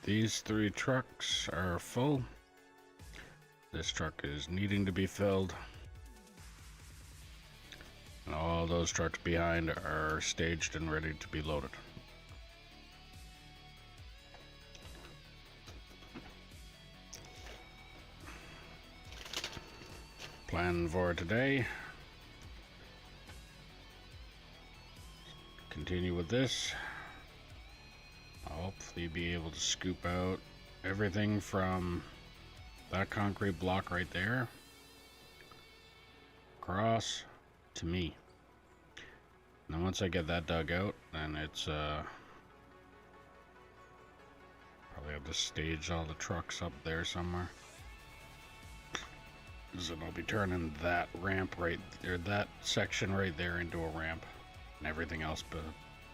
These 3 trucks are full. This truck is needing to be filled. And all those trucks behind are staged and ready to be loaded. Plan for today. Continue with this. I'll hopefully be able to scoop out everything from that concrete block right there across to me. And then once I get that dug out, then it's probably have to stage all the trucks up there somewhere. So I'll be turning that ramp right there, that section right there, into a ramp, and everything else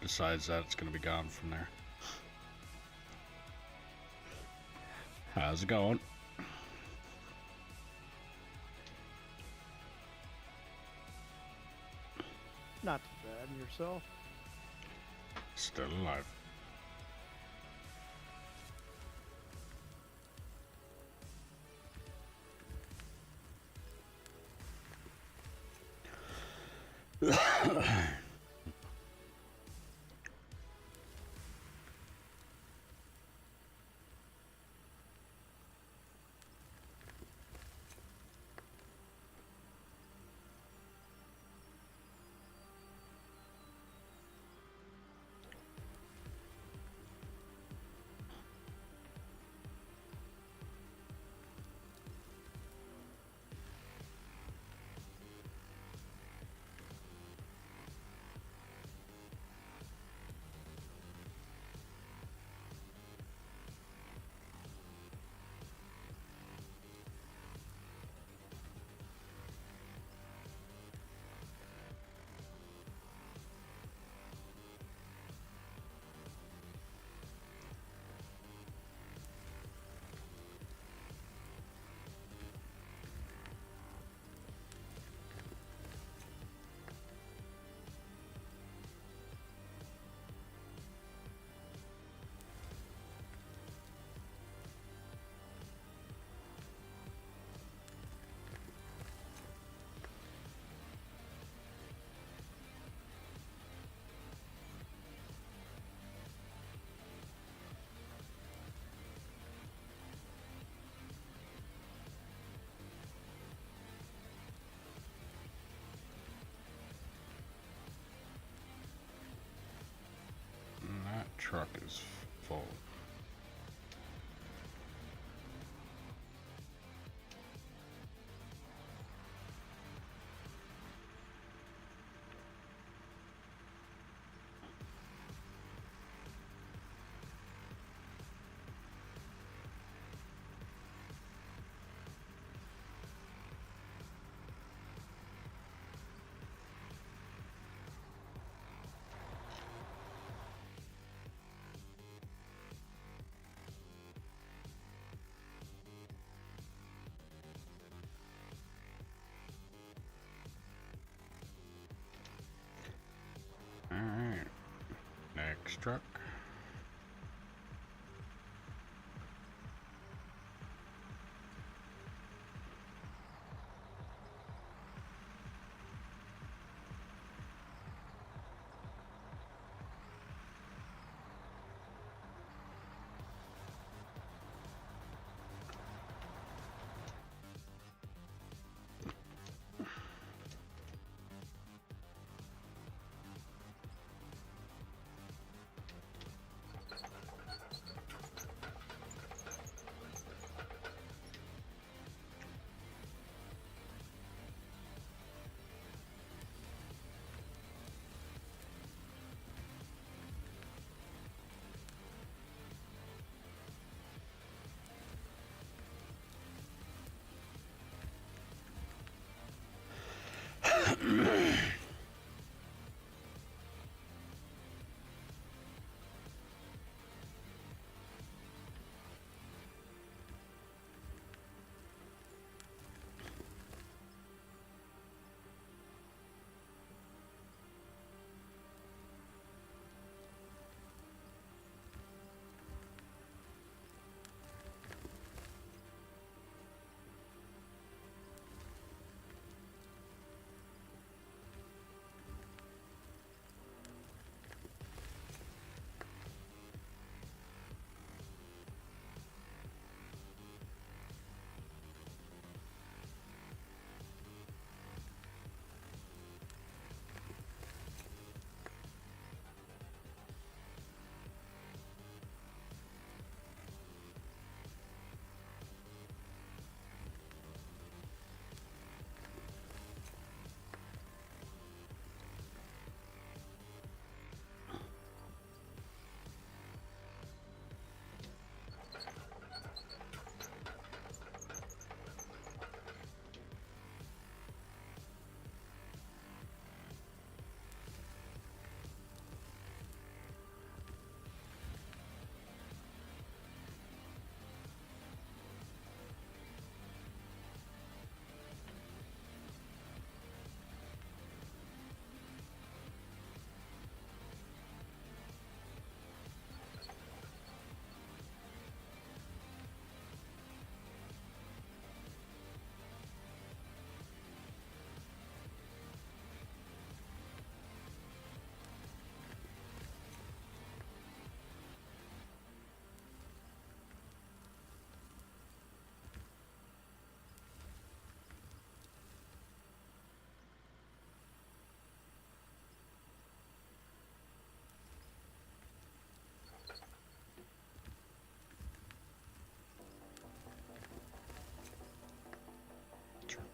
besides that, it's going to be gone from there. How's it going? Not too bad. And yourself? Still alive. That truck is full. Alright, next truck.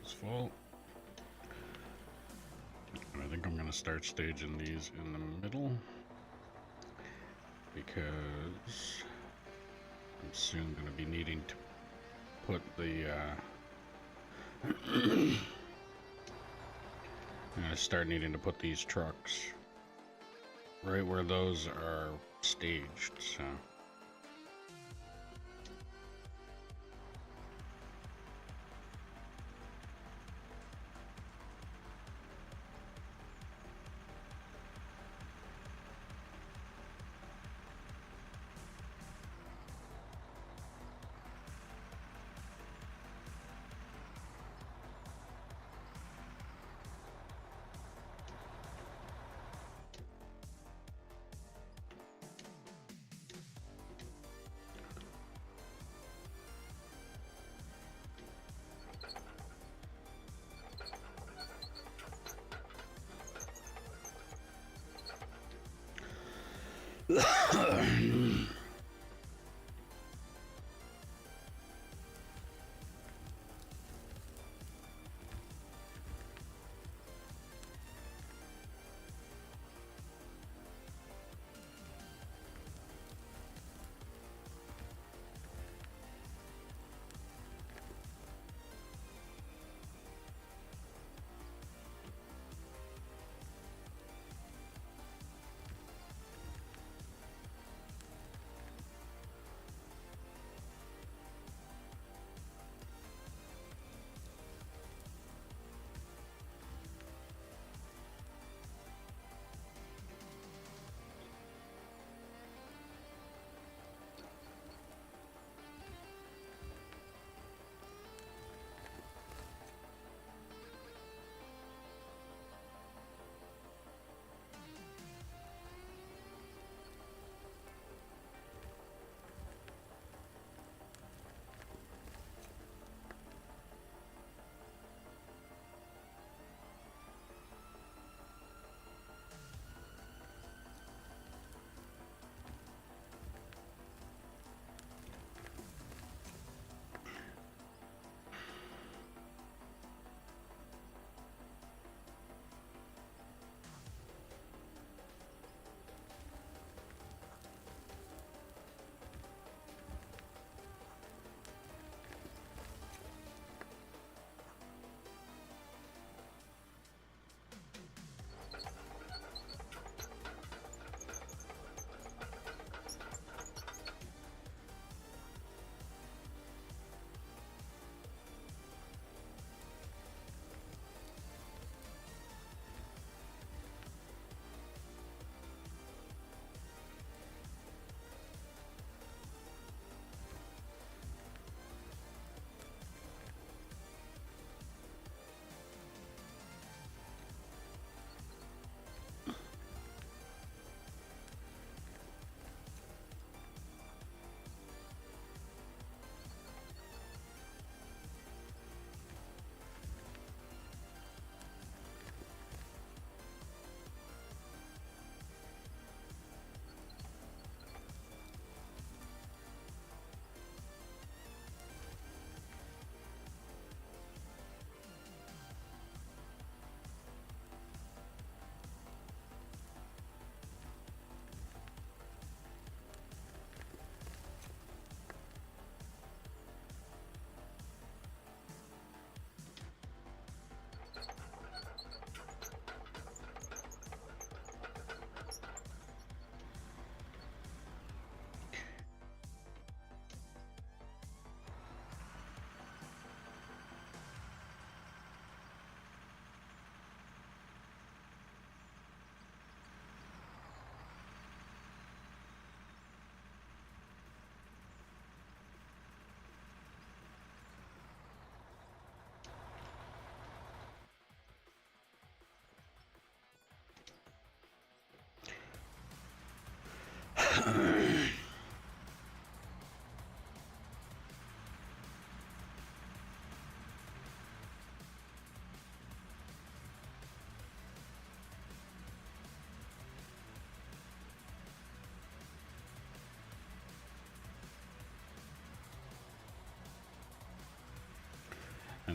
is full. And I think I'm going to start staging these in the middle because I'm soon going to be needing to put the I'm going to start needing to put these trucks right where those are staged, so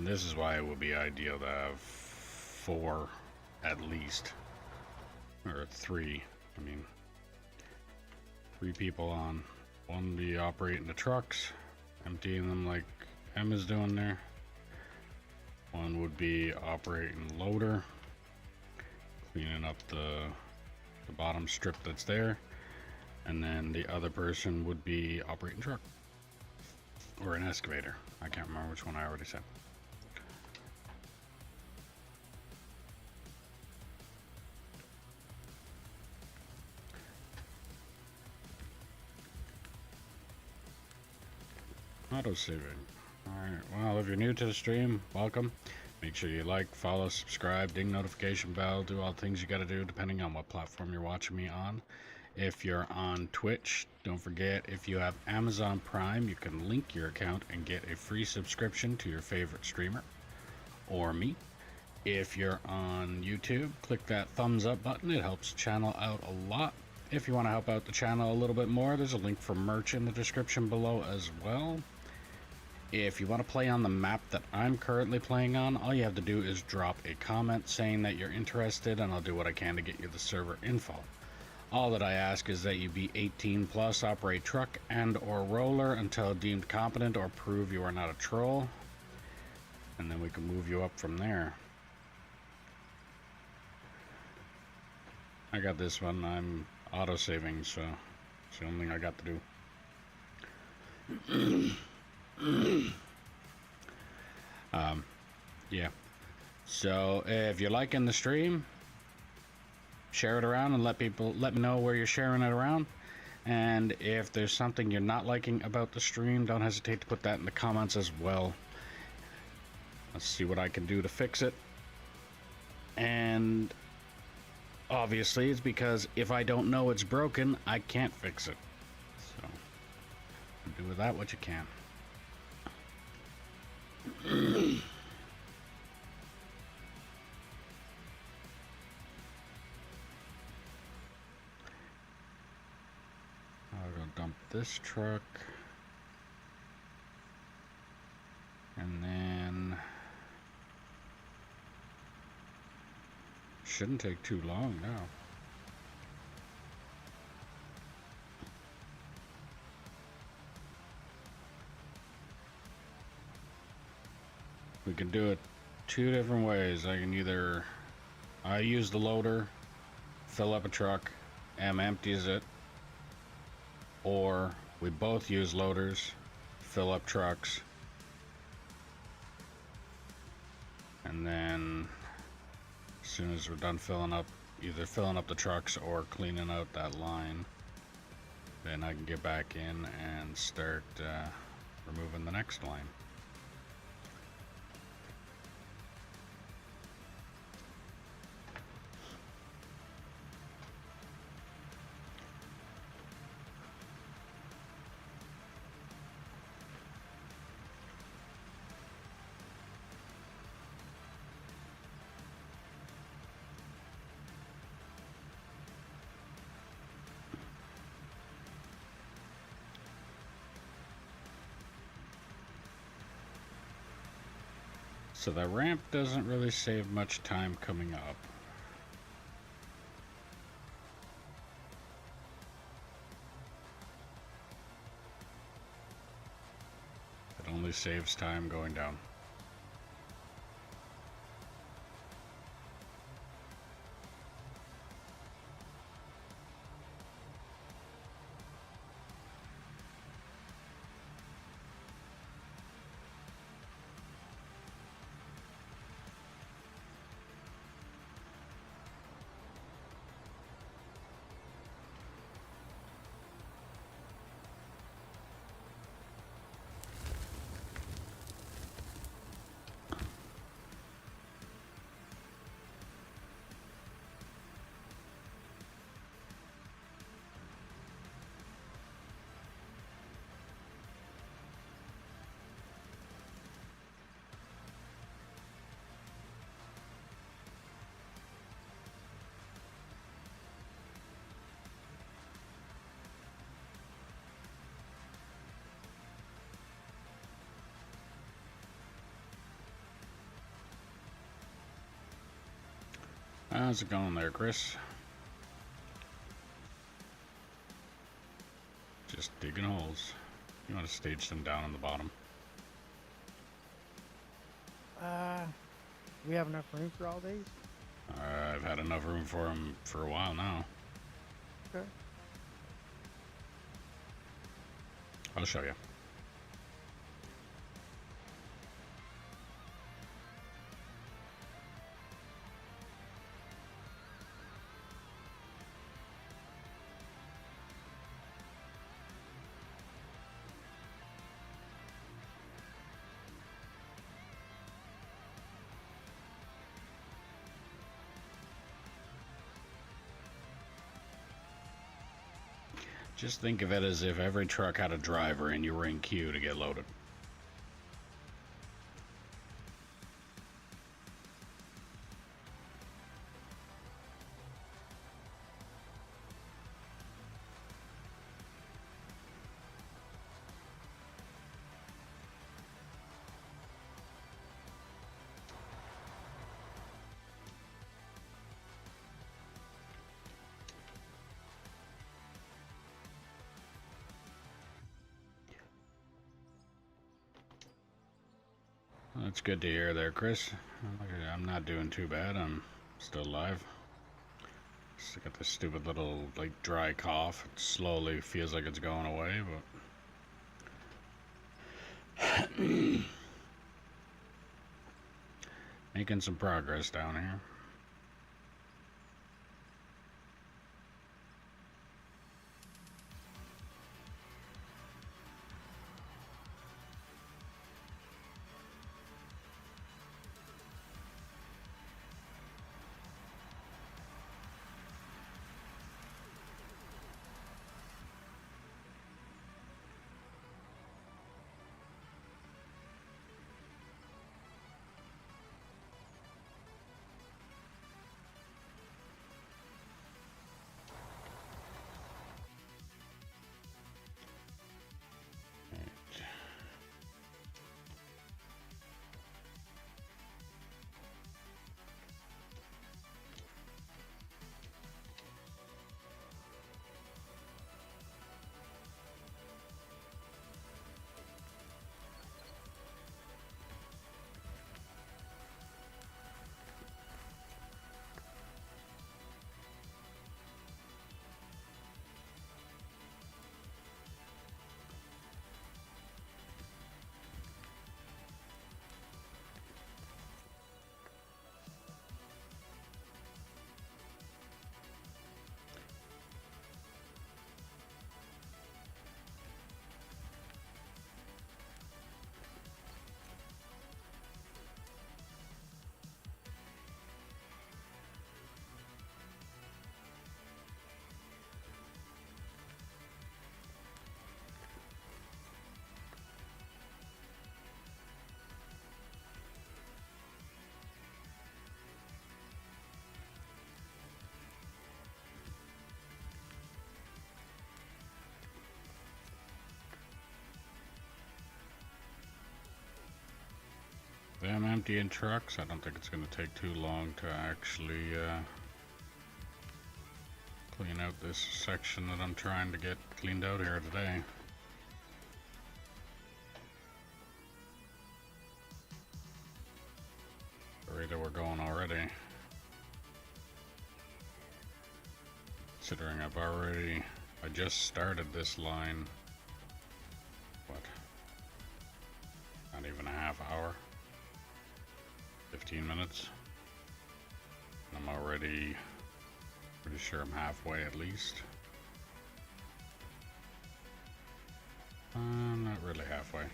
And this is why it would be ideal to have 4 at least. Or 3. I mean, 3 people on. One be operating the trucks, emptying them like Emma's doing there. One would be operating loader, cleaning up the bottom strip that's there. And then the other person would be operating truck. Or an excavator. I can't remember which one I already said. Auto saving. Alright, well, if you're new to the stream, welcome. Make sure you like, follow, subscribe, ding notification bell, do all the things you gotta do depending on what platform you're watching me on. If you're on Twitch, don't forget, if you have Amazon Prime, you can link your account and get a free subscription to your favorite streamer or me. If you're on YouTube, click that thumbs up button. It helps the channel out a lot. If you want to help out the channel a little bit more, there's a link for merch in the description below as well. If you want to play on the map that I'm currently playing on, all you have to do is drop a comment saying that you're interested, and I'll do what I can to get you the server info. All that I ask is that you be 18 plus, operate truck and or roller until deemed competent or prove you are not a troll, and then we can move you up from there. I got this one. I'm auto saving, so it's the only thing I got to do. Yeah, so if you're liking the stream, share it around and let me know where you're sharing it around. And if there's something you're not liking about the stream, don't hesitate to put that in the comments as well. Let's see what I can do to fix it. And obviously it's because if I don't know it's broken, I can't fix it. So do with that what you can. I'll go dump this truck. And then shouldn't take too long now. We can do it 2 different ways. I use the loader, fill up a truck, M empties it, or we both use loaders, fill up trucks, and then as soon as we're done either filling up the trucks or cleaning out that line, then I can get back in and start removing the next line. So the ramp doesn't really save much time coming up. It only saves time going down. How's it going there, Chris? Just digging holes. You want to stage them down on the bottom. We have enough room for all these? I've had enough room for them for a while now. Okay. I'll show you. Just think of it as if every truck had a driver and you were in queue to get loaded. That's good to hear there, Chris. I'm not doing too bad. I'm still alive. Just got this stupid little, like, dry cough. It slowly feels like it's going away, but... making some progress down here. Them emptying trucks, I don't think it's going to take too long to actually clean out this section that I'm trying to get cleaned out here today. The rate that we're going already. Considering I just started this line, what, not even a half hour, 15 minutes. I'm already pretty sure I'm halfway at least. Not really halfway. A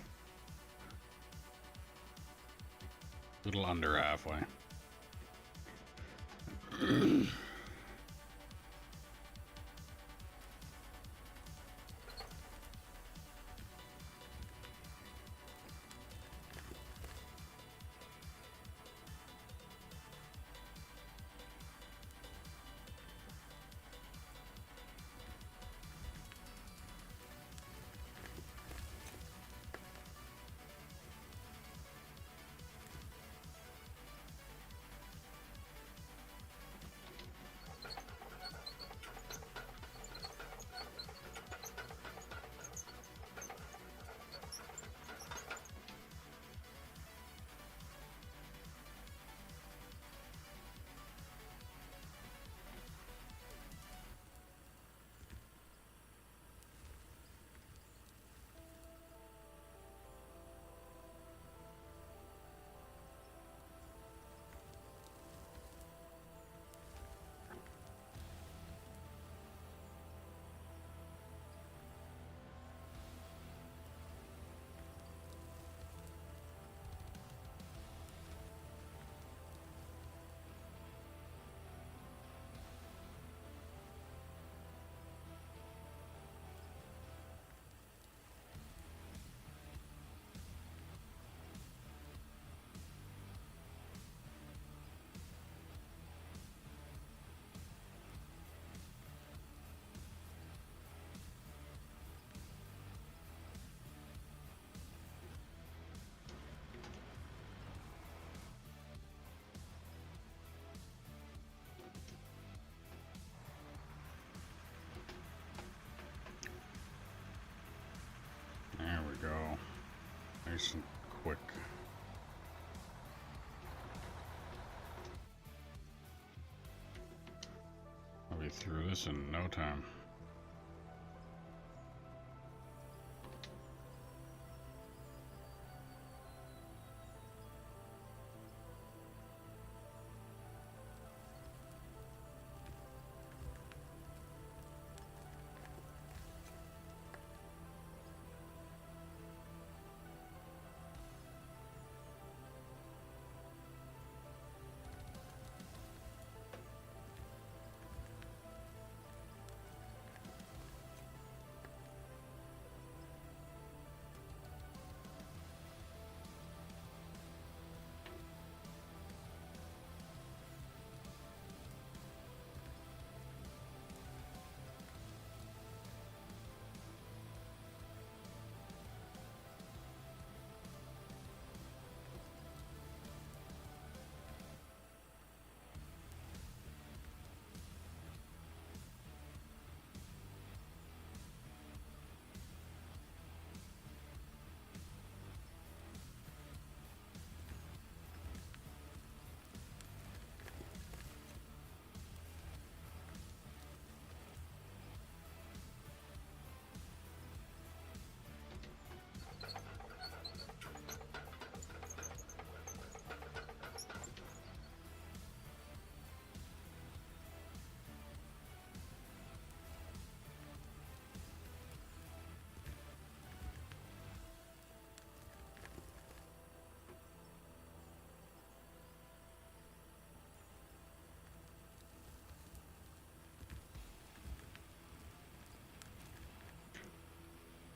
little under halfway. nice and quick. I'll be through this in no time.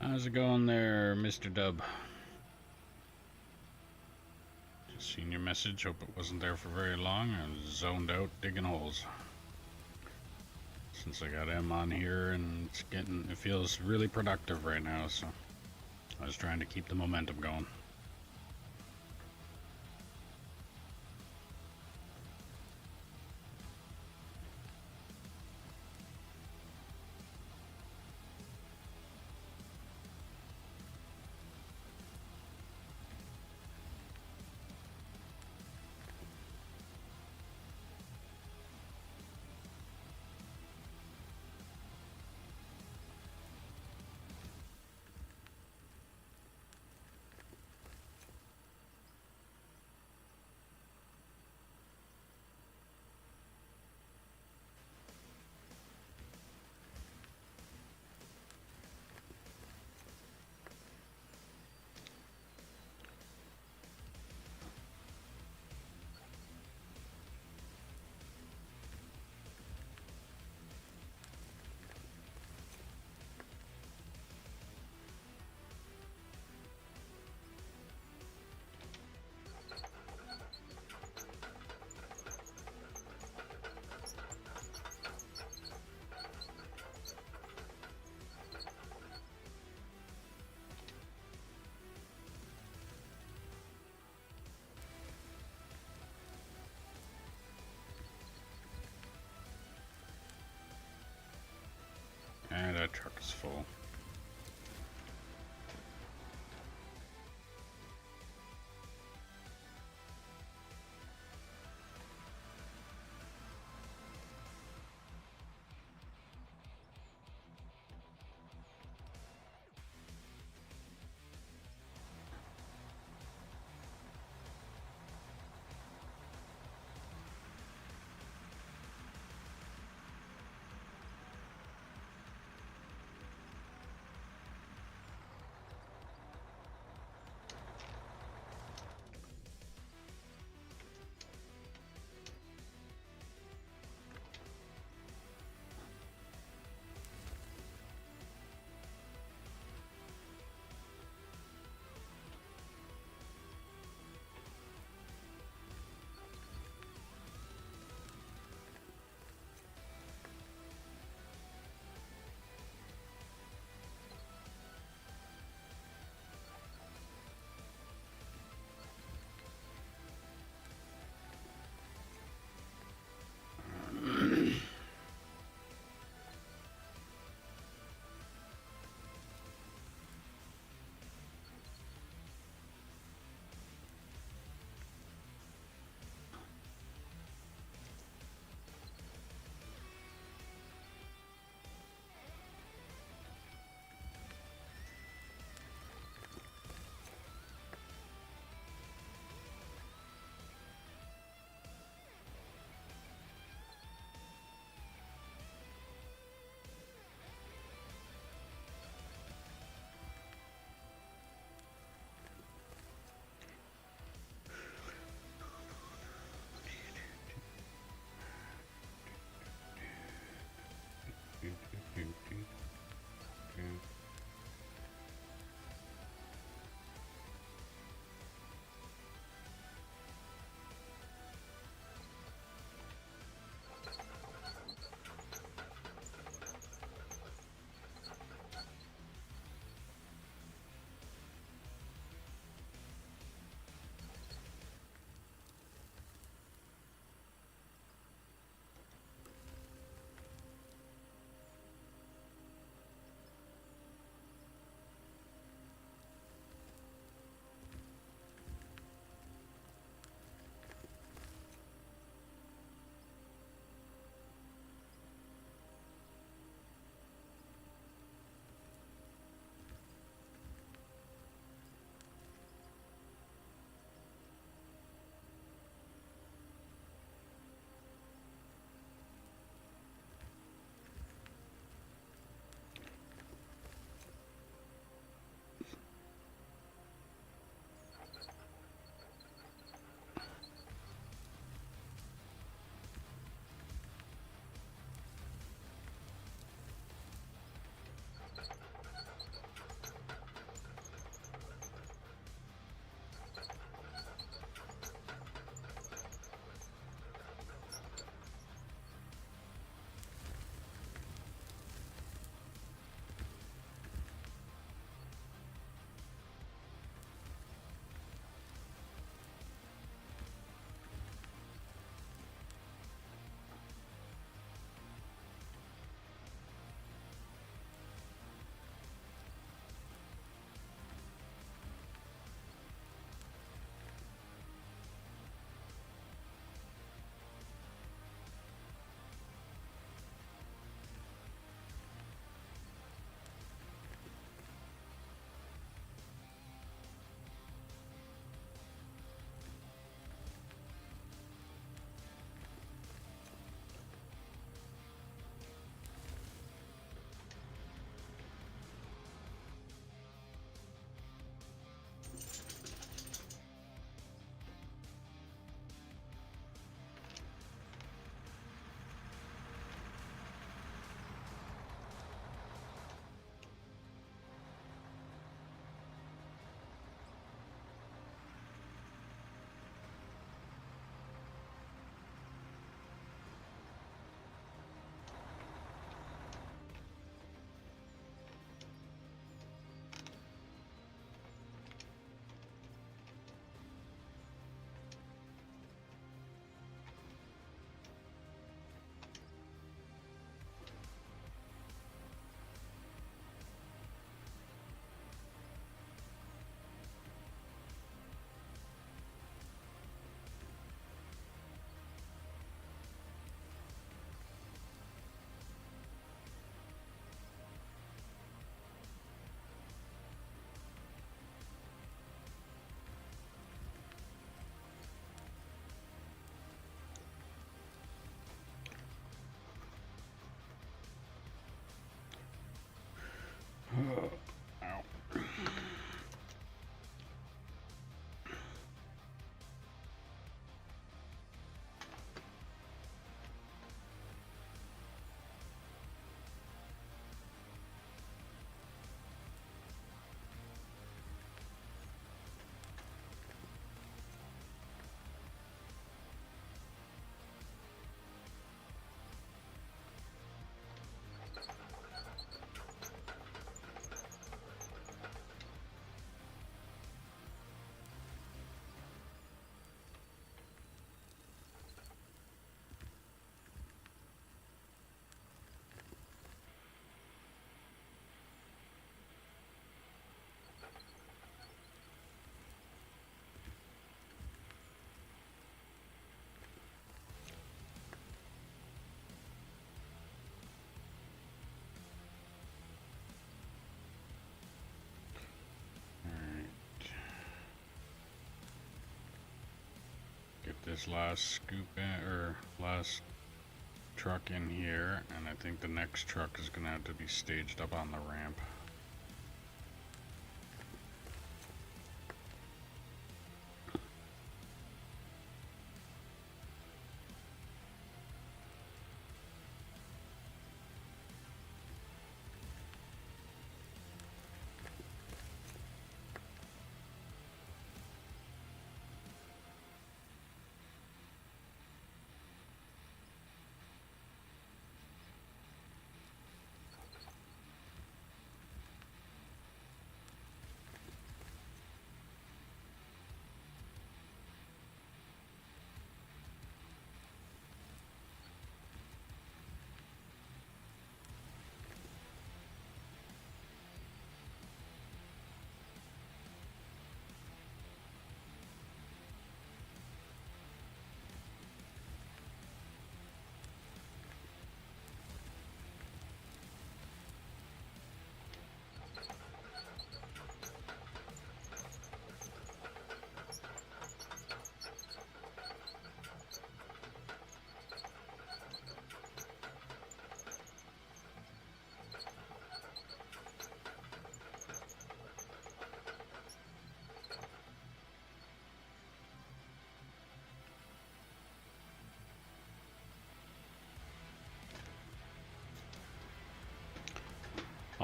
How's it going there, Mr. Dub? Just seen your message. Hope it wasn't there for very long. I was zoned out digging holes. Since I got M on here, and it feels really productive right now, so I was trying to keep the momentum going. And that truck is full. this last scoop in, or last truck in here, and I think the next truck is gonna have to be staged up on the ramp.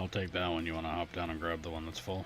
I'll take that one. You want to hop down and grab the one that's full?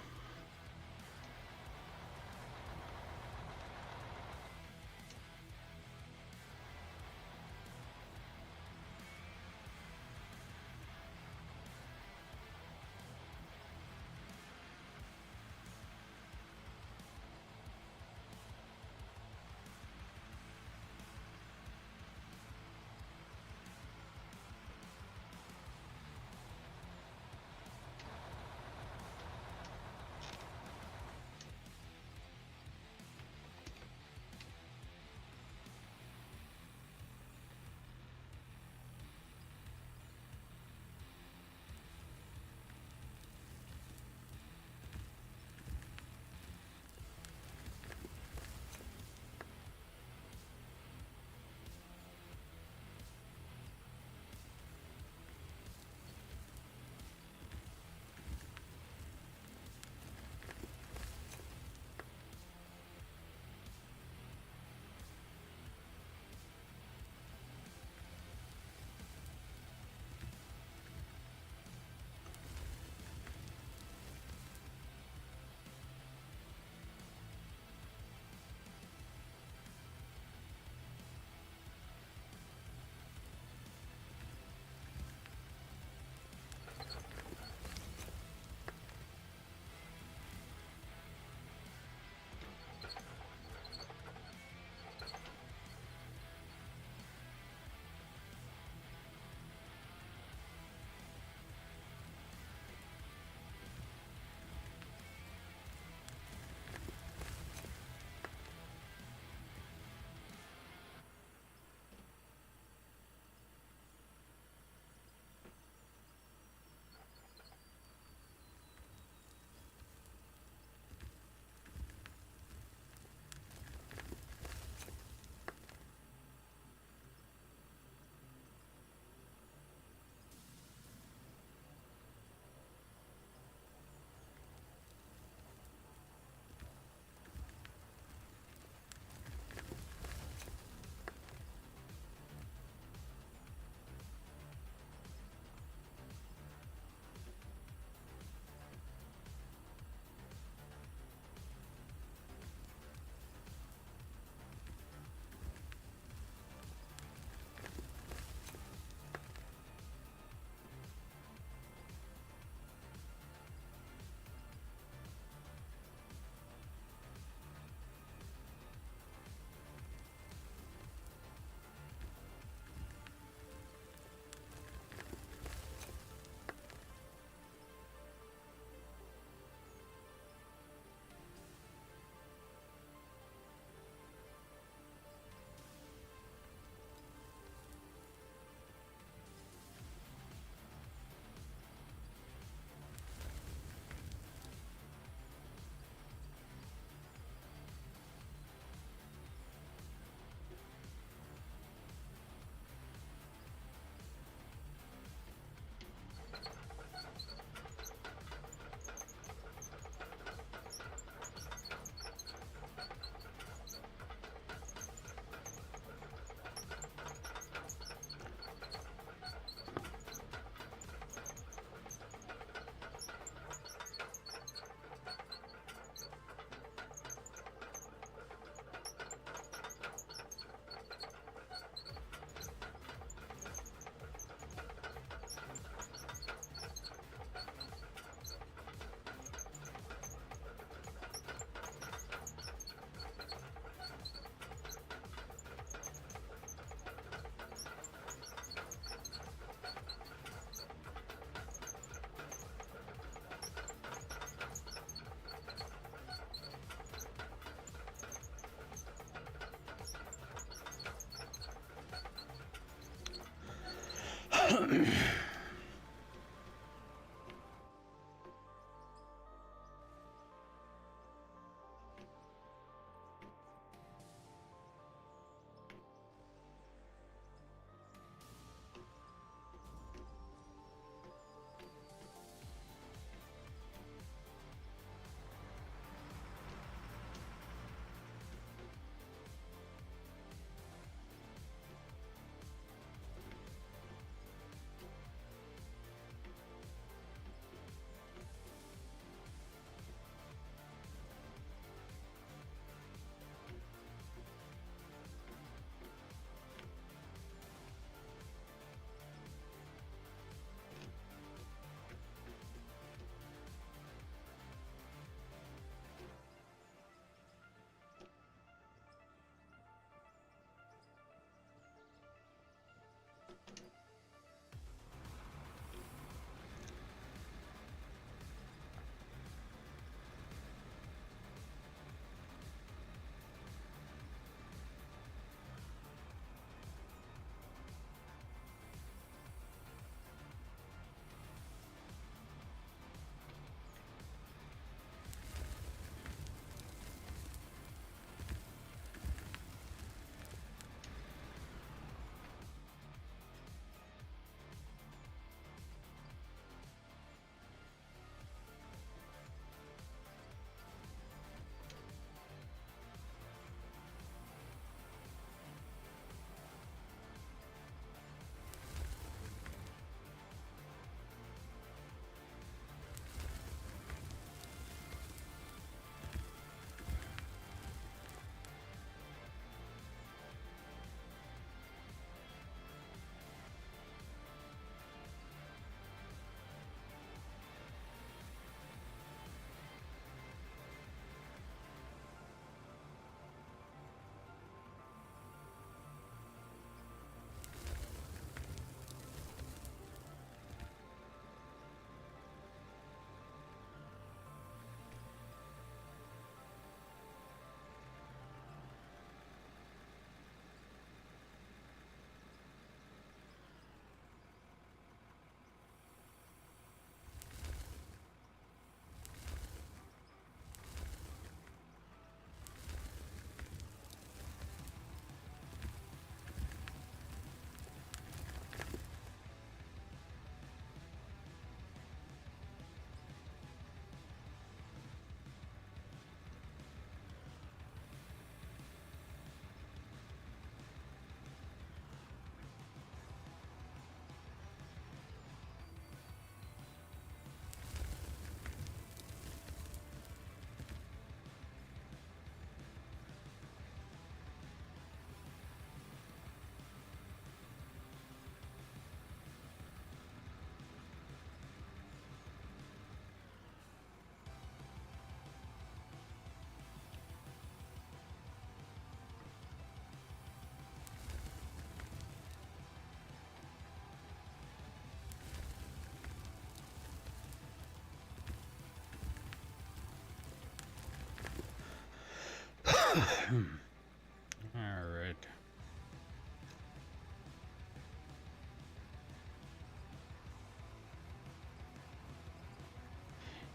Alright.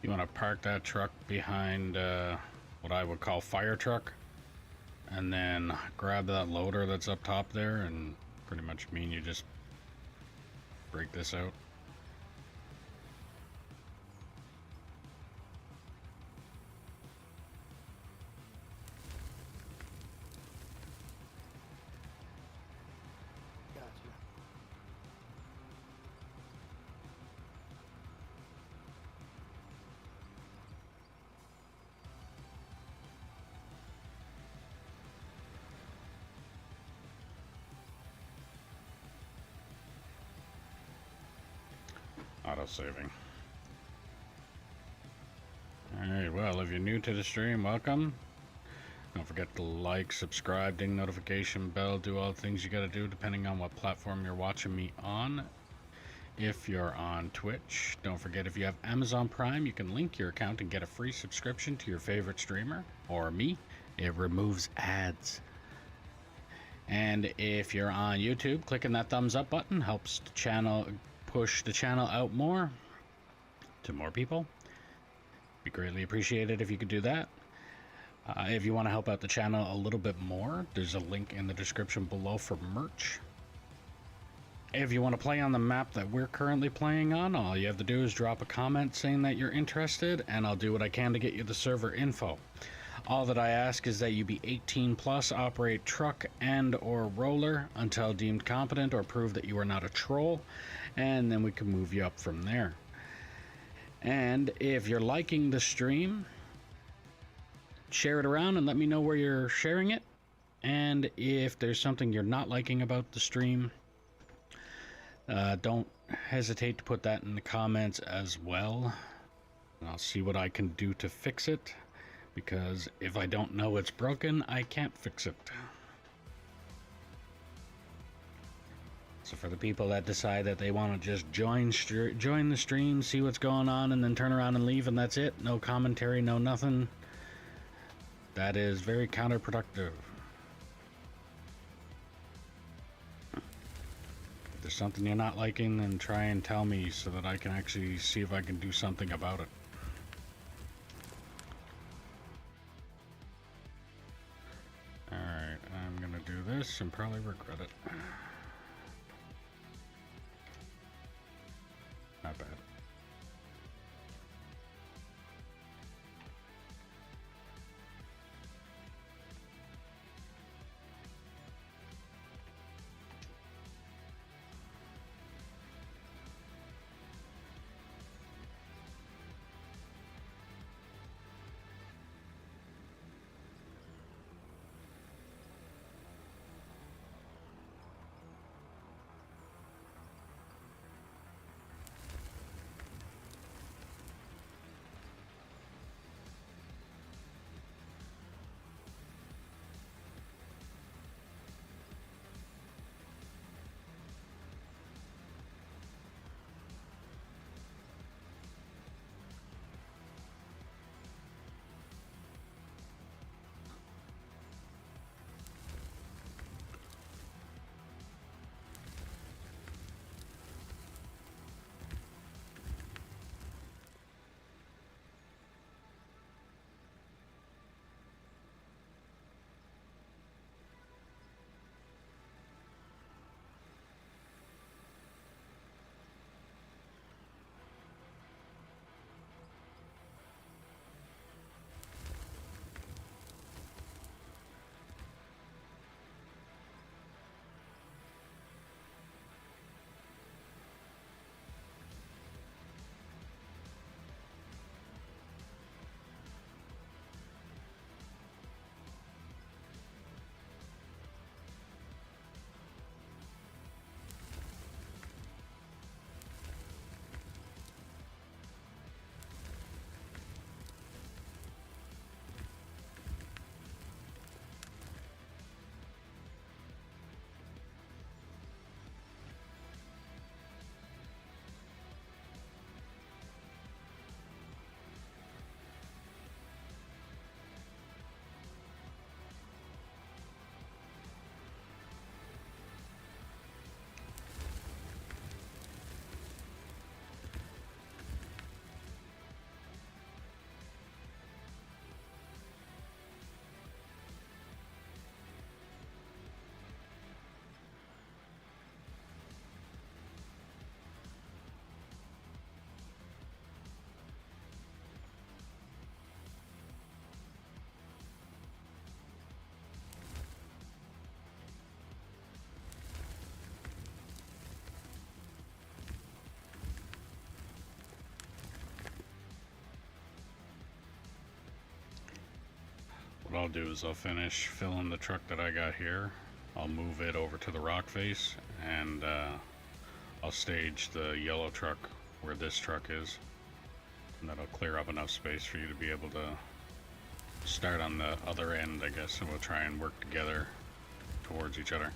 You want to park that truck behind what I would call fire truck, and then grab that loader that's up top there, and pretty much mean you just break this out. Gotcha. Auto saving. Alright, well, if you're new to the stream, welcome. Don't forget to like, subscribe, ding notification bell, do all the things you gotta do depending on what platform you're watching me on. If you're on Twitch, don't forget if you have Amazon Prime, you can link your account and get a free subscription to your favorite streamer or me. It removes ads. And if you're on YouTube, clicking that thumbs up button helps the channel push the channel out more to more people. Be greatly appreciated if you could do that. If you want to help out the channel a little bit more, there's a link in the description below for merch. If you want to play on the map that we're currently playing on, all you have to do is drop a comment saying that you're interested, and I'll do what I can to get you the server info. All that I ask is that you be 18 plus, operate truck and or roller until deemed competent or prove that you are not a troll, and then we can move you up from there. And if you're liking the stream, share it around and let me know where you're sharing it. And if there's something you're not liking about the stream, don't hesitate to put that in the comments as well. And I'll see what I can do to fix it, because if I don't know it's broken, I can't fix it. So for the people that decide that they want to just join the stream, see what's going on, and then turn around and leave, and that's it, no commentary, no nothing, that is very counterproductive. If there's something you're not liking, then try and tell me so that I can actually see if I can do something about it. Alright, I'm gonna do this and probably regret it. Not bad. What I'll do is I'll finish filling the truck that I got here. I'll move it over to the rock face, and I'll stage the yellow truck where this truck is, and that'll clear up enough space for you to be able to start on the other end, I guess, and we'll try and work together towards each other.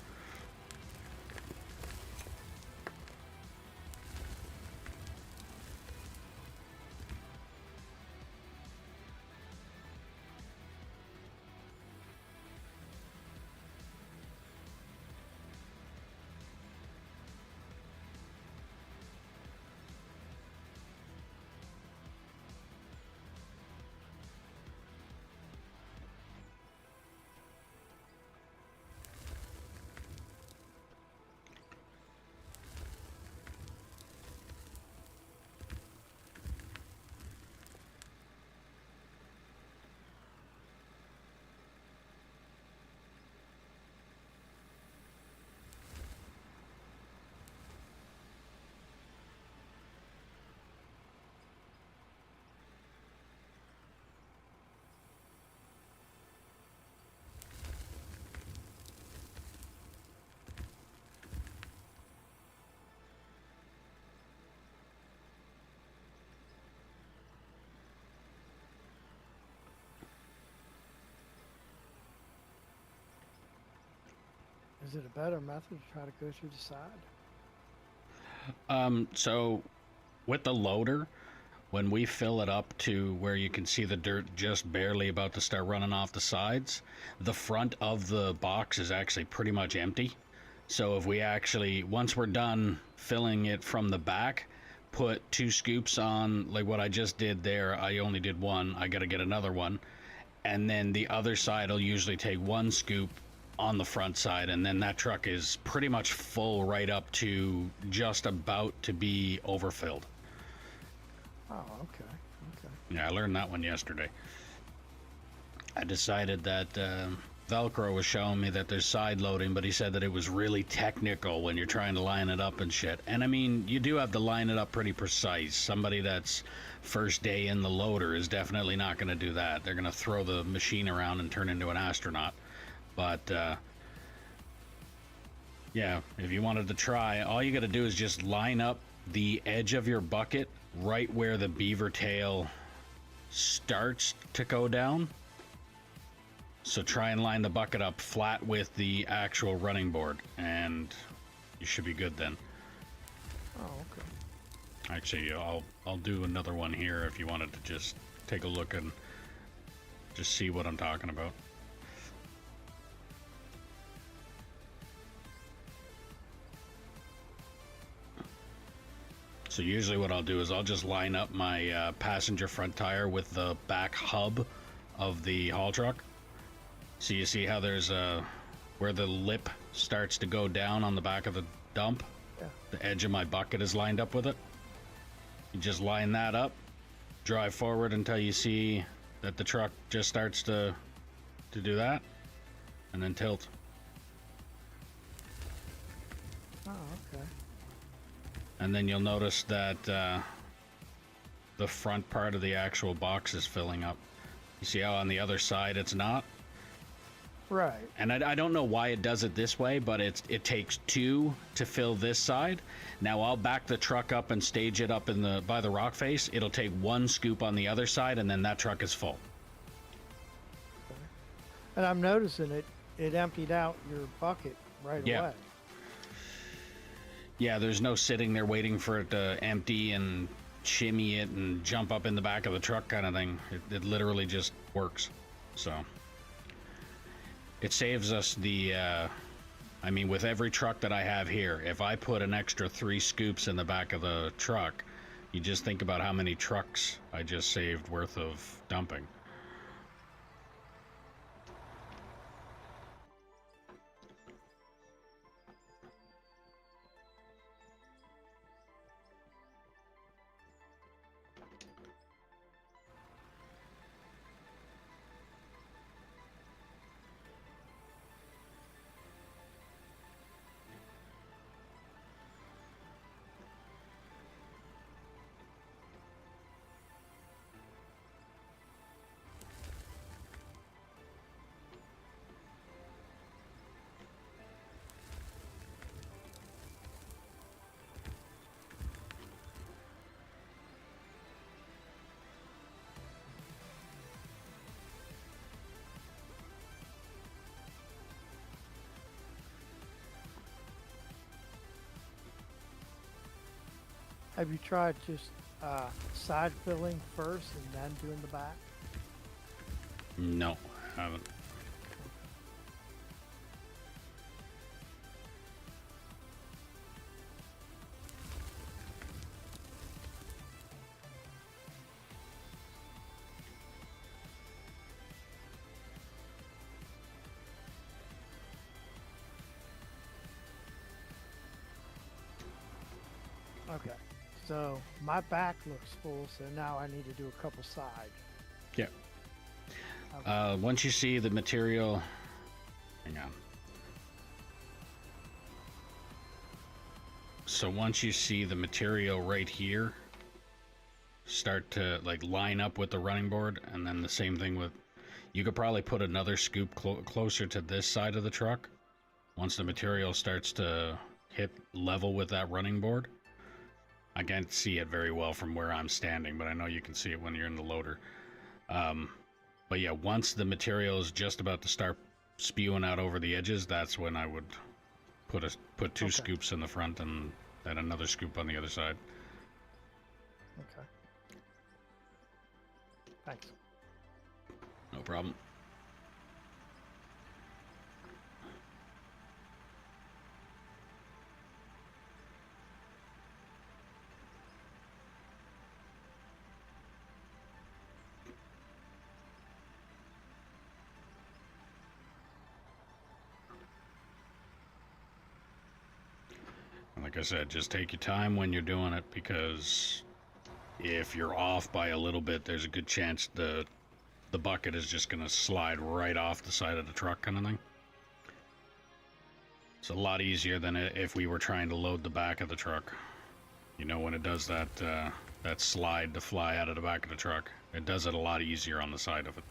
Is it a better method to try to go through the side? So with the loader, when we fill it up to where you can see the dirt just barely about to start running off the sides, the front of the box is actually pretty much empty. So if we actually, once we're done filling it from the back, put 2 scoops on, like what I just did there, I only did one, I gotta get another one. And then the other side will usually take 1 scoop on the front side, and then that truck is pretty much full right up to just about to be overfilled. Oh, okay. Okay. Yeah, I learned that one yesterday. I decided that Velcro was showing me that there's side loading, but he said that it was really technical when you're trying to line it up and shit. And I mean, you do have to line it up pretty precise. Somebody that's first day in the loader is definitely not going to do that. They're going to throw the machine around and turn into an astronaut. But yeah, if you wanted to try, all you got to do is just line up the edge of your bucket right where the beaver tail starts to go down. So try and line the bucket up flat with the actual running board, and you should be good then. Oh, okay. Actually, I'll do another one here if you wanted to just take a look and just see what I'm talking about. So usually what I'll do is I'll just line up my passenger front tire with the back hub of the haul truck. So you see how there's where the lip starts to go down on the back of the dump? Yeah. The edge of my bucket is lined up with it. You just line that up, drive forward until you see that the truck just starts to do that, and then tilt. Oh, okay. And then you'll notice that the front part of the actual box is filling up. You see how on the other side it's not? Right. And I don't know why it does it this way, but it takes 2 to fill this side. Now I'll back the truck up and stage it up by the rock face. It'll take 1 scoop on the other side, and then that truck is full. Okay. And I'm noticing it emptied out your bucket right away. Yeah, there's no sitting there waiting for it to empty and shimmy it and jump up in the back of the truck kind of thing. It literally just works. So it saves us the I mean, with every truck that I have here, if I put an extra 3 scoops in the back of the truck, you just think about how many trucks I just saved worth of dumping. Have you tried just side filling first and then doing the back? No, I haven't. Okay. So my back looks full, so now I need to do a couple side. Yeah. Okay. Once you see the material, hang on. So once you see the material right here start to like line up with the running board, and then the same thing with, you could probably put another scoop closer to this side of the truck. Once the material starts to hit level with that running board. I can't see it very well from where I'm standing, but I know you can see it when you're in the loader. But yeah, once the material is just about to start spewing out over the edges, that's when I would put two scoops in the front and then another scoop on the other side. Okay. Thanks. No problem. Like I said, just take your time when you're doing it, because if you're off by a little bit, there's a good chance the bucket is just going to slide right off the side of the truck, kind of thing. It's a lot easier than if we were trying to load the back of the truck. You know, when it does that that slide to fly out of the back of the truck, it does it a lot easier on the side of it.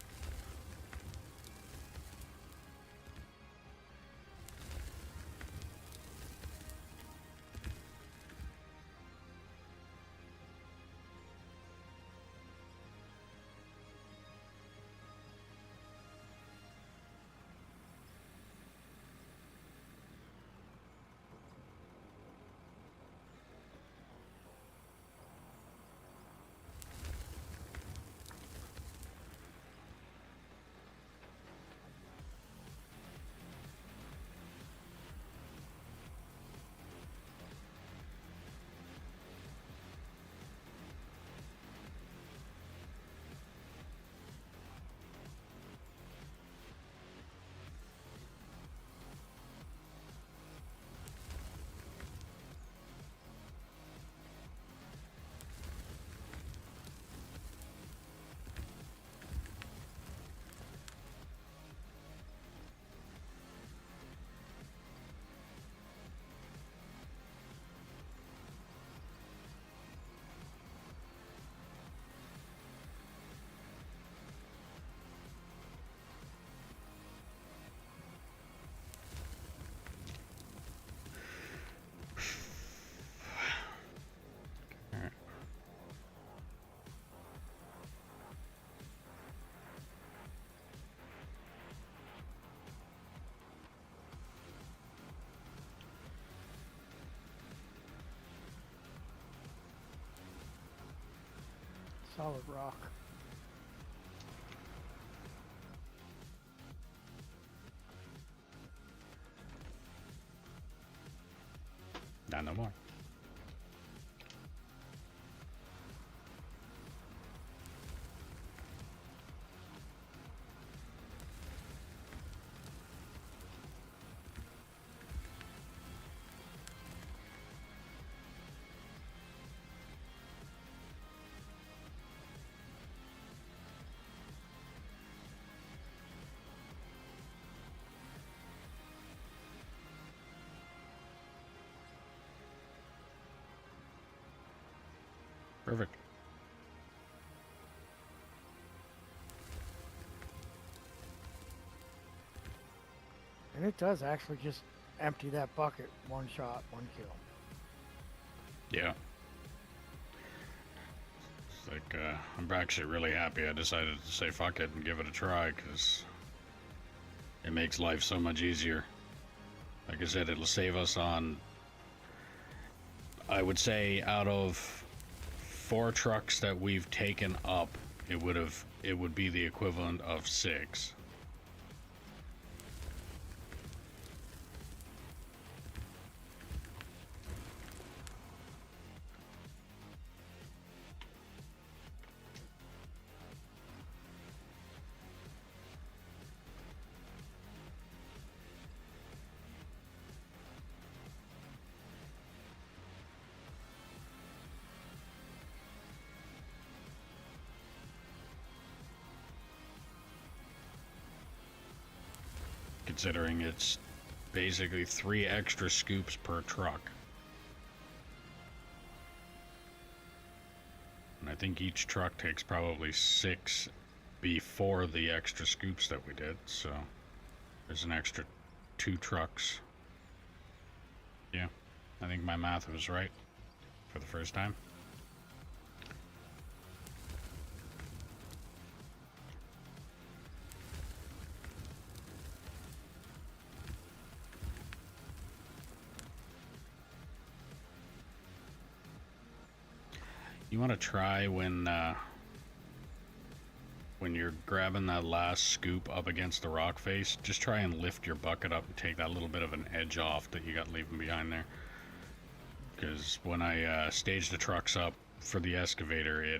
Solid rock. Not no more. Perfect. And it does actually just empty that bucket. One shot, one kill. Yeah. It's like, I'm actually really happy I decided to say fuck it and give it a try, because it makes life so much easier. Like I said, it'll save us on, I would say, out of 4 trucks that we've taken up, it would be the equivalent of 6. Considering it's basically 3 extra scoops per truck. And I think each truck takes probably 6 before the extra scoops that we did, so there's an extra 2 trucks. Yeah, I think my math was right for the first time. You want to try when you're grabbing that last scoop up against the rock face, just try and lift your bucket up and take that little bit of an edge off that you got leaving behind there. Because when I stage the trucks up for the excavator,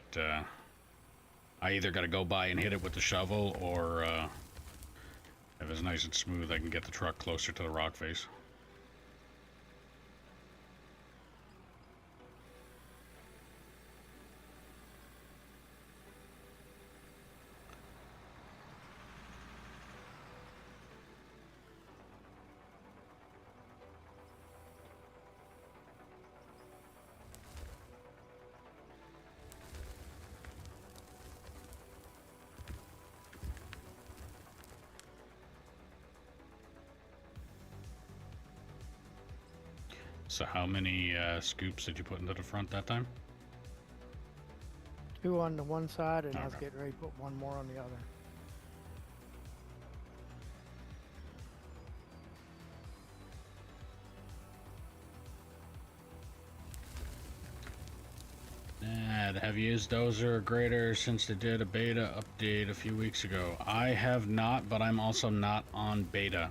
I either got to go by and hit it with the shovel, or if it's nice and smooth, I can get the truck closer to the rock face. So how many scoops did you put into the front that time? 2 on the one side, and I was Okay. getting ready to put 1 more on the other. Have you used Dozer or Grader since they did a beta update a few weeks ago? I have not, but I'm also not on beta.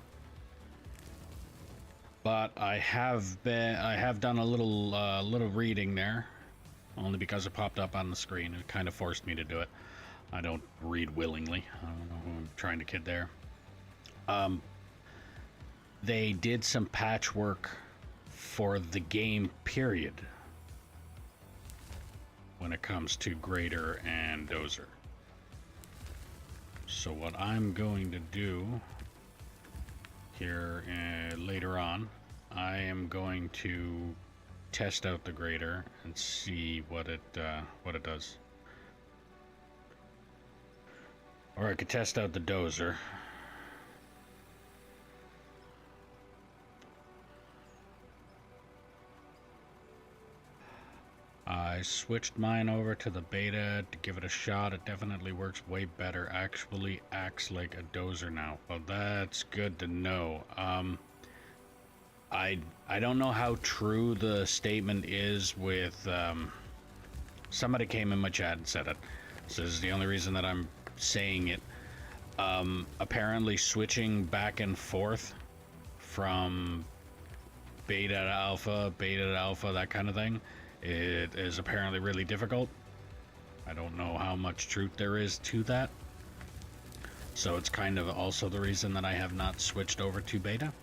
But I have done a little reading there, only because it popped up on the screen. It kind of forced me to do it. I don't read willingly. I don't know who I'm trying to kid there. They did some patchwork for the game, period, when it comes to Grader and Dozer. So what I'm going to do here later on, I am going to test out the Grader and see what it does. Or I could test out the Dozer. I switched mine over to the beta to give it a shot. It definitely works way better. Actually acts like a Dozer now. Well, that's good to know. I don't know how true the statement is with, somebody came in my chat and said it. So this is the only reason that I'm saying it. Apparently switching back and forth from beta to alpha, that kind of thing, it is apparently really difficult. I don't know how much truth there is to that. So it's kind of also the reason that I have not switched over to beta.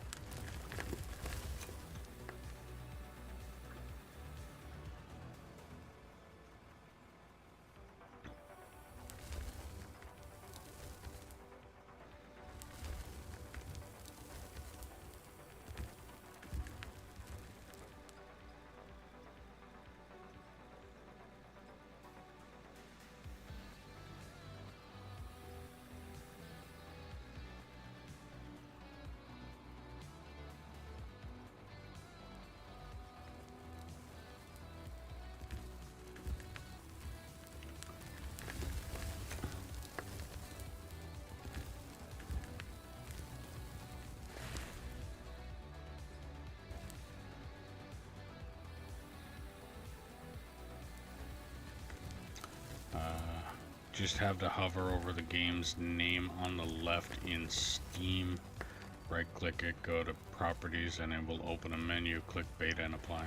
Just have to hover over the game's name on the left in Steam. Right click it, go to properties, and it will open a menu. Click beta and apply.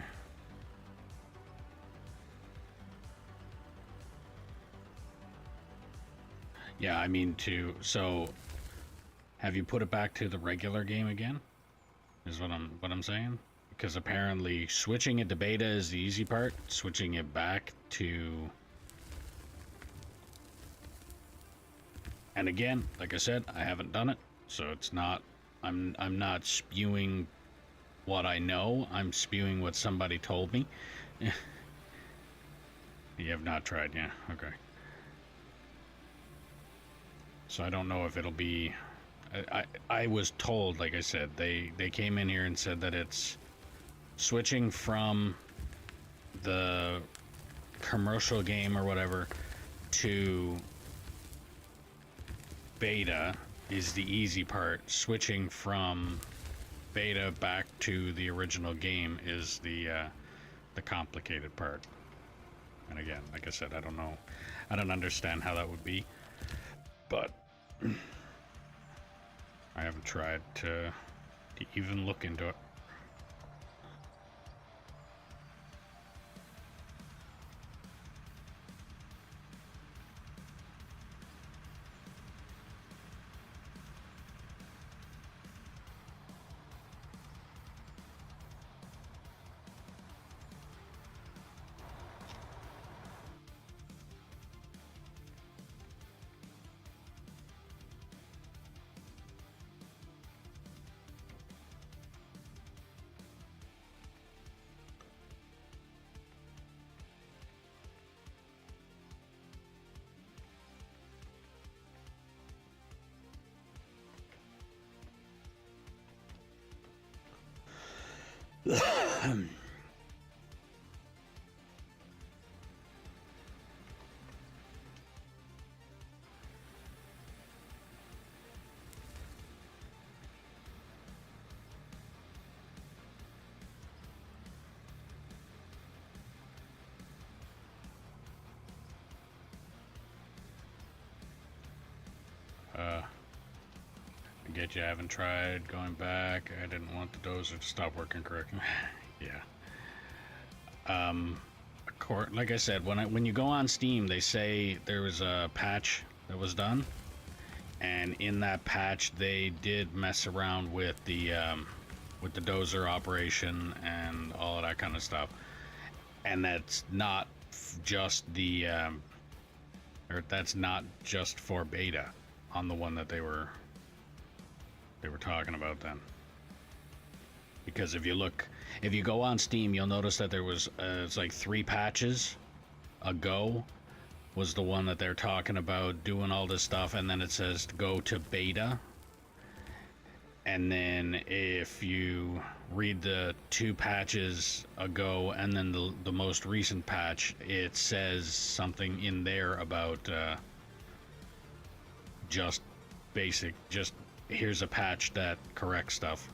Yeah, I mean so have you put it back to the regular game again? Is what I'm saying? Because apparently switching it to beta is the easy part. Switching it back to, and again, like I said, I haven't done it, so it's not, I'm not spewing what I know, I'm spewing what somebody told me. You have not tried, yeah, okay. So I don't know if it'll be, I was told, like I said, they came in here and said that it's switching from the commercial game or whatever to beta is the easy part. Switching from beta back to the original game is the complicated part. And again, like I said, I don't know. I don't understand how that would be. But I haven't tried to even look into it. I get you haven't tried going back. I didn't want the dozer to stop working correctly. Yeah. Like I said, when you go on Steam, they say there was a patch that was done, and in that patch they did mess around with the dozer operation and all of that kind of stuff. And that's not just the or that's not just for beta on the one that they were talking about then. Because if you go on Steam, you'll notice that there was it's like 3 patches ago was the one that they're talking about doing all this stuff, and then it says to go to beta. And then if you read the 2 patches ago and then the most recent patch, it says something in there about just here's a patch that corrects stuff.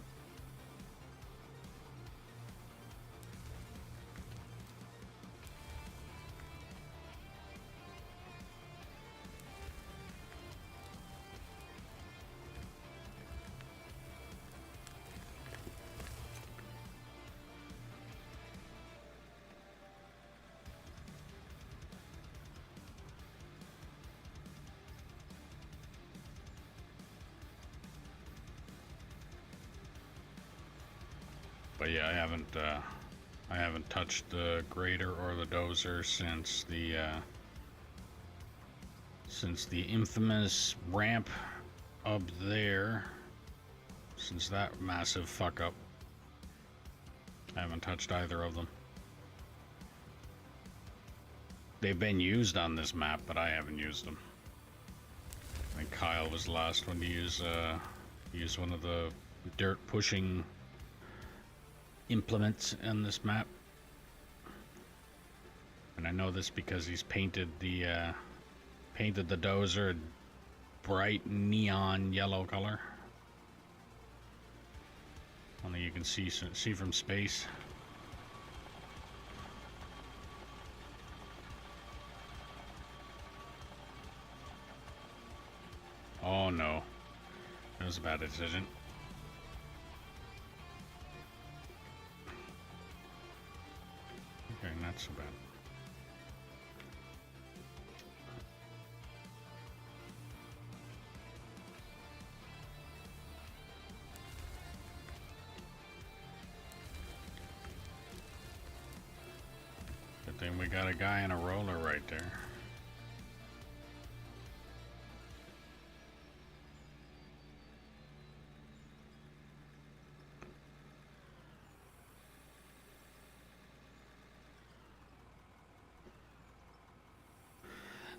But yeah, I haven't touched the grader or the dozer since the infamous ramp up there. Since that massive fuck up, I haven't touched either of them. They've been used on this map, but I haven't used them. I think Kyle was the last one to use one of the dirt pushing implements in this map. And I know this because he's painted the dozer a bright neon yellow color. Only you can see from space. Oh no, that was a bad decision. Okay, not so bad. Good thing we got a guy in a roller right there.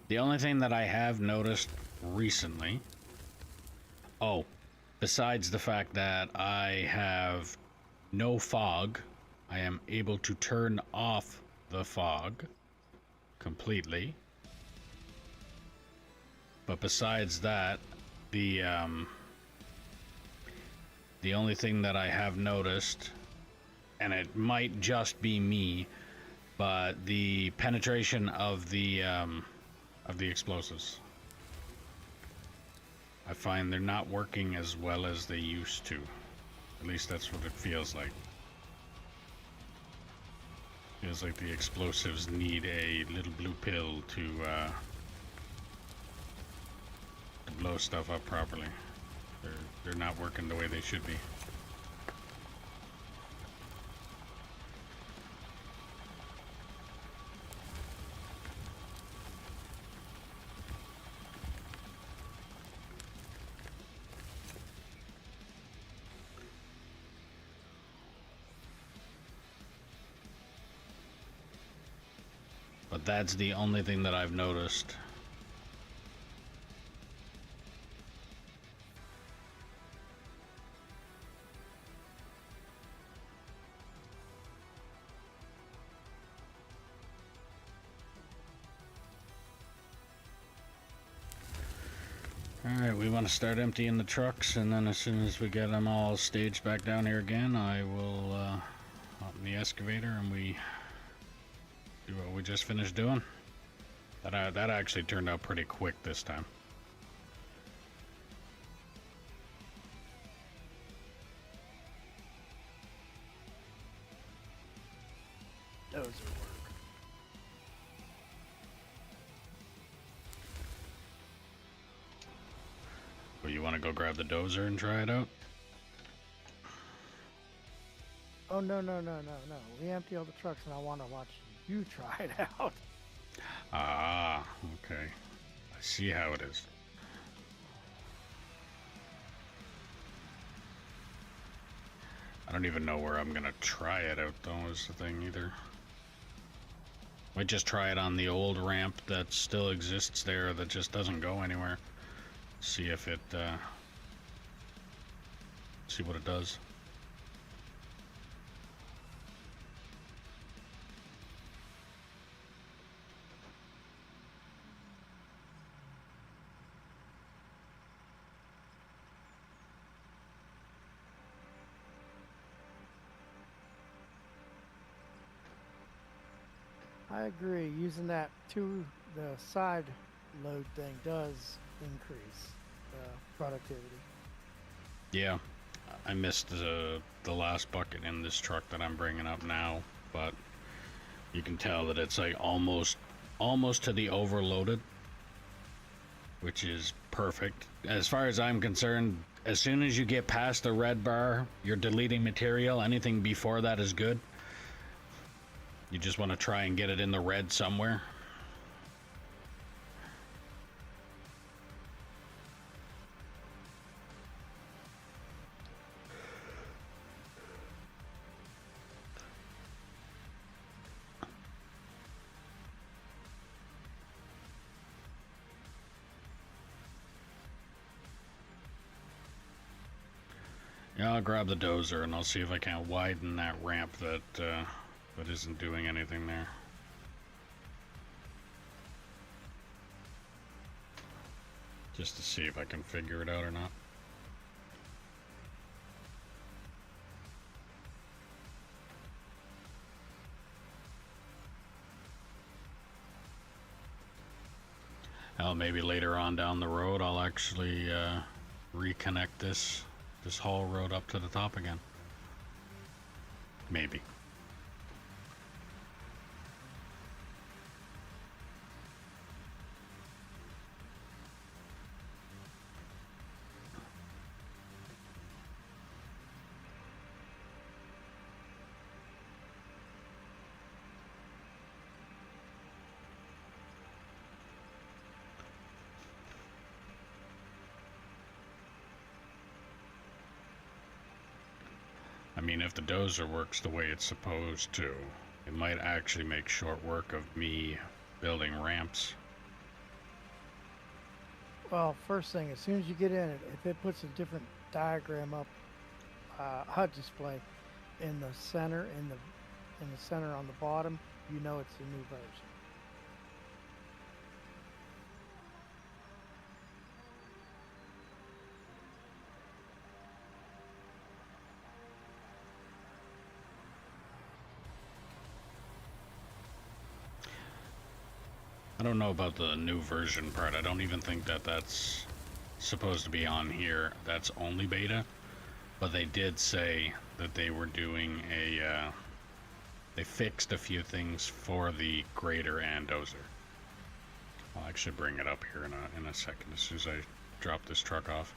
The only thing that I have noticed recently, besides the fact that I have no fog, I am able to turn off the fog completely. But besides that, the only thing that I have noticed, and it might just be me, but the penetration of the explosives, I find they're not working as well as they used to. At least that's what it feels like. Feels like the explosives need a little blue pill to blow stuff up properly. They're not working the way they should be. But that's the only thing that I've noticed. Alright, we want to start emptying the trucks, and then as soon as we get them all staged back down here again, I will hop in the excavator and we do what we just finished doing. That actually turned out pretty quick this time. Those are work. Well, you want to go grab the dozer and try it out? Oh, no. We empty all the trucks and I want to watch you try it out. Ah, okay. I see how it is. I don't even know where I'm gonna try it out though, is the thing either. Might just try it on the old ramp that still exists there that just doesn't go anywhere. See if it, see what it does. I agree. Using that to the side load thing does increase productivity. Yeah, I missed the last bucket in this truck that I'm bringing up now, but you can tell that it's like almost to the overloaded, which is perfect. As far as I'm concerned, as soon as you get past the red bar, you're deleting material. Anything before that is good. You just want to try and get it in the red somewhere. Yeah, I'll grab the dozer and I'll see if I can't widen that ramp that that isn't doing anything there. Just to see if I can figure it out or not. Hell, maybe later on down the road I'll actually reconnect this haul road up to the top again. Maybe. I mean, if the dozer works the way it's supposed to, it might actually make short work of me building ramps. Well, first thing, as soon as you get in it, if it puts a different diagram up, HUD display in the center, in the center on the bottom, you know it's the new version. I don't know about the new version part. I don't even think that that's supposed to be on here. That's only beta. But they did say that they were doing a, they fixed a few things for the grader and dozer. I'll actually bring it up here in a second as soon as I drop this truck off.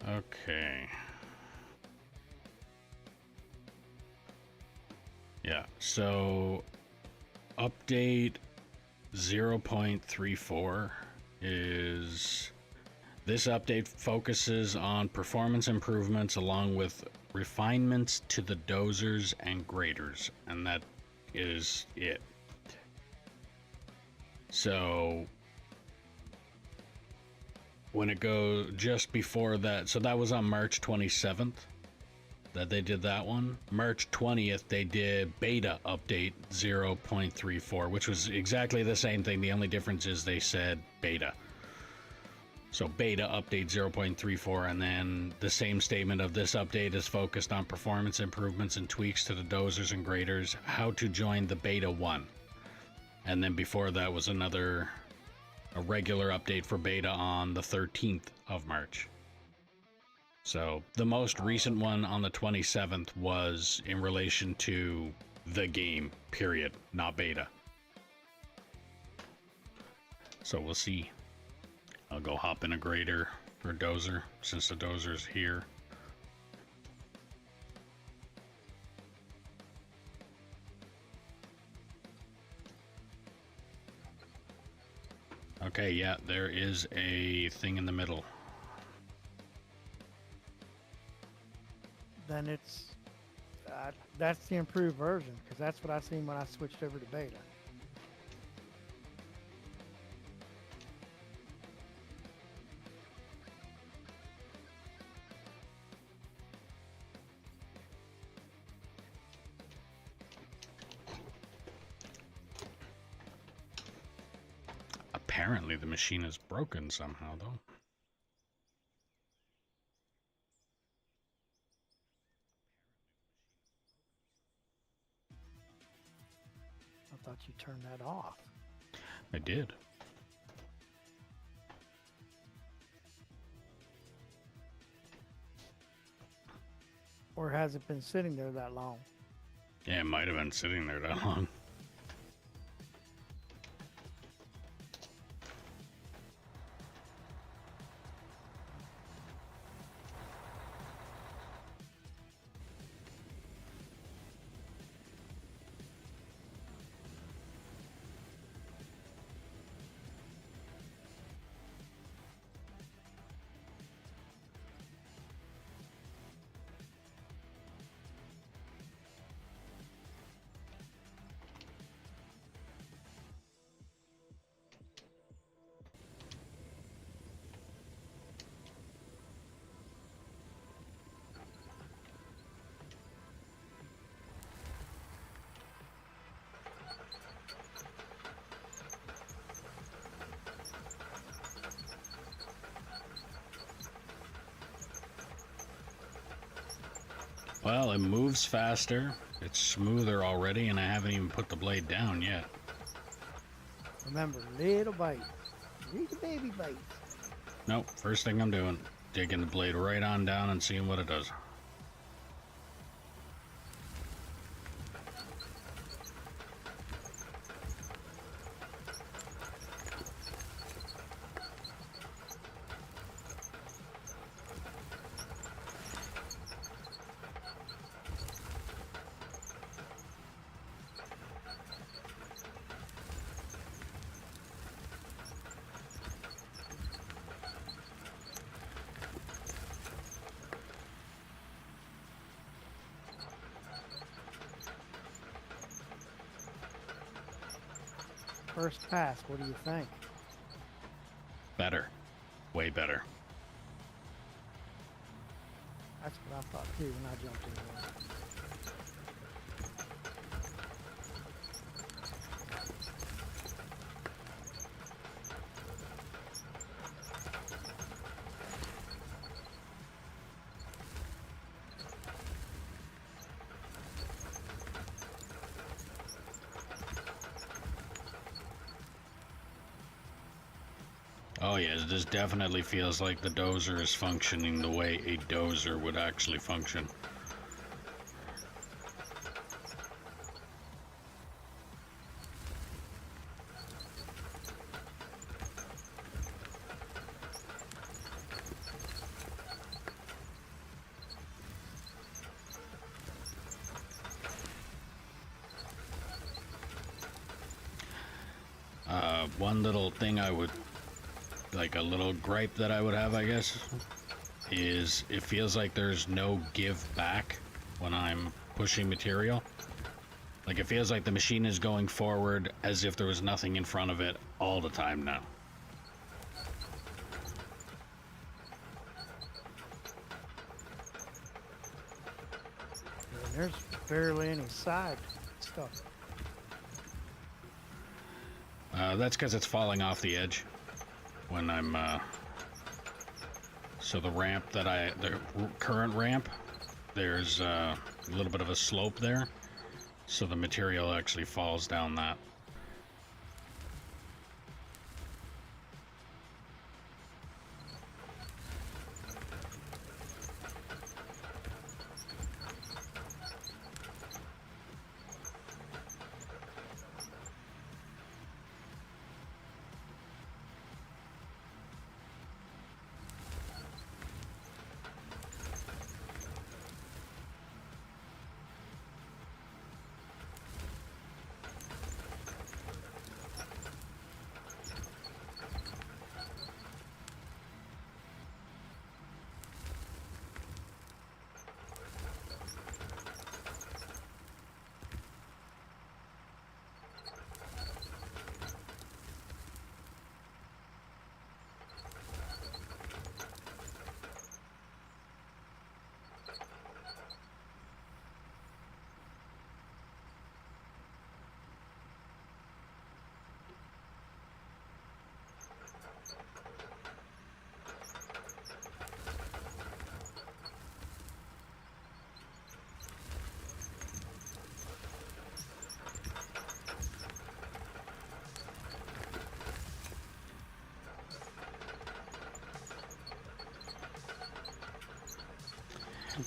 Okay. Yeah, so update 0.34 is this update focuses on performance improvements along with refinements to the dozers and graders, and that is it. So when it goes just before that, so that was on March 27th that they did that one. March 20th they did beta update 0.34, which was exactly the same thing. The only difference is they said beta. So beta update 0.34, and then the same statement of this update is focused on performance improvements and tweaks to the dozers and graders, how to join the beta 1. And then before that was a regular update for beta on the 13th of March. So the most recent one on the 27th was in relation to the game, period, not beta. So we'll see. I'll go hop in a grader or dozer since the dozer's here. Okay, yeah, there is a thing in the middle. Then it's that's the improved version, because that's what I seen when I switched over to beta. Apparently the machine is broken somehow, though. thought you turned that off. I did. Or has it been sitting there that long? Yeah, it might have been sitting there that long. Well, it moves faster, it's smoother already, and I haven't even put the blade down yet. Remember, little bite. Little baby bite. Nope, first thing I'm doing, digging the blade right on down and seeing what it does. First pass, what do you think? Better. Way better. That's what I thought too when I jumped in there. Oh yeah, this definitely feels like the dozer is functioning the way a dozer would actually function. One little thing I would, like a little gripe that I would have, I guess, is it feels like there's no give back when I'm pushing material. Like it feels like the machine is going forward as if there was nothing in front of it all the time now. And there's barely any side stuff. That's because it's falling off the edge when I'm, so the ramp that the current ramp, there's a little bit of a slope there, so the material actually falls down that.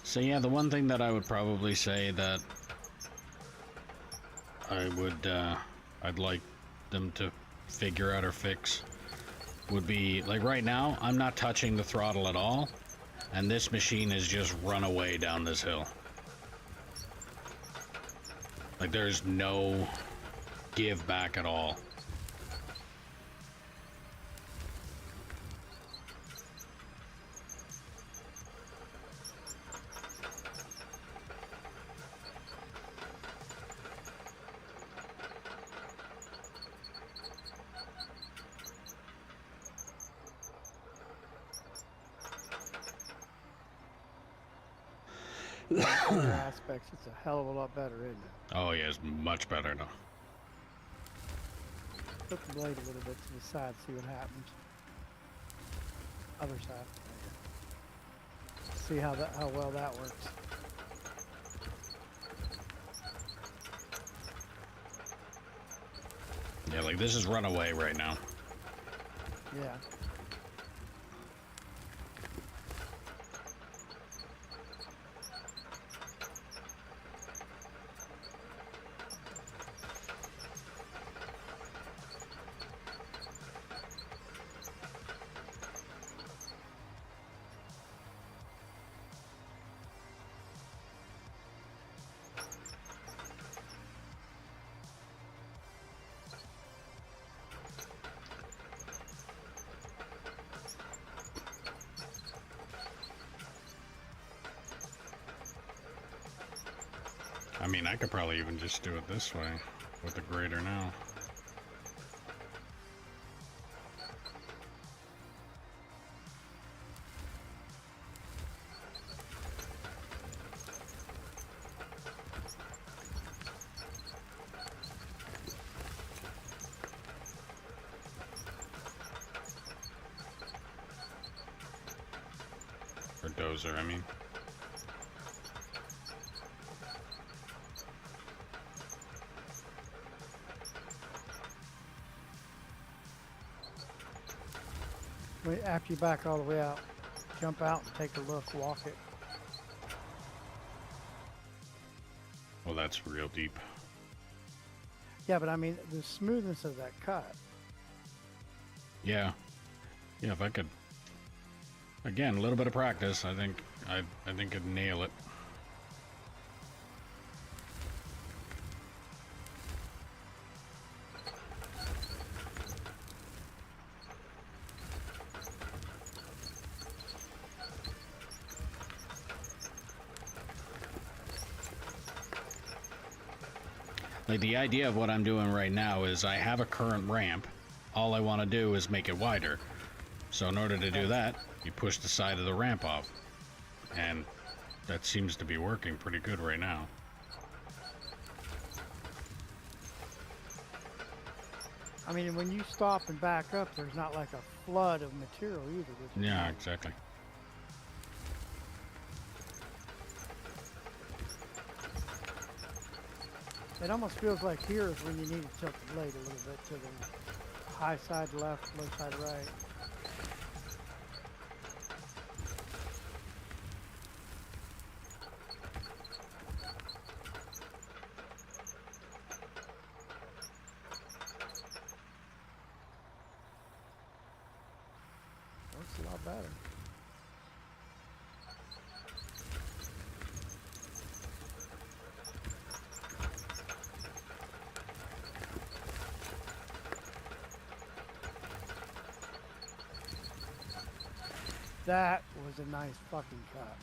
So yeah, the one thing that I would probably say that I'd like them to figure out or fix would be, like right now, I'm not touching the throttle at all, and this machine has just run away down this hill. Like there's no give back at all. Other aspects, it's a hell of a lot better, isn't it? Oh yeah, it's much better now. Put the blade a little bit to the side, see what happens. Other side. See how well that works. Yeah, like this is runaway right now. Yeah. I mean, I could probably even just do it this way with the grader now. Or dozer, I mean. Wait, after you back all the way out, jump out and take a look, walk it. Well, that's real deep. Yeah, but I mean, the smoothness of that cut. Yeah. Yeah, if I could, again, a little bit of practice, I think I'd nail it. Like the idea of what I'm doing right now is I have a current ramp. All I want to do is make it wider. So in order to do that, you push the side of the ramp off. And that seems to be working pretty good right now. I mean, when you stop and back up, there's not like a flood of material either. Which Yeah, exactly. It almost feels like here is when you need to tilt the blade a little bit to the high side left, low side right. Works a lot better. That was a nice fucking cut.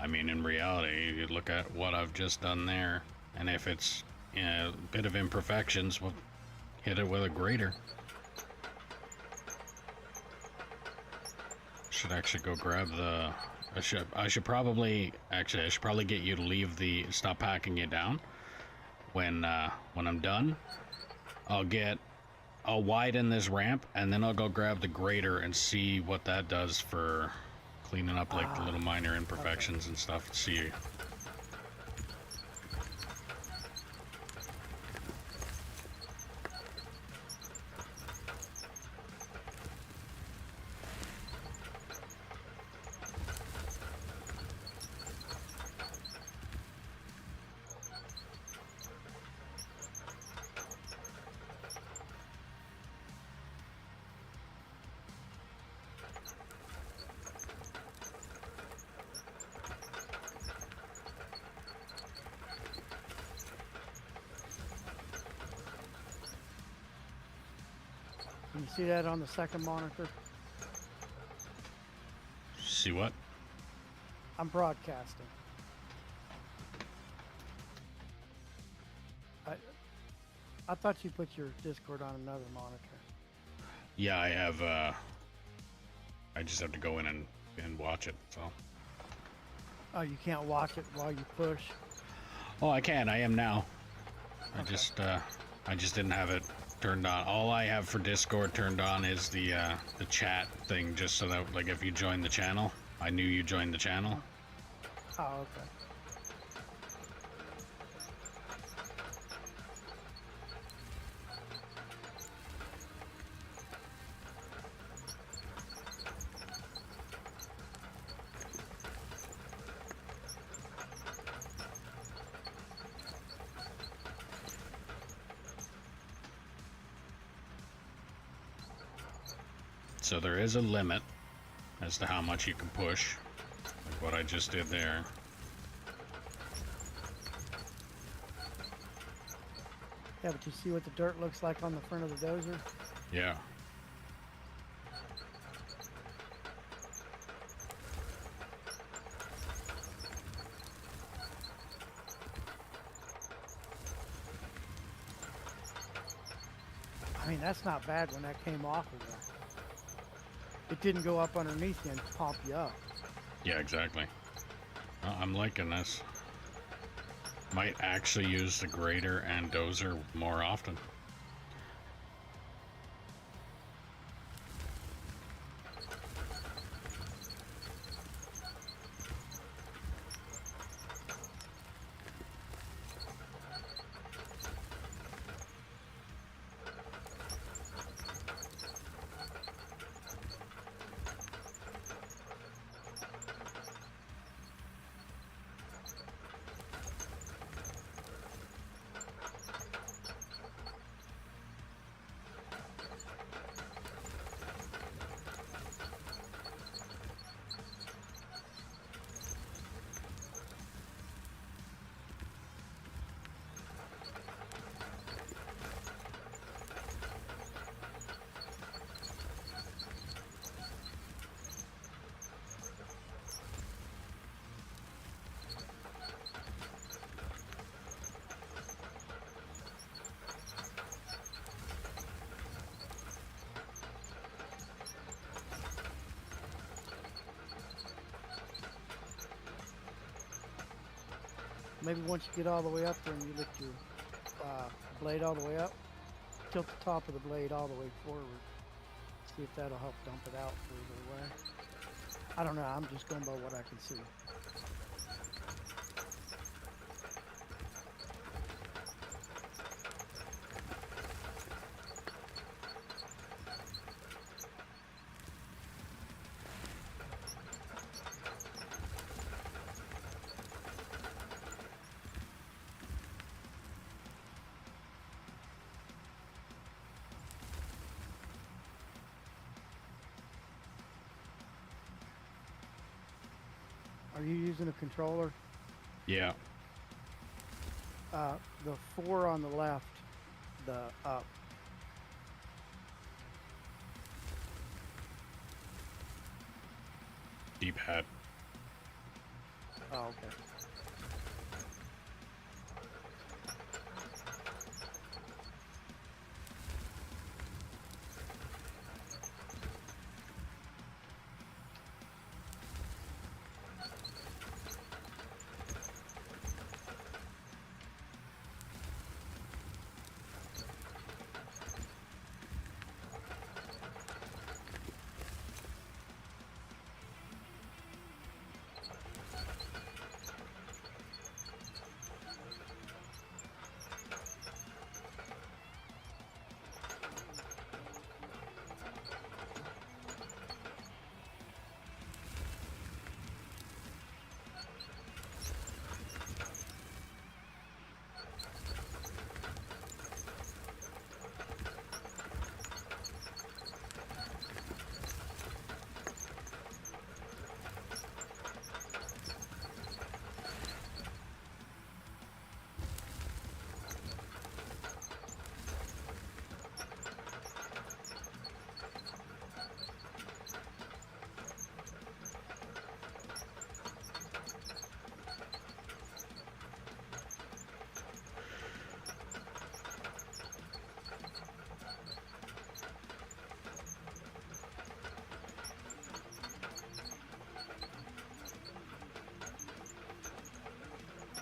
I mean, in reality, you look at what I've just done there, and if it's, you know, a bit of imperfections, well, Hit it with a grater. Should actually go grab the... I should probably get you to stop packing it down. When I'm done, I'll widen this ramp, and then I'll go grab the grater and see what that does for cleaning up like the little minor imperfections and stuff. See. Can you see that on the second monitor? See what? I'm broadcasting. I thought you put your Discord on another monitor. Yeah, I have. I just have to go in and watch it. So. Oh, you can't watch it while you push? Oh, I can. I am now. Okay. I just didn't have it turned on. All I have for Discord turned on is the chat thing, just so that like if you join the channel, I knew you joined the channel. Oh, okay. So there is a limit as to how much you can push, like what I just did there. Yeah, but you see what the dirt looks like on the front of the dozer? Yeah. I mean, that's not bad when that came off of there. It didn't go up underneath you and pop you up. Yeah, exactly. I'm liking this. Might actually use the grater and dozer more often. Maybe once you get all the way up there and you lift your blade all the way up, tilt the top of the blade all the way forward. See if that'll help dump it out further away. I don't know, I'm just going by what I can see. Are you using a controller? Yeah. The 4 on the left, the up. D-pad. Oh, okay.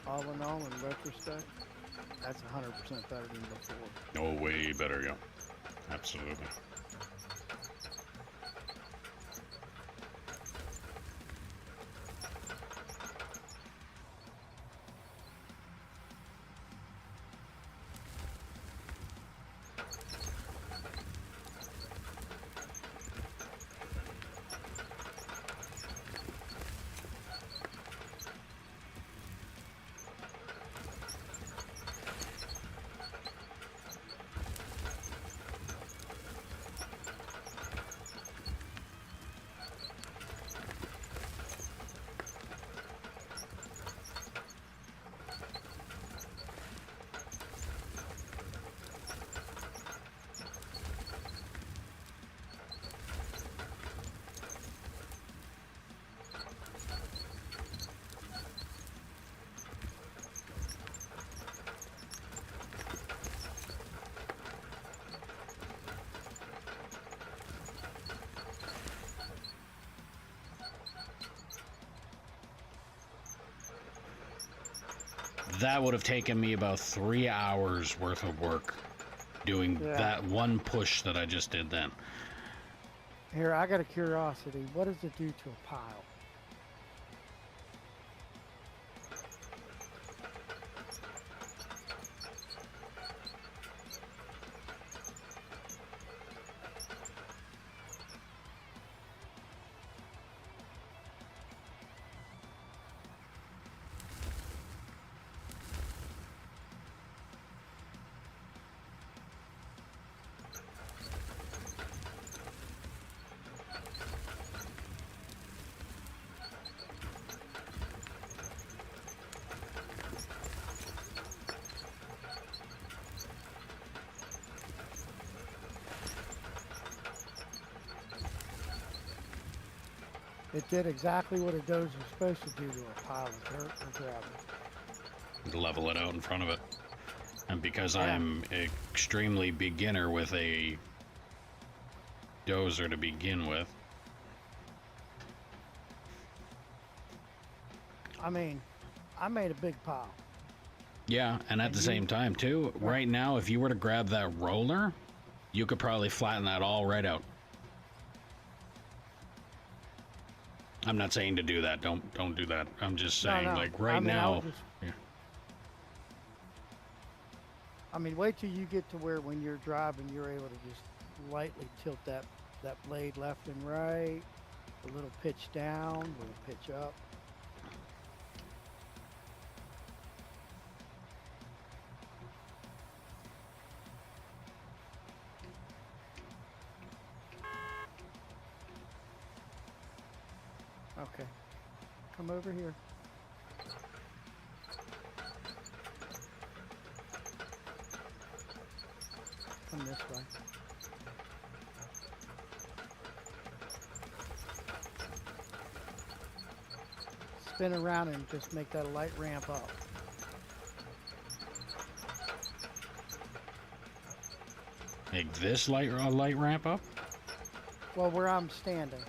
All in all, in retrospect, that's 100% better than before. Oh, way better, yeah. Absolutely. That would have taken me about 3 hours worth of work doing that one push that I just did then. Here, I got a curiosity. What does it do to a pile? It did exactly what a dozer is supposed to do to a pile of dirt or gravel. Level it out in front of it. And because I'm extremely beginner with a dozer to begin with. I mean, I made a big pile. Yeah, and at the same time too, right now if you were to grab that roller, you could probably flatten that all right out. I'm not saying to do that. Don't do that. I'm just saying, like right now. I mean, wait till you get to where when you're driving, you're able to just lightly tilt that blade left and right, a little pitch down, a little pitch up. Okay, come over here. Come this way. Spin around and just make that a light ramp up. Make this light ramp up? Well, where I'm standing.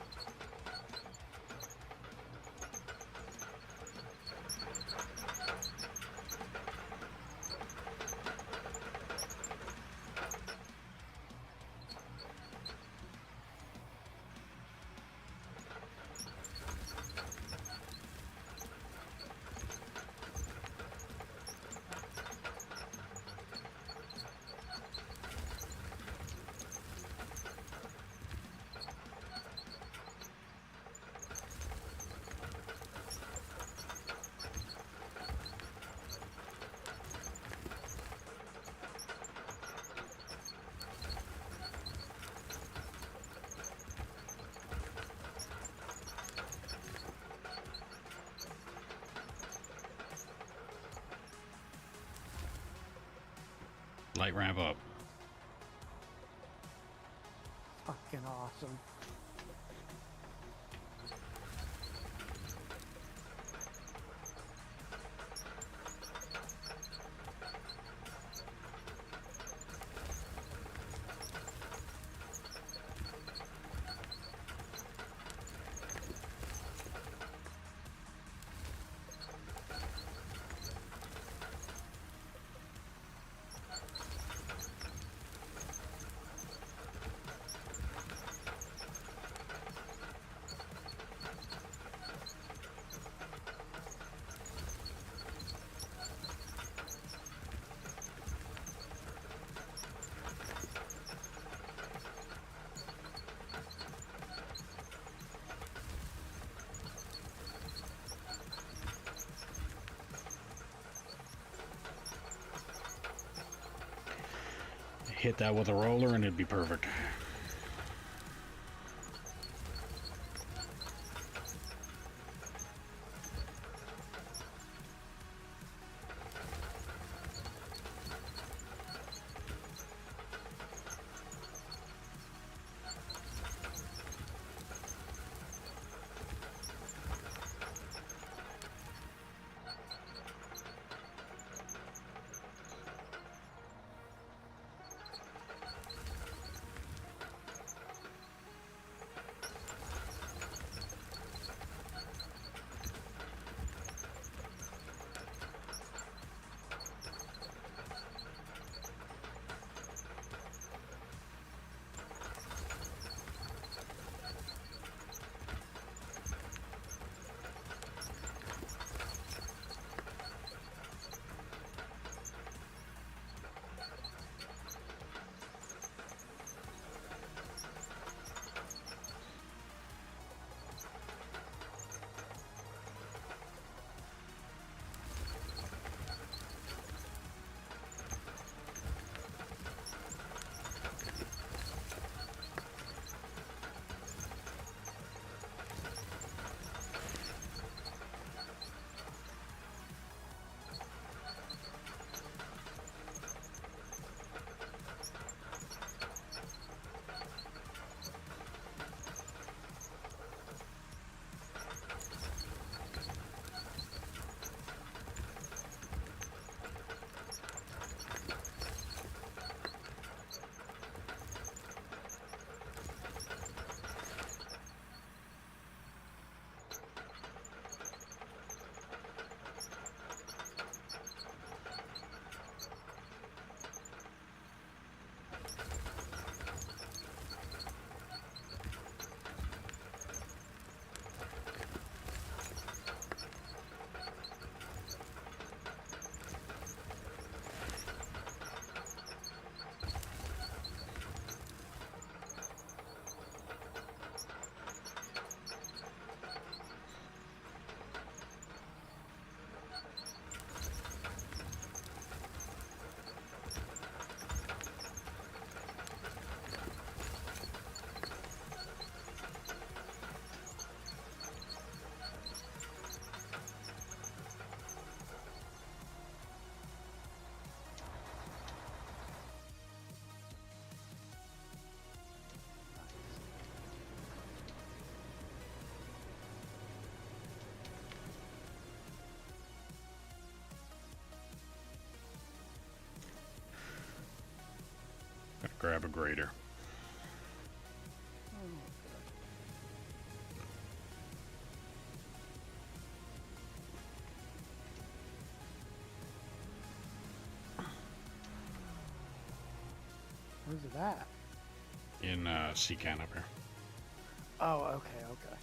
Light ramp up. Fucking awesome. hit that with a roller and it'd be perfect. Gotta grab a grader. Where's it at? In Seacan up here. Oh, okay, okay.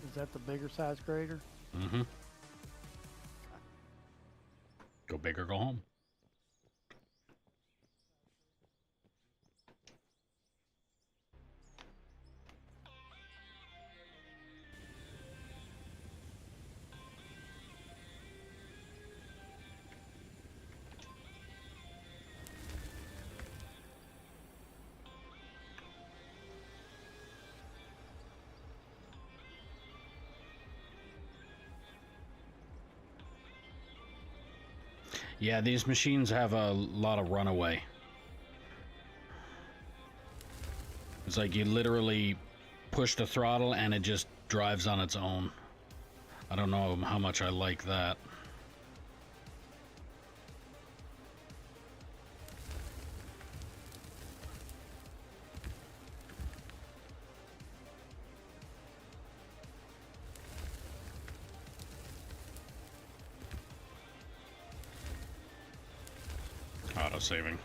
Is that the bigger size grader? Mm-hmm. Go big or go home. Yeah, these machines have a lot of runaway. It's like you literally push the throttle and it just drives on its own. I don't know how much I like that. Auto saving.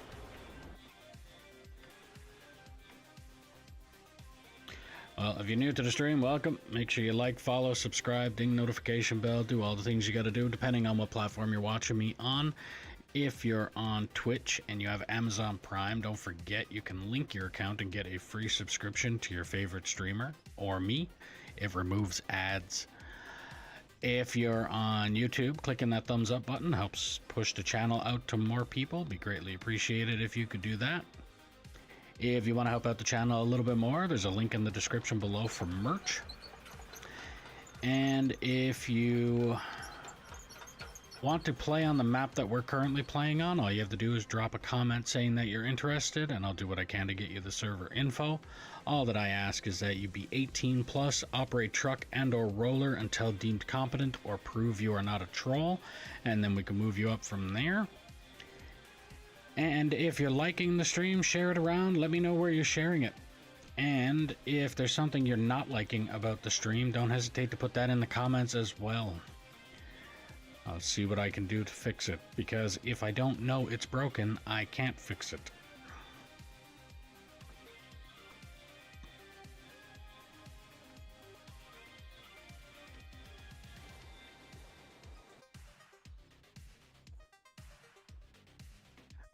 Well, if you're new to the stream, welcome. Make sure you like, follow, subscribe, ding notification bell, do all the things you got to do depending on what platform you're watching me on. If you're on Twitch and you have Amazon Prime, don't forget you can link your account and get a free subscription to your favorite streamer or me. It removes ads. If you're on YouTube, clicking that thumbs up button helps push the channel out to more people. Be greatly appreciated if you could do that. If you want to help out the channel a little bit more, there's a link in the description below for merch. And if you want to play on the map that we're currently playing on, all you have to do is drop a comment saying that you're interested, and I'll do what I can to get you the server info. All that I ask is that you be 18 plus, operate truck and or roller until deemed competent, or prove you are not a troll, and then we can move you up from there. And if you're liking the stream, share it around. Let me know where you're sharing it. And if there's something you're not liking about the stream, don't hesitate to put that in the comments as well. I'll see what I can do to fix it, because if I don't know it's broken, I can't fix it.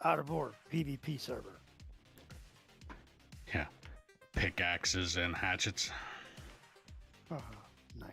Out of order, PvP server. Yeah, pickaxes and hatchets. Oh, nice.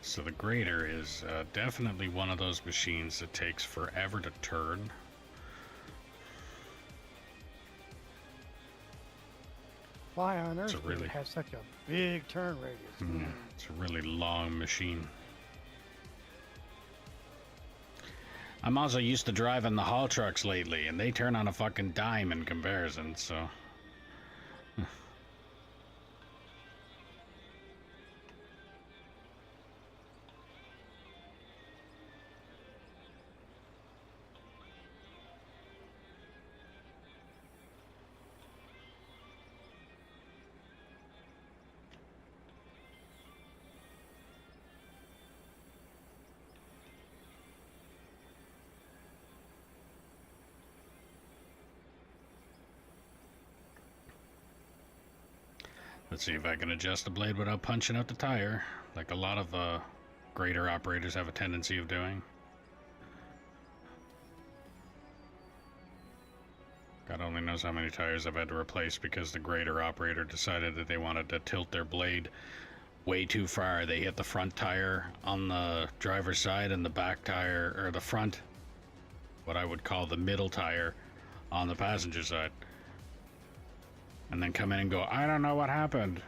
So the grader is definitely one of those machines that takes forever to turn. Why on earth It's a would really- it have such a big turn radius? Yeah, it's a really long machine. I'm also used to driving the haul trucks lately, and they turn on a fucking dime in comparison, so... Let's see if I can adjust the blade without punching out the tire, like a lot of grader operators have a tendency of doing. God only knows how many tires I've had to replace because the grader operator decided that they wanted to tilt their blade way too far. They hit the front tire on the driver's side and the back tire, or the front, what I would call the middle tire, on the passenger side. And then come in and go, I don't know what happened.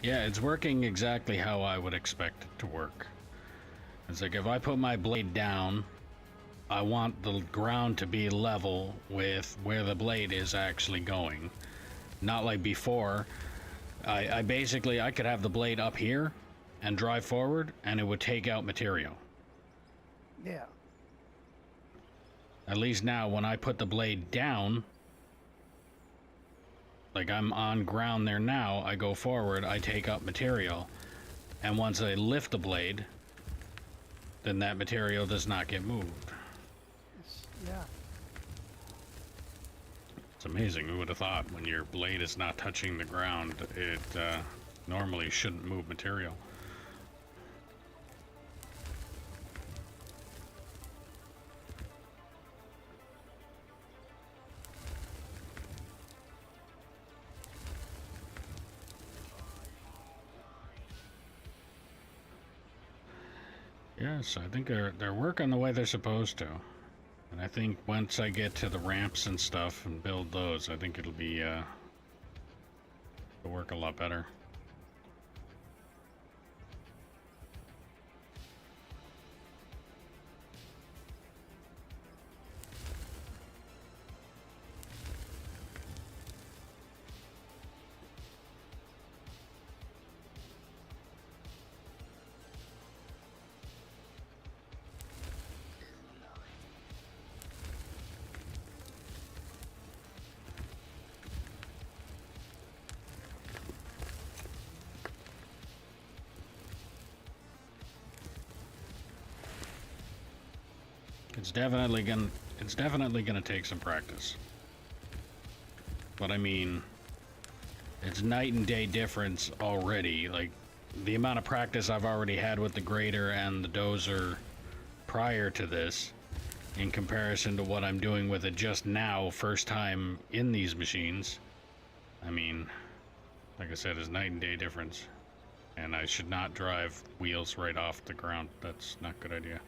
Yeah, it's working exactly how I would expect it to work. It's like if I put my blade down, I want the ground to be level with where the blade is actually going. Not like before. I basically, I could have the blade up here and drive forward and it would take out material. Yeah. At least now when I put the blade down, like I'm on ground there now, I go forward, I take up material, and once I lift the blade, then that material does not get moved. Yeah. It's amazing. Who would have thought when your blade is not touching the ground, it normally shouldn't move material. Yes, I think they're working the way they're supposed to. And I think once I get to the ramps and stuff and build those, I think it'll be it'll work a lot better. It's definitely gonna take some practice. But I mean, it's night and day difference already. Like the amount of practice I've already had with the grader and the dozer prior to this, in comparison to what I'm doing with it just now, first time in these machines. I mean, like I said, it's night and day difference. And I should not drive wheels right off the ground. That's not a good idea.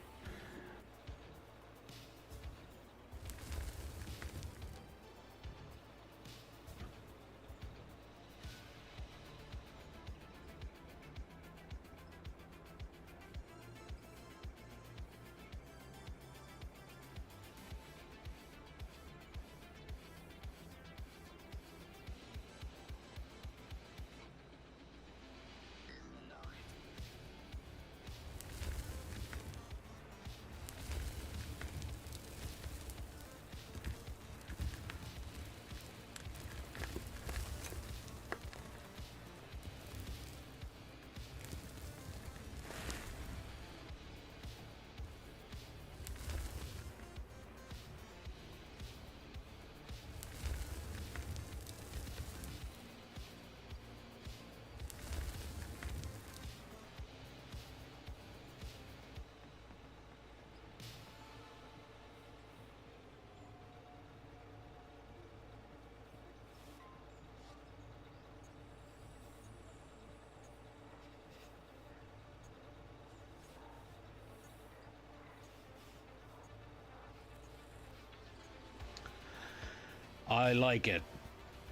I like it.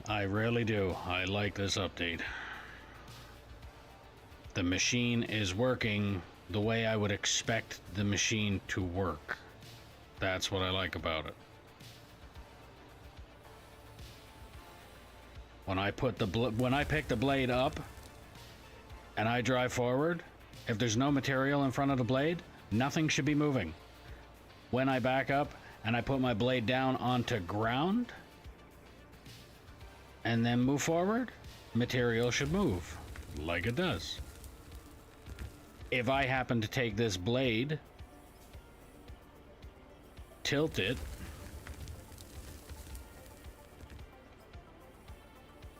I really do. I like this update. The machine is working the way I would expect the machine to work. That's what I like about it. When I pick the blade up and I drive forward, if there's no material in front of the blade, nothing should be moving. When I back up and I put my blade down onto ground and then move forward, material should move like it does. If I happen to take this blade, tilt it,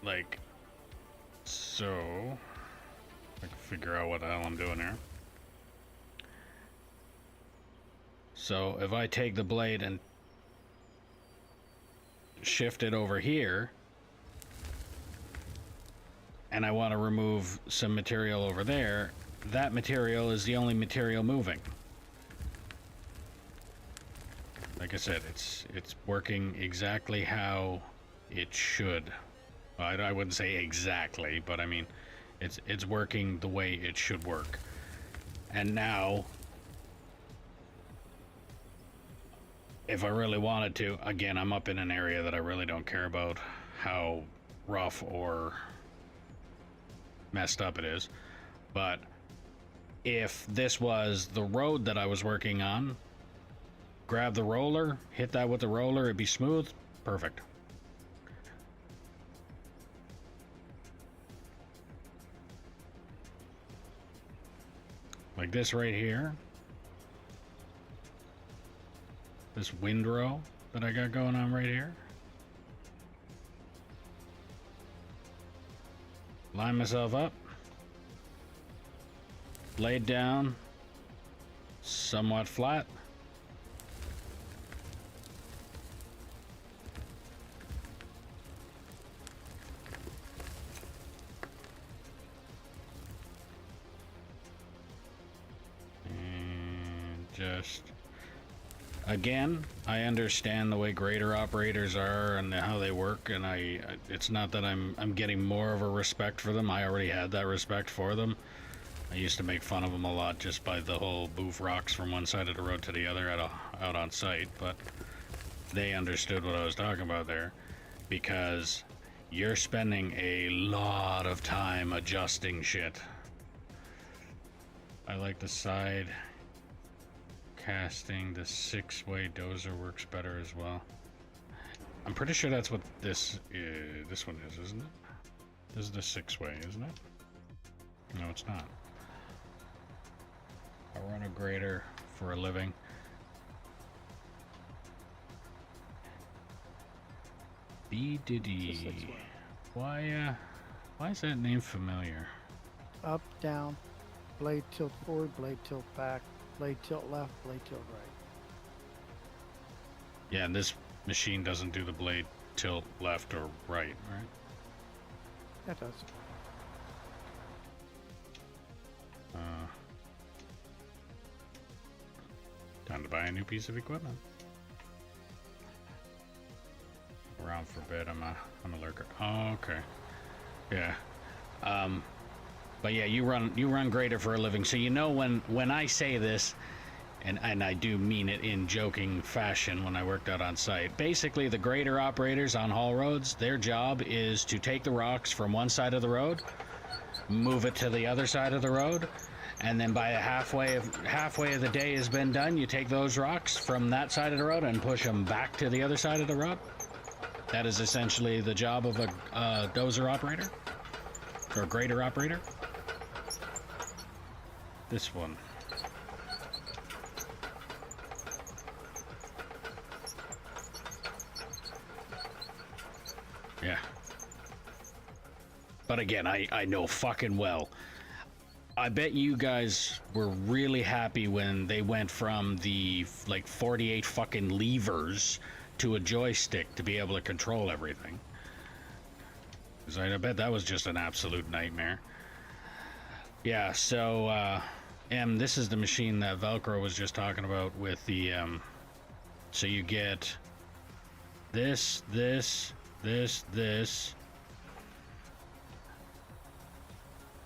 like so, I can figure out what the hell I'm doing here. So if I take the blade and shift it over here, and I want to remove some material over there, that material is the only material moving. Like I said, it's working exactly how it should. I wouldn't say exactly, but I mean, It's working the way it should work. And now, if I really wanted to, again, I'm up in an area that I really don't care about how rough or messed up it is. But if this was the road that I was working on, grab the roller, hit that with the roller, it'd be smooth, perfect. Like this right here. This windrow that I got going on right here. Line myself up. Laid down. Somewhat flat. Just again, I understand the way grader operators are and how they work, and it's not that I'm getting more of a respect for them. I already had that respect for them. I used to make fun of them a lot just by the whole move rocks from one side of the road to the other out on site, but they understood what I was talking about there, because you're spending a lot of time adjusting shit. I like the side casting. The 6-way dozer works better as well. I'm pretty sure that's what this one is, isn't it? This is the 6-way, isn't it? No, it's not. I run a grader for a living. B Diddy. Why is that name familiar? Up, down, blade tilt forward, blade tilt back, blade tilt left, blade tilt right. Yeah, and this machine doesn't do the blade tilt left or right, right? That does. Time to buy a new piece of equipment. Around for a bit. I'm a lurker. Oh, okay. Yeah. But yeah, you run grader for a living, so you know when I say this, and I do mean it in joking fashion when I worked out on site. Basically, the grader operators on haul roads, their job is to take the rocks from one side of the road, move it to the other side of the road, and then by halfway of the day has been done, you take those rocks from that side of the road and push them back to the other side of the road. That is essentially the job of a dozer operator or grader operator. This one. Yeah. But again, I know fucking well. I bet you guys were really happy when they went from the like 48 fucking levers to a joystick to be able to control everything. 'Cause I bet that was just an absolute nightmare. Yeah, so this is the machine that Velcro was just talking about with the so you get this,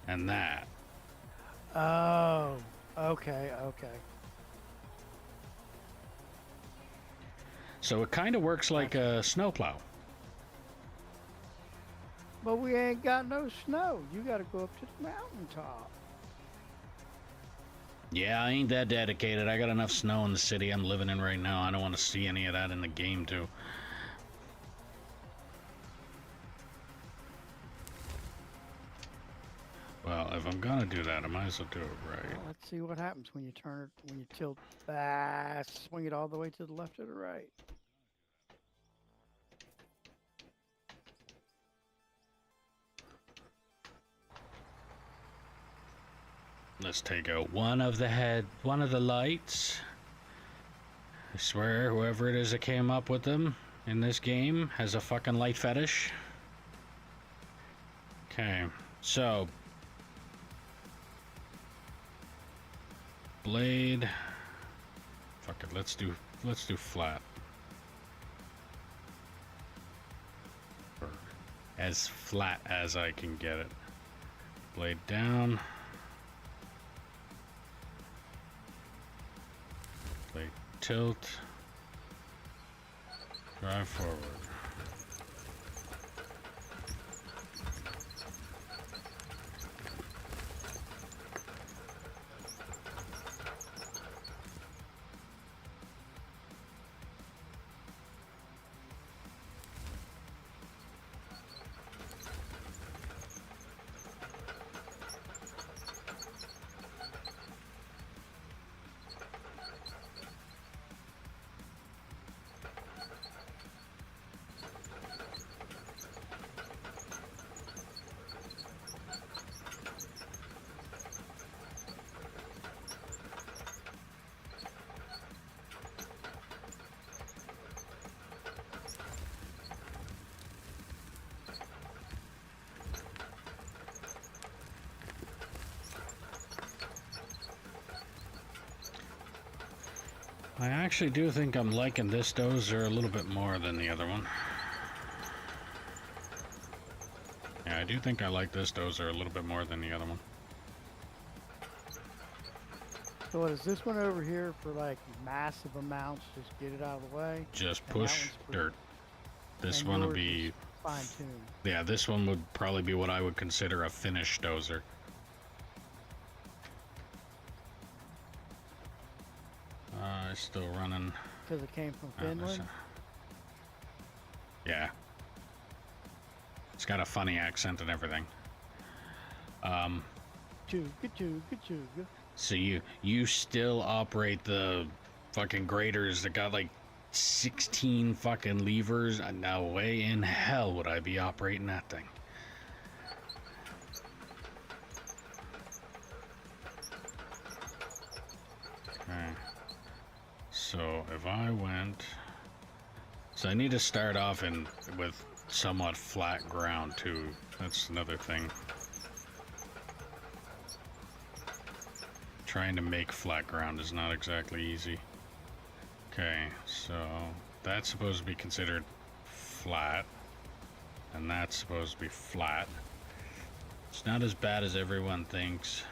and that. Oh, okay. So it kind of works like a snowplow. But we ain't got no snow. You got to go up to the mountaintop. Yeah, I ain't that dedicated. I got enough snow in the city I'm living in right now. I don't want to see any of that in the game too. Well, if I'm gonna do that, I might as well do it right. Well, let's see what happens when you turn it, when you tilt, swing it all the way to the left or the right. Let's take out one of the lights. I swear, whoever it is that came up with them in this game has a fucking light fetish. Okay, so blade. Fuck it, let's do flat. Or as flat as I can get it. Blade down. Blade tilt. Drive forward. I actually do think I'm liking this dozer a little bit more than the other one. Yeah, I do think I like this dozer a little bit more than the other one. So what is this one over here for, like massive amounts? Just get it out of the way. Just And that push one's for- dirt. This and one would yours be, is fine-tuned. yeah, this one would probably be what I would consider a finished dozer. It's still running. Because it came from Oh, that's Finland. Yeah. It's got a funny accent and everything. Chooga chooga chooga. So you still operate the fucking graders that got like 16 fucking levers? No way in hell would I be operating that thing. Okay. So if I went, so I need to start off with somewhat flat ground too. That's another thing. Trying to make flat ground is not exactly easy. Okay, so that's supposed to be considered flat, and that's supposed to be flat. It's not as bad as everyone thinks.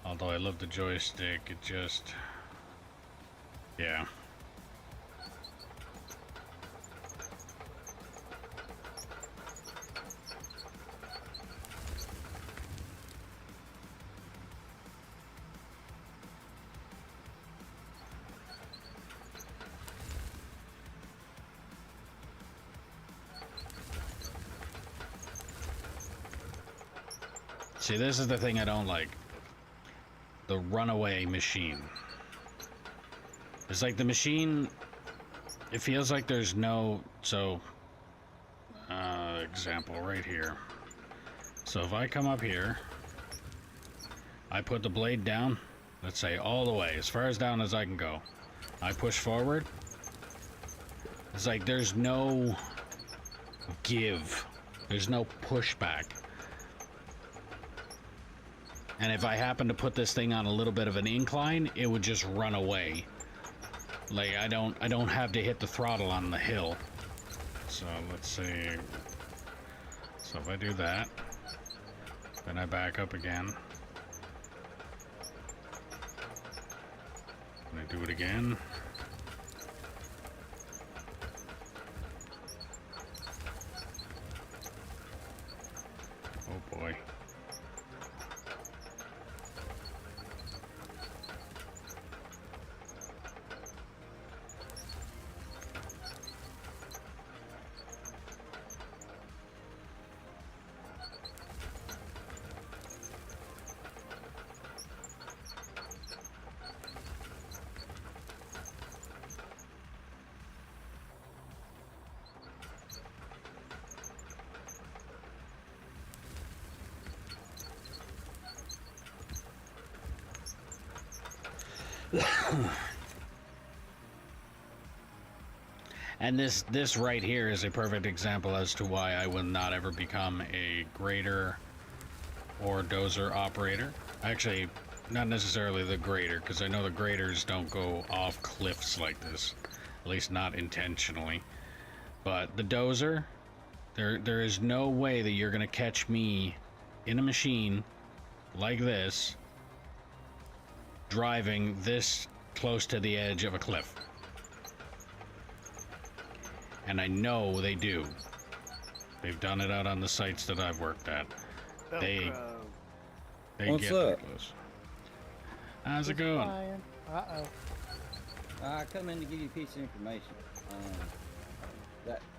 Although I love the joystick, it just, yeah. See, this is the thing I don't like. The runaway machine. It's like the machine, it feels like there's no, so, example right here. So if I come up here, I put the blade down, let's say all the way, as far as down as I can go. I push forward. It's like there's no give. There's no pushback. And if I happen to put this thing on a little bit of an incline, it would just run away. Like I don't have to hit the throttle on the hill. So let's see. So if I do that, then I back up again. And I do it again. Oh boy. And this right here is a perfect example as to why I will not ever become a grader or dozer operator. Actually, not necessarily the grader, because I know the graders don't go off cliffs like this, at least not intentionally. But the dozer, there is no way that you're gonna catch me in a machine like this, driving this close to the edge of a cliff. And I know they do. They've done it out on the sites that I've worked at. They What's get up? that close. How's it going? Uh-oh. I come in to give you a piece of information.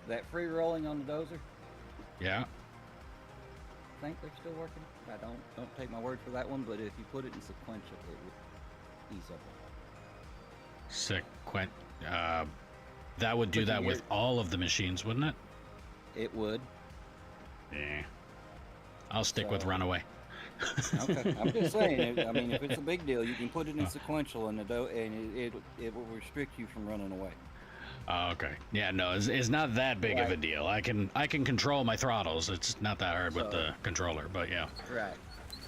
That free rolling on the dozer, Yeah. I think they're still working. I don't take my word for that one, but if you put it in sequential, it would ease up. That would do But that you with hear- all of the machines, wouldn't it? It would. Yeah. I'll stick with So- Runaway. Okay. I'm just saying. I mean, if it's a big deal, you can put it in sequential, and it will restrict you from running away. Oh, okay. Yeah, no, it's not that big of a Right. deal. I can control my throttles. It's not that hard with So- the controller, but yeah. Right.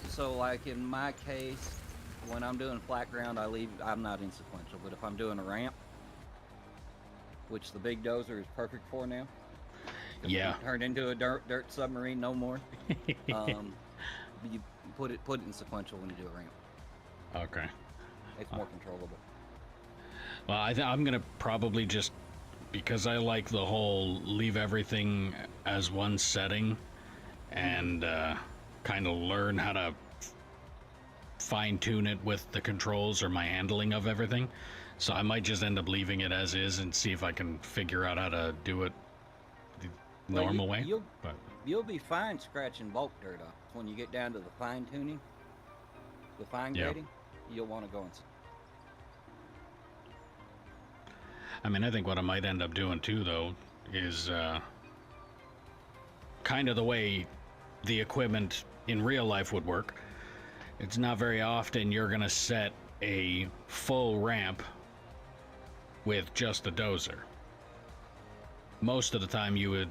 So, like in my case, when I'm doing flat ground, I'm not in sequential. But if I'm doing a ramp, which the big dozer is perfect for now, 'cause Yeah. it turned into a dirt submarine, no more. You put it in sequential when you do a ramp. Okay. It's more controllable. Well, I'm gonna probably just, because I like the whole leave everything as one setting, and kind of learn how to fine tune it with the controls or my handling of everything. So I might just end up leaving it as is and see if I can figure out how to do it the Well, normal way. But You'll be fine scratching bulk dirt off. When you get down to the fine tuning, the fine Yeah. grading, you'll want to go in. I mean, I think what I might end up doing too, though, is kind of the way the equipment in real life would work. It's not very often you're going to set a full ramp with just a dozer. Most of the time you would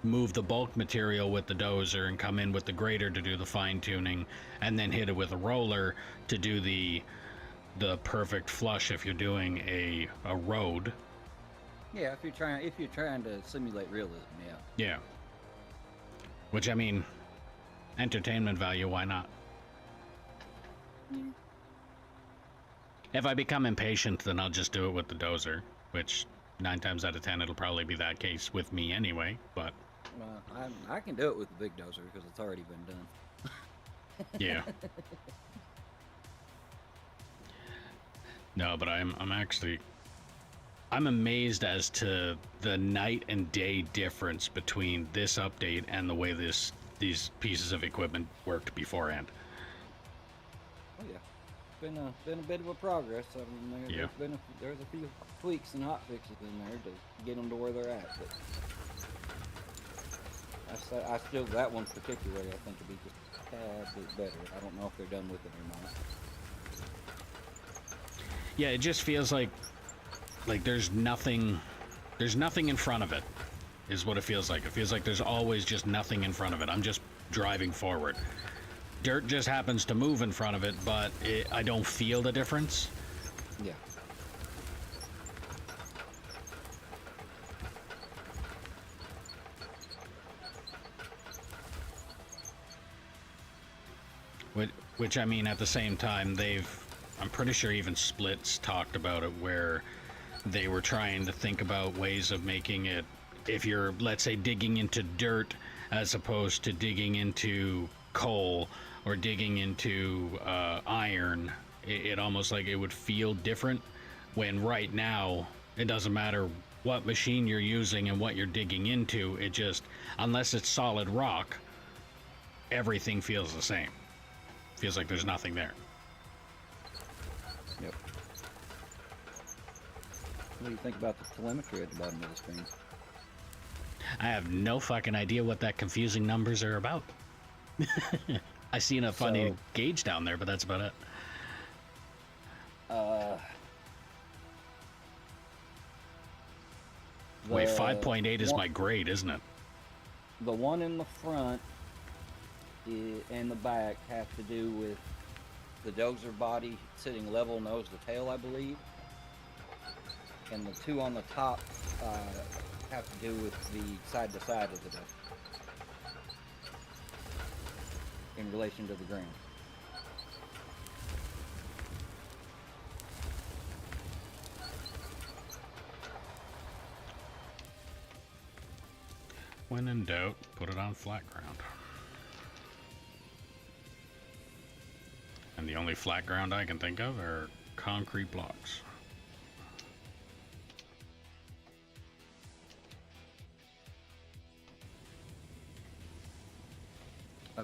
move the bulk material with the dozer and come in with the grader to do the fine tuning, and then hit it with a roller to do the perfect flush if you're doing a road. Yeah, if you're trying to simulate realism, yeah. Yeah. Which, I mean, entertainment value, why not? If I become impatient, then I'll just do it with the dozer, which 9 times out of 10 it'll probably be that case with me anyway, but I can do it with the big dozer because it's already been done. yeah. No, but I'm amazed as to the night and day difference between this update and the way these pieces of equipment worked beforehand. Oh yeah, been a bit of a progress. I mean, Yeah. there's a few tweaks and hot fixes in there to get them to where they're at. But I still that one particularly I think would be just a tad bit better. I don't know if they're done with it or not. Yeah, it just feels like there's nothing in front of it, is what it feels like. It feels like there's always just nothing in front of it. I'm just driving forward. Dirt just happens to move in front of it, but I don't feel the difference. Yeah. Which, I mean, at the same time, I'm pretty sure even Splits talked about it, where they were trying to think about ways of making it, if you're, let's say, digging into dirt as opposed to digging into coal or digging into iron, it almost like it would feel different, when right now it doesn't matter what machine you're using and what you're digging into, it just, unless it's solid rock, everything feels the same. Feels like there's nothing there. Yep. What do you think about the telemetry at the bottom of the screen? I have no fucking idea what that confusing numbers are about. I seen a funny So- gauge down there, but that's about it. Wait, 5.8 is my grade, isn't it? The one in the front and the back have to do with the dozer body sitting level nose to tail, I believe. And the two on the top have to do with the side to side of the dozer. in relation to the ground. When in doubt, put it on flat ground. And the only flat ground I can think of are concrete blocks.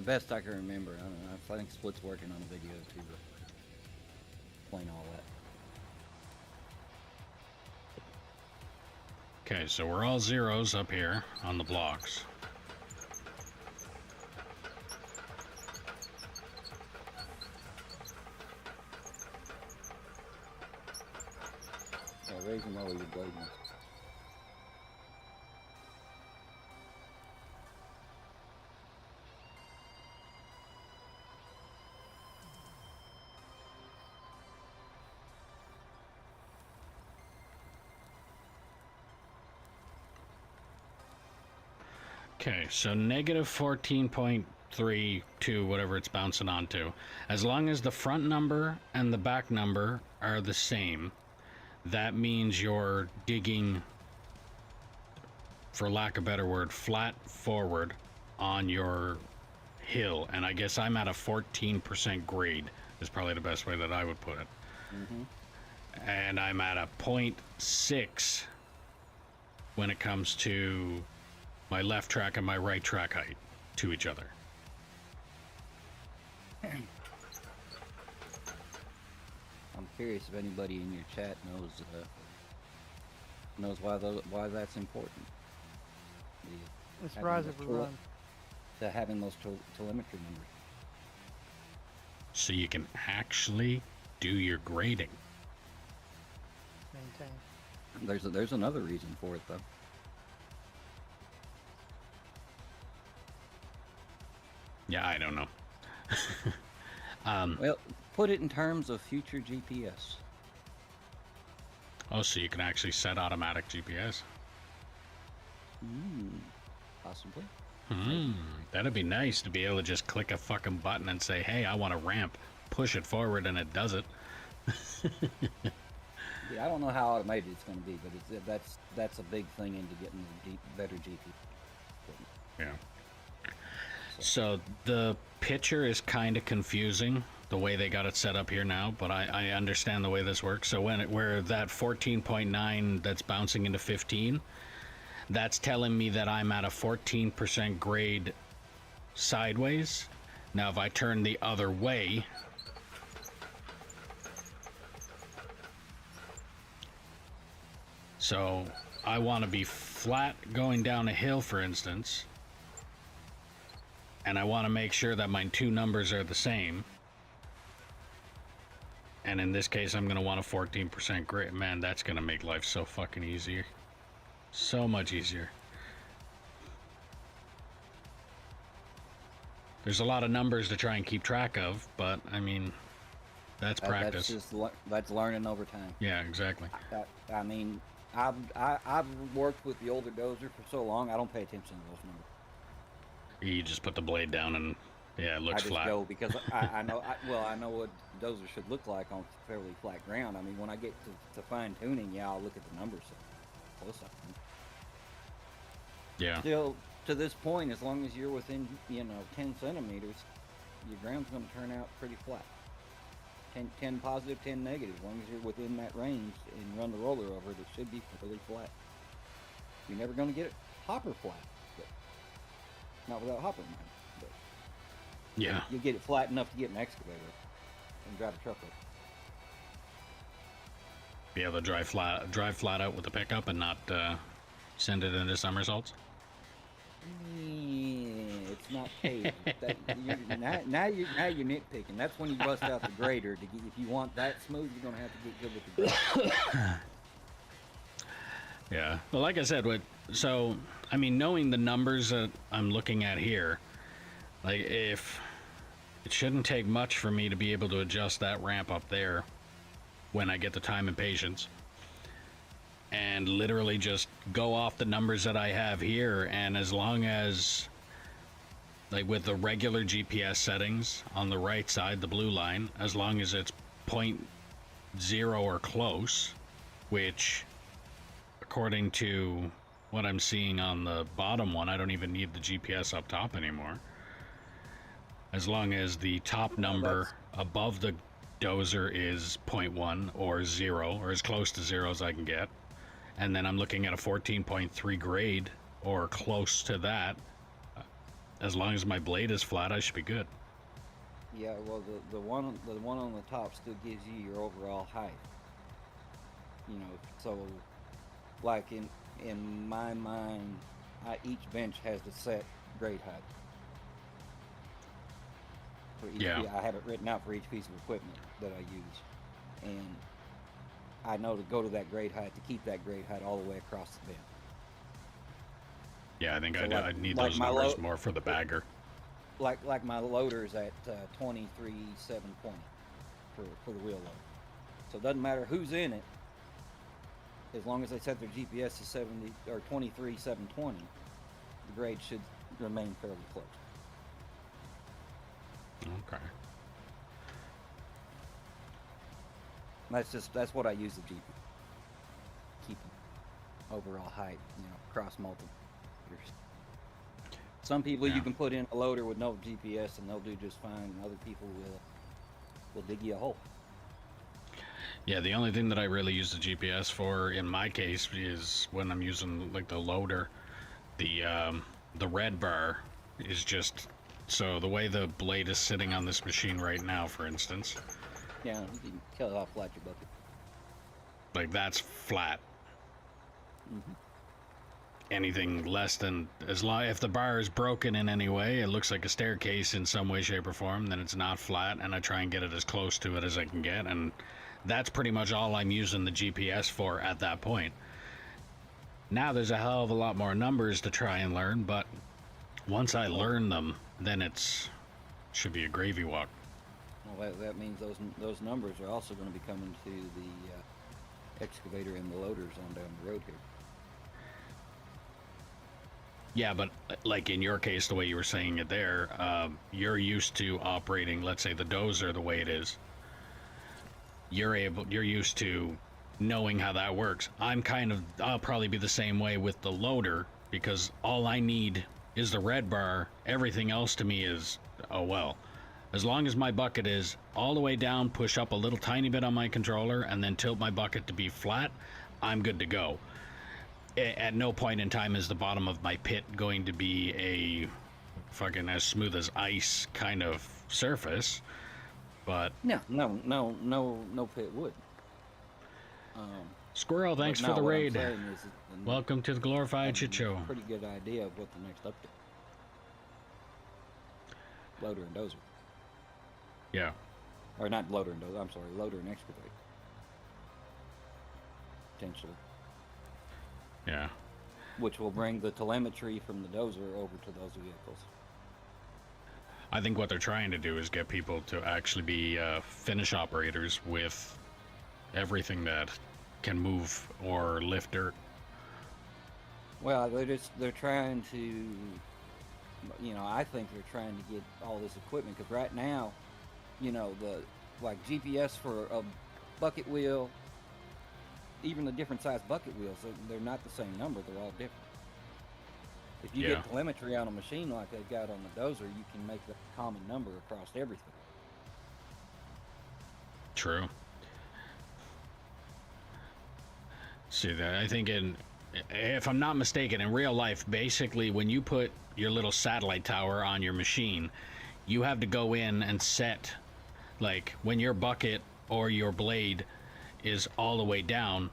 Best I can remember. I don't know. I think Split's working on a video too, but explain all that. Okay, so we're all zeros up here on the blocks. Yeah, raise them over your blade. Okay, so negative 14.32, whatever it's bouncing onto. As long as the front number and the back number are the same, that means you're digging, for lack of a better word, flat forward on your hill. And I guess I'm at a 14% grade, is probably the best way that I would put it. Mm-hmm. And I'm at a 0.6 when it comes to my left track and my right track height to each other. I'm curious if anybody in your chat knows why that's important. It's rise of run. To having those telemetry numbers. So you can actually do your grading. Maintain. There's another reason for it though. Yeah, I don't know. Well, put it in terms of future GPS. Oh, so you can actually set automatic GPS. Possibly. That'd be nice to be able to just click a fucking button and say, hey, I want a ramp. Push it forward and it does it. Yeah, I don't know how automated it's going to be, but that's a big thing into getting better GPS. Yeah. So the picture is kind of confusing the way they got it set up here now, but I understand the way this works. So where that 14.9 that's bouncing into 15, that's telling me that I'm at a 14% grade sideways. Now if I turn the other way, so I want to be flat going down a hill, for instance, and I want to make sure that my two numbers are the same. And in this case, I'm going to want a 14% grade. Man, that's going to make life so fucking easier. So much easier. There's a lot of numbers to try and keep track of, but I mean, that's practice. That's learning over time. Yeah, exactly. I mean, I've worked with the older dozer for so long, I don't pay attention to those numbers. You just put the blade down and yeah, it looks I just flat. go because I know what dozer should look like on fairly flat ground. I mean, when I get to fine tuning, yeah, I'll look at the numbers close up. Yeah. Still, to this point, as long as you're within 10 centimeters, your ground's going to turn out pretty flat. 10 positive, 10 negative. As long as you're within that range and run the roller over it, it should be really flat. You're never going to get it hopper flat, but not without hopper in mind. But Yeah. you'll get it flat enough to get an excavator and drive a truck up. Be able to drive flat out with the pickup and not send it into somersaults. Yeah, it's not paved. Now you're nitpicking. That's when you bust out the grader. If you want that smooth, you're gonna have to get good with the grader. Yeah. Well, like I said, so I mean, knowing the numbers that I'm looking at here, like if it shouldn't take much for me to be able to adjust that ramp up there when I get the time and patience, and literally just go off the numbers that I have here, and as long as like with the regular GPS settings on the right side, the blue line, as long as it's 0.0 or close, which according to what I'm seeing on the bottom one, I don't even need the GPS up top anymore. As long as the top number above the dozer is 0.1 or 0, or as close to 0 as I can get, and then I'm looking at a 14.3 grade or close to that, as long as my blade is flat, I should be good. Yeah, well, the one on the top still gives you your overall height. You know, so like in my mind, each bench has the set grade height. For each, Yeah. I have it written out for each piece of equipment that I use, and I know to go to that grade height to keep that grade height all the way across the bench. Yeah, I think So I need like those my numbers more for the bagger. Like my loader's at 23,720 for the wheel load. So it doesn't matter who's in it, as long as they set their GPS to 70 or 23,720, the grade should remain fairly close. Okay. That's what I use the GPS. Keep overall height, across multiple years. Some people Yeah. you can put in a loader with no GPS and they'll do just fine, and other people will dig you a hole. Yeah, the only thing that I really use the GPS for in my case is when I'm using like the loader. The red bar is just so the way the blade is sitting on this machine right now, for instance, Yeah, you can kill it off flat your bucket. like that's flat. Mhm. Anything less than if the bar is broken in any way, it looks like a staircase in some way, shape, or form, then it's not flat, and I try and get it as close to it as I can get, and that's pretty much all I'm using the GPS for at that point. Now there's a hell of a lot more numbers to try and learn, but once I learn them, then should be a gravy walk. Well, that means those numbers are also going to be coming to the excavator and the loaders on down the road here. Yeah, but like in your case, the way you were saying it there, you're used to operating, let's say, the dozer the way it is. You're used to knowing how that works. I'll probably be the same way with the loader, because all I need is the red bar. Everything else to me is, oh well. As long as my bucket is all the way down, push up a little tiny bit on my controller, and then tilt my bucket to be flat, I'm good to go. At no point in time is the bottom of my pit going to be a fucking as smooth as ice kind of surface, but No pit would. Squirrel, thanks but for no, the what I'm raid. saying is Welcome to the glorified shit show. Pretty good idea of what the next update. Loader and dozer, Yeah. or not loader and dozer. I'm sorry, loader and excavator. Potentially. Yeah. Which will bring the telemetry from the dozer over to those vehicles. I think what they're trying to do is get people to actually be finish operators with everything that can move or lift dirt. Well, they're trying to, I think they're trying to get all this equipment, because right now, like GPS for a bucket wheel, even the different size bucket wheels, they're not the same number, they're all different. If you Yeah. get telemetry on a machine like they've got on the dozer, you can make the common number across everything. True. See that? I think if I'm not mistaken, in real life, basically when you put your little satellite tower on your machine, you have to go in and set, like when your bucket or your blade is all the way down,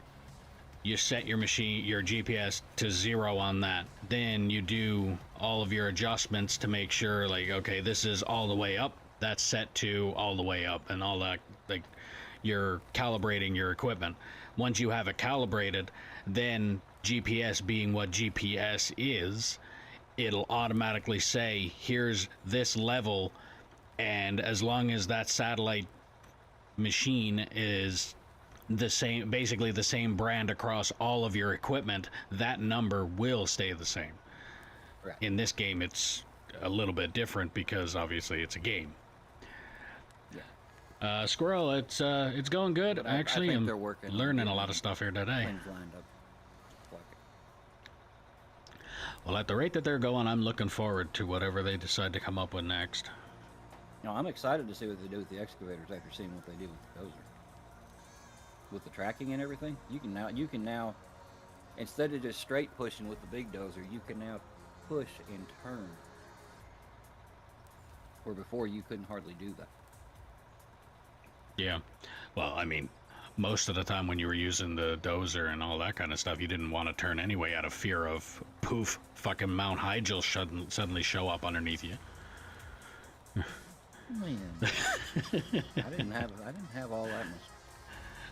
you set your machine, your GPS to 0 on that. Then you do all of your adjustments to make sure, like, okay, this is all the way up, that's set to all the way up, and all that. Like, you're calibrating your equipment. Once you have it calibrated, then GPS being what GPS is, it'll automatically say, here's this level, and as long as that satellite machine is the same, basically the same brand across all of your equipment, that number will stay the same. Right. In this game, it's a little bit different because obviously it's a game. Yeah. Squirrel, it's going good. But I Actually, think I'm they're working on learning a getting lot of stuff here today. things lined up. Like it. Well, at the rate that they're going, I'm looking forward to whatever they decide to come up with next. No, I'm excited to see what they do with the excavators after seeing what they do with the dozer. With the tracking and everything, you can now instead of just straight pushing with the big dozer, you can now push and turn. Where before you couldn't hardly do that. Yeah. Well, I mean, most of the time when you were using the dozer and all that kind of stuff, you didn't want to turn anyway out of fear of poof, fucking Mount Hygel suddenly show up underneath you. Man, I didn't have all that much.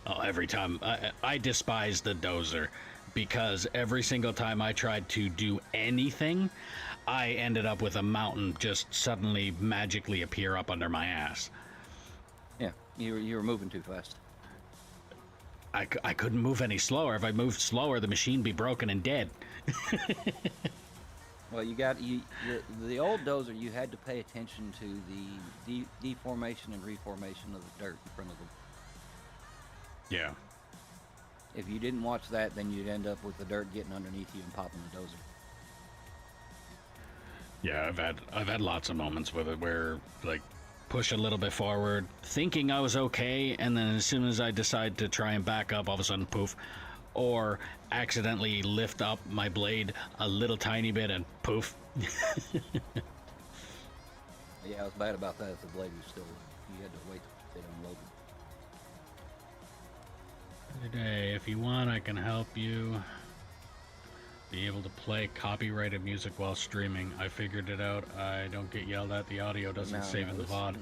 Oh, every time I despise the dozer because every single time I tried to do anything, I ended up with a mountain just suddenly magically appear up under my ass. Yeah, you were moving too fast. I couldn't move any slower. If I moved slower, the machine be broken and dead. Well, the old dozer. You had to pay attention to the deformation and reformation of the dirt in front of them. Yeah. If you didn't watch that, then you'd end up with the dirt getting underneath you and popping the dozer. Yeah, I've had lots of moments with it where like push a little bit forward, thinking I was okay, and then as soon as I decide to try and back up, all of a sudden poof, or accidentally lift up my blade a little tiny bit and poof. Yeah, I was bad about that. If the blade was still, you had to wait till it unloaded. Today, if you want, I can help you be able to play copyrighted music while streaming. I figured it out. I don't get yelled at. The audio doesn't save in the VOD.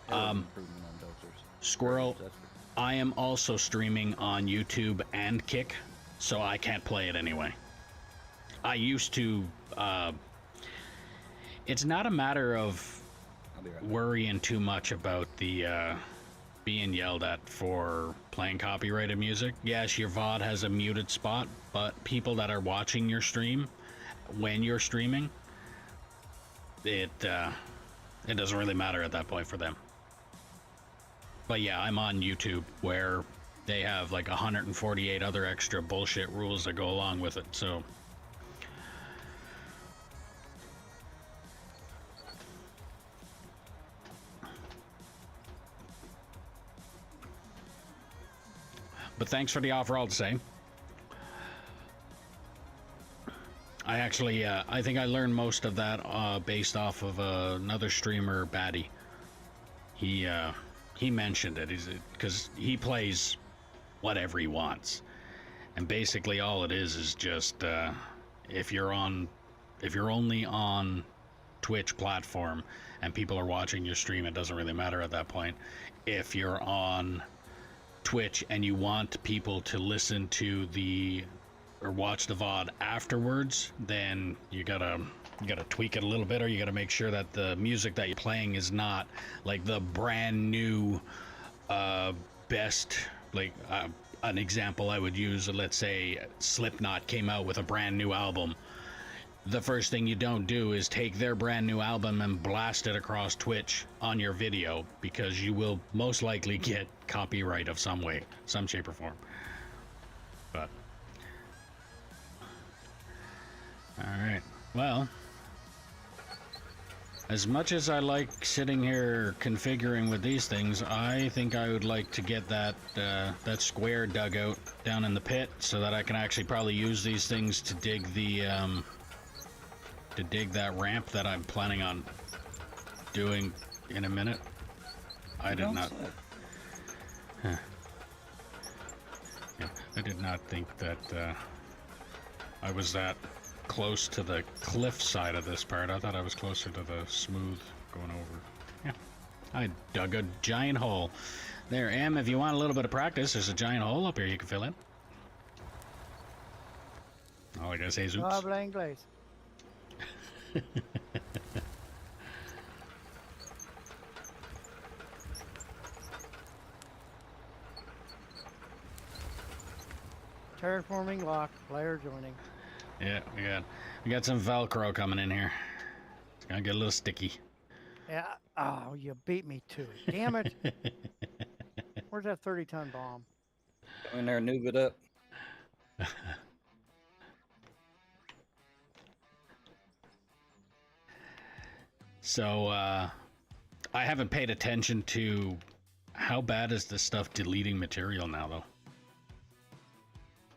Improvement on dozers. Squirrel, I am also streaming on YouTube and Kick, so I can't play it anyway. I used to. It's not a matter of I'll be right back. worrying too much about the being yelled at for playing copyrighted music. Yes, your VOD has a muted spot, but people that are watching your stream when you're streaming, it doesn't really matter at that point for them. But yeah, I'm on YouTube where they have like 148 other extra bullshit rules that go along with it, so but thanks for the offer, all to say. I actually, I think I learned most of that based off of another streamer, Batty. He mentioned it, because he plays whatever he wants, and basically all it is just if you're only on Twitch platform and people are watching your stream, it doesn't really matter at that point. If you're on Twitch and you want people to listen to or watch the VOD afterwards, then you gotta tweak it a little bit, or you gotta make sure that the music that you're playing is not like the brand new best, like an example I would use, let's say Slipknot came out with a brand new album. The first thing you don't do is take their brand new album and blast it across Twitch on your video, because you will most likely get copyright of some way, some shape or form. But alright, well, as much as I like sitting here configuring with these things, I think I would like to get that square dugout down in the pit so that I can actually probably use these things to dig that ramp that I'm planning on doing in a minute. I did not. Yeah, I did not think that I was that close to the cliff side of this part. I thought I was closer to the smooth going over. Yeah, I dug a giant hole. There, Em, if you want a little bit of practice, there's a giant hole up here you can fill in. All I gotta say is No oops. habla inglés. Terraforming locked, player joining. Yeah, we got some Velcro coming in here. gonna get a little sticky. Yeah. Oh, you beat me to it. Damn it. Where's that 30-ton bomb? Go in there and noob it up. So, I haven't paid attention to how bad is this stuff deleting material now, though.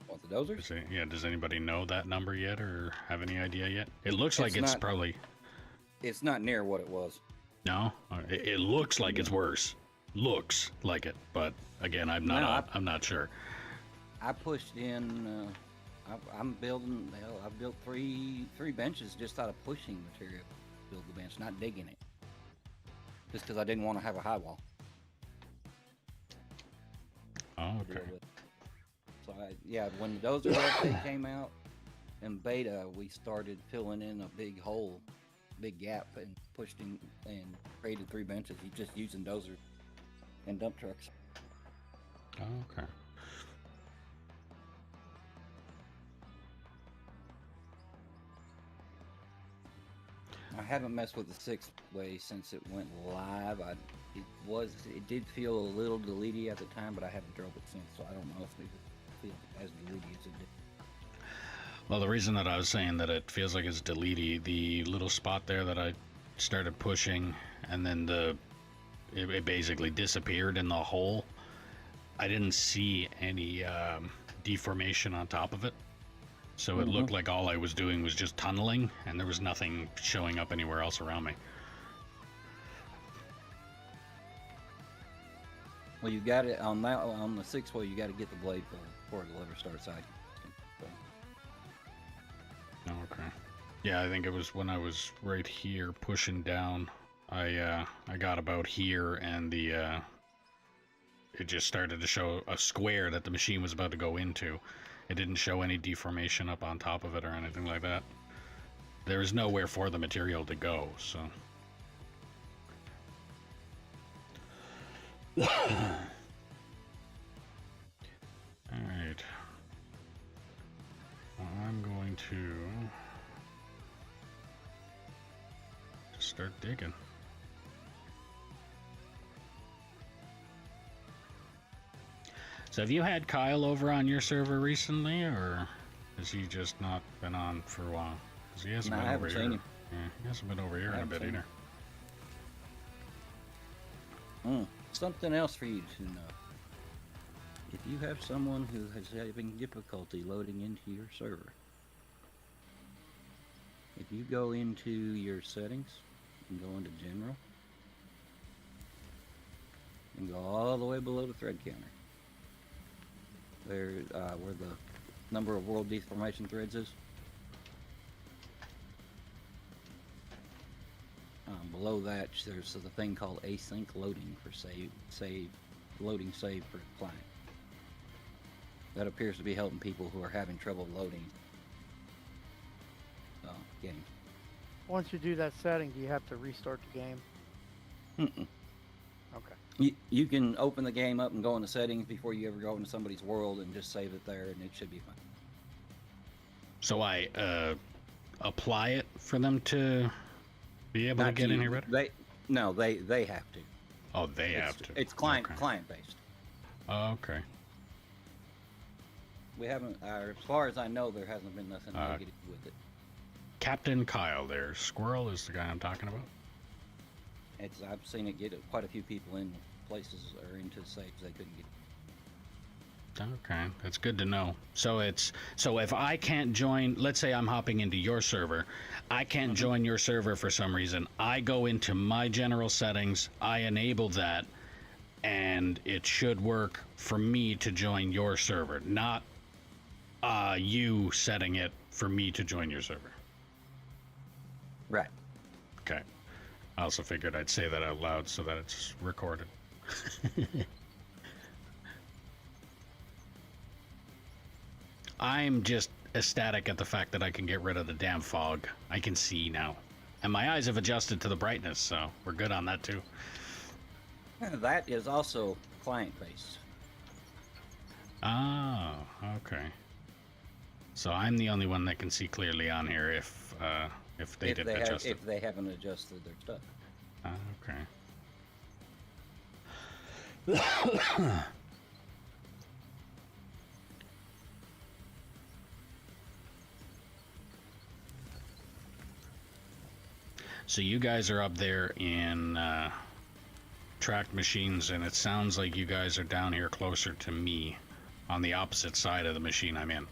Want the dozers? Does anybody know that number yet, or have any idea yet? It looks like It's it's not- probably... It's not near what it was. No? It looks like it's worse. Looks like it, but again, I'm not sure. I pushed in. I'm building. Hell, I've built three benches just out of pushing material. Build the bench, not digging it. Just because I didn't want to have a high wall. Oh, to okay. deal with. So when the dozer update came out in beta, we started filling in a big hole, big gap, and pushed in and created 3 benches. Just using dozers and dump trucks. Oh, okay. I haven't messed with the 6-way since it went live. It did feel a little deleted at the time, but I haven't drove it since, so I don't know if it feels as deleted as it did. Well, the reason that I was saying that it feels like it's deleted, the little spot there that I started pushing, and then it basically disappeared in the hole. I didn't see any deformation on top of it. So it looked like all I was doing was just tunneling, and there was nothing showing up anywhere else around me. Well, you got it on the 6-way. You got to get the blade before it'll ever start cycling. So. Oh, okay. Yeah, I think it was when I was right here pushing down. I got about here, and it just started to show a square that the machine was about to go into. It didn't show any deformation up on top of it or anything like that. There is nowhere for the material to go, so. Alright. Well, I'm going to just start digging. So have you had Kyle over on your server recently, or has he just not been on for a while? Because he hasn't No, been I over haven't here. seen him. Yeah, he hasn't been over here I in a haven't bit seen either. Something else for you to know. If you have someone who is having difficulty loading into your server, if you go into your settings and go into general and go all the way below the thread counter, there where the number of world deformation threads is, below that there's the thing called async loading for loading save for client. That appears to be helping people who are having trouble loading games. Once you do that setting, do you have to restart the game? Mm-mm. Okay. You can open the game up and go into settings before you ever go into somebody's world and just save it there, and it should be fine. So I apply it for them to be able to Not get you. in here better? They have to. Oh, they have to. It's client Okay. based. Oh, okay. We haven't, as far as I know, there hasn't been nothing negative with it. Captain Kyle there. Squirrel is the guy I'm talking about. I've seen it get quite a few people in places or into saves they couldn't get. Okay, that's good to know. So if I can't join, let's say I'm hopping into your server, I can't join your server for some reason. I go into my general settings, I enable that, and it should work for me to join your server, not you setting it for me to join your server. Right. Okay. I also figured I'd say that out loud so that it's recorded. I'm just ecstatic at the fact that I can get rid of the damn fog. I can see now. And my eyes have adjusted to the brightness, so we're good on that too. That is also client based. Oh, okay. So I'm the only one that can see clearly on here if they didn't have, adjust it. if they haven't adjusted their stuff. Okay. So you guys are up there in tracked machines, and it sounds like you guys are down here closer to me, on the opposite side of the machine I'm in.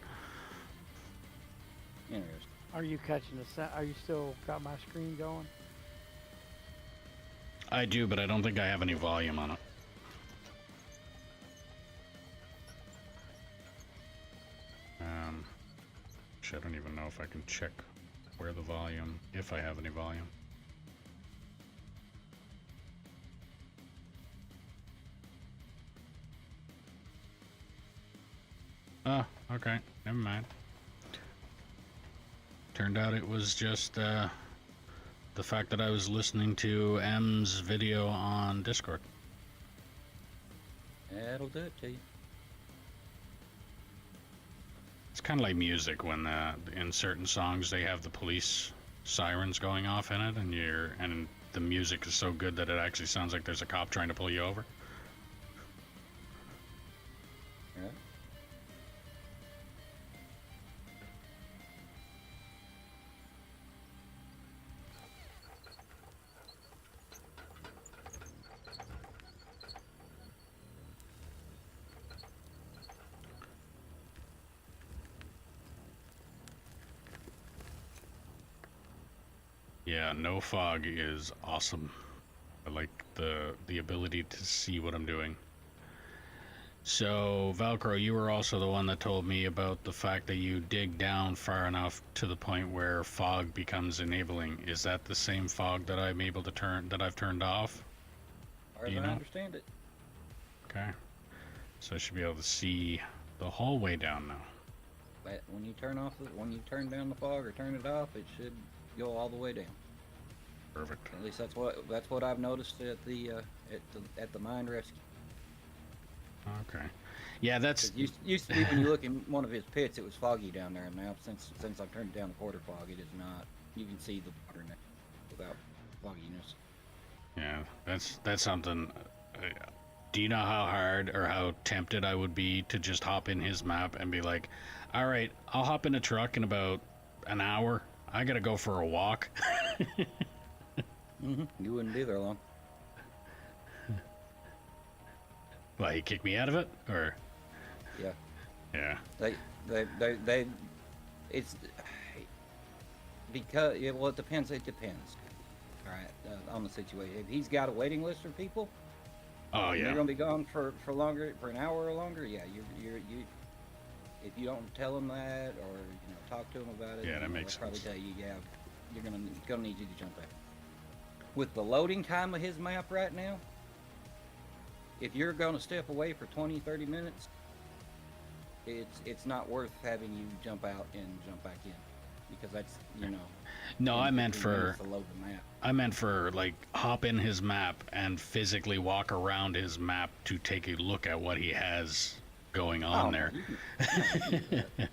Interesting. Are you catching the sound? Are you still got my screen going? I do, but I don't think I have any volume on it. Actually, I don't even know if I can check where the volume, if I have any volume. Oh, okay, never mind. Turned out it was just the fact that I was listening to M's video on Discord. That'll do it to you. It's kind of like music when in certain songs they have the police sirens going off in it, and the music is so good that it actually sounds like there's a cop trying to pull you over. Yeah. Yeah, no fog is awesome. I like the ability to see what I'm doing. So, Velcro, you were also the one that told me about the fact that you dig down far enough to the point where fog becomes enabling. Is that the same fog that I'm able to that I've turned off? Or as Do you I know? understand it. Okay. So I should be able to see the whole way down now. But when you turn down the fog or turn it off, it should go all the way down. Perfect. At least that's what I've noticed at the mine rescue. Okay. Yeah, that's 'Cause used to be when you look in one of his pits, it was foggy down there. And now since I've turned down the quarter fog, it is not. You can see the water now without fogginess. yeah, that's something. Do you know how hard or how tempted I would be to just hop in his map and be like, all right, I'll hop in a truck in about an hour. I gotta go for a walk. You wouldn't be there long. Why, he kicked me out of it, or? Yeah. Yeah. They it's because well, it depends. It depends. All right, on the situation. If he's got a waiting list of people, Oh and yeah. you're gonna be gone for longer, for an hour or longer. Yeah, you. If you don't tell him that, or talk to him about it, Yeah, that makes they'll probably sense. tell you, yeah, you're gonna need you to jump out. With the loading time of his map right now, if you're gonna step away for 20-30 minutes, it's not worth having you jump out and jump back in, because that's No, 10, I meant 15 for minutes to load the map. I meant for like hop in his map and physically walk around his map to take a look at what he has going on Oh, there. you can do that.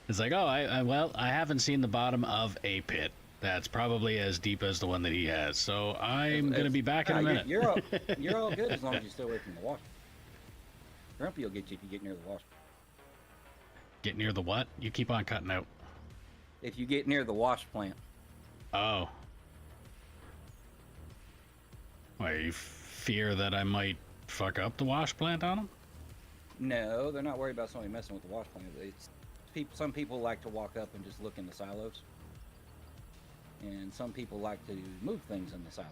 It's like, oh, I haven't seen the bottom of a pit. That's probably as deep as the one that he has. So I'm gonna be back in a minute. You're all good as long as you stay away from the wash. Grumpy will get you if you get near the wash. Get near the what? You keep on cutting out. If you get near the wash plant. Oh. Why, you fear that I might fuck up the wash plant on him? No, they're not worried about somebody messing with the wash plant. It's some people like to walk up and just look in the silos, and some people like to move things in the silos.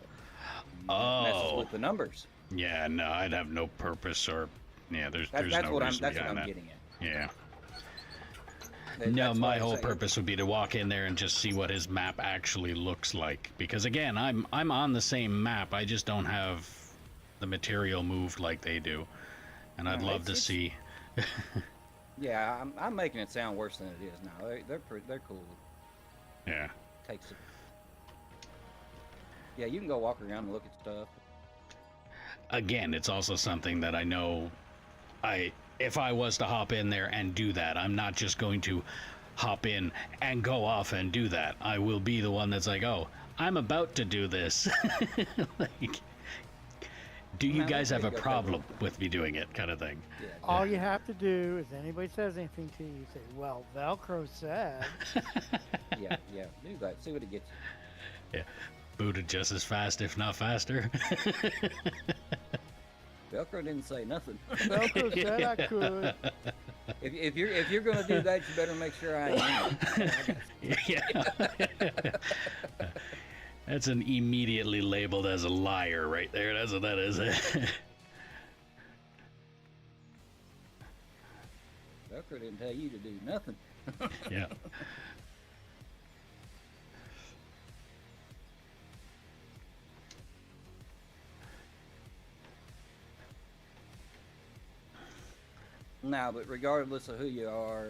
And that messes Oh. with the numbers. Yeah, no, I'd have no purpose or... Yeah, there's no That's what reason I'm behind that. getting at. Yeah. That's No, why my I whole say- purpose would be to walk in there and just see what his map actually looks like. Because again, I'm on the same map. I just don't have the material moved like they do, and I'd No, love to it's- see. Yeah, I'm making it sound worse than it is now. They're cool. Yeah. Takes it. Yeah, you can go walk around and look at stuff. Again, it's also something that I know. If I was to hop in there and do that, I'm not just going to hop in and go off and do that. I will be the one that's like, oh, I'm about to do this. Like, do you Now, guys there have you a go, problem with me doing it, kind of thing? Yeah. All you have to do is anybody says anything to you, you say, well, Velcro said. Yeah. Do that. See what it gets you. Yeah, booted just as fast, if not faster. Velcro didn't say nothing. Velcro said I could. If you're gonna do that, you better make sure I am. Yeah. That's an immediately labeled as a liar right there. That's what that is. Velcro didn't tell you to do nothing. Yeah. No, but regardless of who you are,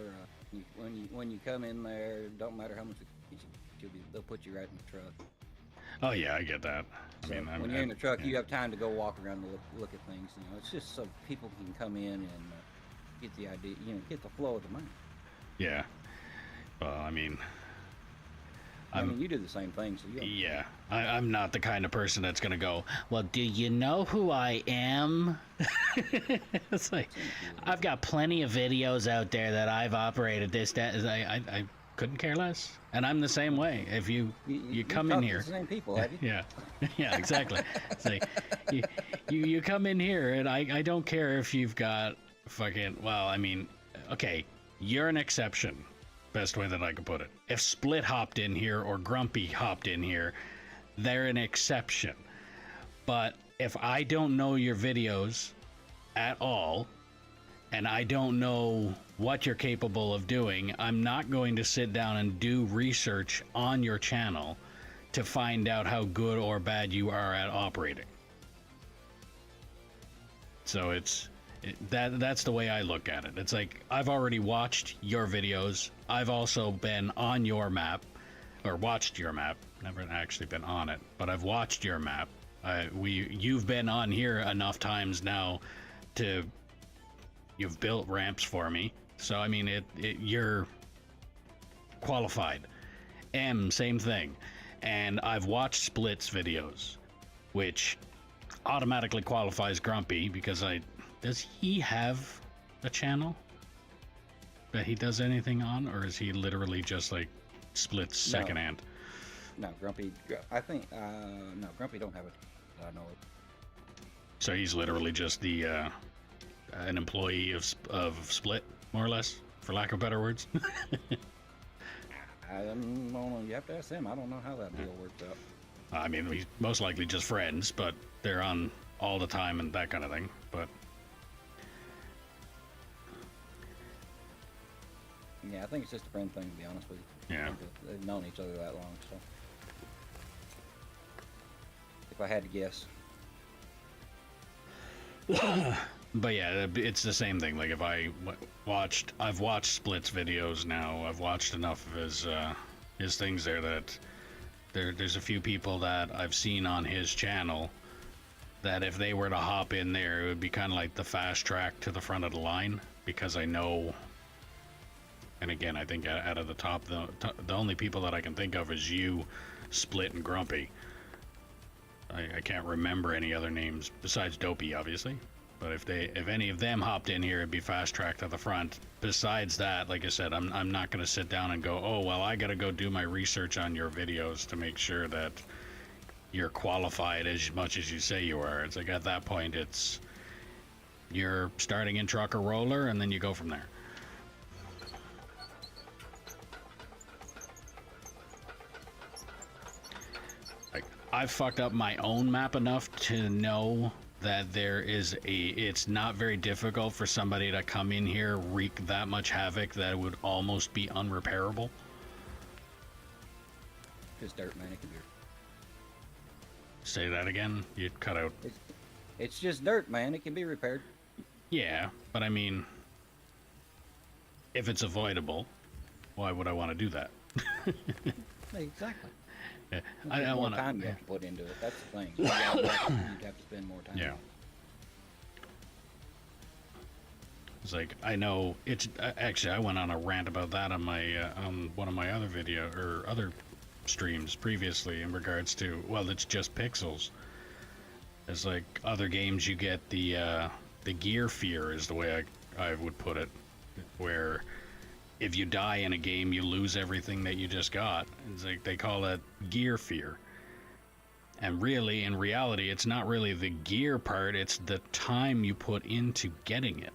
when you come in there, don't matter how much they'll put you right in the truck. Oh yeah, I get that. I So mean, when you're in the truck, yeah. you have time to go walk around and look at things. You know, it's just so people can come in and get the idea. You know, get the flow of the money. Yeah. Well, I mean, I mean, you do the same thing, so you. yeah, I'm not the kind of person that's gonna go, well, do you know who I am? It's like, I've got plenty of videos out there that I've operated this, that. I couldn't care less. And I'm the same way. If you come in here. The same people, have you? Yeah, yeah, exactly. It's like, you come in here, and I don't care if you've got fucking, well, I mean, okay, you're an exception. Best way that I could put it. If Split hopped in here or Grumpy hopped in here, they're an exception. But if I don't know your videos at all, and I don't know what you're capable of doing, I'm not going to sit down and do research on your channel to find out how good or bad you are at operating. So that's the way I look at it. It's like, I've already watched your videos. I've also been on your map, or watched your map. Never actually been on it, but I've watched your map. You've been on here enough times now you've built ramps for me. So I mean, you're qualified. Same thing. And I've watched Split's videos, which automatically qualifies Grumpy because does he have a channel that he does anything on, or is he literally just like Split's second hand? No, Grumpy. I think no, Grumpy don't have it. I know it. So he's literally just the an employee of Split, more or less, for lack of better words. I don't know. You have to ask him. I don't know how that deal works out. I mean, he's most likely just friends, but they're on all the time and that kind of thing. But yeah, I think it's just a friend thing, to be honest with you. Yeah. They've known each other that long, so. If I had to guess. But yeah, it's the same thing. Like, if I've watched Split's videos now. I've watched enough of his things there that there's a few people that I've seen on his channel that if they were to hop in there, it would be kind of like the fast track to the front of the line, because I know. And again, I think out of the top, the only people that I can think of is you, Split, and Grumpy. I can't remember any other names besides Dopey, obviously. But if any of them hopped in here, it'd be fast track to the front. Besides that, like I said, I'm not going to sit down and go, oh well, I got to go do my research on your videos to make sure that you're qualified as much as you say you are. It's like, at that point, you're starting in truck or roller, and then you go from there. I've fucked up my own map enough to know that it's not very difficult for somebody to come in here, wreak that much havoc that it would almost be unrepairable. Just dirt, man. It can be. Say that again? You cut out. It's just dirt, man. It can be repaired. Yeah, but I mean, if it's avoidable, why would I want to do that? Exactly. Yeah, I more want time you have to put into it. That's the thing. You'd have to spend more time. Yeah. It's like, I know it's actually, I went on a rant about that on my on one of my other video or other streams previously in regards to, well, it's just pixels. It's like other games, you get the gear fear is the way I would put it, where if you die in a game, you lose everything that you just got. It's like they call it gear fear. And really, in reality, it's not really the gear part, it's the time you put into getting it.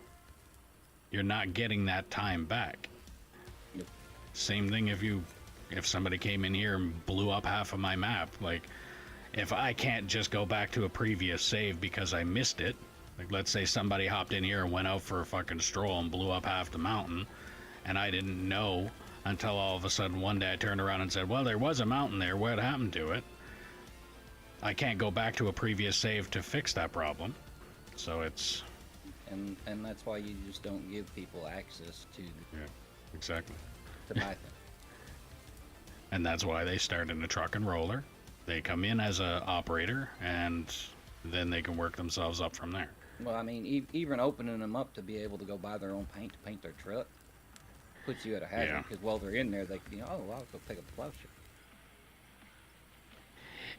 You're not getting that time back. Yep. Same thing if somebody came in here and blew up half of my map. Like, if I can't just go back to a previous save because I missed it, like let's say somebody hopped in here and went out for a fucking stroll and blew up half the mountain, and I didn't know until all of a sudden one day I turned around and said, well, there was a mountain there, what happened to it? I can't go back to a previous save to fix that problem. So it's... And that's why you just don't give people access to Yeah, exactly. to buy things. And that's why they start in a truck and roller. They come in as a operator, and then they can work themselves up from there. Well, I mean, even opening them up to be able to go buy their own paint to paint their truck puts you at a hazard, Yeah. because while they're in there, they can, oh, I'll go pick up a plowshare.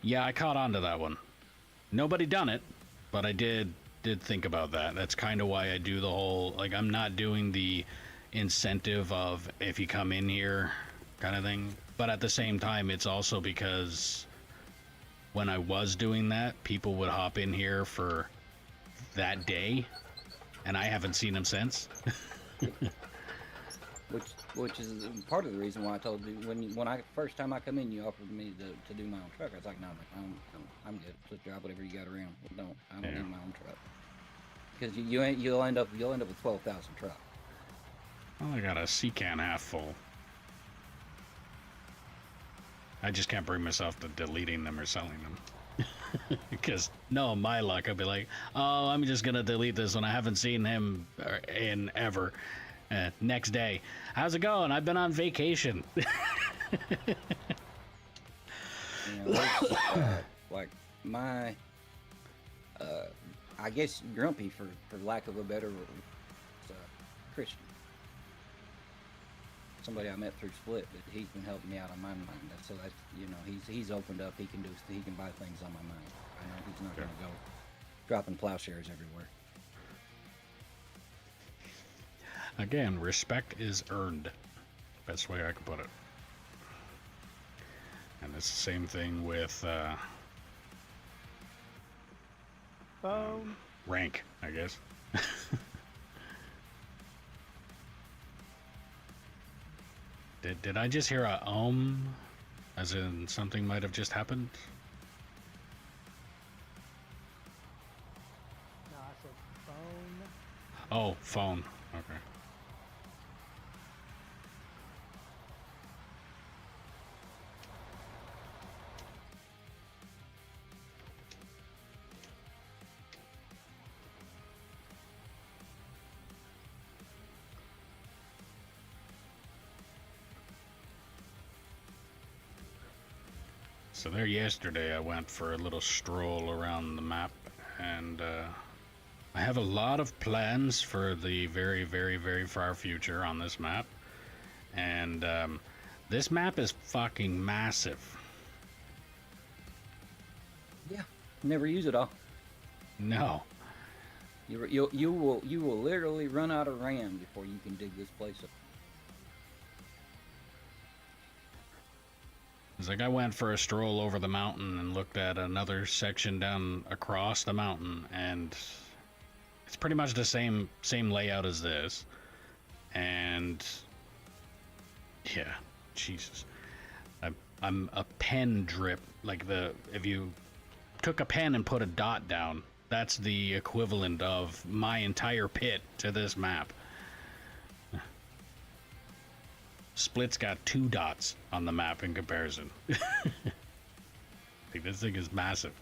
Yeah, I caught on to that one. Nobody done it, but I did think about that. That's kind of why I do the whole, like, I'm not doing the incentive of if you come in here kind of thing. But at the same time, it's also because when I was doing that, people would hop in here for that day, and I haven't seen them since. Which is part of the reason why I told you when I first time I come in, you offered me to do my own truck. I was like, no, I'm good. Just drive whatever you got around. I don't need my own truck. Because you'll end up with 12,000 trucks. Well, I got a sea can half full. I just can't bring myself to deleting them or selling them. Because, no, my luck, I'd be like, oh, I'm just going to delete this one. I haven't seen him in ever. Next day, how's it going? I've been on vacation. Like my, I guess Grumpy, for lack of a better word, Christian. Somebody I met through Split, but he's been helping me out on my mind. So that's, he's opened up. He can buy things on my mind. I know he's not going to go dropping plowshares everywhere. Again, respect is earned. Best way I can put it. And it's the same thing with rank, I guess. Did I just hear a as in something might have just happened? No, I said phone. Oh, phone. Okay. So there yesterday I went for a little stroll around the map, and I have a lot of plans for the very, very, very far future on this map. And this map is fucking massive. Yeah, never use it all. No. You will literally run out of RAM before you can dig this place up. It's like I went for a stroll over the mountain and looked at another section down across the mountain, and it's pretty much the same layout as this. And yeah, Jesus, I'm a pen drip. Like if you took a pen and put a dot down, that's the equivalent of my entire pit to this map. Split's got 2 dots on the map in comparison. Like, this thing is massive.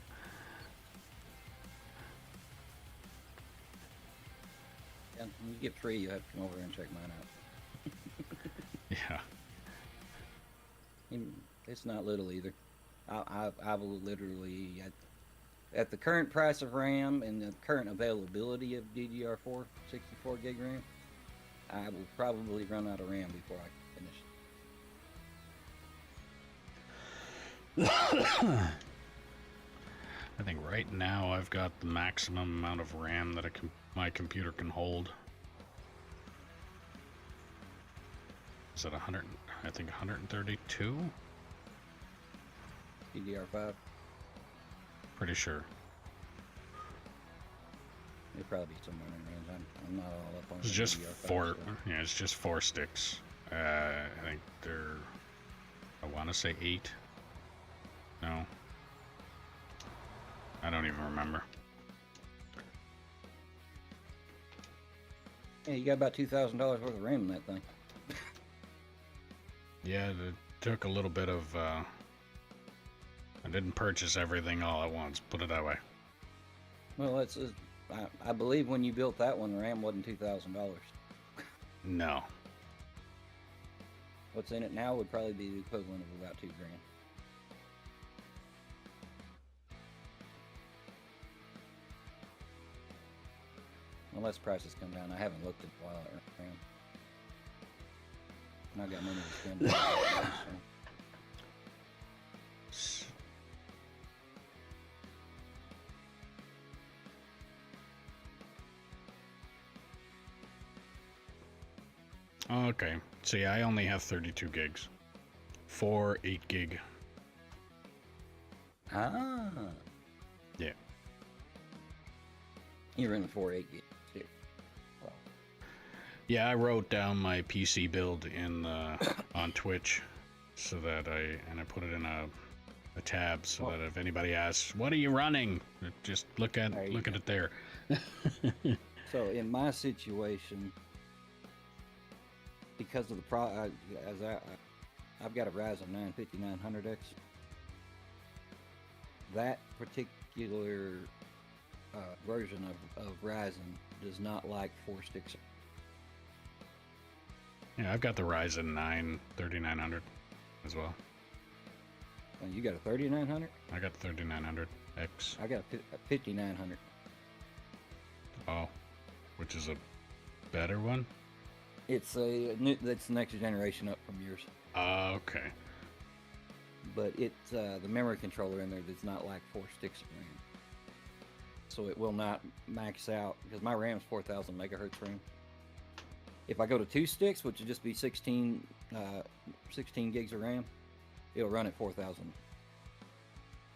Yeah, when you get 3, you have to come over and check mine out. Yeah. It's not little either. I will literally, at the current price of RAM and the current availability of DDR4 64 gig RAM, I will probably run out of RAM before I finish. I think right now I've got the maximum amount of RAM that my computer can hold. Is it 100? I think 132? DDR5. Pretty sure. It'd probably be somewhere in range. I'm not all up on It's the just DDR5 four. stuff. Yeah, it's just 4 sticks. I think they're. I want to say 8. No. I don't even remember. Yeah, you got about $2,000 worth of RAM in that thing. Yeah, it took a little bit of. I didn't purchase everything all at once. Put it that way. Well, I believe when you built that one, RAM wasn't $2,000. No. What's in it now would probably be the equivalent of about $2,000. Unless prices come down. I haven't looked at a while at RAM. And I've got money to spend. on it, so. Okay. See, I only have 32 gigs. 4 8 gig. Ah. Yeah. You're in the 4.8 gig. Well, Yeah, I wrote down my PC build in on Twitch, so that I put it in a tab, so that if anybody asks, "What are you running?" just look at There you go. it there. So in my situation, because of the I've got a Ryzen 9 5900X. That particular version of Ryzen does not like 4 sticks. Yeah, I've got the Ryzen 9 3900 as well. And you got a 3900? I got the 3900X. I got a 5900. Oh, which is a better one. That's the next generation up from yours. Okay. But it's the memory controller in there does not like 4 sticks of RAM. So it will not max out, because my RAM's 4000 megahertz RAM. If I go to 2 sticks, which would just be 16 gigs of RAM, it'll run at 4000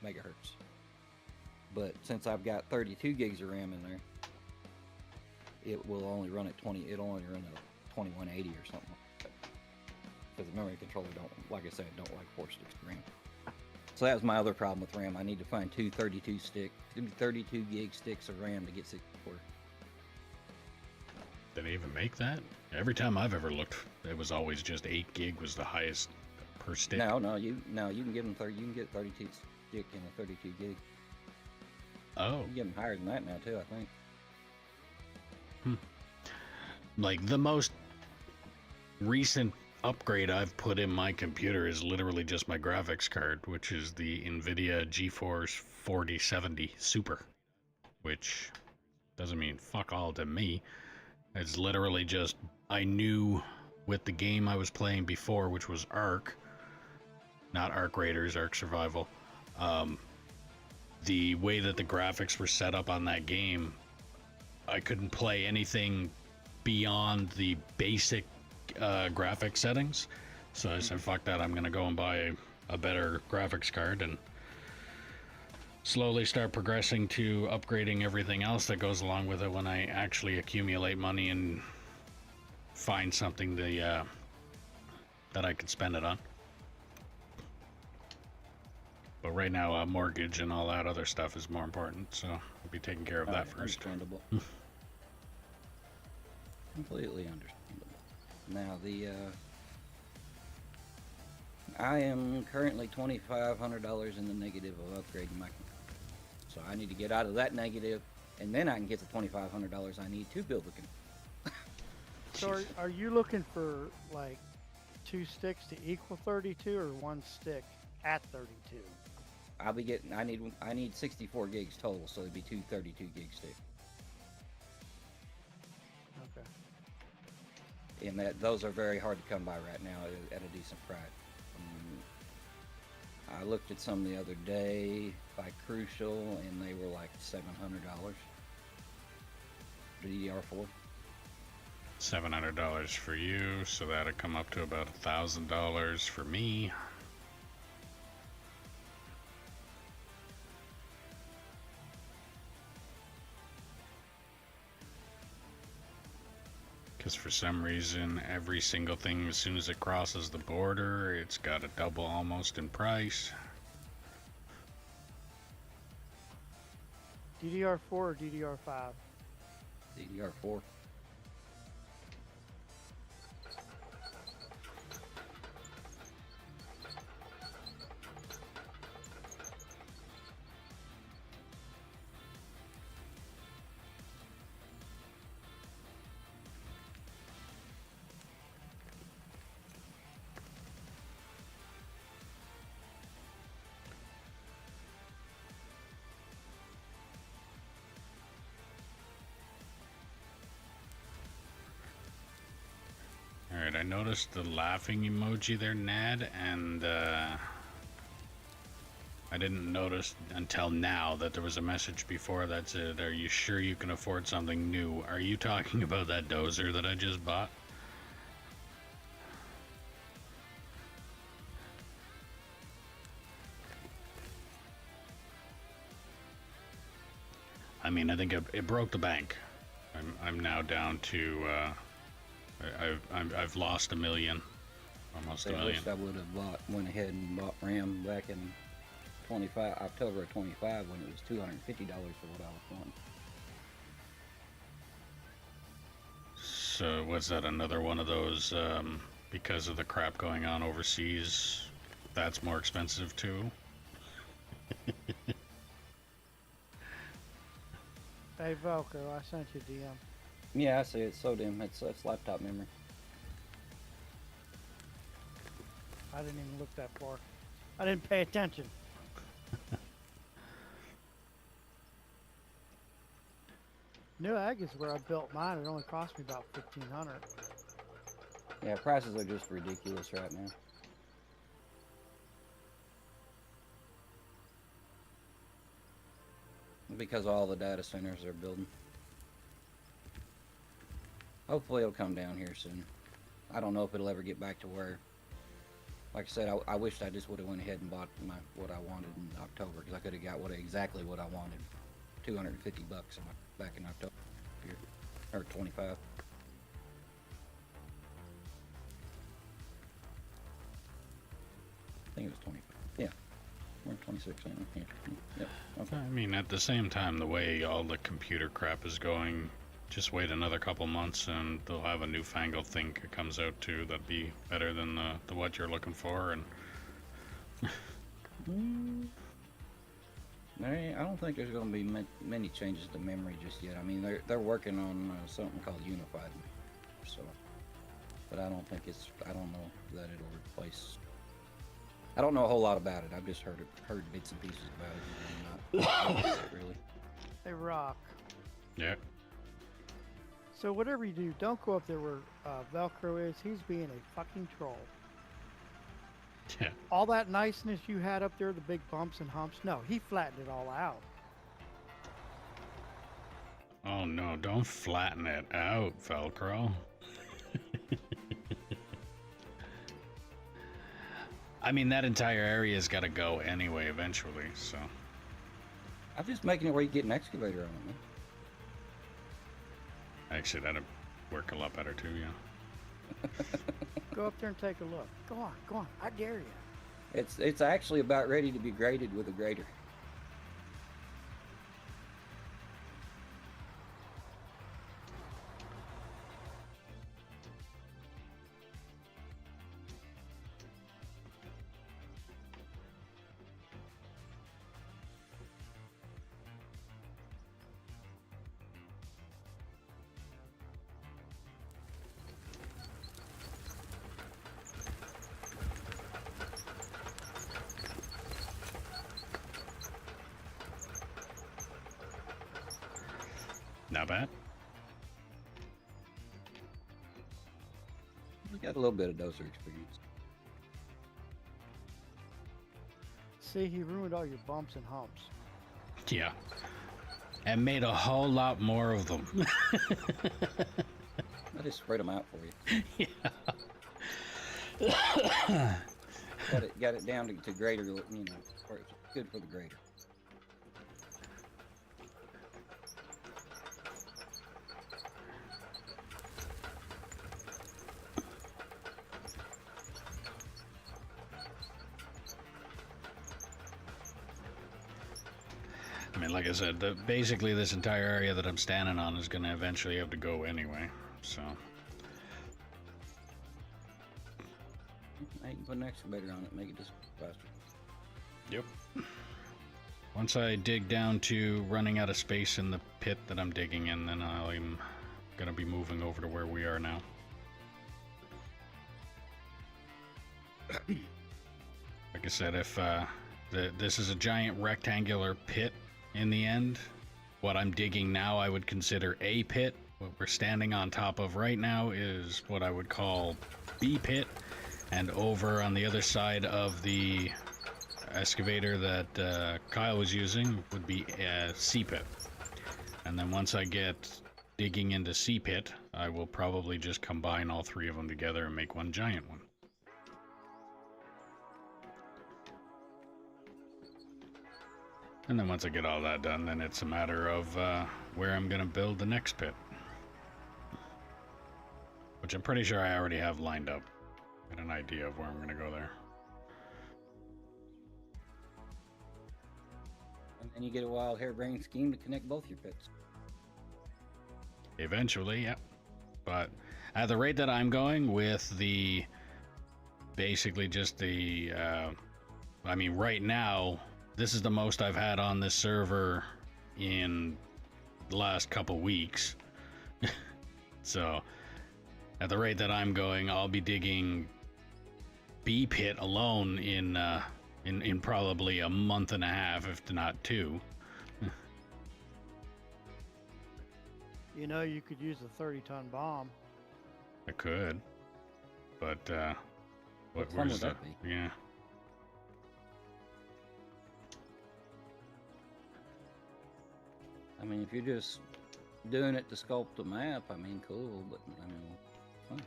megahertz. But since I've got 32 gigs of RAM in there, it will only run at 20. It'll only run at 2180 or something like that. Because the memory controller don't, like I said, don't like 4 sticks of RAM. So that was my other problem with RAM. I need to find 32 gig sticks of RAM to get 64. Did they even make that? Every time I've ever looked, it was always just 8 gig was the highest per stick. No, you can give them 30. You can get 32 stick and a 32 gig. Oh, You can get them higher than that now too, I think. like the most recent upgrade I've put in my computer is literally just my graphics card, which is the NVIDIA GeForce 4070 Super, which doesn't mean fuck all to me. It's literally just, I knew with the game I was playing before, which was Ark, not Ark Raiders, Ark Survival, the way that the graphics were set up on that game, I couldn't play anything beyond the basic graphic settings. So I said, fuck that, I'm gonna go and buy a better graphics card and slowly start progressing to upgrading everything else that goes along with it when I actually accumulate money and find something that I can spend it on. But right now, mortgage and all that other stuff is more important, so I'll be taking care of that first. Understandable. Completely understandable. Now I am currently $2,500 in the negative of upgrading my computer. So I need to get out of that negative, and then I can get the $2,500 I need to build the computer. So are you looking for like 2 sticks to equal 32 or 1 stick at 32? I need 64 gigs total, so it'd be 2 32 gig sticks. Okay. and those are very hard to come by right now at a decent price. I looked at some the other day by Crucial, and they were like $700. The DDR4. $700 for you, so that'd come up to about $1,000 for me. Because for some reason, every single thing, as soon as it crosses the border, it's got to double almost in price. DDR4 or DDR5? DDR4. Alright, I noticed the laughing emoji there, Nad, and I didn't notice until now that there was a message before that said, "Are you sure you can afford something new?" Are you talking about that dozer that I just bought? I mean, I think it broke the bank. I'm now down to I've lost $1 million, almost $1 I million. wish I would have went ahead and bought RAM back in October of 25 when it was $250 for what I was wanting. So was that another one of those because of the crap going on overseas? That's more expensive too. Hey Velcro, I sent you a DM. Yeah, I see it. So dim. It's laptop memory. I didn't even look that far. I didn't pay attention. Newegg is where I built mine. It only cost me about $1,500. Yeah, prices are just ridiculous right now. Because all the data centers they're building. Hopefully it'll come down here soon. I don't know if it'll ever get back to where, like I said, I wished I just would have went ahead and bought what I wanted in October, because I could have got exactly what I wanted, $250 back in October, or 25. I think it was 25. Yeah, we're 26. Yeah. Yep. Okay. I mean, at the same time, the way all the computer crap is going, just wait another couple months and they'll have a newfangled thing that comes out too that'd be better than the what you're looking for. And I don't think there's going to be many changes to memory just yet. I mean, they're working on something called Unified, so, but I don't think I don't know that it'll replace. I don't know a whole lot about it. I've just heard bits and pieces about it. And not really. They rock. yeah, So whatever you do, don't go up there where Velcro is. He's being a fucking troll. yeah. All that niceness you had up there, the big bumps and humps, no, he flattened it all out. Oh no, don't flatten it out, Velcro. I mean, that entire area's got to go anyway eventually, so. I'm just making it where you get an excavator on it, man. Actually, that'd work a lot better too, yeah. Go up there and take a look. Go on, I dare you. It's actually about ready to be graded with a grader. Not bad. Got a little bit of dozer experience. See, he ruined all your bumps and humps. Yeah. And made a whole lot more of them. I just spread them out for you. Yeah. Got it down to grader, you know, where it's good for the grader. I mean, like I said, basically this entire area that I'm standing on is going to eventually have to go anyway, so. I can put an excavator on it, make it just faster. Yep. Once I dig down to running out of space in the pit that I'm digging in, then I'm going to be moving over to where we are now. Like I said, if this is a giant rectangular pit in the end, what I'm digging now I would consider A pit. What we're standing on top of right now is what I would call B pit, and over on the other side of the excavator that Kyle was using would be C pit. And then once I get digging into C pit, I will probably just combine all three of them together and make one giant one. And then once I get all that done, then it's a matter of where I'm going to build the next pit. Which I'm pretty sure I already have lined up. Got an idea of where I'm going to go there. And then you get a wild harebrained scheme to connect both your pits. Eventually, yeah. But at the rate that I'm going with the... Basically just the... I mean, right now... This is the most I've had on this server in the last couple weeks. So, at the rate that I'm going, I'll be digging B pit alone in probably a month and a half, if not 2. You know, you could use a 30-ton bomb. I could, but What fun where's would that be? Yeah. I mean, if you're just doing it to sculpt a map, I mean, cool, but I mean, fun.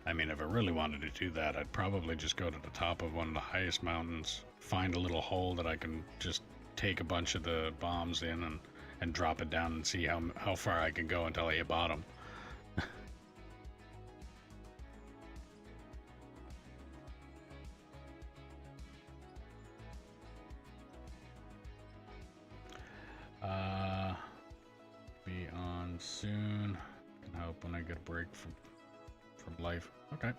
I mean, if I really wanted to do that, I'd probably just go to the top of one of the highest mountains, find a little hole that I can just take a bunch of the bombs in and drop it down and see how far I can go until I hit bottom. Be on soon. Can help when I get a break from life. Okay.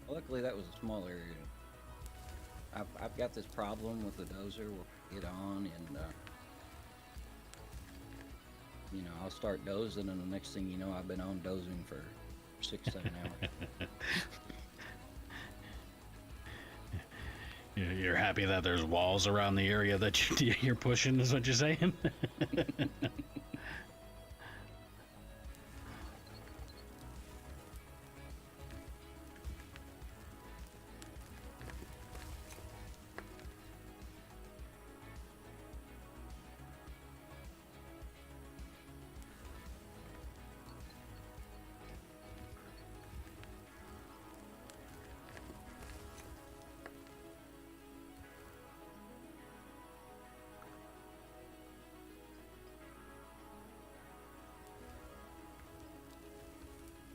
Luckily, that was a small area. I've got this problem with the dozer. We'll get on and, you know, I'll start dozing, and the next thing you know, I've been on dozing for 6-7 hours. You're happy that there's walls around the area that you're pushing, is what you're saying?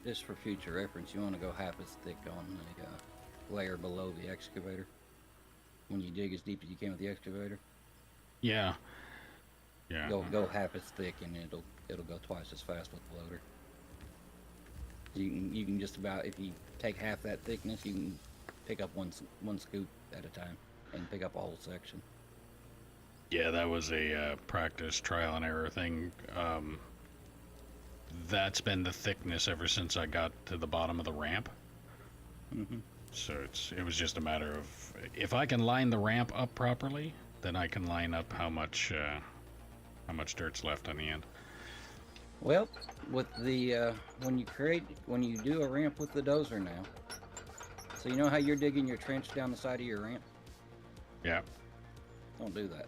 Just for future reference, you want to go half as thick on the layer below the excavator when you dig as deep as you can with the excavator. Yeah. Yeah. Go half as thick, and it'll go twice as fast with the loader. You can just about, if you take half that thickness, you can pick up one scoop at a time and pick up a whole section. Yeah, that was a practice trial and error thing. That's been the thickness ever since I got to the bottom of the ramp. Mm-hmm. So it was just a matter of, if I can line the ramp up properly, then I can line up how much dirt's left on the end. Well, with the when you do a ramp with the dozer now, so you know how you're digging your trench down the side of your ramp? Yeah. Don't do that.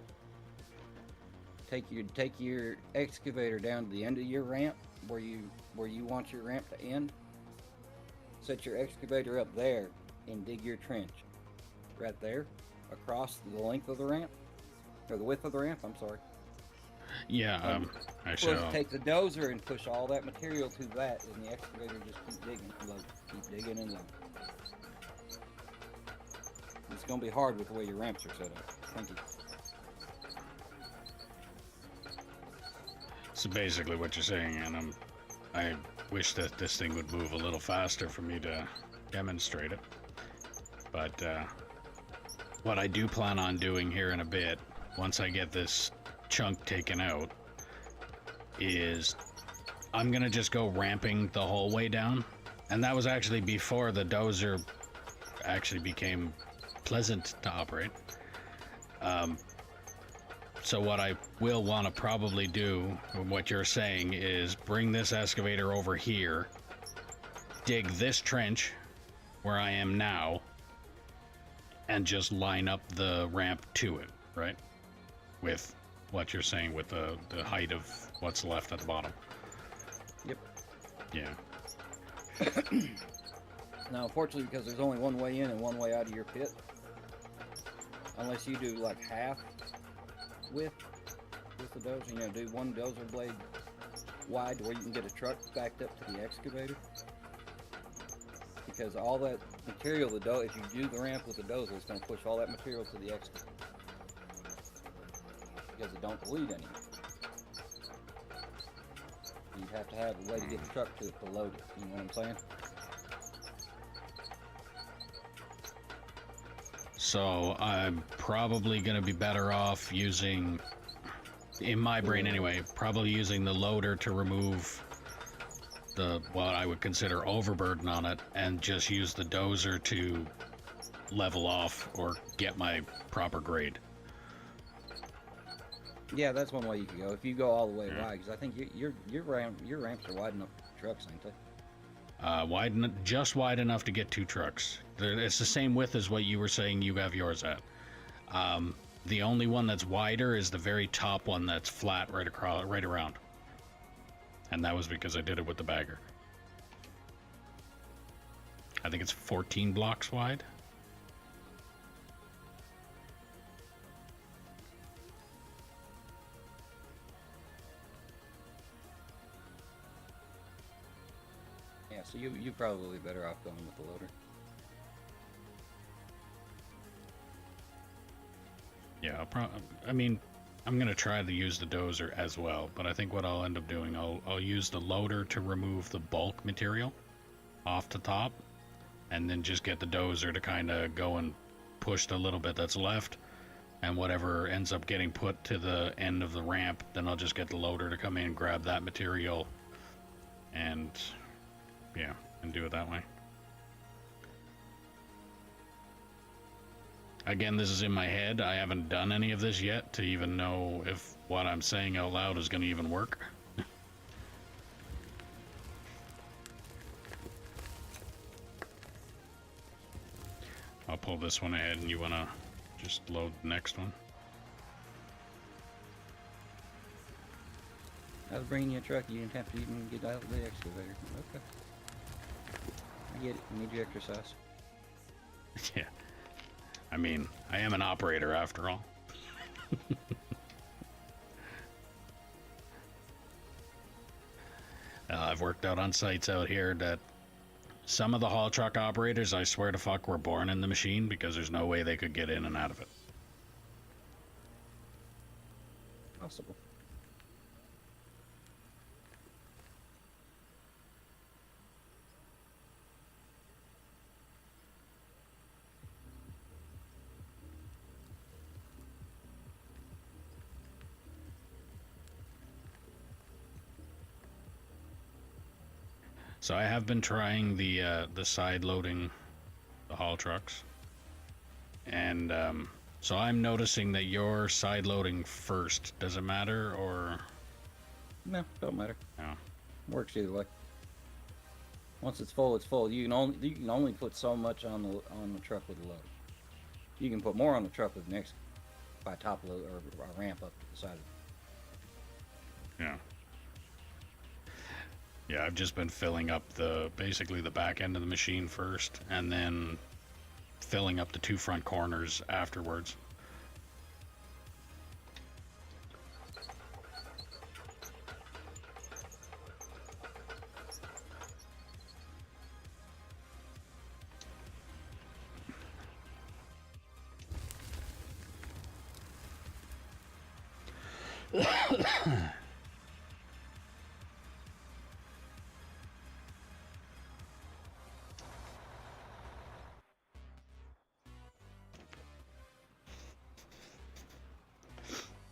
Take your excavator down to the end of your ramp where you want your ramp to end. Set your excavator up there and dig your trench right there across the length of the ramp, or the width of the ramp. I'm sorry. Yeah. Actually, Take the dozer and push all that material to that, and the excavator just keep digging and load. Keep digging and load. It's gonna be hard with the way your ramps are set up. Thank you. so basically what you're saying, and I wish that this thing would move a little faster for me to demonstrate it. But what I do plan on doing here in a bit, once I get this chunk taken out, is I'm gonna just go ramping the whole way down. And that was actually before the dozer actually became pleasant to operate. So what I will want to probably do, what you're saying, is bring this excavator over here, dig this trench where I am now, and just line up the ramp to it, right? With what you're saying, with the height of what's left at the bottom. Yep. Yeah. Now, unfortunately, because there's only one way in and one way out of your pit, unless you do like half width with the dozer, do one dozer blade wide to where you can get a truck backed up to the excavator. Because all that material, if you do the ramp with the dozer, it's going to push all that material to the excavator. Because it don't bleed anymore. You'd have to have a way to get the truck to it to load it. You know what I'm saying? So I'm probably going to be better off using, in my brain anyway, probably using the loader to remove what I would consider overburden on it, and just use the dozer to level off or get my proper grade. Yeah, that's one way you could go. If you go all the way wide, because I think your ramps are wide enough for trucks, ain't they? Just wide enough to get two trucks. It's the same width as what you were saying you have yours at. The only one that's wider is the very top one that's flat right around. And that was because I did it with the bagger. I think it's 14 blocks wide. Yeah, so you probably better off going with the loader. Yeah, I mean, I'm gonna try to use the dozer as well, but I think what I'll end up doing, I'll use the loader to remove the bulk material off the top, and then just get the dozer to kind of go and push the little bit that's left, and whatever ends up getting put to the end of the ramp, then I'll just get the loader to come in, grab that material, and yeah, and do it that way. Again, this is in my head. I haven't done any of this yet to even know if what I'm saying out loud is going to even work. I'll pull this one ahead, and you want to just load the next one. I was bringing you a truck. You didn't have to even get out of the excavator. Okay. I get it. You need your exercise. Yeah. I mean, I am an operator after all. I've worked out on sites out here that some of the haul truck operators, I swear to fuck, were born in the machine, because there's no way they could get in and out of it. Possible. So I have been trying the side loading the haul trucks, and so I'm noticing that you're side loading first. Does it matter or No, don't matter. no? Works either way. Once it's full, it's full. You can only put so much on the truck with a load. You can put more on the truck with next by top load or a ramp up to the side of it. Yeah. Yeah, I've just been filling up basically the back end of the machine first, and then filling up the 2 front corners afterwards.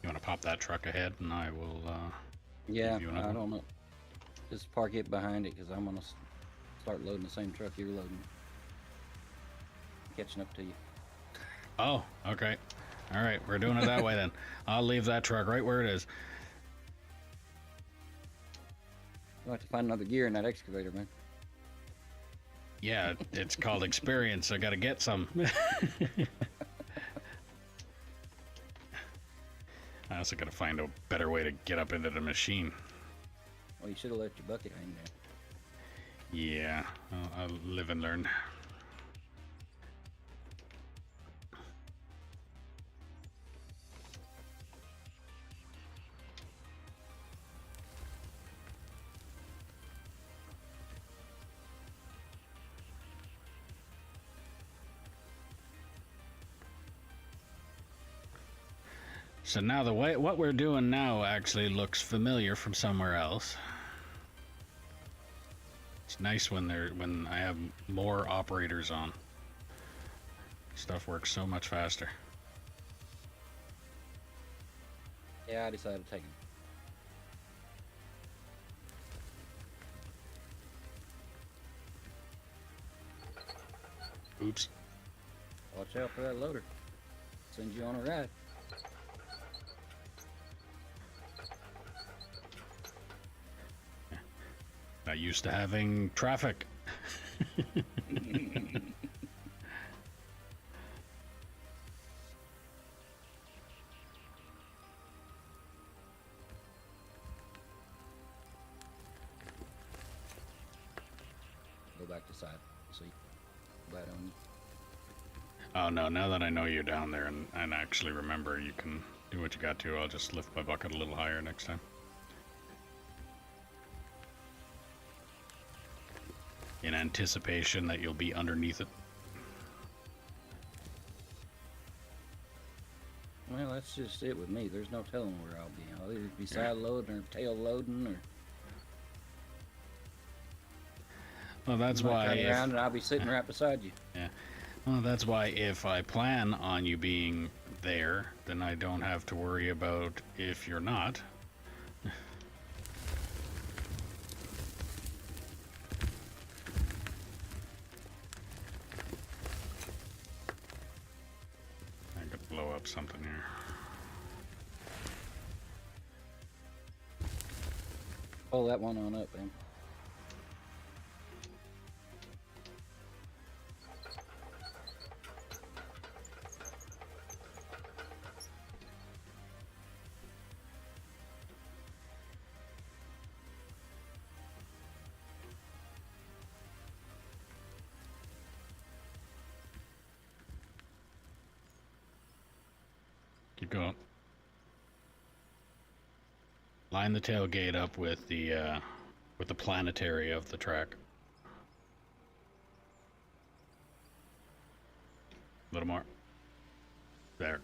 You want to pop that truck ahead, and I will. Yeah, you another I one? don't know. Just park it behind it because I'm gonna start loading the same truck you're loading. Catching up to you. Oh, okay. All right, we're doing it that way then. I'll leave that truck right where it is. You'll have to find another gear in that excavator, man. Yeah, it's called experience. I got to get some. I also got to find a better way to get up into the machine. Well, you should have left your bucket hang there. Yeah, I'll live and learn. So now what we're doing now actually looks familiar from somewhere else. It's nice when I have more operators on. Stuff works so much faster. Yeah, I decided to take him. Oops. Watch out for that loader. Send you on a ride. Not used to having traffic. Go back to side. See. Bite on you. Oh no, now that I know you're down there and actually remember you can do what you got to, I'll just lift my bucket a little higher next time. In anticipation that you'll be underneath it. Well, that's just it with me. There's no telling where I'll be. I'll either be side loading or tail loading, or Well, that's you might why. turn around and I'll be sitting right beside you. Yeah. Well, that's why if I plan on you being there, then I don't have to worry about if you're not. I could blow up something here. Pull that one on up, man. Keep going. Line the tailgate up with the planetary of the track. A little more. There.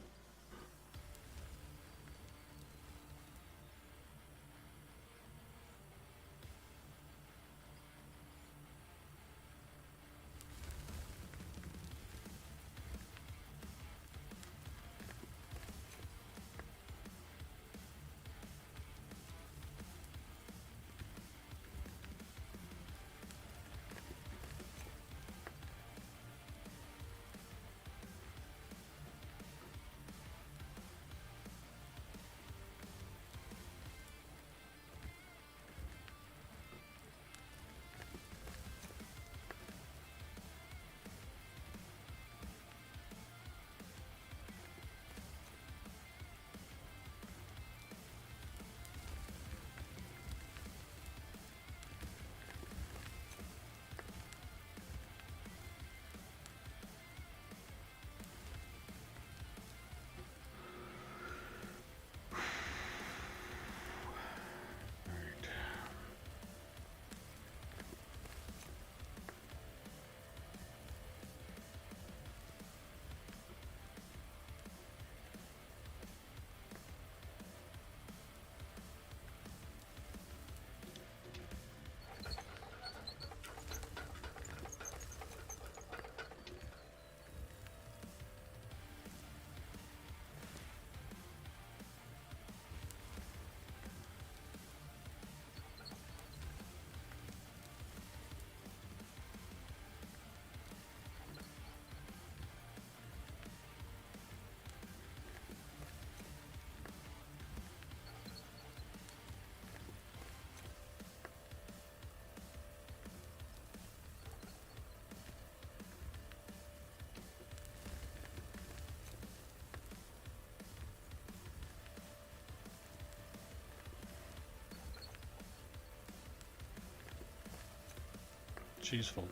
She's full.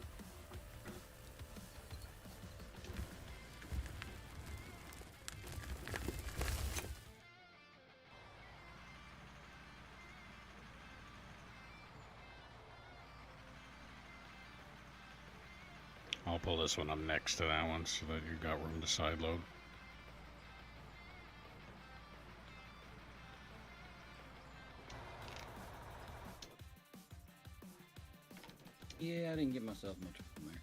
I'll pull this one up next to that one so that you got room to side load. Yeah, I didn't get myself much from there.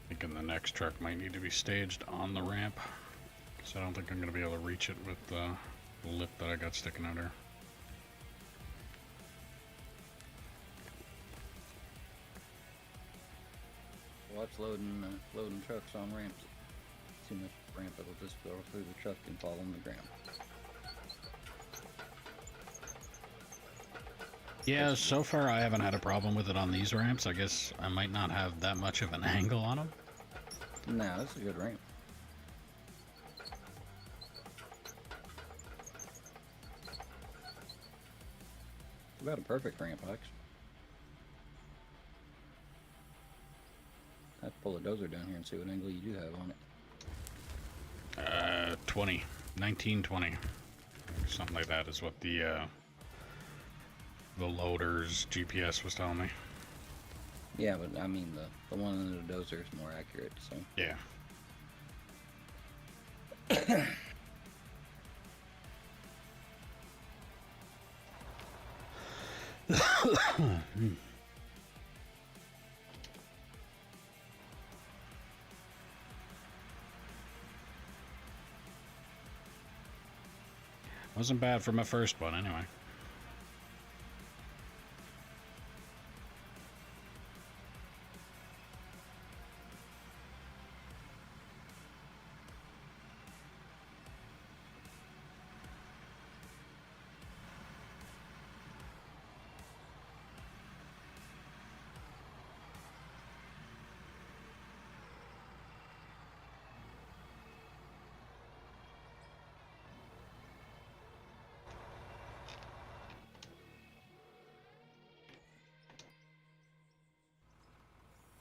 Thinking the next truck might need to be staged on the ramp, because I don't think I'm going to be able to reach it with the lip that I got sticking out here. Watch loading trucks on ramps. Too much ramp, it'll just go through the truck and fall on the ground. Yeah, so far I haven't had a problem with it on these ramps. I guess I might not have that much of an angle on them. No, that's a good ramp. It's about a perfect ramp, actually. I'd pull a dozer down here and see what angle you do have on it. 20. 1920. Something like that is what the loader's GPS was telling me. Yeah, but I mean the one in the dozer is more accurate, so. Yeah. Wasn't bad for my first one, anyway.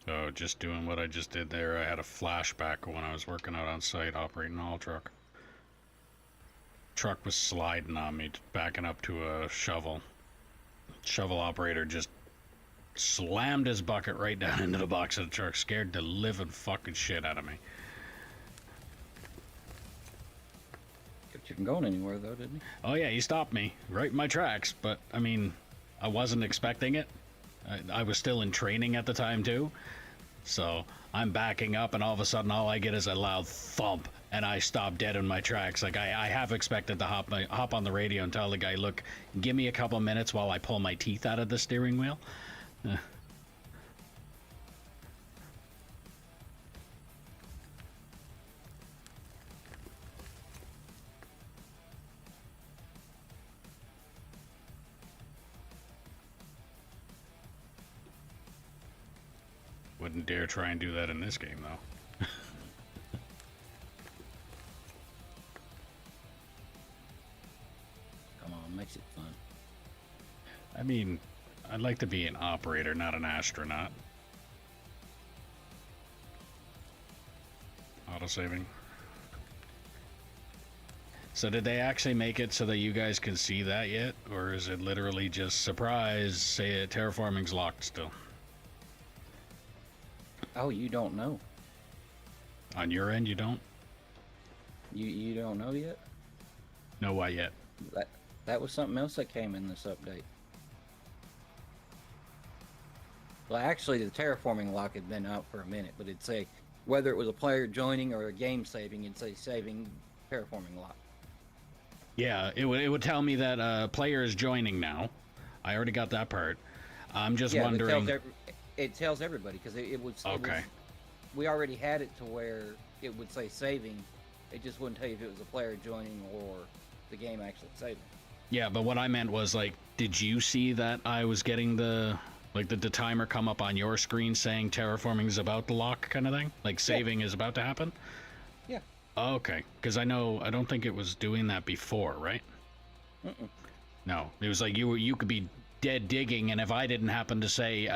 So just doing what I just did there, I had a flashback when I was working out on site operating an all truck. Truck was sliding on me, backing up to a shovel. Shovel operator just slammed his bucket right down into the box of the truck, scared the living fucking shit out of me. wasn't going anywhere though, didn't he? Oh yeah, he stopped me right in my tracks, but I mean, I wasn't expecting it. I was still in training at the time too, so I'm backing up, and all of a sudden, all I get is a loud thump, and I stop dead in my tracks. Like I have expected to hop on the radio and tell the guy, "Look, give me a couple minutes while I pull my teeth out of the steering wheel." Wouldn't dare try and do that in this game, though. Come on, makes it fun. I mean, I'd like to be an operator, not an astronaut. Autosaving. So did they actually make it so that you guys can see that yet? Or is it literally just surprise, say terraforming's locked still? Oh, you don't know? On your end, you don't? You don't know yet? Know what yet? That was something else that came in this update. Well, actually, the terraforming lock had been out for a minute, but it'd say whether it was a player joining or a game saving, it'd say saving terraforming lock. Yeah, it would tell me that a player is joining now. I already got that part. I'm just wondering. It tells everybody because it would. Okay. We already had it to where it would say saving. It just wouldn't tell you if it was a player joining or the game actually saving. Yeah, but what I meant was, like, did you see that I was getting the timer come up on your screen saying terraforming is about to lock kind of thing? Like saving is about to happen? Yeah. Okay, because I don't think it was doing that before, right? Mm-mm. No, it was like you could be dead digging, and if I didn't happen to say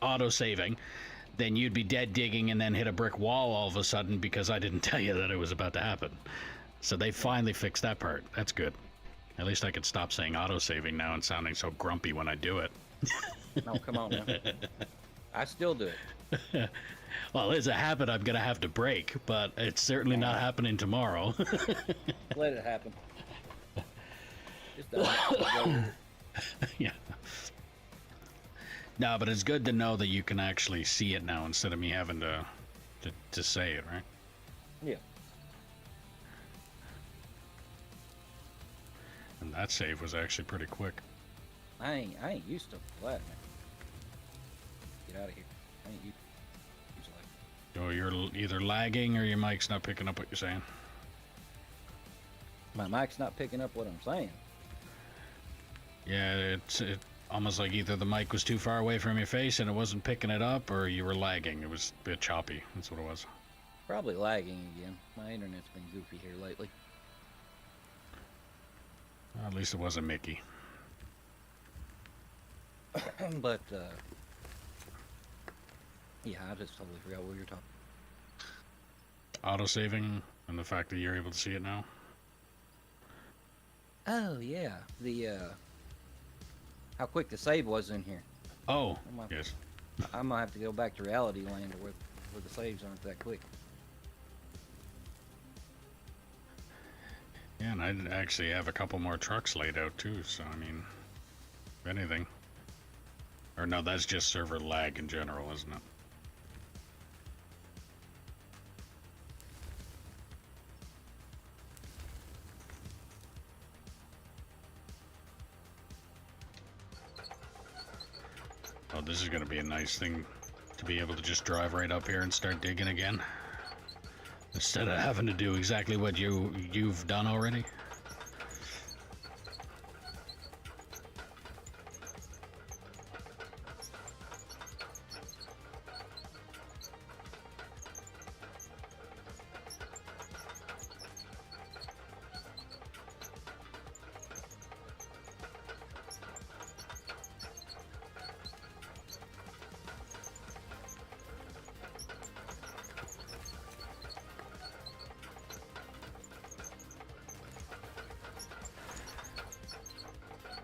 auto saving, then you'd be dead digging and then hit a brick wall all of a sudden because I didn't tell you that it was about to happen. So they finally fixed that part. That's good. At least I could stop saying auto saving now and sounding so grumpy when I do it. No, come on now. I still do it. Well, it's a habit I'm gonna have to break, but it's certainly not happening tomorrow. Let it happen. Just don't. Yeah. No, but it's good to know that you can actually see it now instead of me having to say it, right? Yeah. And that save was actually pretty quick. I ain't used to that, man. Get out of here. I ain't used to So you're either lagging or your mic's not picking up what you're saying. my mic's not picking up what I'm saying. Yeah, it's almost like either the mic was too far away from your face and it wasn't picking it up, or you were lagging. It was a bit choppy. That's what it was. Probably lagging again. My internet's been goofy here lately. At least it wasn't Mickey. But, yeah, I just totally forgot what you were talking. Autosaving and the fact that you're able to see it now. Oh, yeah. The, how quick the save was in here. Oh, yes. I might have to go back to reality land where the saves aren't that quick. Yeah, and I'd actually have a couple more trucks laid out too, so I mean, if anything. Or no, that's just server lag in general, isn't it? Oh, this is going to be a nice thing to be able to just drive right up here and start digging again. Instead of having to do exactly what you've done already.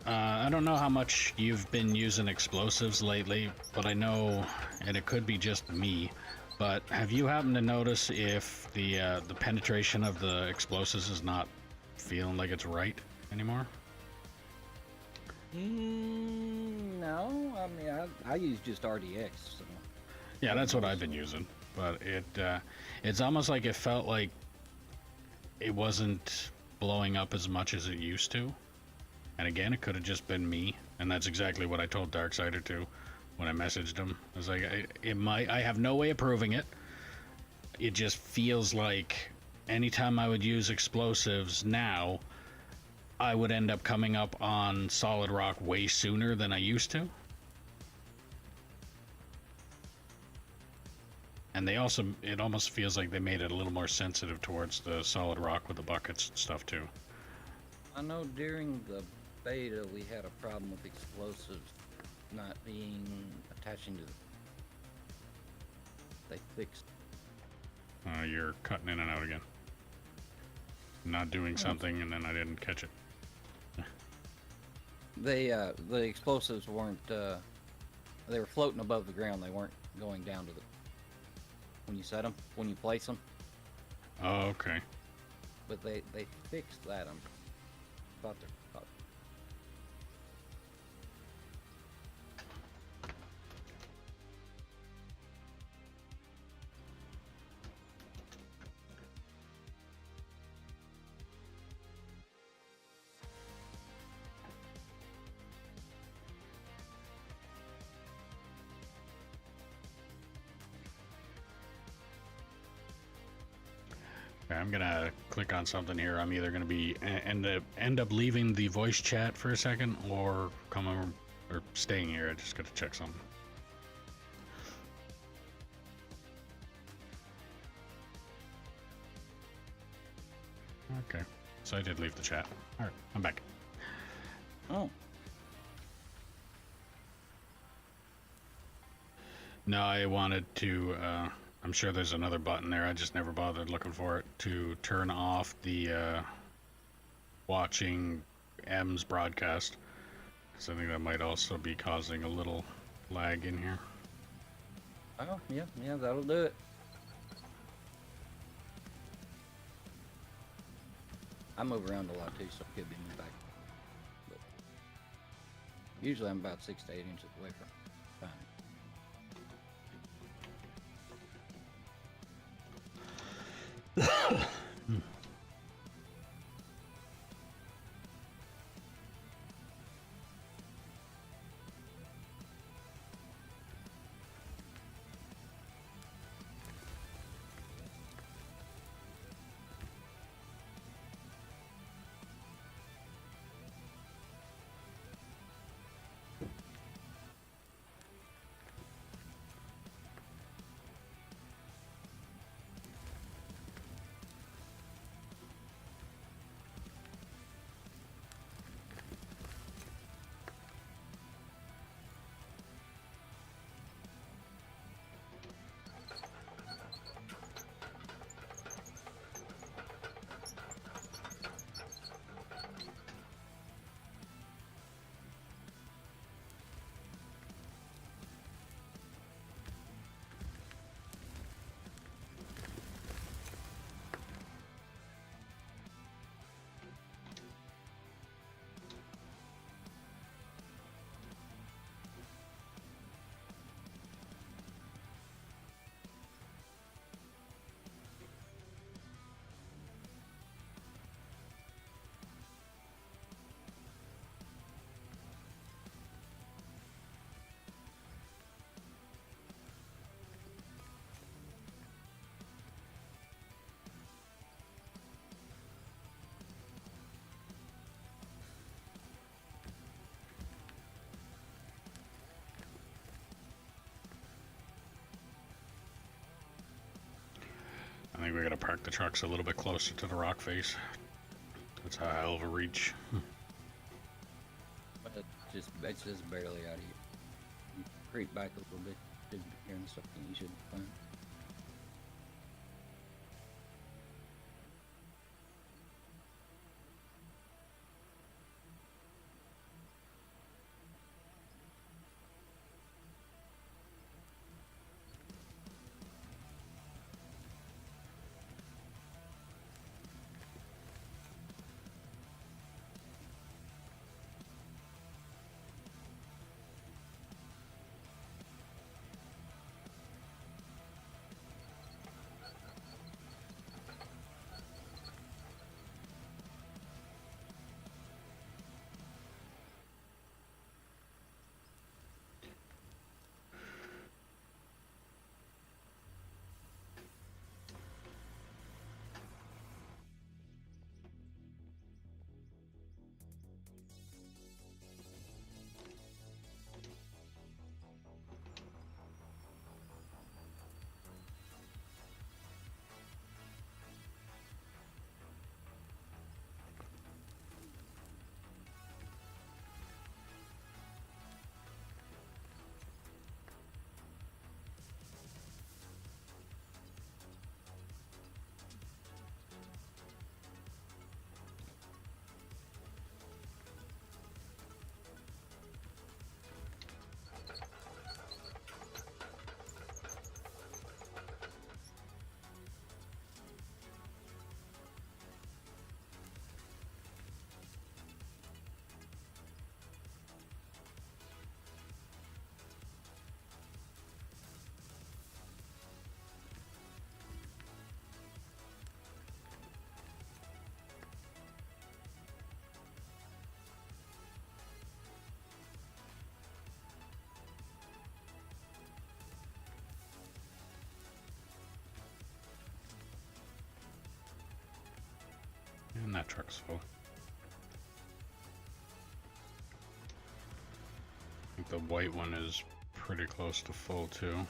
I don't know how much you've been using explosives lately, but I know, and it could be just me, but have you happened to notice if the penetration of the explosives is not feeling like it's right anymore? No, I mean I use just RDX. So. Yeah, that's what I've been using, but it's almost like it felt like it wasn't blowing up as much as it used to. And again, it could have just been me, and that's exactly what I told Darksider too when I messaged him. I was like, I have no way of proving it. It just feels like anytime I would use explosives now, I would end up coming up on solid rock way sooner than I used to. And they also, it almost feels like they made it a little more sensitive towards the solid rock with the buckets and stuff too. I know during the beta we had a problem with explosives not being attaching to the... They fixed... You're cutting in and out again. Not doing something and then I didn't catch it. The explosives weren't, they were floating above the ground. They weren't going down to the... When you set them, when you place them. Oh, okay. But they fixed that. I thought they're... I'm gonna click on something here. I'm either gonna be end up leaving the voice chat for a second, or come over or staying here. I just gotta check something. Okay, so I did leave the chat. All right, I'm back. Oh. No, I wanted to. I'm sure there's another button there. I just never bothered looking for it to turn off the watching M's broadcast. Because I think that might also be causing a little lag in here. Oh, yeah, that'll do it. I move around a lot too, so it could be me back. But usually I'm about 6 to 8 inches away from fine. I think we gotta park the trucks a little bit closer to the rock face. That's a hell of a reach. But it's just barely out of here. You creep back a little bit, here and stuff, and you should be fine. And that truck's full. I think the white one is pretty close to full too.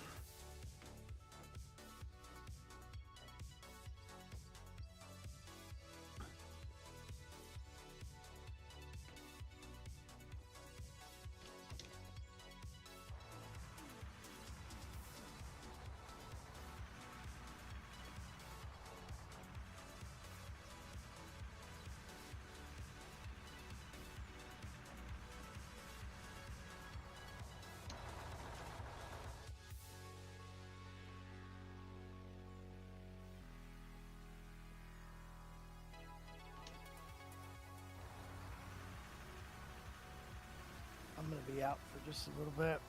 I'm gonna be out for just a little bit.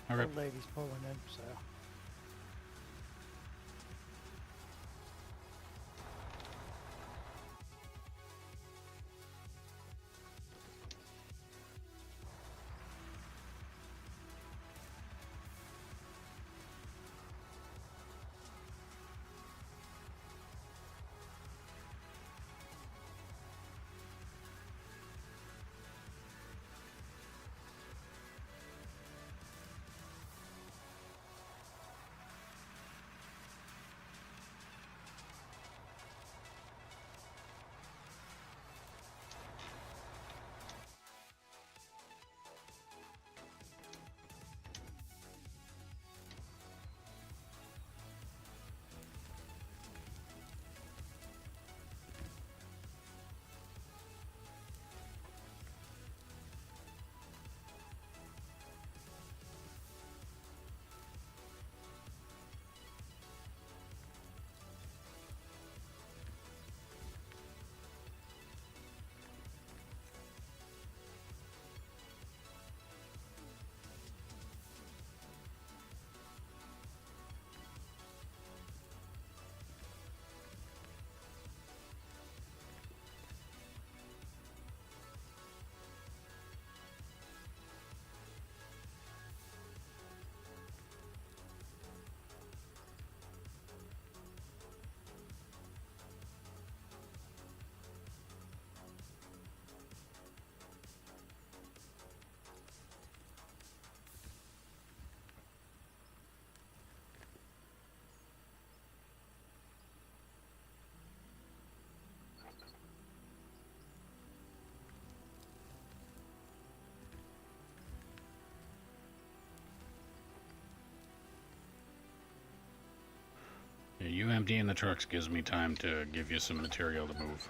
Okay. Old lady's pulling in, so. Yeah, you emptying the trucks gives me time to give you some material to move.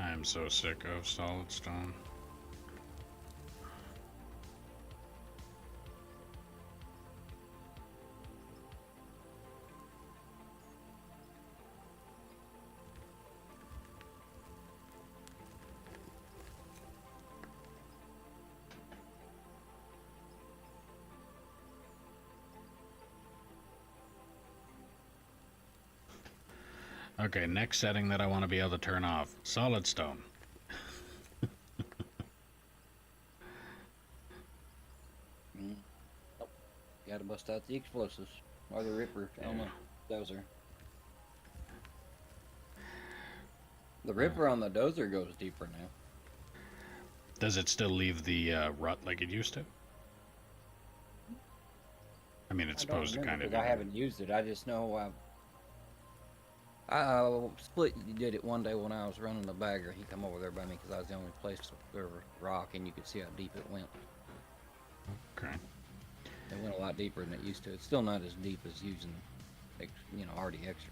I am so sick of solid stone. Okay, next setting that I want to be able to turn off. Solid stone. Oh, gotta bust out the explosives. Or the Ripper on the dozer. The Ripper on the dozer goes deeper now. Does it still leave the rut like it used to? I mean, it's I don't supposed to remember kind of. because I haven't used it. I just know Split did it one day when I was running the bagger. He come over there by me because I was the only place there was rock and you could see how deep it went. Okay. It went a lot deeper than it used to. It's still not as deep as using, already extra.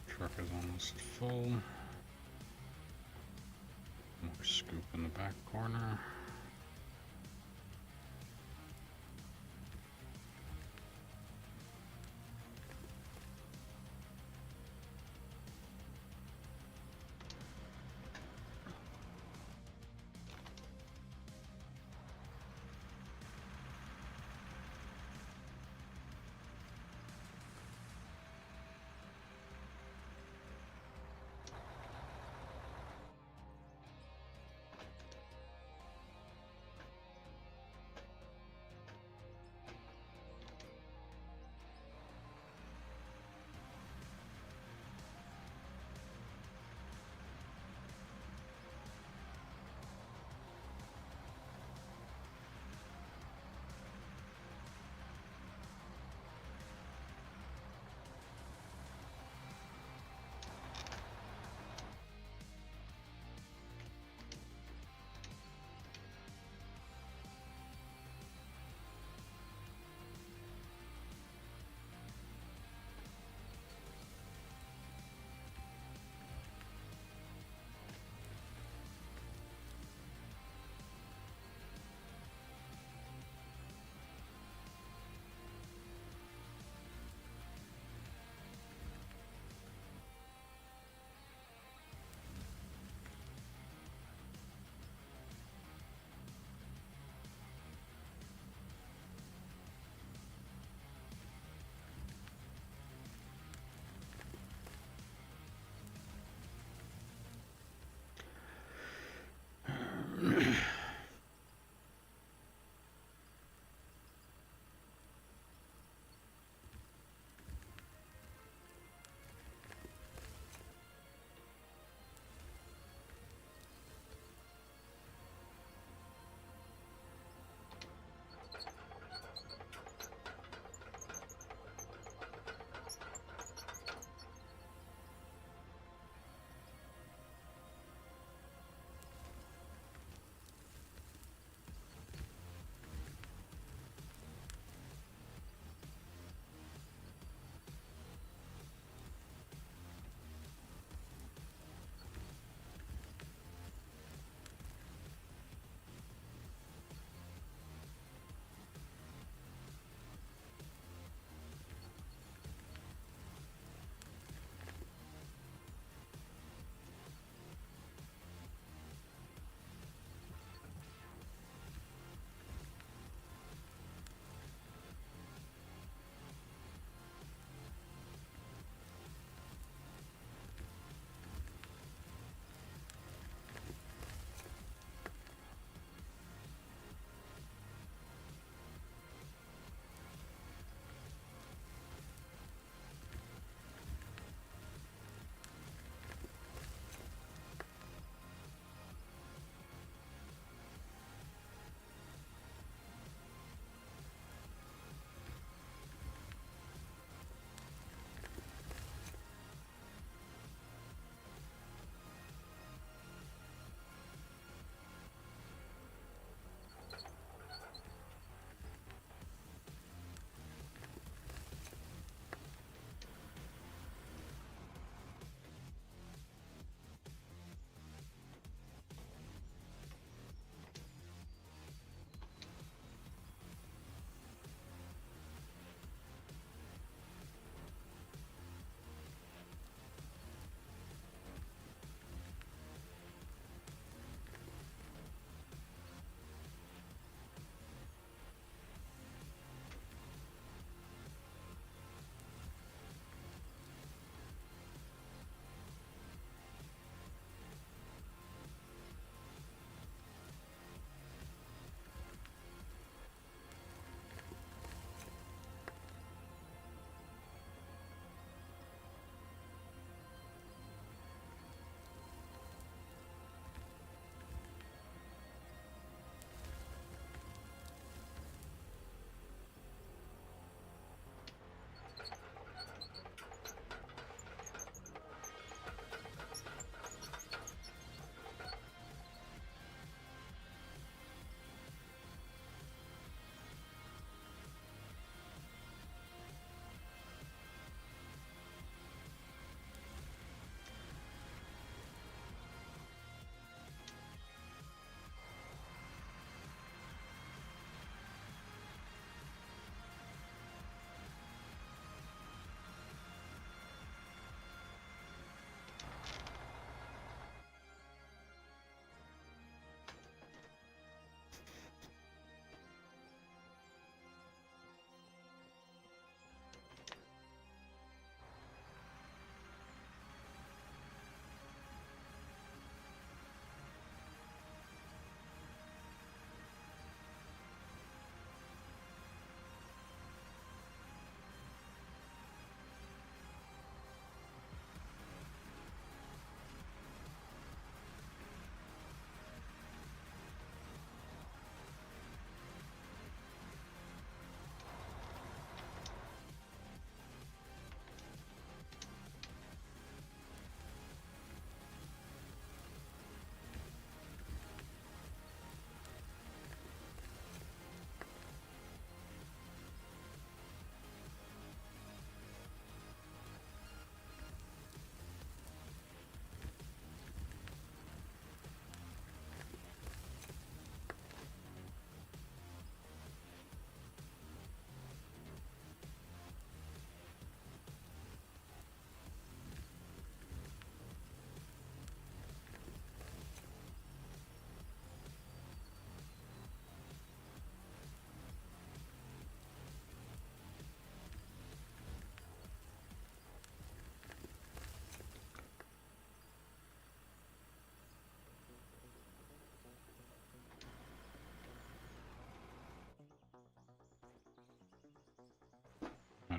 Truck is almost full. More scoop in the back corner.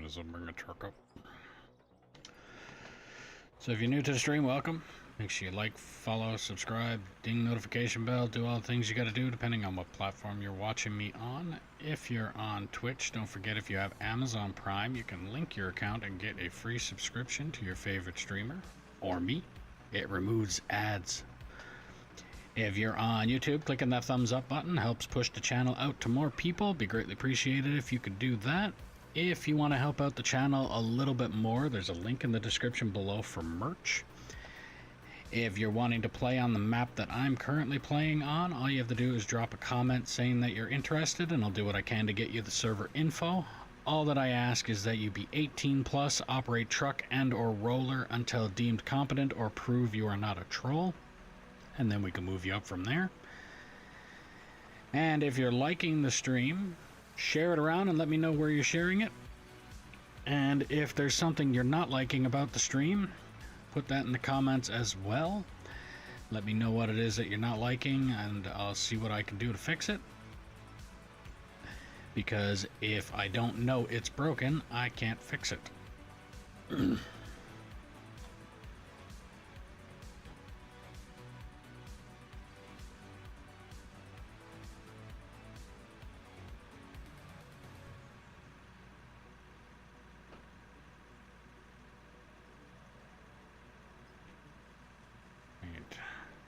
as well bring a truck up. So if you're new to the stream, welcome. Make sure you like, follow, subscribe, ding notification bell, do all the things you gotta do depending on what platform you're watching me on. If you're on Twitch, don't forget if you have Amazon Prime, you can link your account and get a free subscription to your favorite streamer, or me. It removes ads. If you're on YouTube, clicking that thumbs up button helps push the channel out to more people. Be greatly appreciated if you could do that. If you want to help out the channel a little bit more, there's a link in the description below for merch. If you're wanting to play on the map that I'm currently playing on, all you have to do is drop a comment saying that you're interested, and I'll do what I can to get you the server info. All that I ask is that you be 18 plus, operate truck and or roller until deemed competent, or prove you are not a troll, and then we can move you up from there. And if you're liking the stream, share it around and let me know where you're sharing it. And if there's something you're not liking about the stream, put that in the comments as well. Let me know what it is that you're not liking, and I'll see what I can do to fix it. Because if I don't know it's broken, I can't fix it.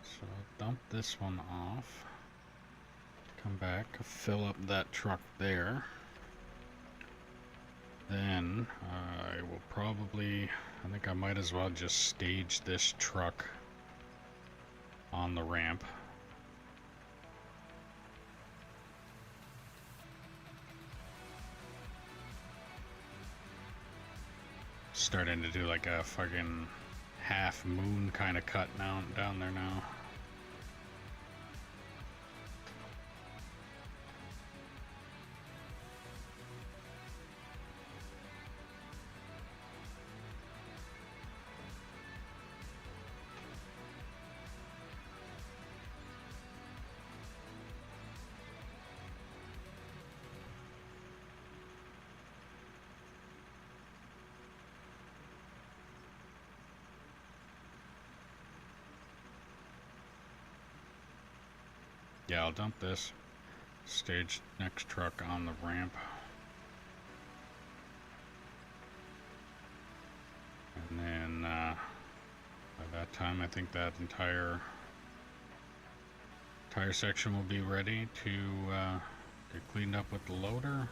So dump this one off, come back, fill up that truck there, then I will probably, I think I might as well just stage this truck on the ramp. Starting to do like a fucking half moon kind of cut now down there now. Yeah, I'll dump this, stage next truck on the ramp, and then by that time I think that entire section will be ready to get cleaned up with the loader.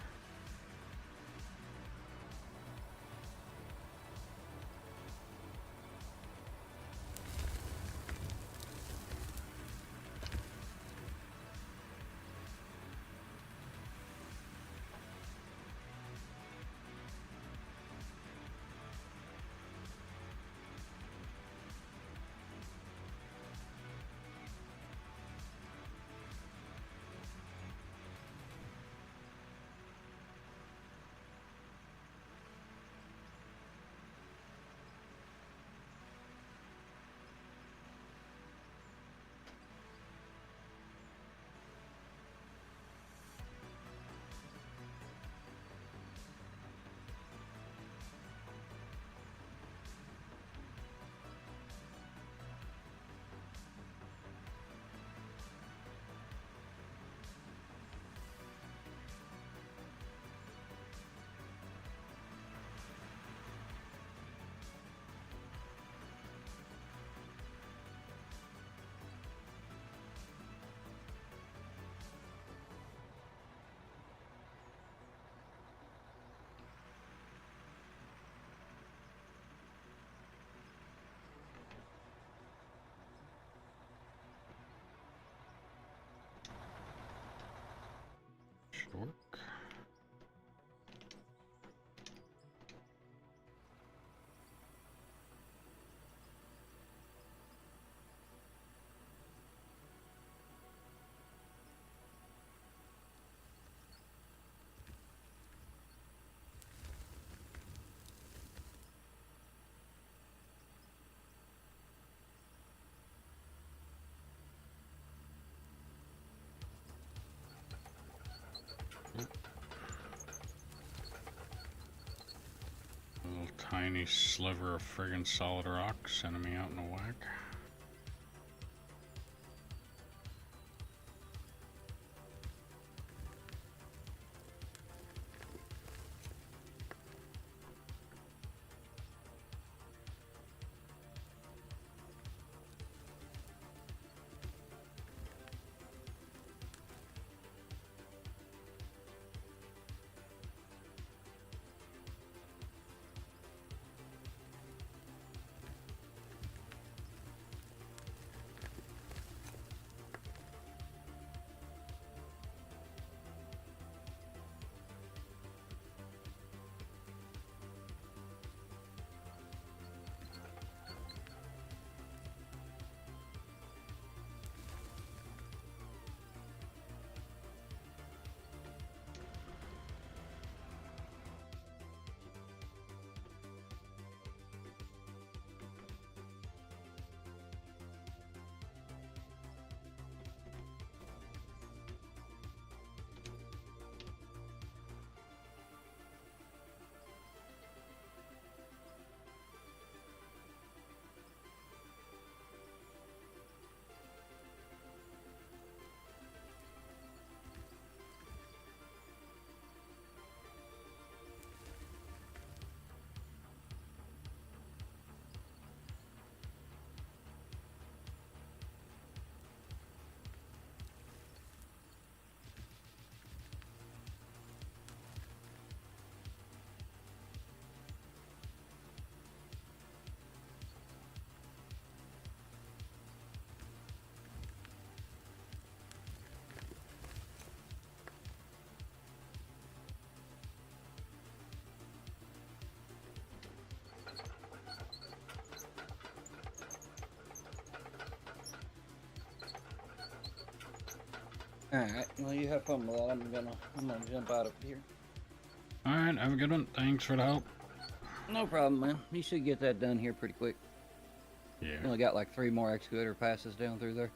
Should work. tiny sliver of friggin' solid rock sending me out in a whack. Alright, well you have fun with that. I'm gonna jump out of here. Alright, have a good one. Thanks for the help. No problem, man. You should get that done here pretty quick. Yeah, You only got like 3 more excavator passes down through there.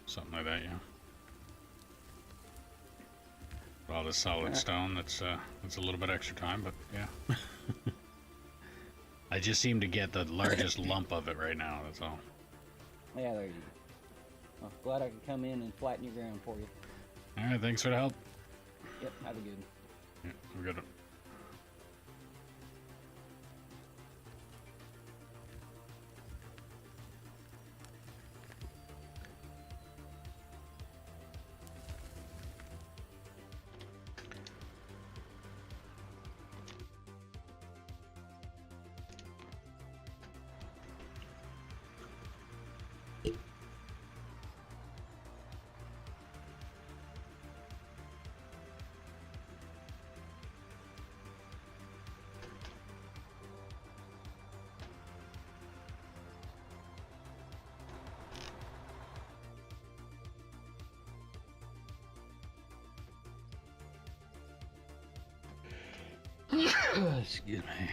something like that, yeah. All this solid Alright. stone, that's a little bit extra time, but yeah. I just seem to get the largest lump of it right now, that's all. Yeah, there you go. Well, glad I could come in and flatten your ground for you. Alright, thanks for the help. Yep, have a good one. Yeah, we're good. Excuse me.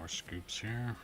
scoops here.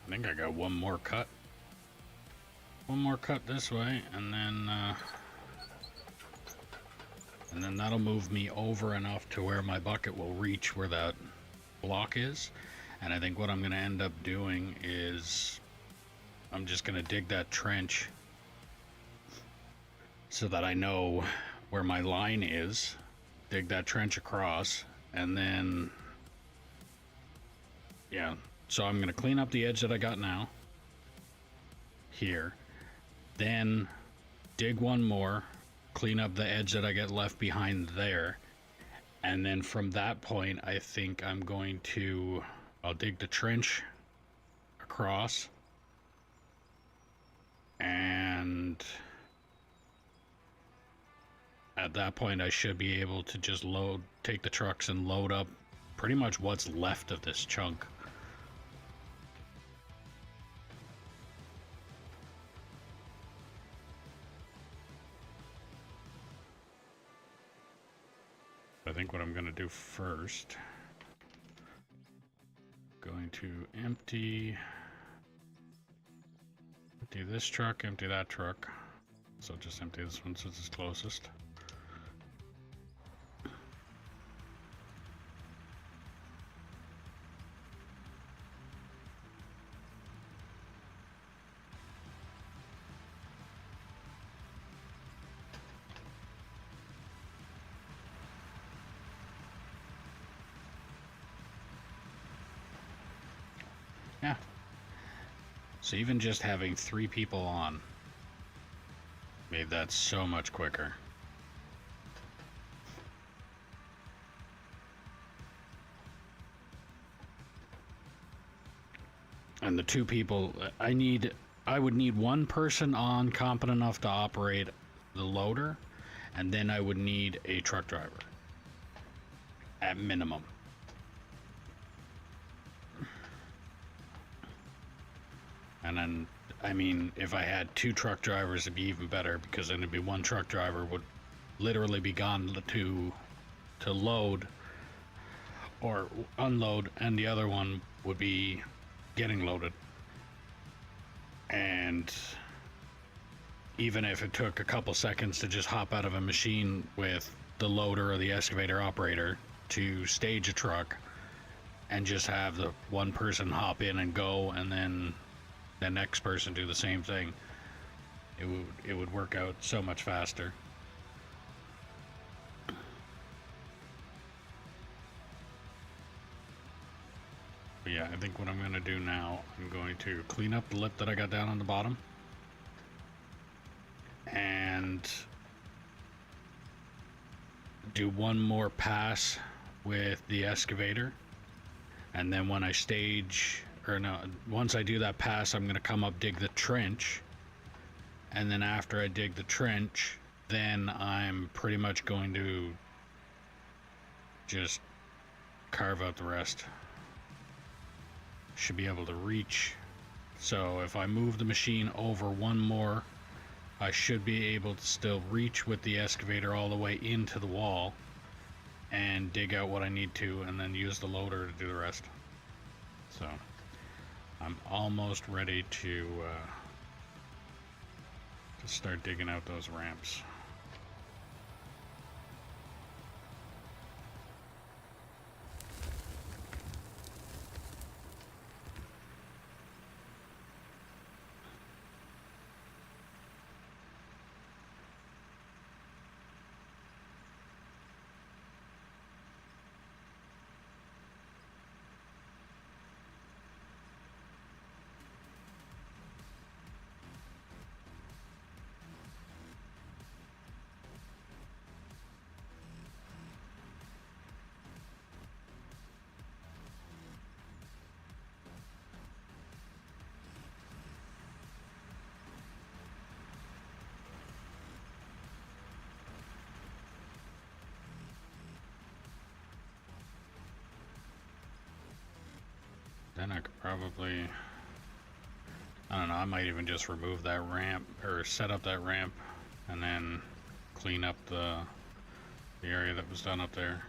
I think I got one more cut. One more cut this way, and then that'll move me over enough to where my bucket will reach where that block is. And I think what I'm going to end up doing is I'm just going to dig that trench so that I know where my line is, dig that trench across, and then, yeah. So I'm going to clean up the edge that I got now, here, then dig one more, clean up the edge that I get left behind there, and then from that point, I think I'm going to, I'll dig the trench across, and at that point I should be able to just take the trucks and load up pretty much what's left of this chunk. I think what I'm going to do first, going to empty this truck, empty that truck. So just empty this one since it's closest. Yeah. So even just having 3 people on made that so much quicker. And the 2 people, I would need one person on competent enough to operate the loader, and then I would need a truck driver at minimum. And then, I mean, if I had 2 truck drivers, it'd be even better, because then it'd be one truck driver would literally be gone to load or unload, and the other one would be getting loaded. And even if it took a couple seconds to just hop out of a machine with the loader or the excavator operator to stage a truck and just have the one person hop in and go, and then the next person do the same thing, it would work out so much faster. But yeah, I think what I'm going to do now, I'm going to clean up the lip that I got down on the bottom, and do one more pass with the excavator, and then when I once I do that pass, I'm gonna come up, dig the trench, and then after I dig the trench, then I'm pretty much going to just carve out the rest. Should be able to reach. So if I move the machine over one more, I should be able to still reach with the excavator all the way into the wall and dig out what I need to, and then use the loader to do the rest. So I'm almost ready to start digging out those ramps. Then I could probably, I don't know, I might even just remove that ramp, or set up that ramp, and then clean up the area that was done up there.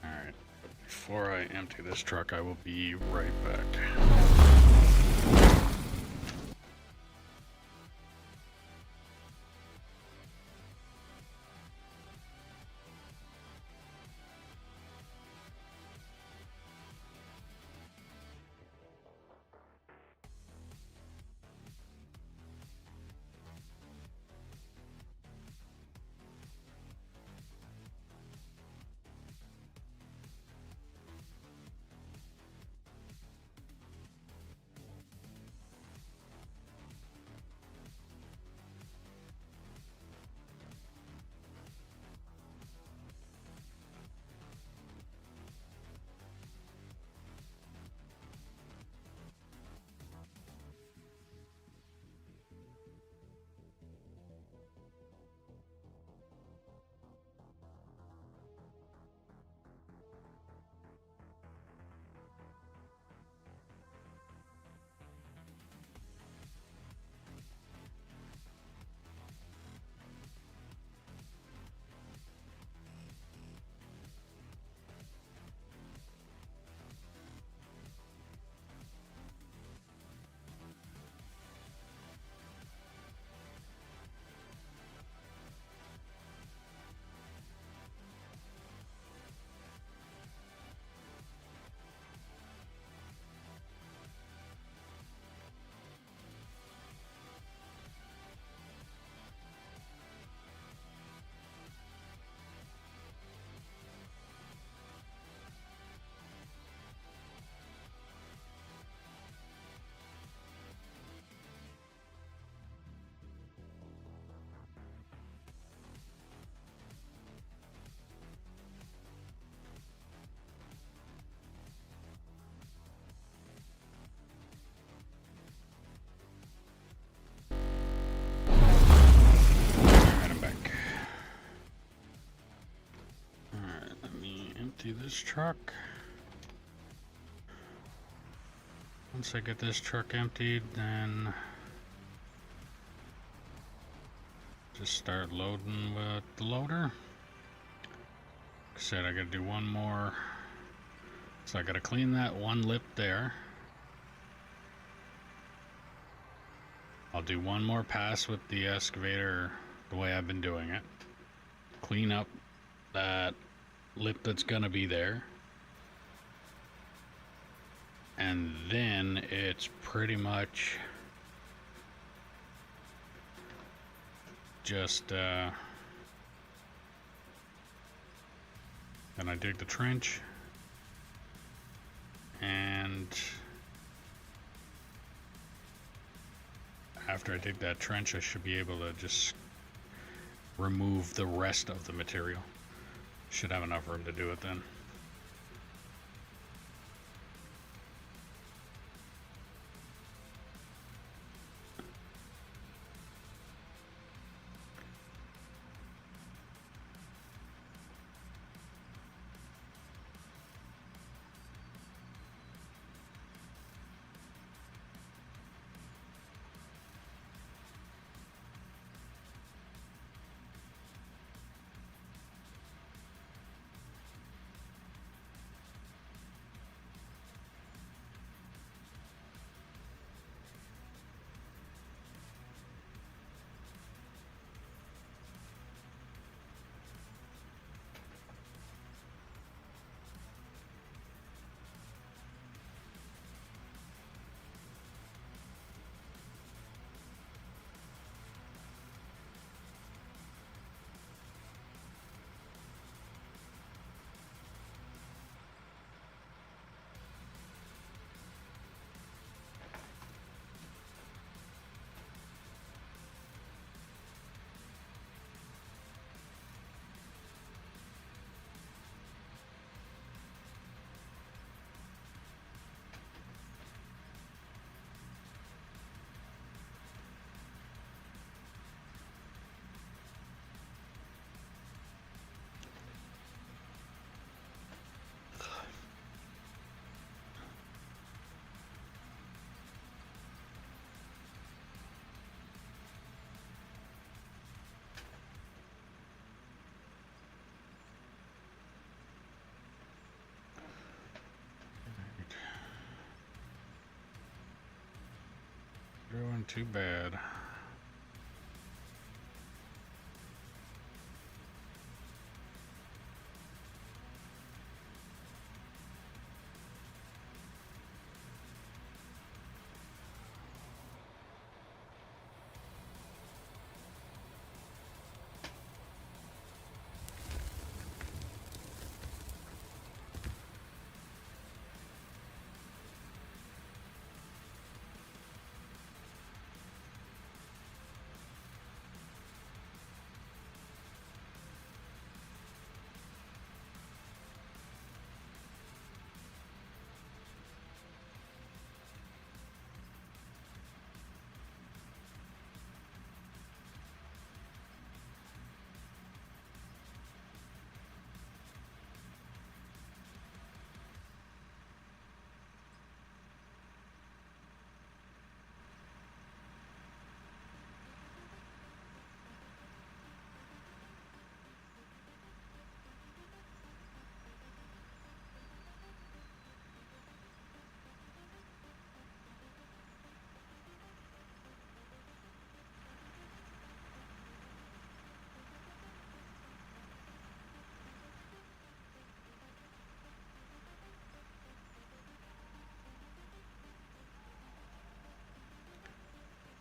Alright, before I empty this truck, I will be right back. Alright, I'm back. Alright, let me empty this truck. Once I get this truck emptied, then just start loading with the loader. Like I said, I gotta do one more. So I gotta clean that one lip there. I'll do one more pass with the excavator the way I've been doing it. Clean up that lip that's gonna be there. And then it's pretty much just then I dig the trench, and after I dig that trench, I should be able to just remove the rest of the material. Should have enough room to do it then. Doing too bad.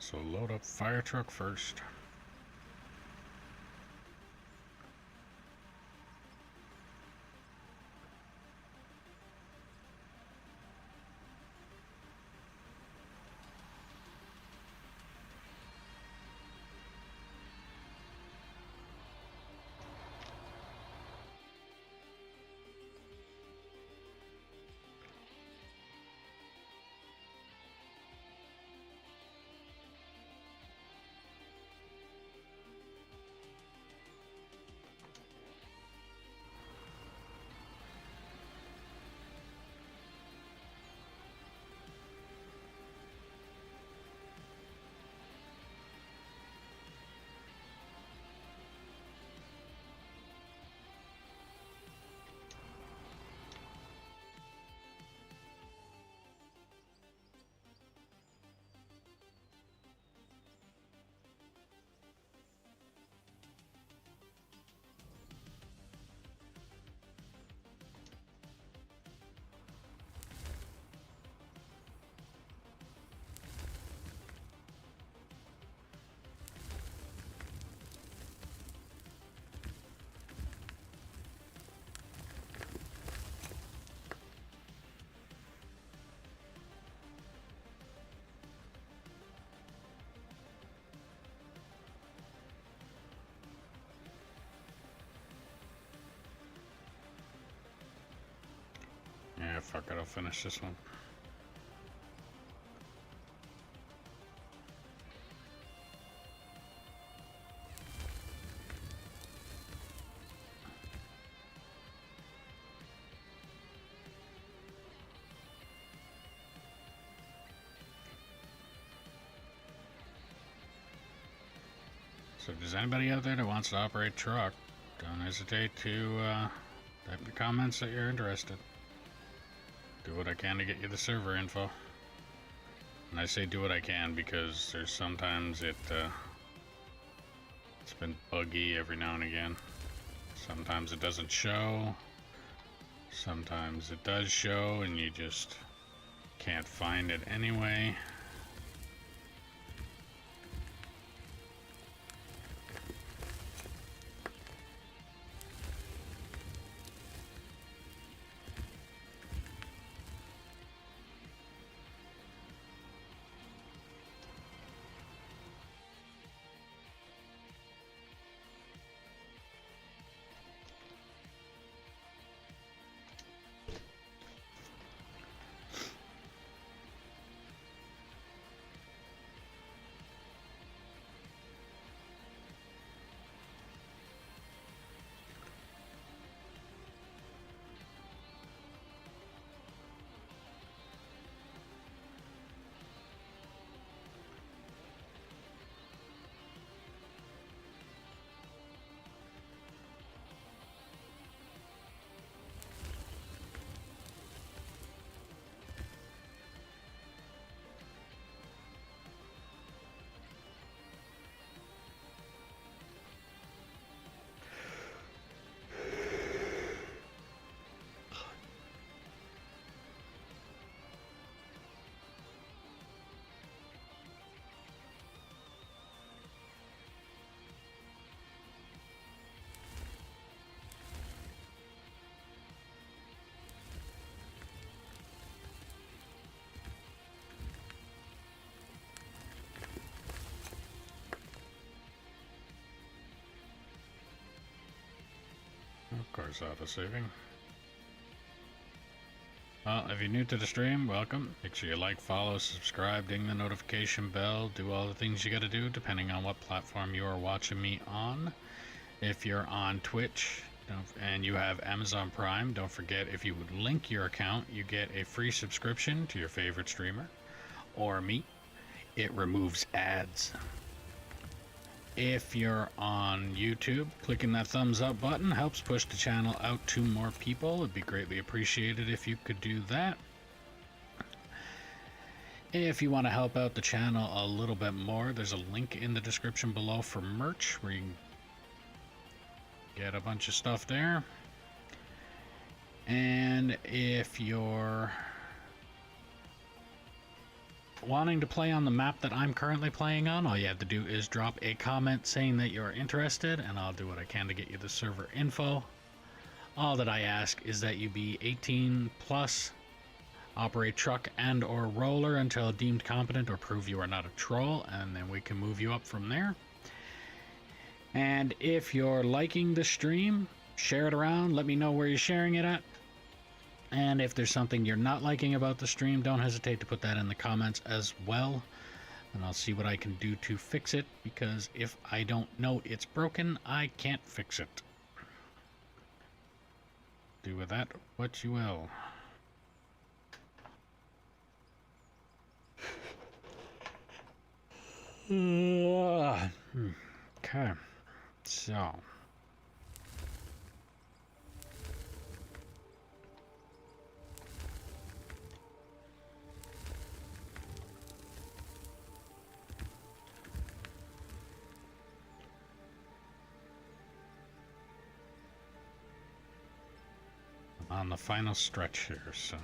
So load up fire truck first. Yeah, fuck it, I'll finish this one. So if there's anybody out there that wants to operate truck, don't hesitate to type your comments that you're interested. Do what I can to get you the server info. And I say do what I can because there's sometimes it's been buggy every now and again. Sometimes it doesn't show. Sometimes it does show and you just can't find it anyway. Of course, auto-saving. Well, if you're new to the stream, welcome. Make sure you like, follow, subscribe, ding the notification bell, do all the things you gotta do depending on what platform you are watching me on. If you're on Twitch and you have Amazon Prime, don't forget if you would link your account, you get a free subscription to your favorite streamer or me. It removes ads. If you're on YouTube, clicking that thumbs up button helps push the channel out to more people. It'd be greatly appreciated if you could do that. If you want to help out the channel a little bit more, there's a link in the description below for merch where you can get a bunch of stuff there. And if you're wanting to play on the map that I'm currently playing on, all you have to do is drop a comment saying that you're interested, and I'll do what I can to get you the server info. All that I ask is that you be 18 plus, operate truck and or roller until deemed competent or prove you are not a troll, and then we can move you up from there. And if you're liking the stream, share it around, let me know where you're sharing it at. And if there's something you're not liking about the stream, don't hesitate to put that in the comments as well. And I'll see what I can do to fix it, because if I don't know it's broken, I can't fix it. Do with that what you will. Okay, so... on the final stretch here, so...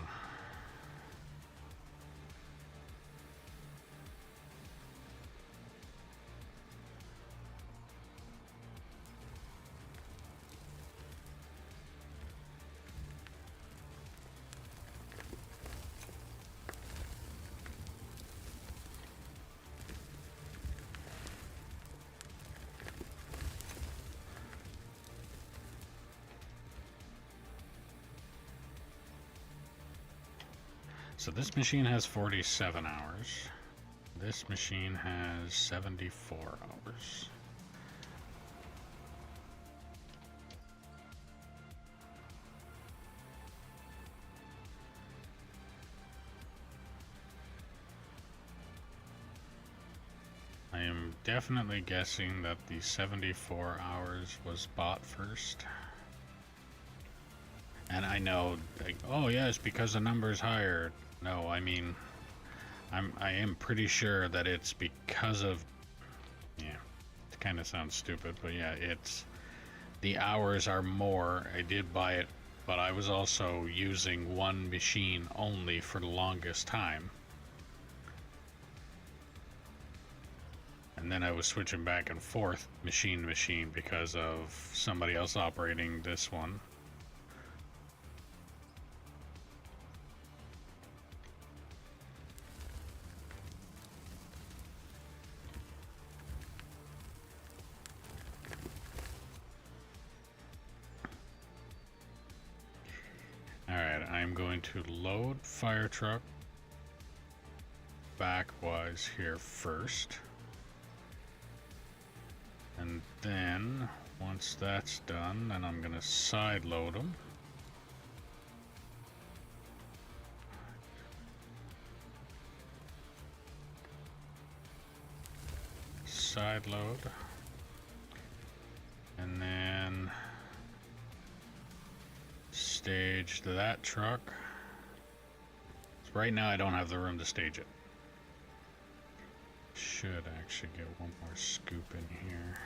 So this machine has 47 hours. This machine has 74 hours. I am definitely guessing that the 74 hours was bought first. And I know, like, oh yeah, it's because the number is higher. No, I mean, I am pretty sure that it's because of, yeah, it kind of sounds stupid, but yeah, it's, the hours are more. I did buy it, but I was also using one machine only for the longest time. And then I was switching back and forth machine to machine because of somebody else operating this one. Alright, I'm going to load fire truck backwise here first. And then, once that's done, then I'm going to side load them. Side load. And then stage that truck. So right now I don't have the room to stage it. Should actually get one more scoop in here.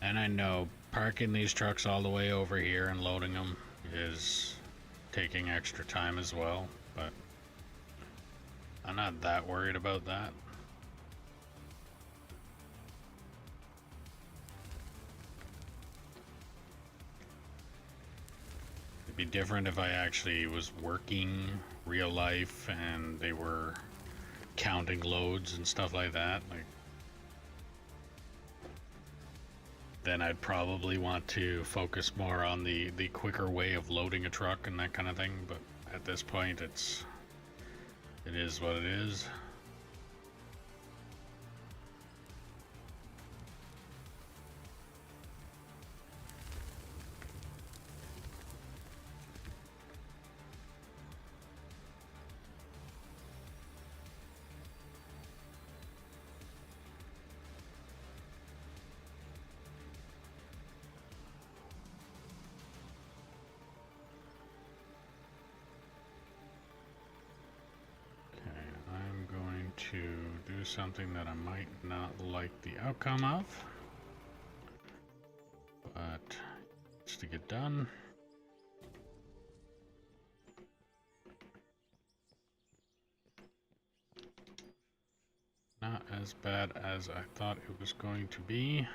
And I know parking these trucks all the way over here and loading them is taking extra time as well, but I'm not that worried about that. It'd be different if I actually was working real life and they were counting loads and stuff like that. Like, then I'd probably want to focus more on the quicker way of loading a truck and that kind of thing, but at this point it is what it is. To do something that I might not like the outcome of, but just to get done. Not as bad as I thought it was going to be.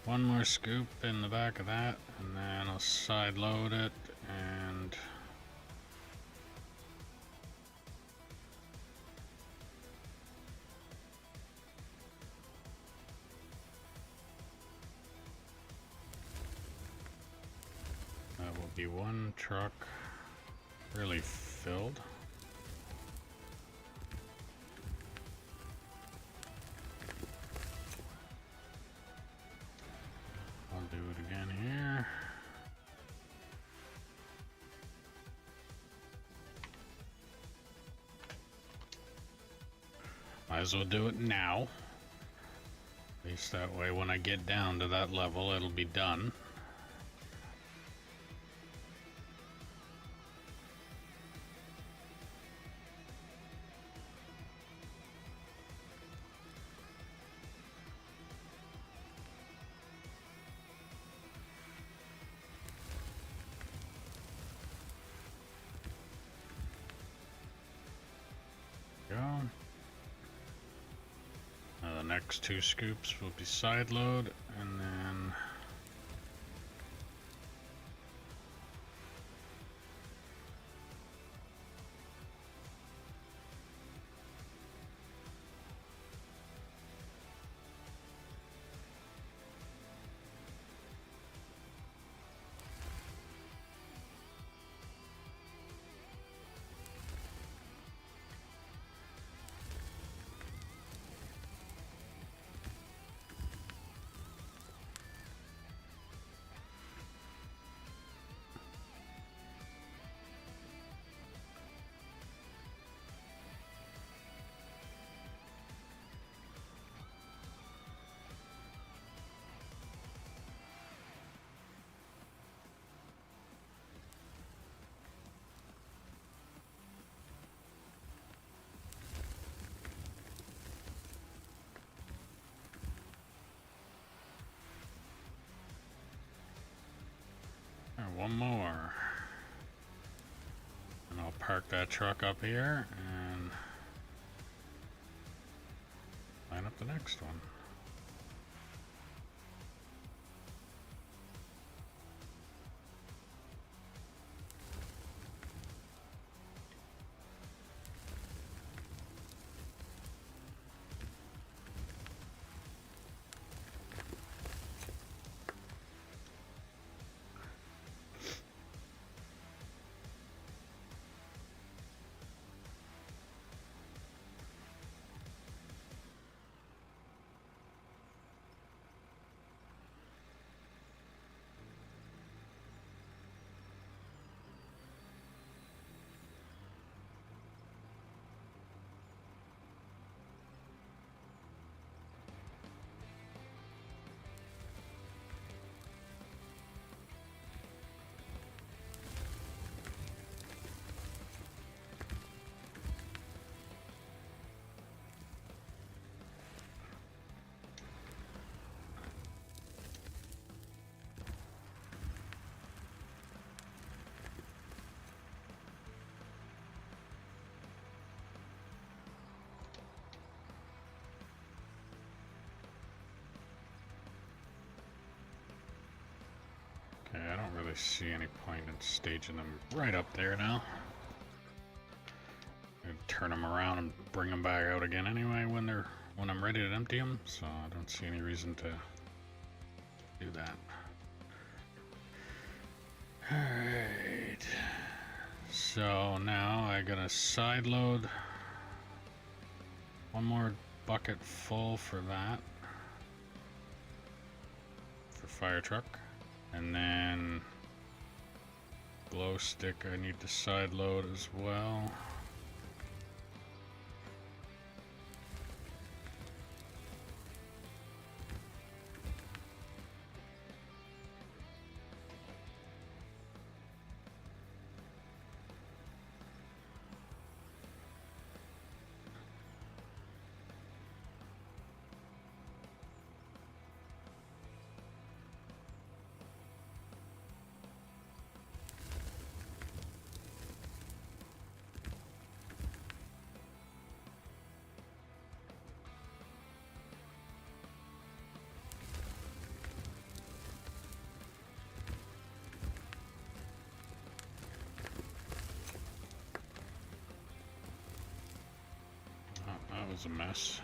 one more scoop in the back of that, and then I'll side load it, and that will be one truck really filled. I'll do it again here. Might as well do it now. At least that way when I get down to that level, it'll be done. Go. Now the next two scoops will be side load, and then one more. And I'll park that truck up here and line up the next one. Okay, I don't really see any point in staging them right up there now. I'm gonna turn them around and bring them back out again anyway when I'm ready to empty them, so I don't see any reason to do that. Alright, so now I gotta side load one more bucket full for that, for fire truck. And then glow stick I need to side load as well. that was a mess.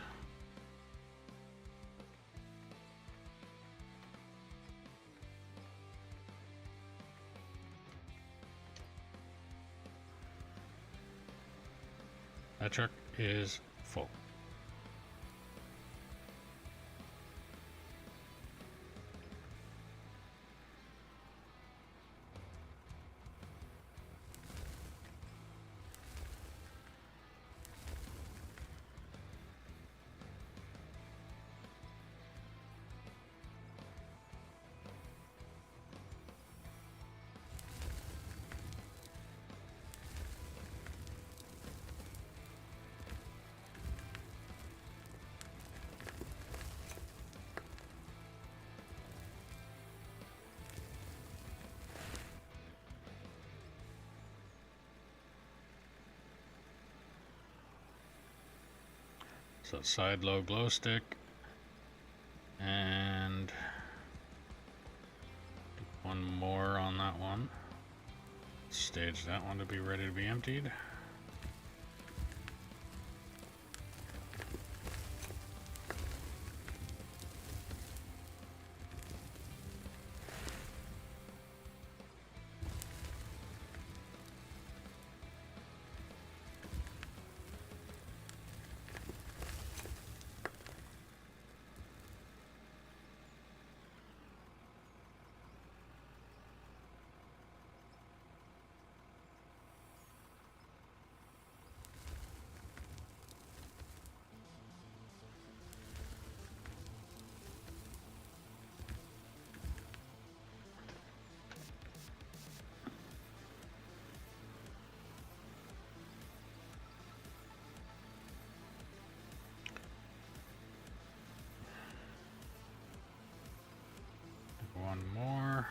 That truck is full. So side low glow stick, and one more on that one. Stage that one to be ready to be emptied. One more.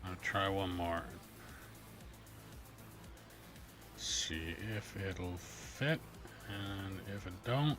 I'll try one more. See if it'll fit, and if it don't,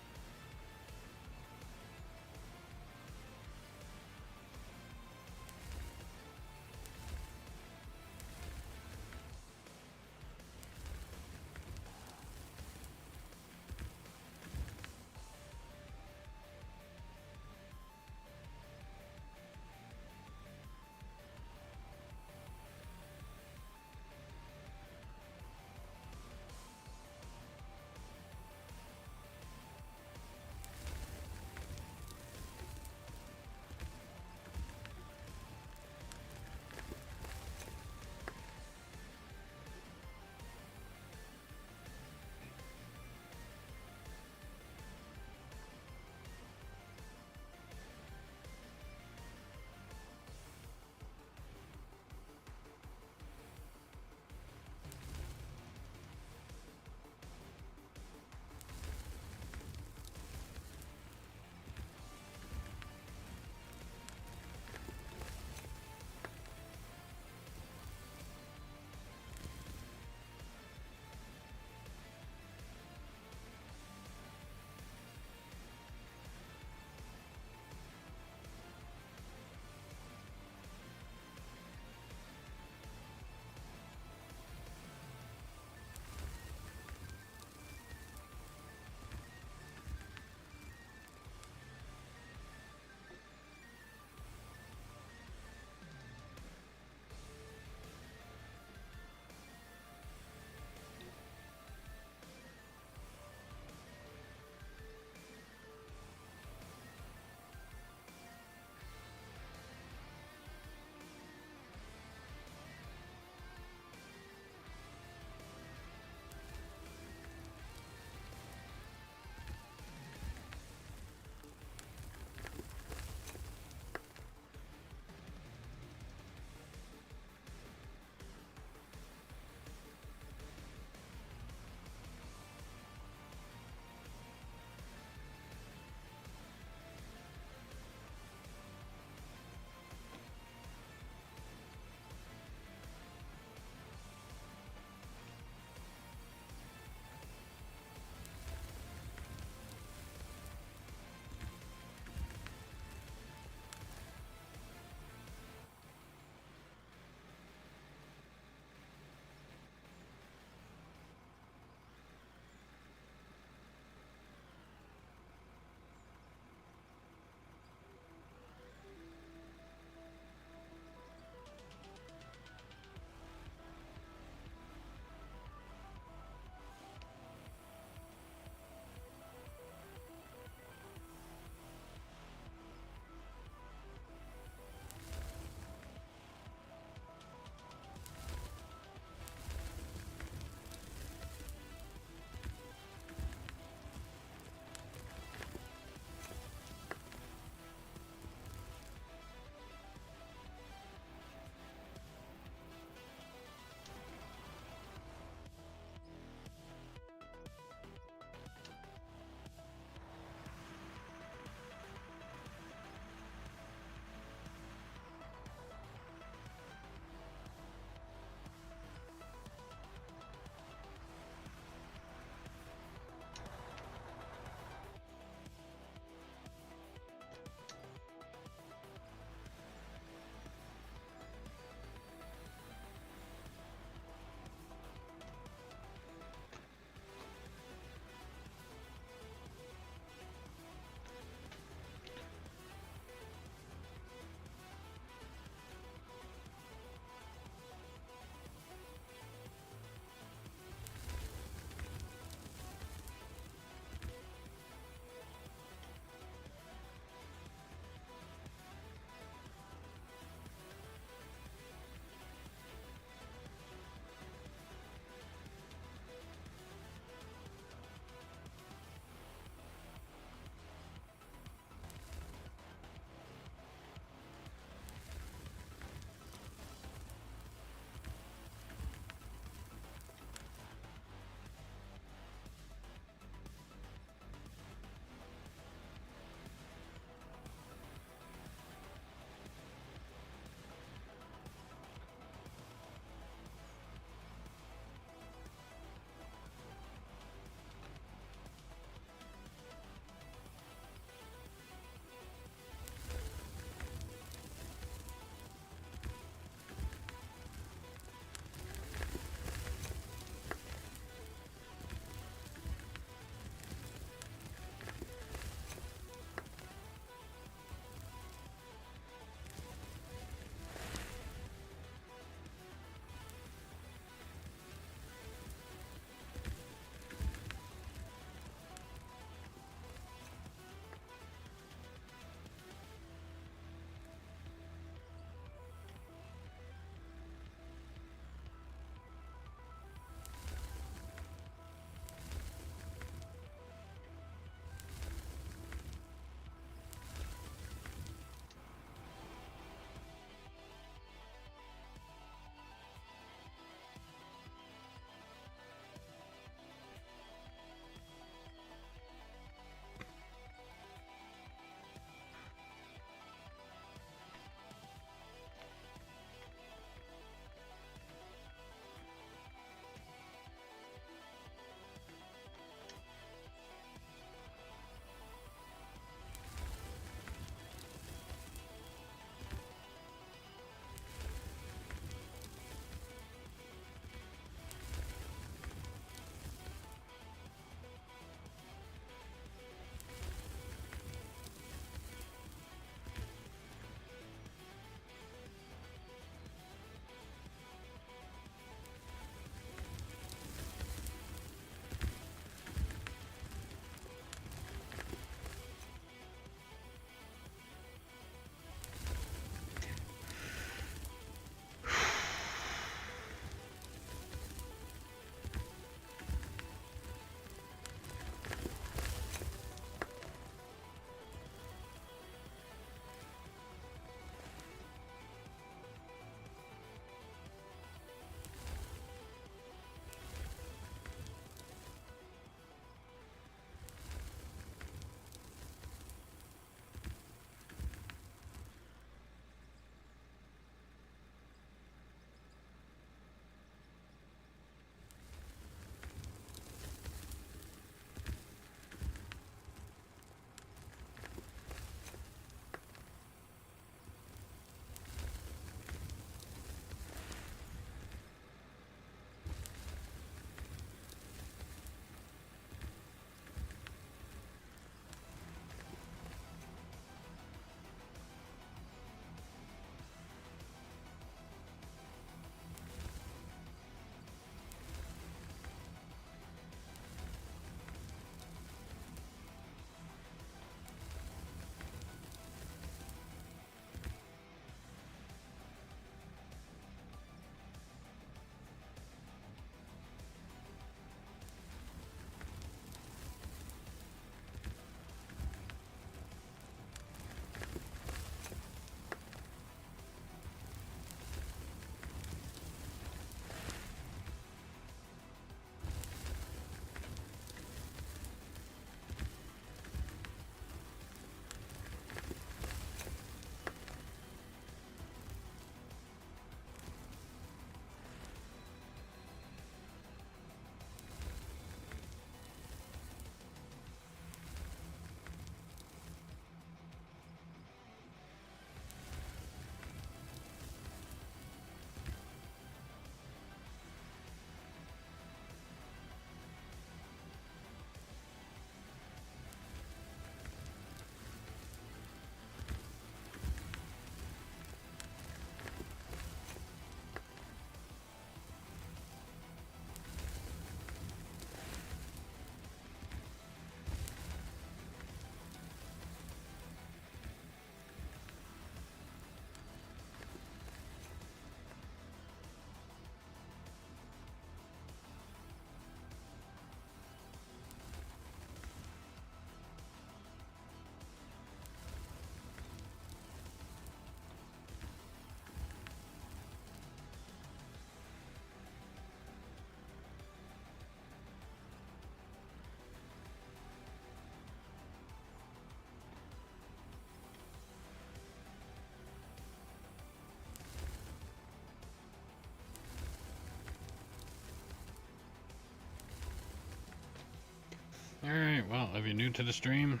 Alright, well, if you're new to the stream,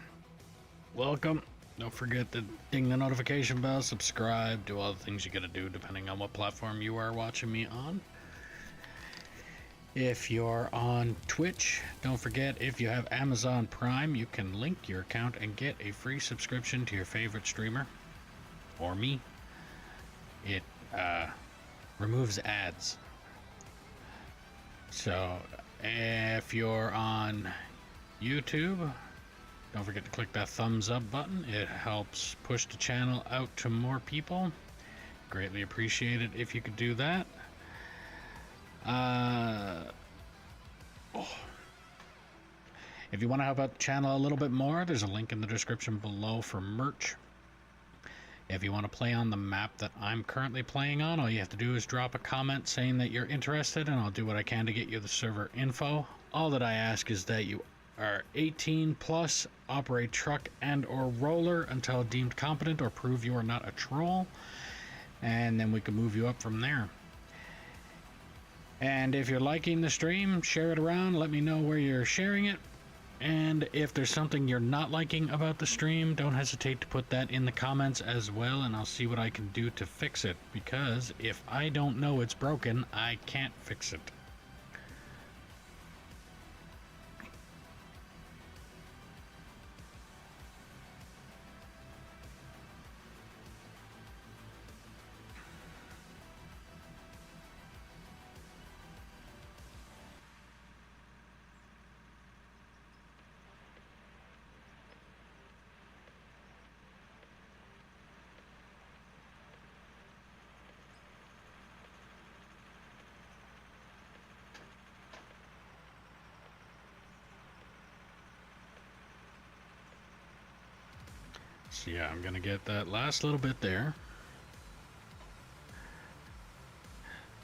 welcome. Don't forget to ding the notification bell, subscribe, do all the things you gotta do depending on what platform you are watching me on. If you're on Twitch, don't forget, if you have Amazon Prime, you can link your account and get a free subscription to your favorite streamer, or me. It removes ads. So, if you're on YouTube, don't forget to click that thumbs up button. It helps push the channel out to more people. Greatly appreciate it if you could do that. If you want to help out the channel a little bit more, there's a link in the description below for merch. If you want to play on the map that I'm currently playing on, all you have to do is drop a comment saying that you're interested, and I'll do what I can to get you the server info. All that I ask is that you are 18 plus, operate truck and or roller until deemed competent, or prove you are not a troll, and then we can move you up from there. And if you're liking the stream, share it around, let me know where you're sharing it. And if there's something you're not liking about the stream, don't hesitate to put that in the comments as well, and I'll see what I can do to fix it, because if I don't know it's broken, I can't fix it. So yeah, I'm gonna get that last little bit there.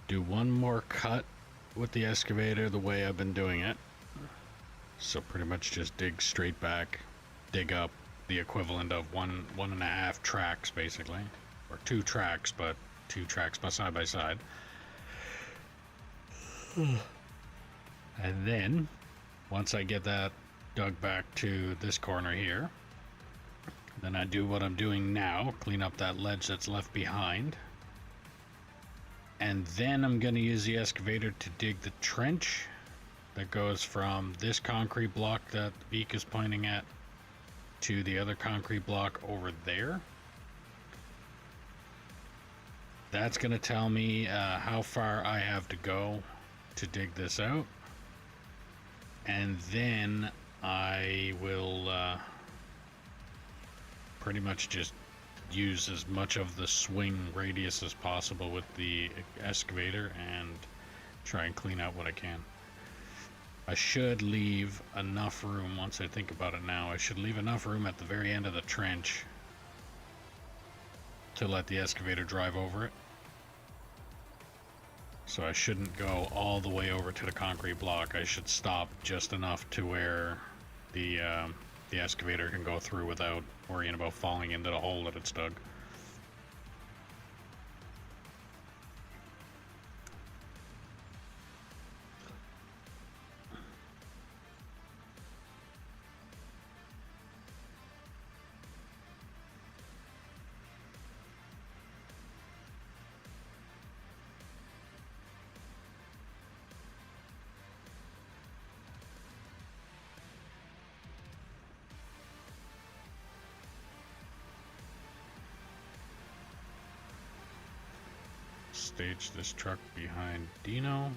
Do one more cut with the excavator the way I've been doing it. So pretty much just dig straight back, dig up the equivalent of one and a half tracks basically, or 2 tracks, but 2 tracks side by side. And then once I get that dug back to this corner here, then I do what I'm doing now, clean up that ledge that's left behind. And then I'm going to use the excavator to dig the trench that goes from this concrete block that the beak is pointing at to the other concrete block over there. That's going to tell me how far I have to go to dig this out. And then I will pretty much just use as much of the swing radius as possible with the excavator and try and clean out what I can. I should leave enough room, once I think about it now, I should leave enough room at the very end of the trench to let the excavator drive over it. So I shouldn't go all the way over to the concrete block. I should stop just enough to where the excavator can go through without worrying about falling into the hole that it's dug. Stage this truck behind Dino.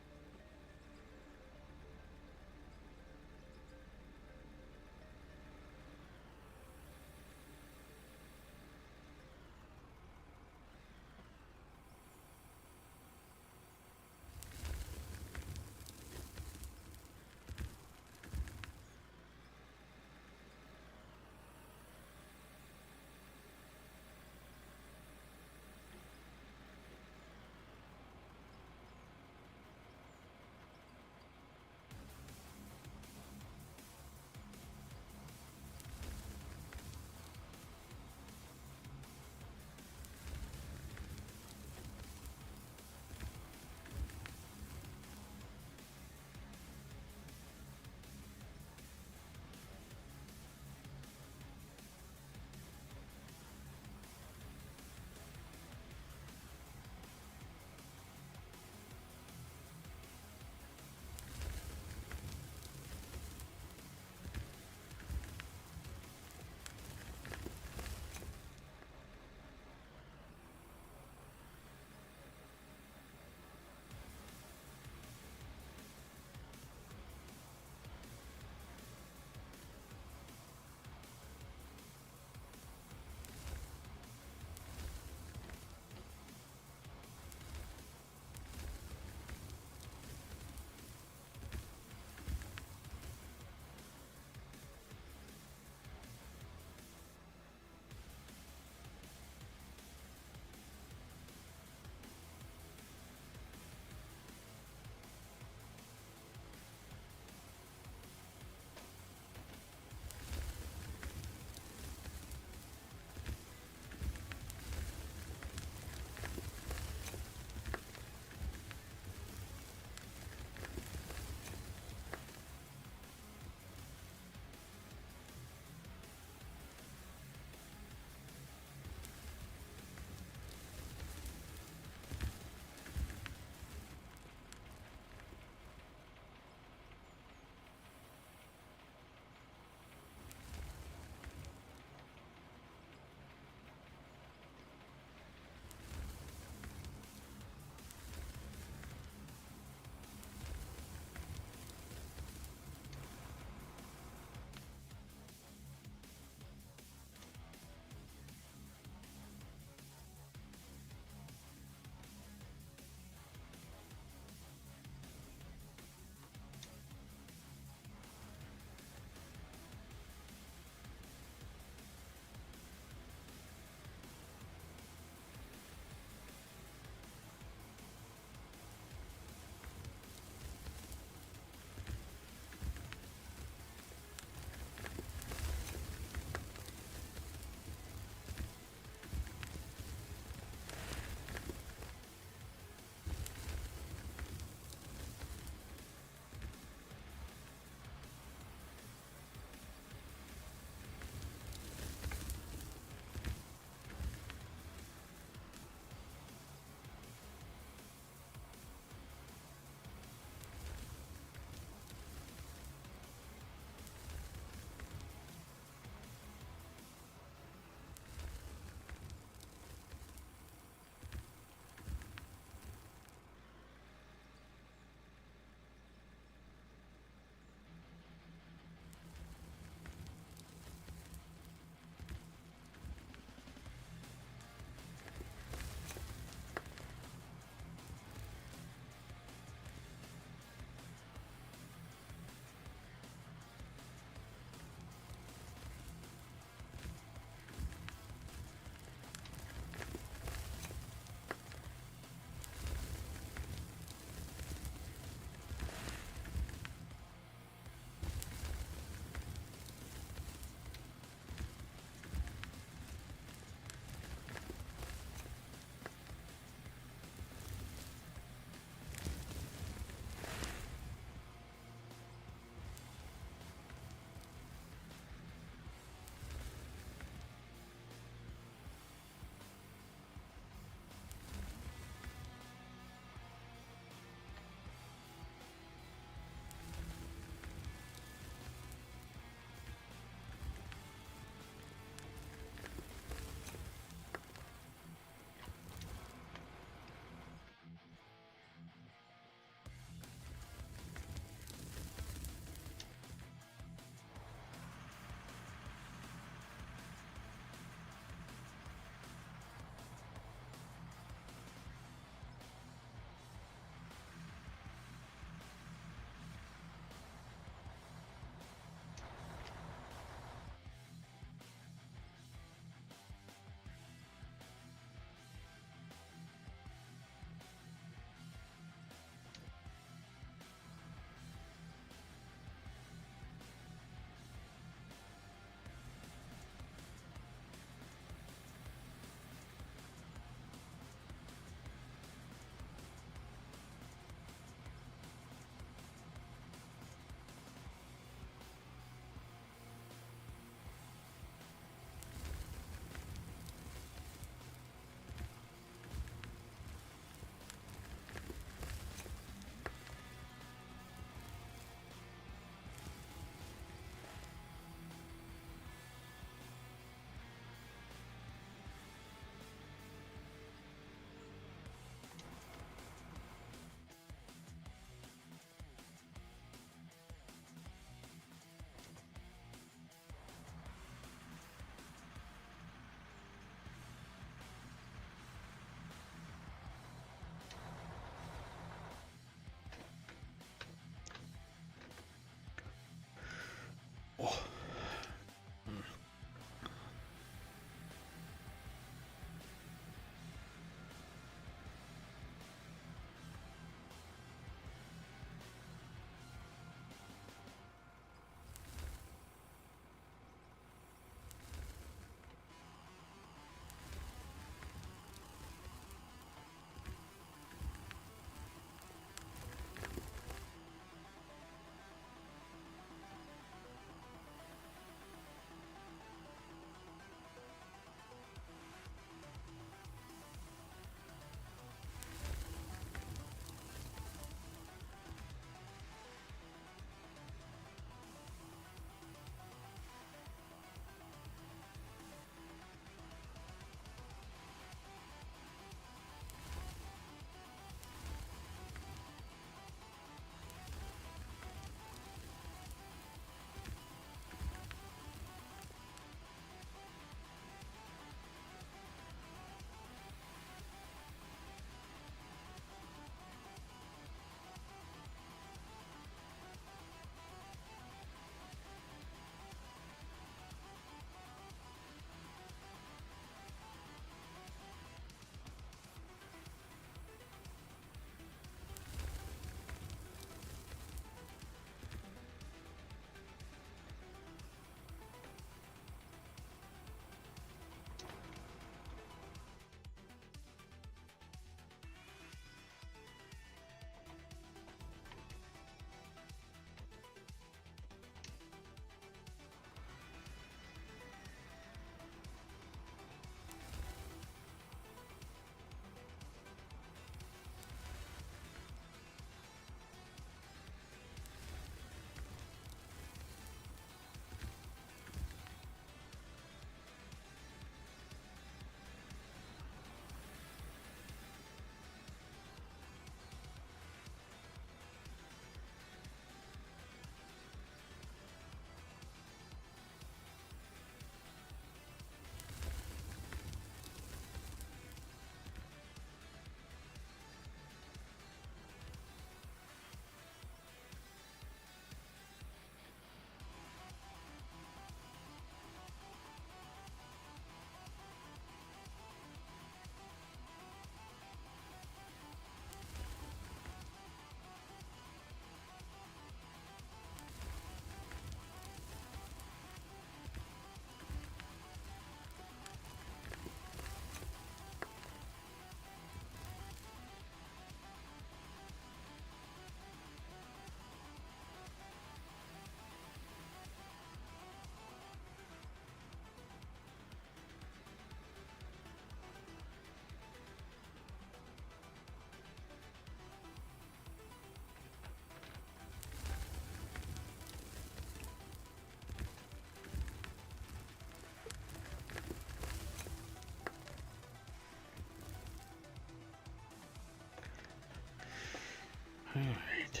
Alright.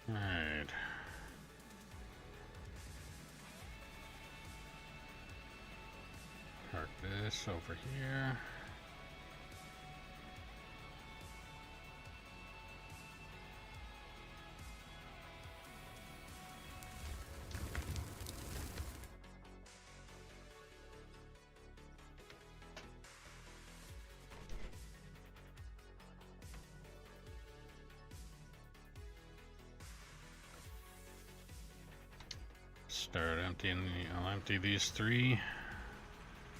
Alright. Park this over here. Start emptying. I'll empty these three.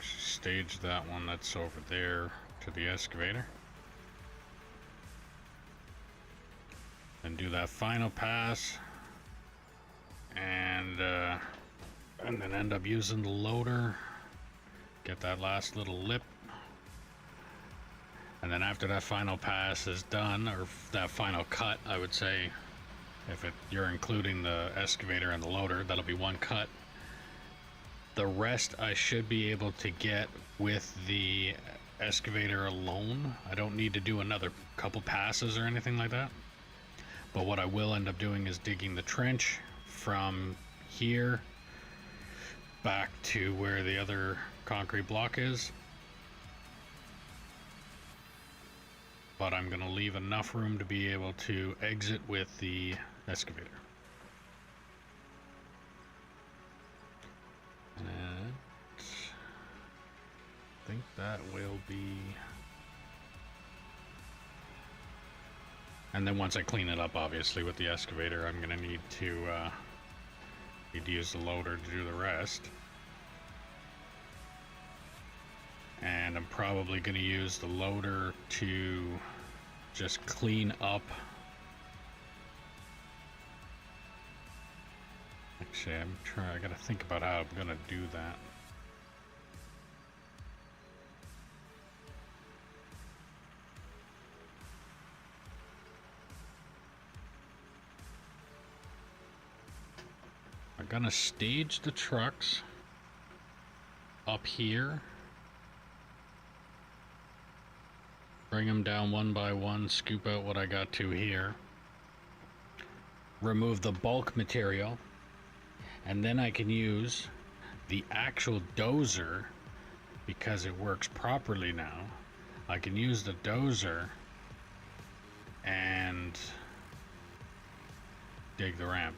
Stage that one that's over there to the excavator. Then do that final pass. And then end up using the loader. Get that last little lip. And then after that final pass is done, or that final cut, I would say, if you're including the excavator and the loader, that'll be one cut. The rest I should be able to get with the excavator alone. I don't need to do another couple passes or anything like that. But what I will end up doing is digging the trench from here back to where the other concrete block is. But I'm going to leave enough room to be able to exit with the excavator. And I think that will be... And then once I clean it up, obviously, with the excavator, I'm going to need to use the loader to do the rest. And I'm probably going to use the loader to just clean up. Actually, I gotta think about how I'm gonna do that. I'm gonna stage the trucks up here. Bring them down one by one, scoop out what I got to here. Remove the bulk material. And then I can use the actual dozer, because it works properly now. I can use the dozer and dig the ramp.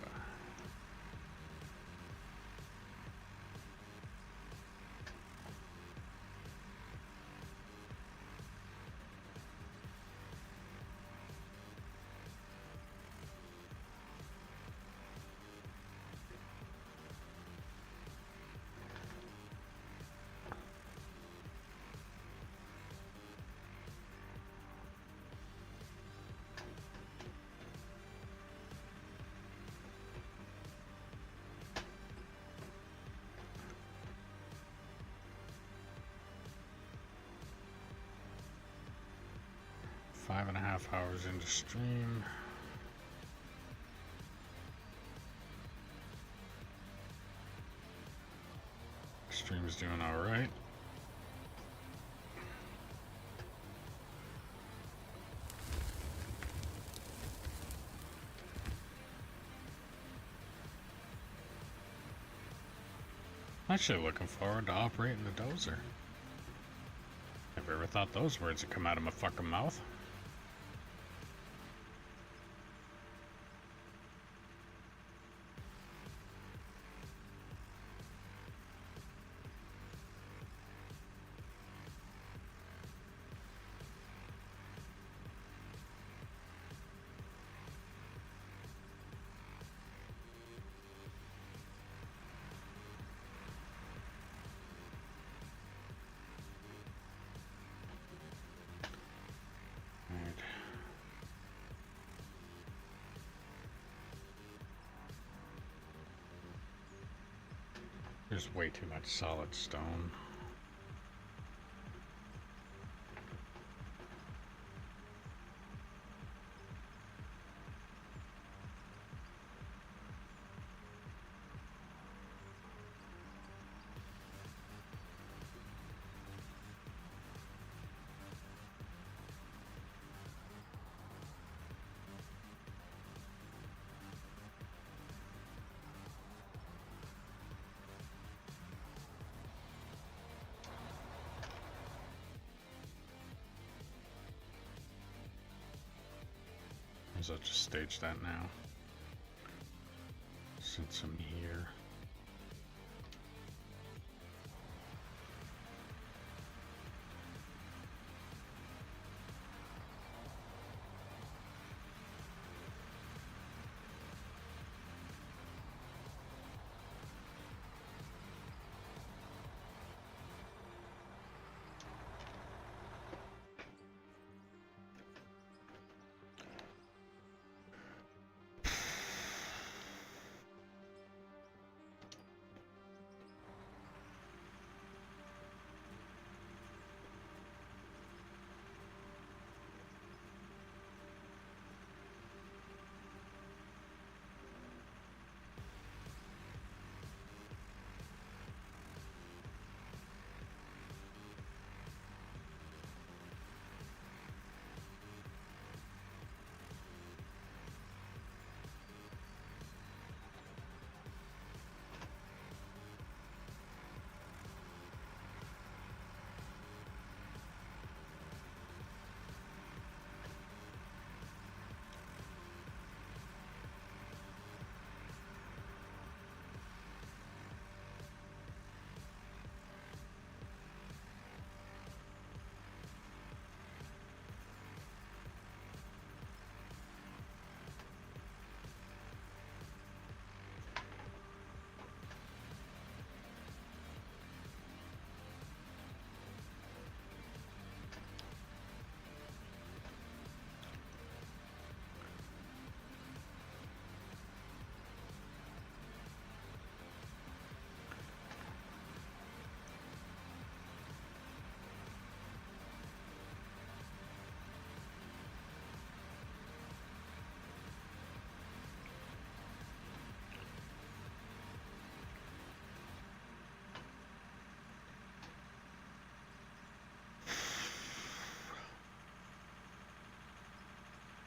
5.5 hours into stream. Stream's doing alright. Actually looking forward to operating the dozer. Never ever thought those words would come out of my fucking mouth. There's way too much solid stone. I'll just stage that now. Since I'm here.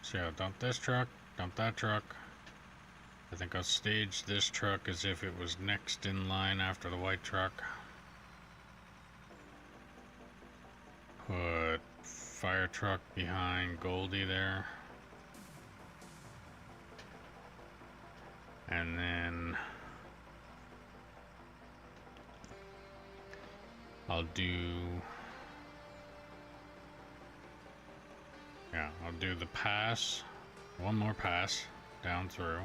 So yeah, dump this truck, dump that truck. I think I'll stage this truck as if it was next in line after the white truck. Put fire truck behind Goldie there. And then I'll do the pass, one more pass down through.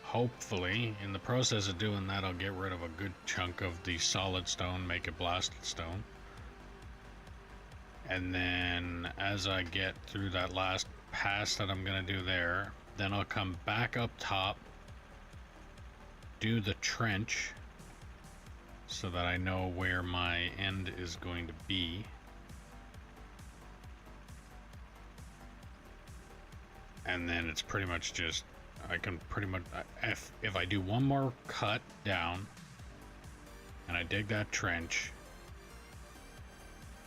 Hopefully, in the process of doing that, I'll get rid of a good chunk of the solid stone, make it blasted stone. And then as I get through that last pass that I'm gonna do there, then I'll come back up top, do the trench so that I know where my end is going to be. and then it's pretty much just, I can pretty much, if I do one more cut down and I dig that trench,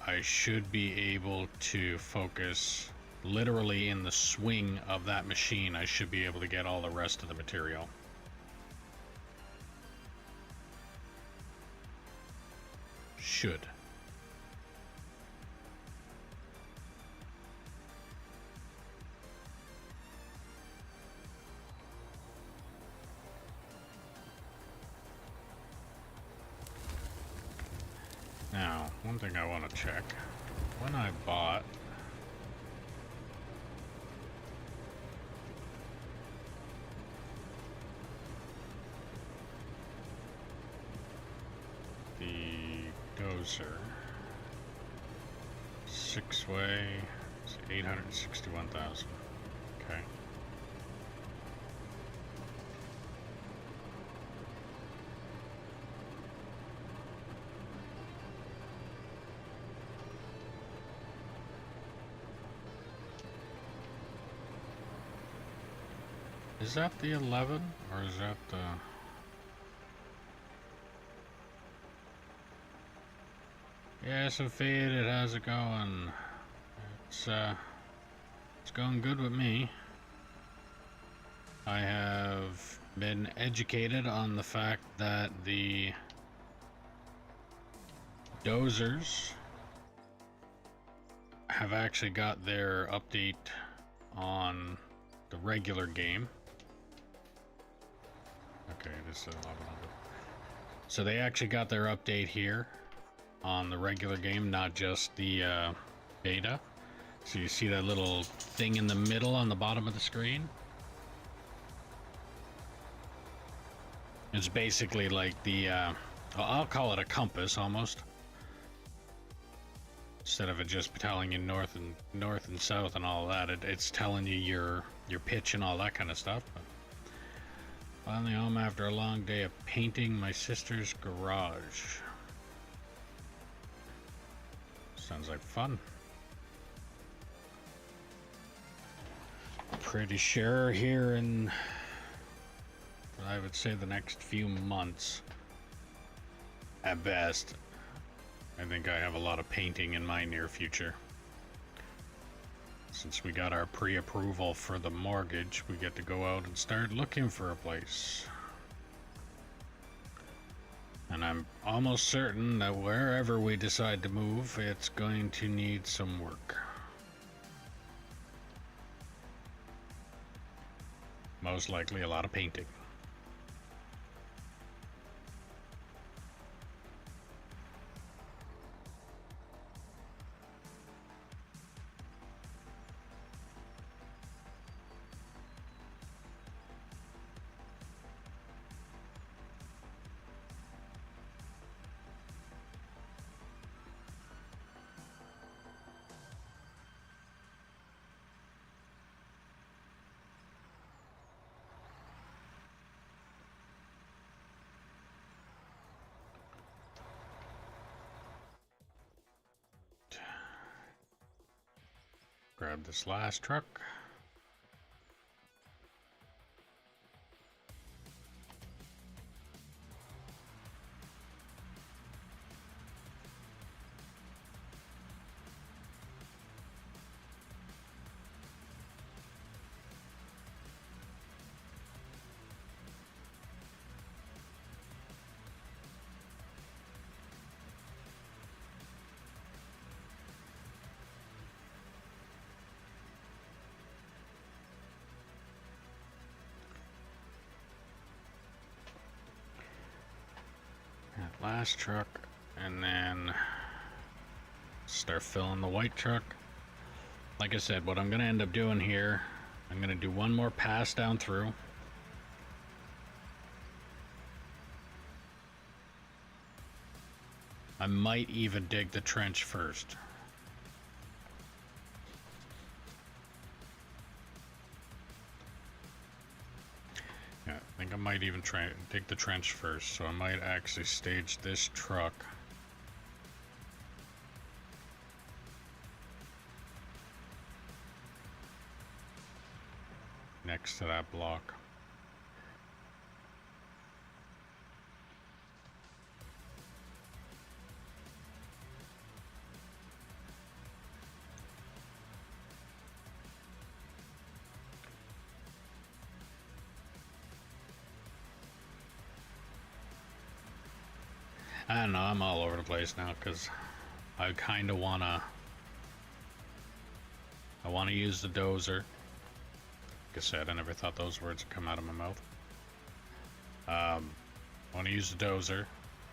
I should be able to focus literally in the swing of that machine. I should be able to get all the rest of the material. Should. Now, one thing I want to check. When I bought the dozer, 6-way, it's 861,000. Okay. Is that the 11 or is that the... Yeah, so faded, how's it going? It's going good with me. I have been educated on the fact that the dozers have actually got their update on the regular game. Okay, this is 1100. So they actually got their update here on the regular game, not just the beta. So you see that little thing in the middle on the bottom of the screen? It's basically like the, I'll call it a compass almost. Instead of it just telling you north and south and all that, it's telling you your pitch and all that kind of stuff. But finally home after a long day of painting my sister's garage. Sounds like fun. Pretty sure here in, I would say, the next few months at best, I think I have a lot of painting in my near future. Since we got our pre-approval for the mortgage, we get to go out and start looking for a place. And I'm almost certain that wherever we decide to move, it's going to need some work. Most likely a lot of painting. Grab this last truck. Last truck, and then start filling the white truck. Like I said, what I'm going to end up doing here, I'm going to do one more pass down through. I might even dig the trench first. Yeah, I think I might even try and dig the trench first, so I might actually stage this truck next to that block. I don't know, I'm all over the place now because I kind of want to... I want to use the dozer. Like I said, I never thought those words would come out of my mouth. I want to use the dozer.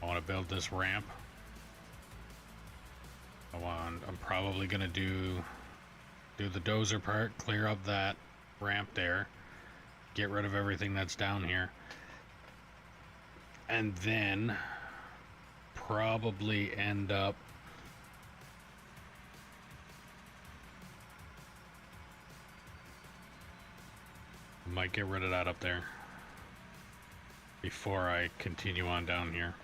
I want to build this ramp. I'm probably going to do the dozer part, clear up that ramp there, get rid of everything that's down here, and then probably end up might get rid of that up there before I continue on down here.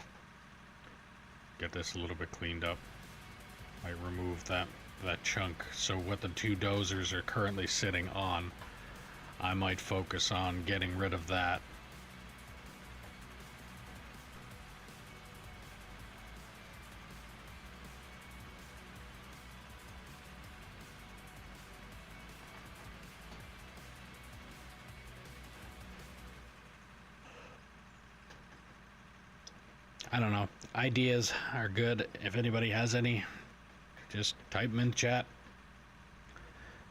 Get this a little bit cleaned up. I remove that chunk. So what the two dozers are currently sitting on, I might focus on getting rid of that. I don't know. Ideas are good. If anybody has any, just type them in chat.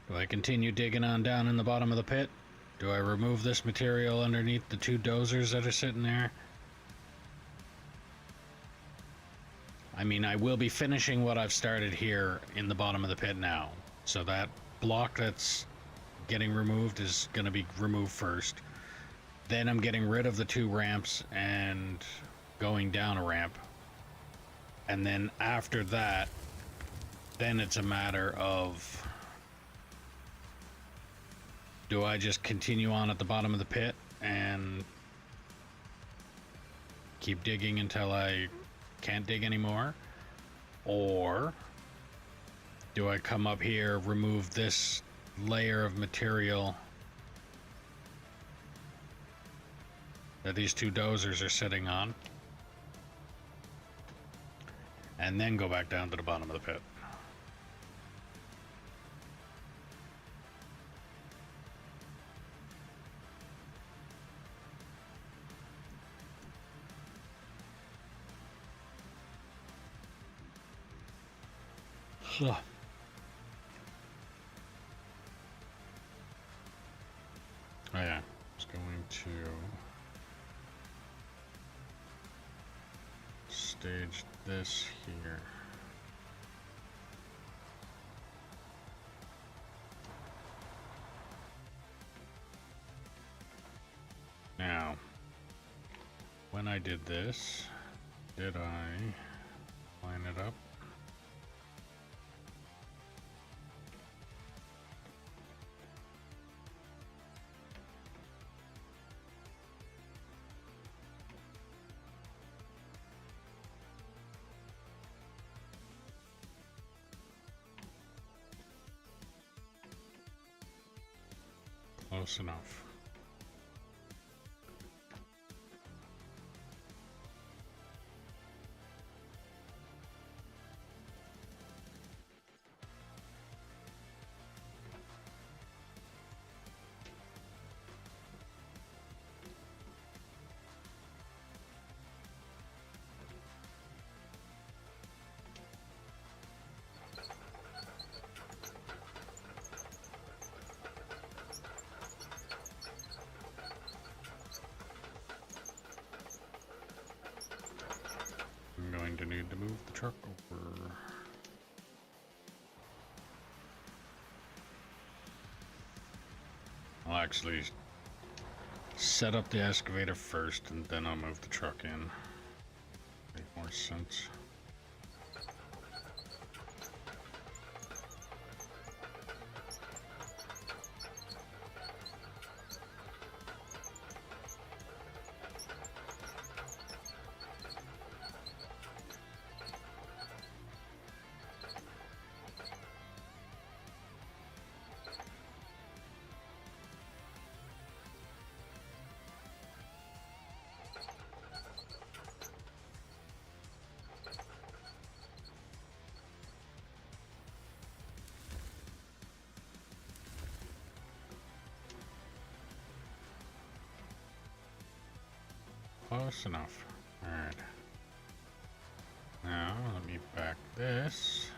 Do I continue digging on down in the bottom of the pit? Do I remove this material underneath the two dozers that are sitting there? I mean, I will be finishing what I've started here in the bottom of the pit now. So that block that's getting removed is going to be removed first. Then I'm getting rid of the two ramps and going down a ramp. And then after that, then it's a matter of, do I just continue on at the bottom of the pit and keep digging until I can't dig anymore? Or do I come up here, remove this layer of material that these two dozers are sitting on, and then go back down to the bottom of the pit? Oh yeah, it's going to stage this here. Now, when I did this, did I line it up? Close enough. I'm going to need to move the truck over. I'll actually set up the excavator first and then I'll move the truck in. Make more sense. Close enough. Alright. Now, let me back this.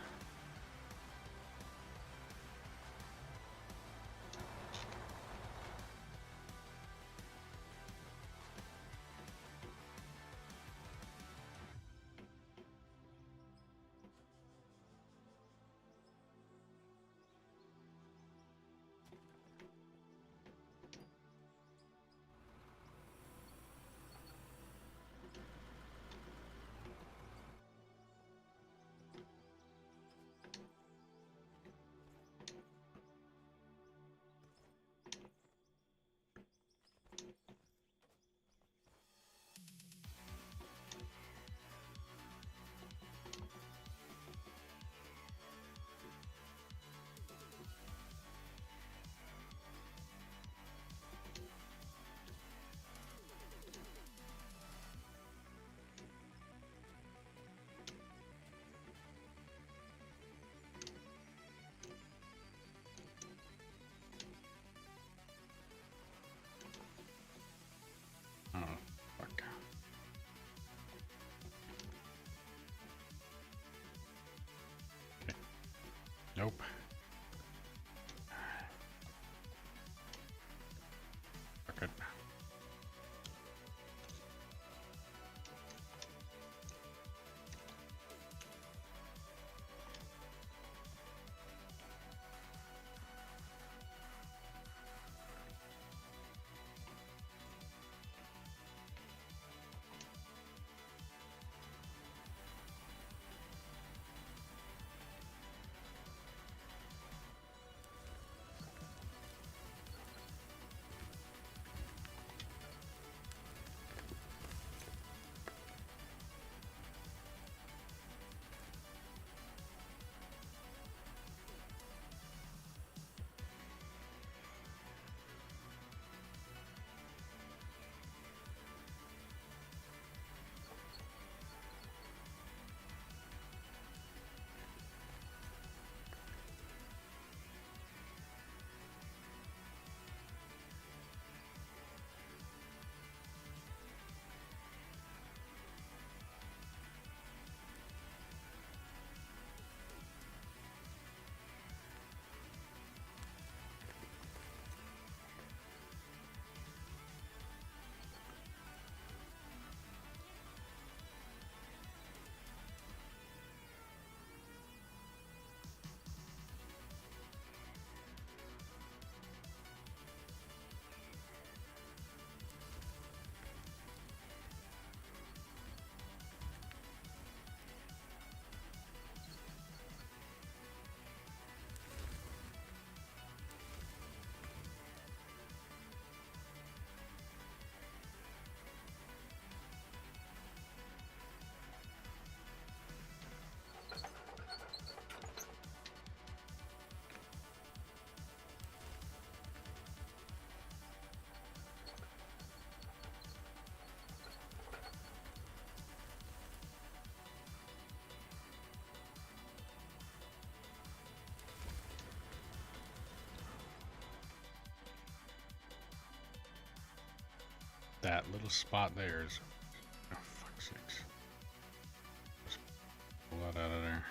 Oh, fuck. Okay. Nope. Fuck it. That little spot there is... Oh, fuck's sakes. Just pull that out of there.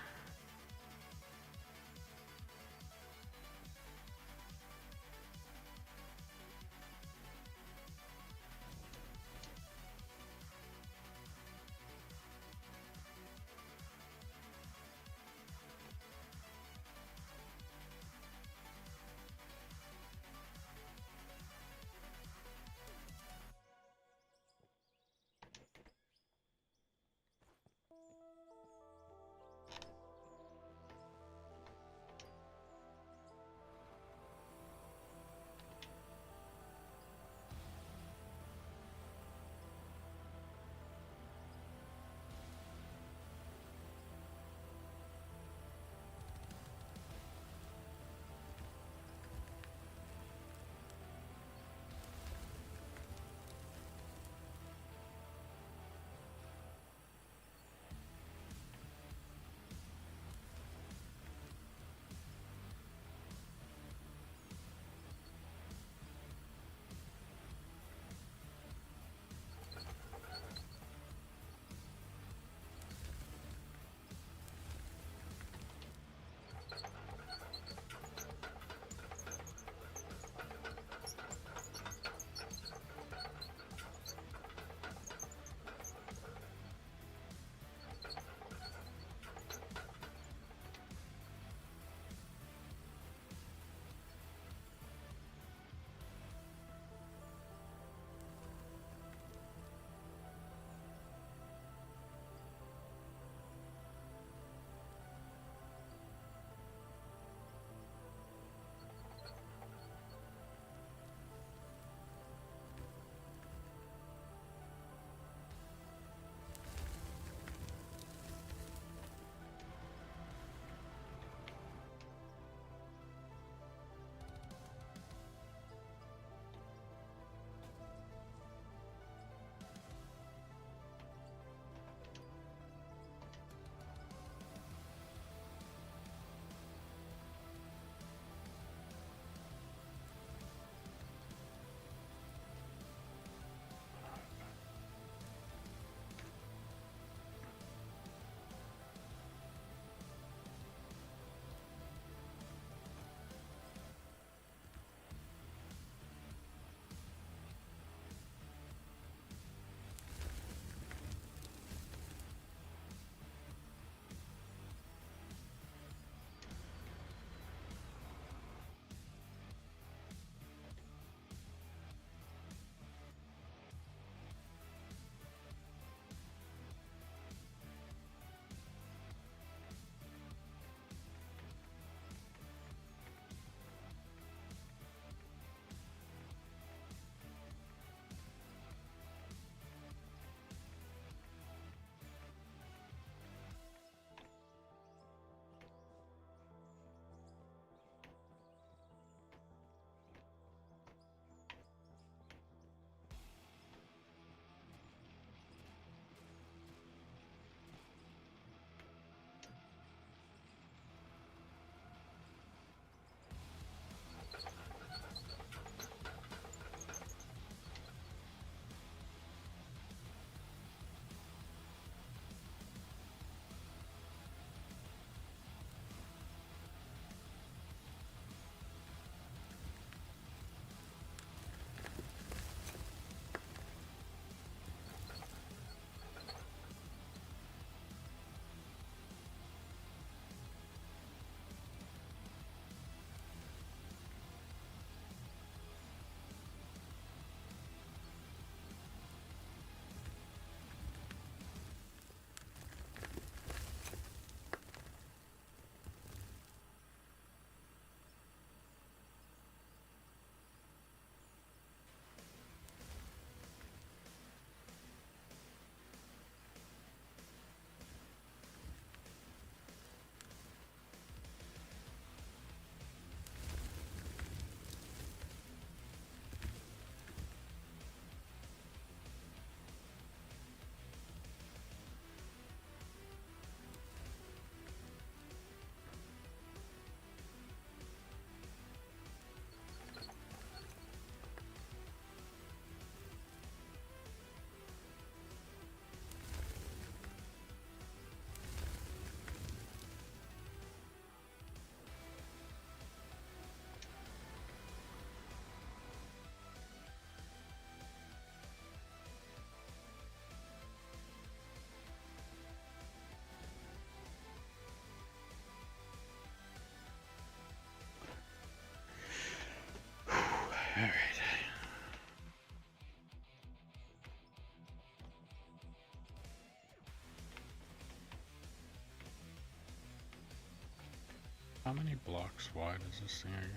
How many blocks wide is this thing again?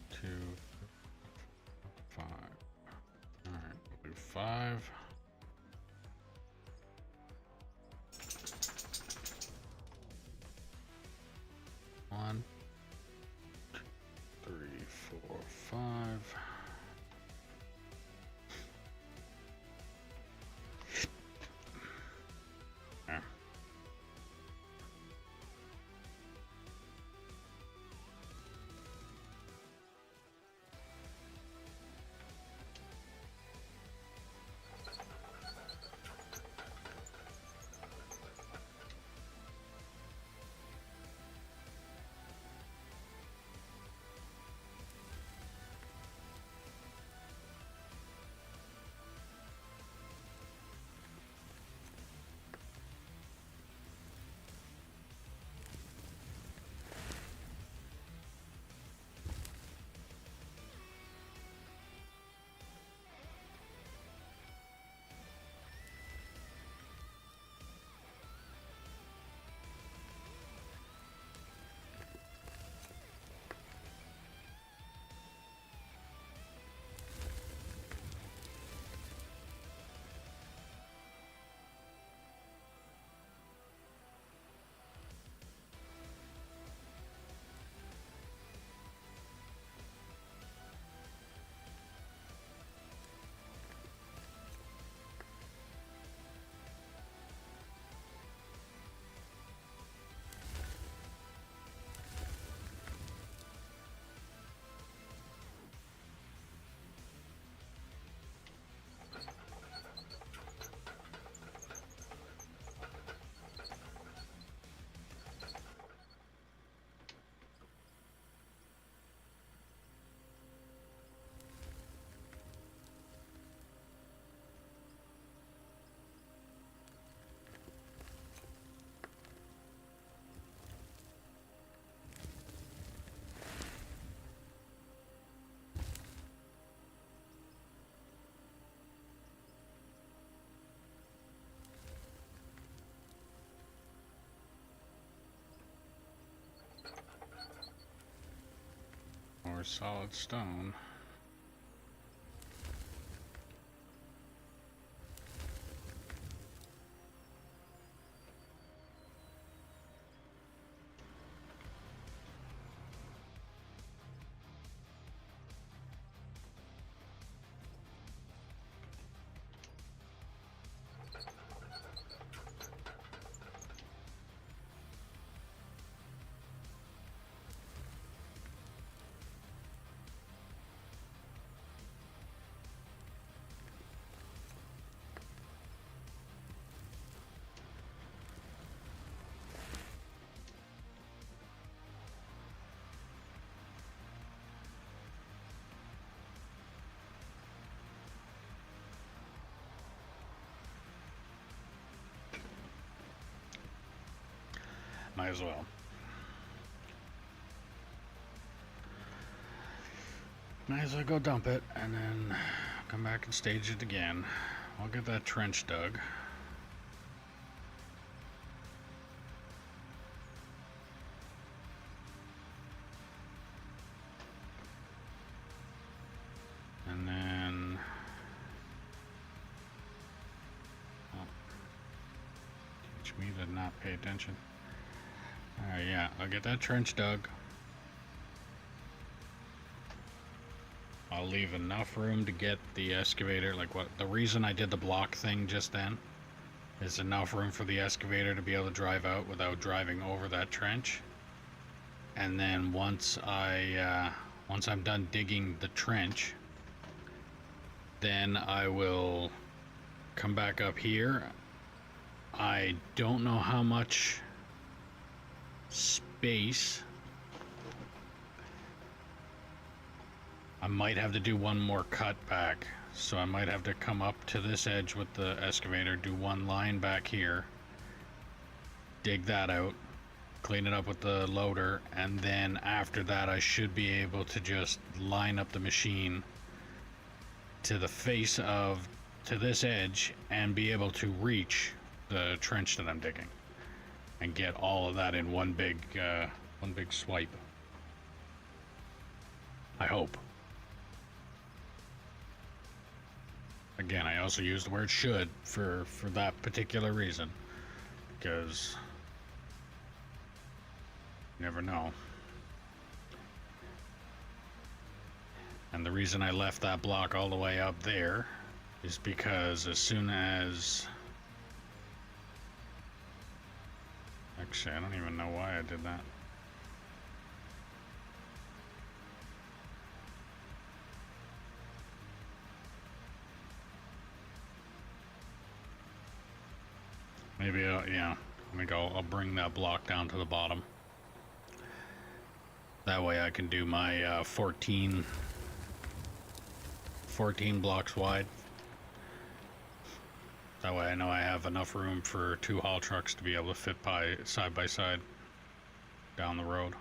2, 5. Alright, we'll do 5. One, 2, 3, 4, 5. There. More solid stone. Might as well. Might as well go dump it and then come back and stage it again. I'll get that trench dug. And then teach me to not pay attention. Alright, yeah, I'll get that trench dug. I'll leave enough room to get the excavator, like what the reason I did the block thing just then is enough room for the excavator to be able to drive out without driving over that trench. And then once I'm done digging the trench, then I will come back up here. I don't know how much space. I might have to do one more cut back, so I might have to come up to this edge with the excavator, do one line back here, dig that out, clean it up with the loader, and then after that I should be able to just line up the machine to the face of, to this edge, and be able to reach the trench that I'm digging. and get all of that in one big swipe. I hope. Again, I also use the word should for that particular reason, because you never know. And the reason I left that block all the way up there is because as soon as... Actually, I don't even know why I did that. Maybe, yeah, I think I'll bring that block down to the bottom. That way I can do my 14 blocks wide. That way I know I have enough room for 2 haul trucks to be able to fit side by side down the road.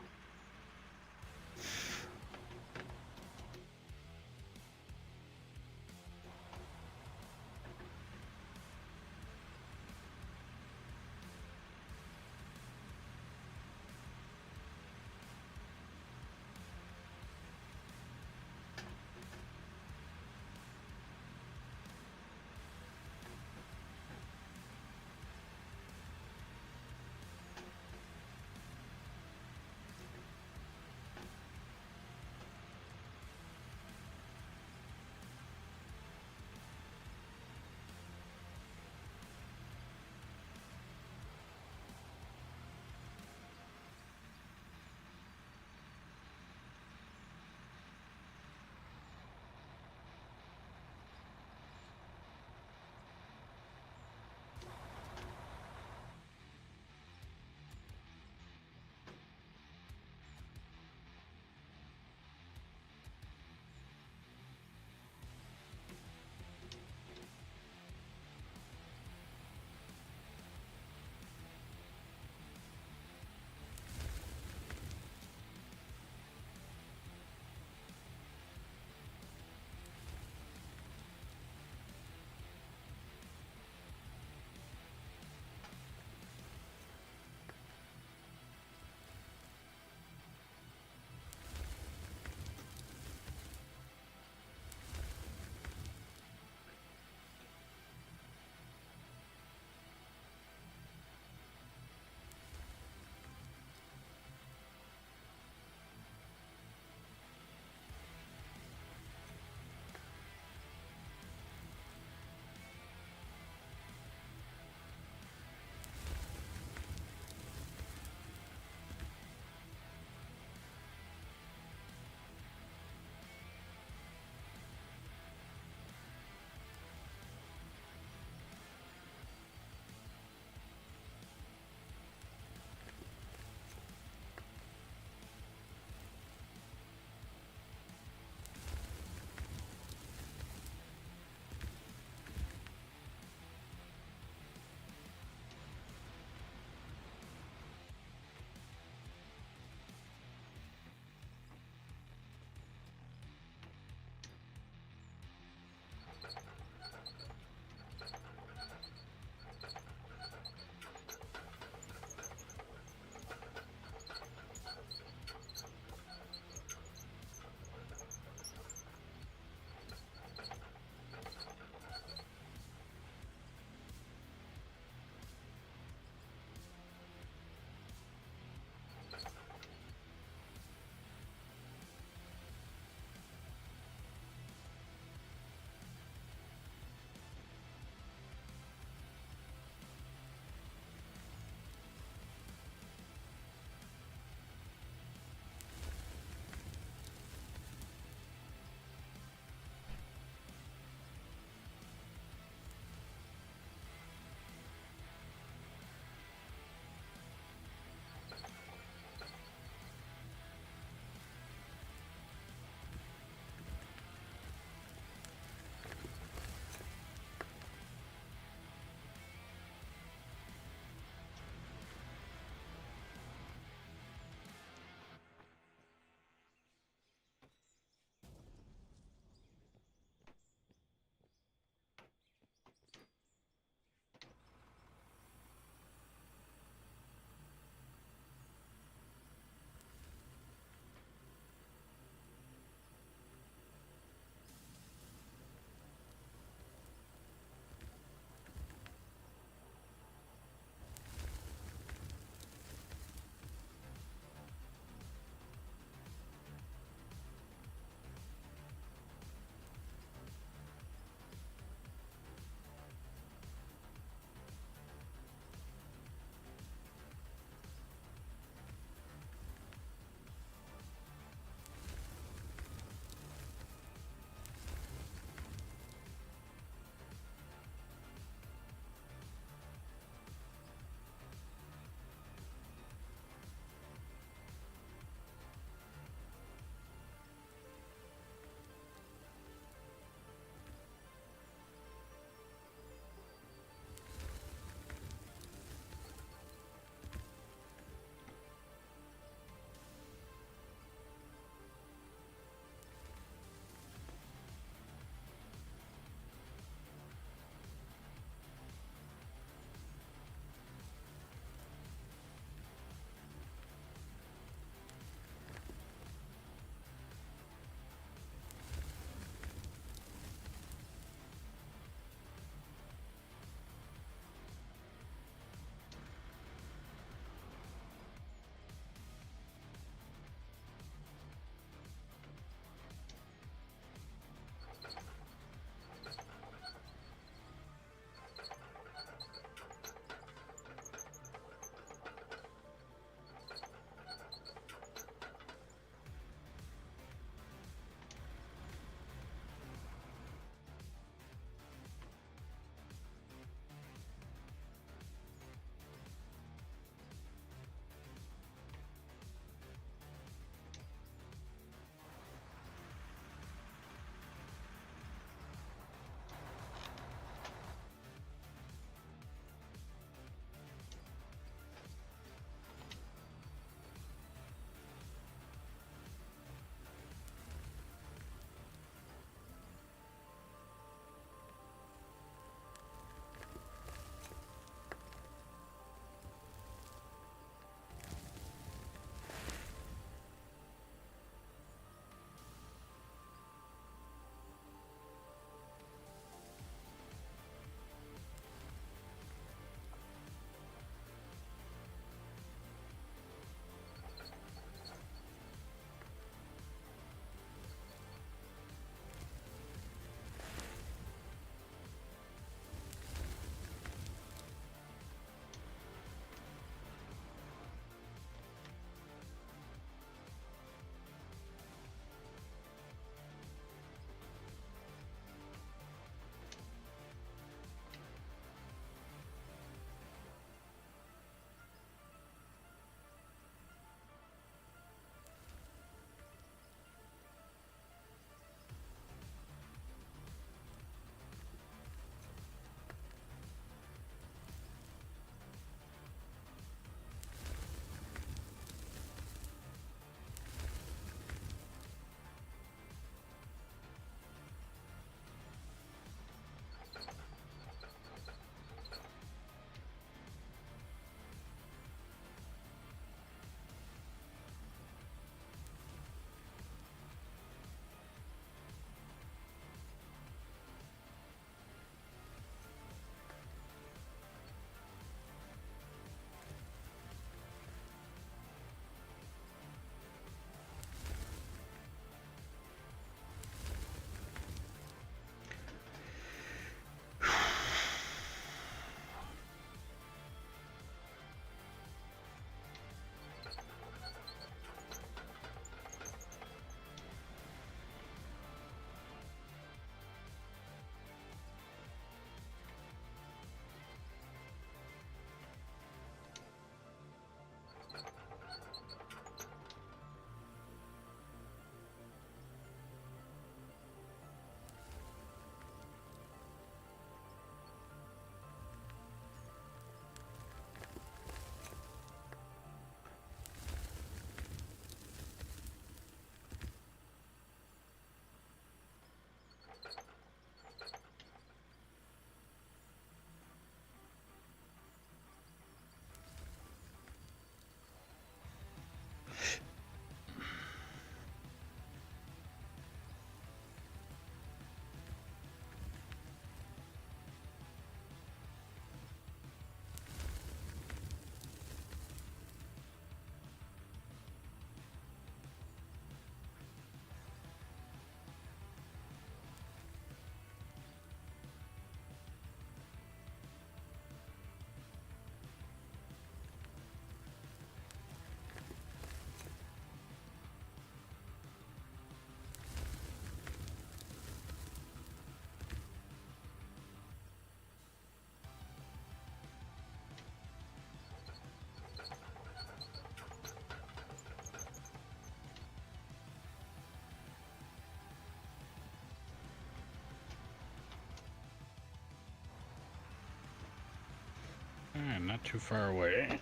not too far away.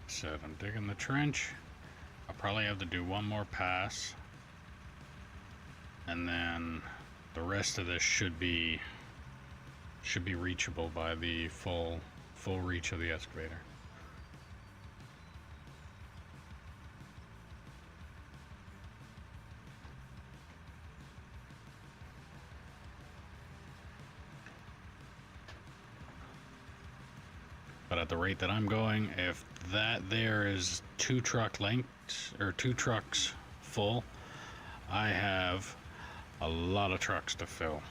Said I'm digging the trench. I'll probably have to do one more pass, and then the rest of this should be reachable by the full reach of the excavator. But at the rate that I'm going, if that there is 2 truck lengths or 2 trucks full, I have a lot of trucks to fill.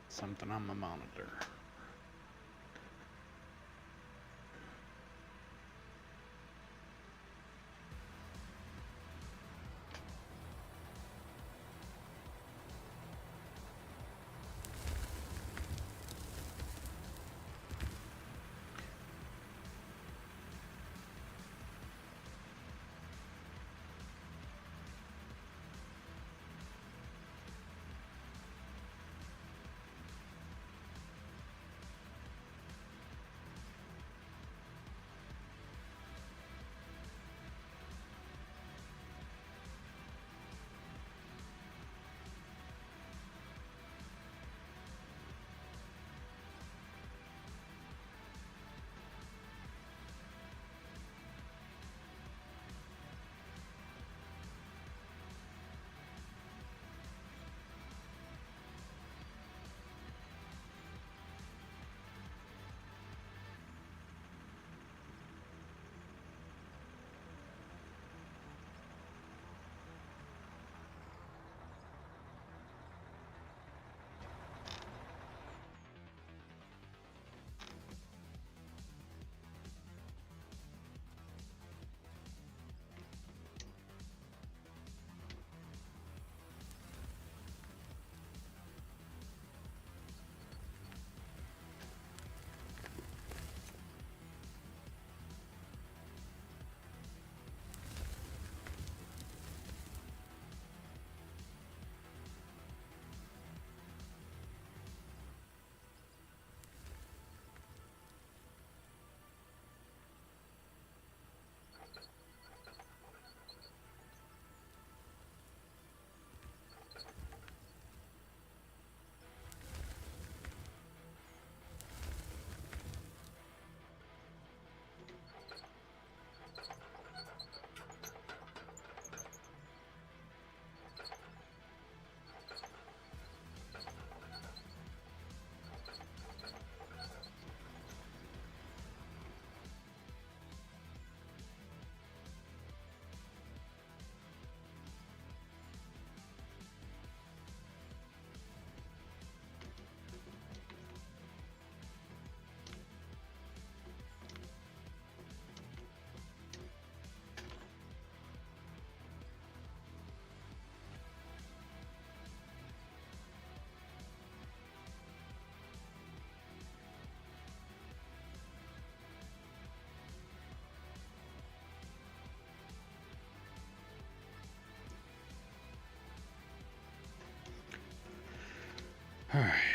Something on my monitor. All right.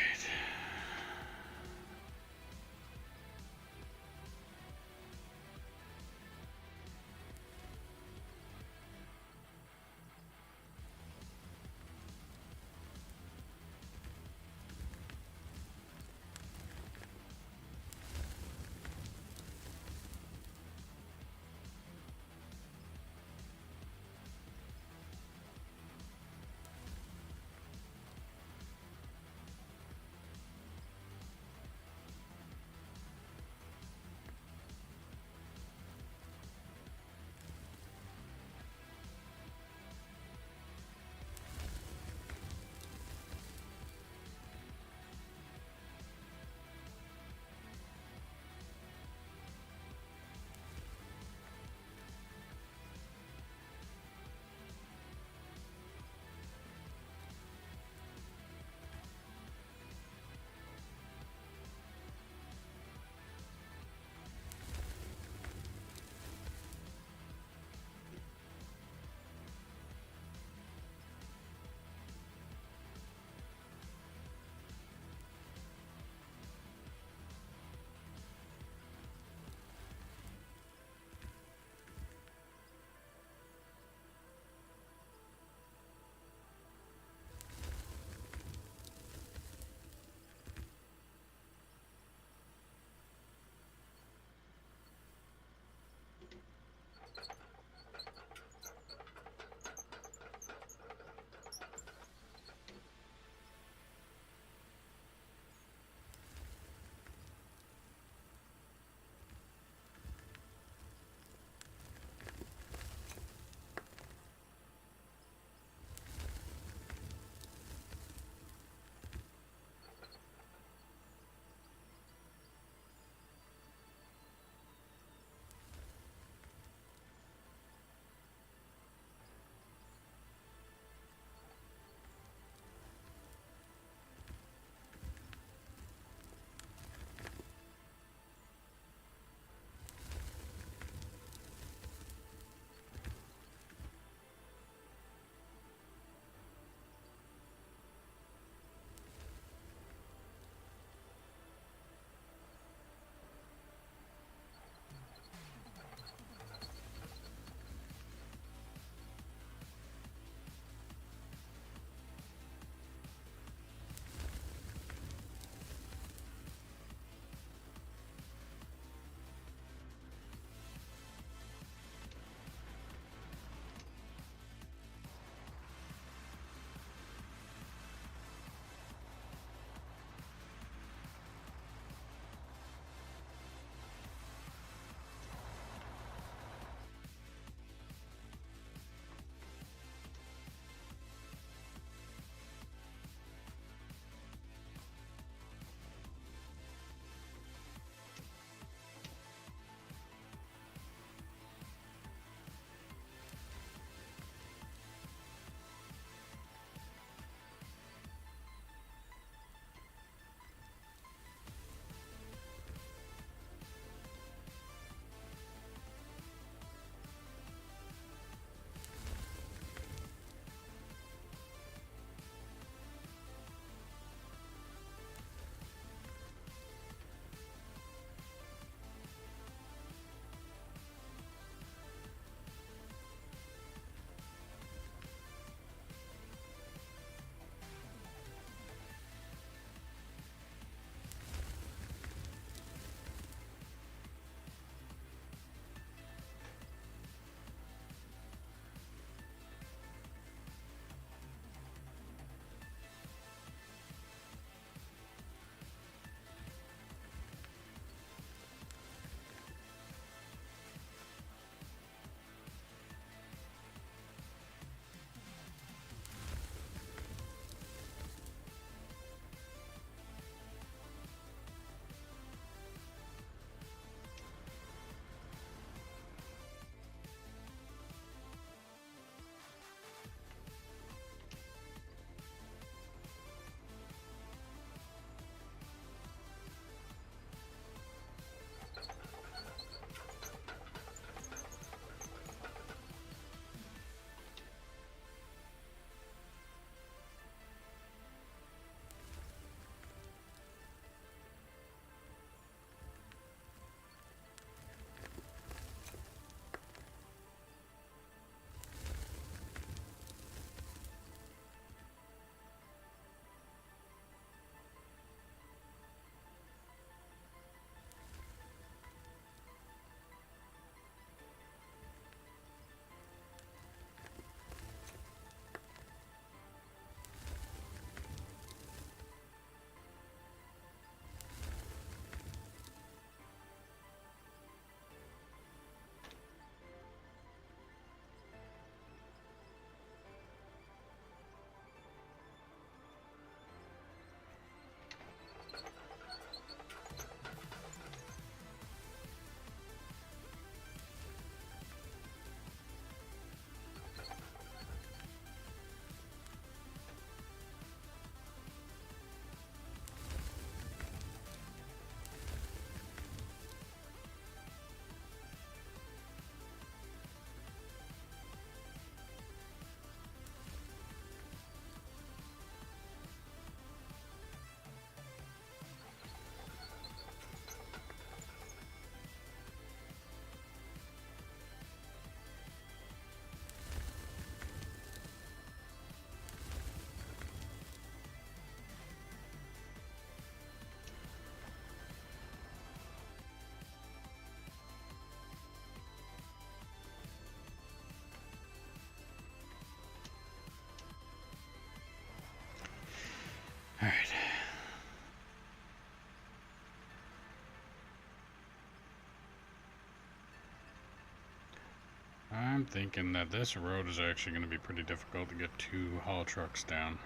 thinking that this road is actually going to be pretty difficult to get 2 haul trucks down.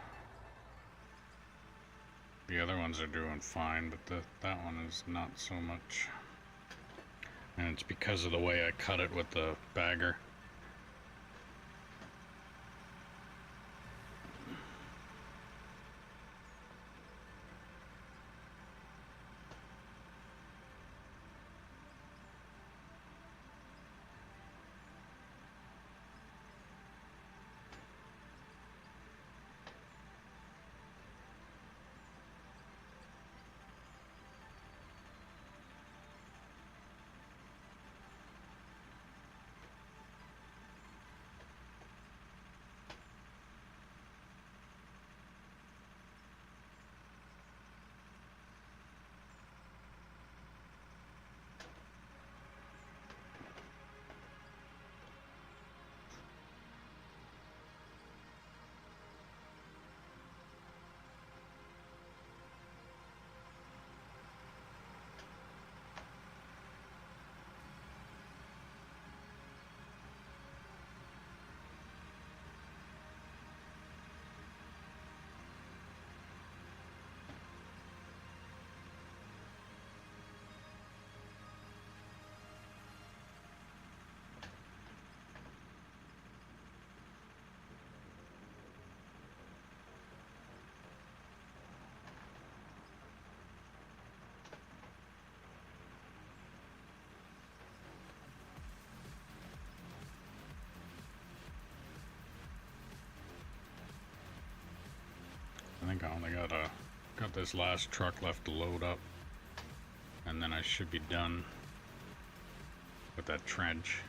The other ones are doing fine, but that one is not so much. And it's because of the way I cut it with the bagger. I think I only got this last truck left to load up, and then I should be done with that trench.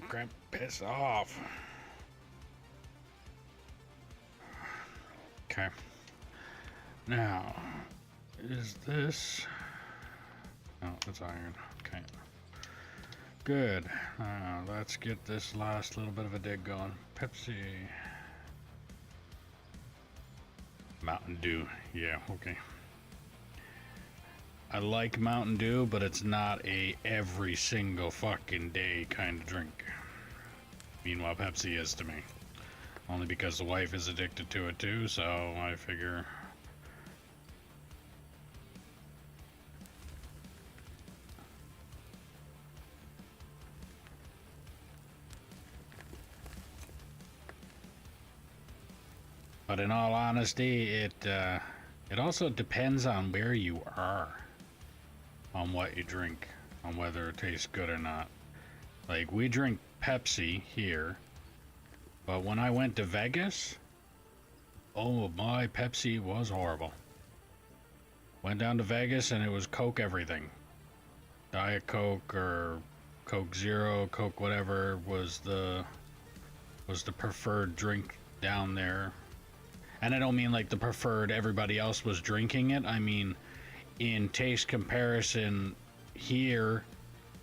crap, piss off. Okay. Now, is this... Oh, it's iron. Okay. Good. Let's get this last little bit of a dig going. Pepsi. Mountain Dew. Yeah, okay. I like Mountain Dew, but it's not a every single fucking day kind of drink. Meanwhile, Pepsi is to me. Only because the wife is addicted to it too, so I figure... But in all honesty, it also depends on where you are, on what you drink, on whether it tastes good or not. Like, we drink Pepsi here, but when I went to Vegas, oh my, Pepsi was horrible. Went down to Vegas and it was Coke everything. Diet Coke or Coke Zero, Coke whatever was the preferred drink down there. And I don't mean like the preferred everybody else was drinking it. I mean, in taste comparison, here,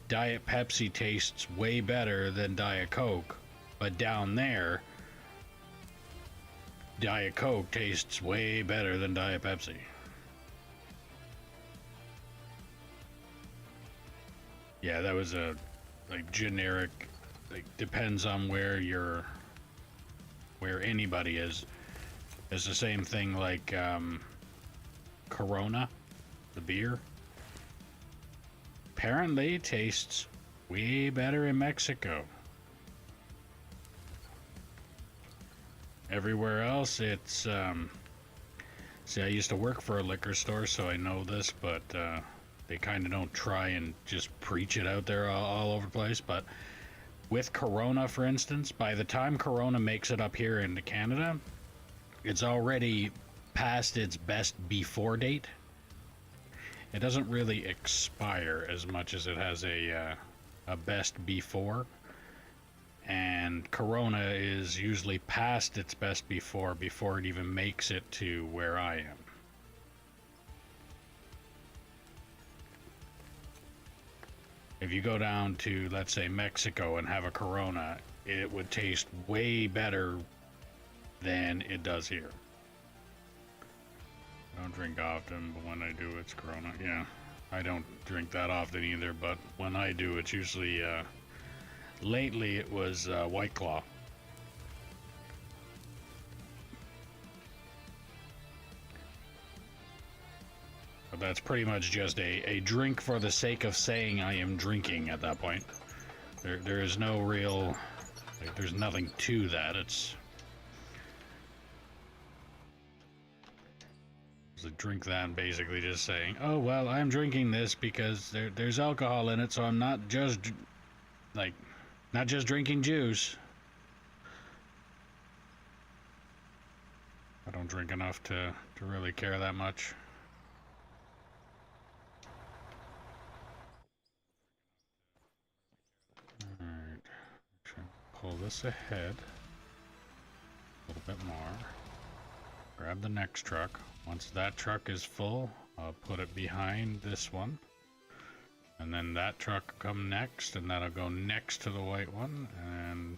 Diet Pepsi tastes way better than Diet Coke. But down there, Diet Coke tastes way better than Diet Pepsi. Yeah, that was a, like, generic, like, depends on where anybody is. It's the same thing like Corona, the beer. Apparently tastes way better in Mexico. Everywhere else it's see, I used to work for a liquor store, so I know this, but they kind of don't try and just preach it out there all over the place. But with Corona, for instance, by the time Corona makes it up here into Canada, it's already past its best before date. It doesn't really expire as much as it has a best before. And Corona is usually past its best before it even makes it to where I am. If you go down to, let's say, Mexico and have a Corona, it would taste way better than it does here. I don't drink often, but when I do, it's Corona. Yeah, I don't drink that often either, but when I do, it's usually, lately it was White Claw. But that's pretty much just a drink for the sake of saying I am drinking at that point. There is no real, like, there's nothing to that. It's a drink that and basically just saying, oh, well, I'm drinking this because there's alcohol in it, so I'm not just, like, not just drinking juice. I don't drink enough to really care that much. Alright, pull this ahead a little bit more. Grab the next truck. Once that truck is full, I'll put it behind this one. And then that truck will come next, and that'll go next to the white one, and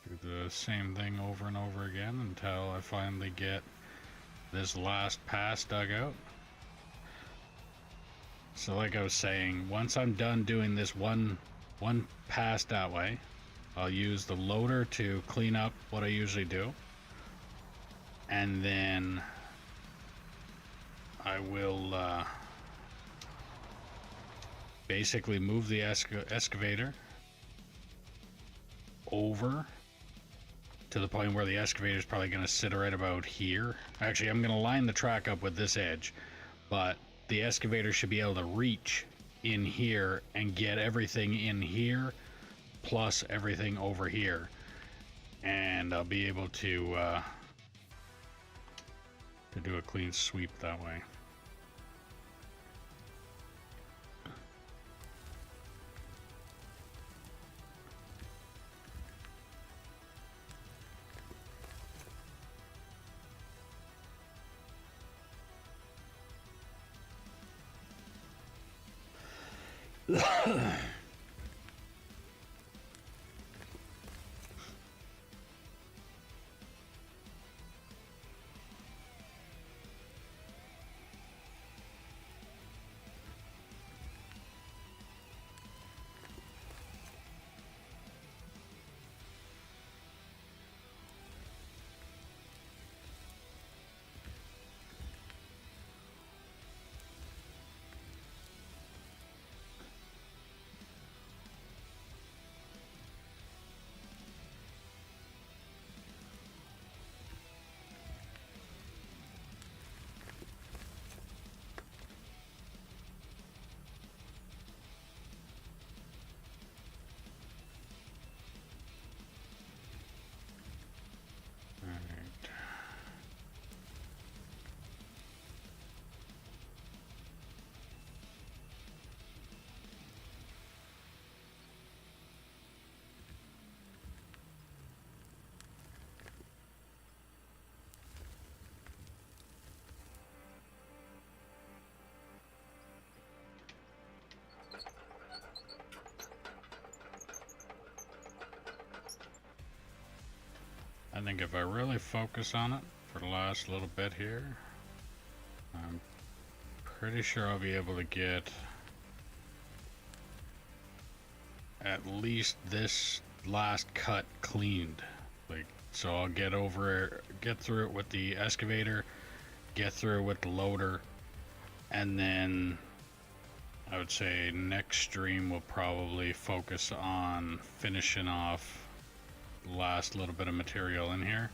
do the same thing over and over again until I finally get this last pass dug out. So like I was saying, once I'm done doing this one pass that way, I'll use the loader to clean up what I usually do. And then I will basically move the excavator over to the point where the excavator is probably going to sit right about here. Actually, I'm going to line the track up with this edge, but the excavator should be able to reach in here and get everything in here plus everything over here, and I'll be able to do a clean sweep that way. Alright. I think if I really focus on it for the last little bit here, I'm pretty sure I'll be able to get at least this last cut cleaned. Like, so I'll get through it with the excavator, get through it with the loader, and then I would say next stream will probably focus on finishing off the last little bit of material in here.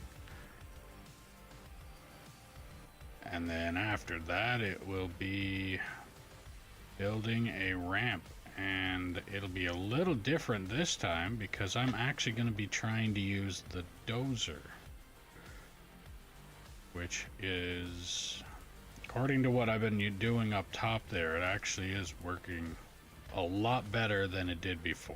And then after that, it will be building a ramp. And it'll be a little different this time because I'm actually going to be trying to use the dozer, which is, according to what I've been doing up top there, it actually is working a lot better than it did before.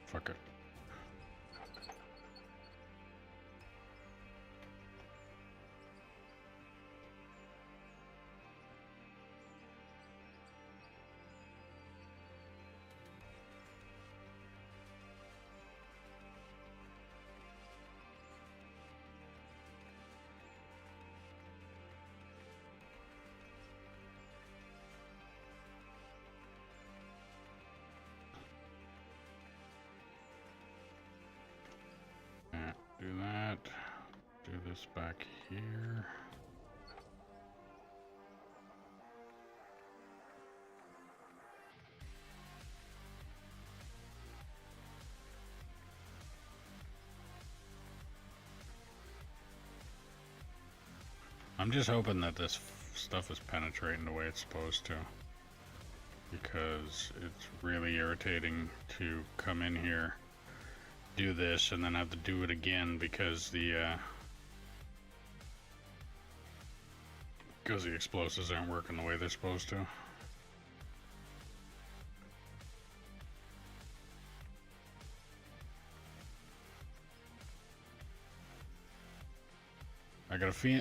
Fuck it. Do that. Do this back here. I'm just hoping that this stuff is penetrating the way it's supposed to, because it's really irritating to come in here, do this, and then have to do it again because the explosives aren't working the way they're supposed to.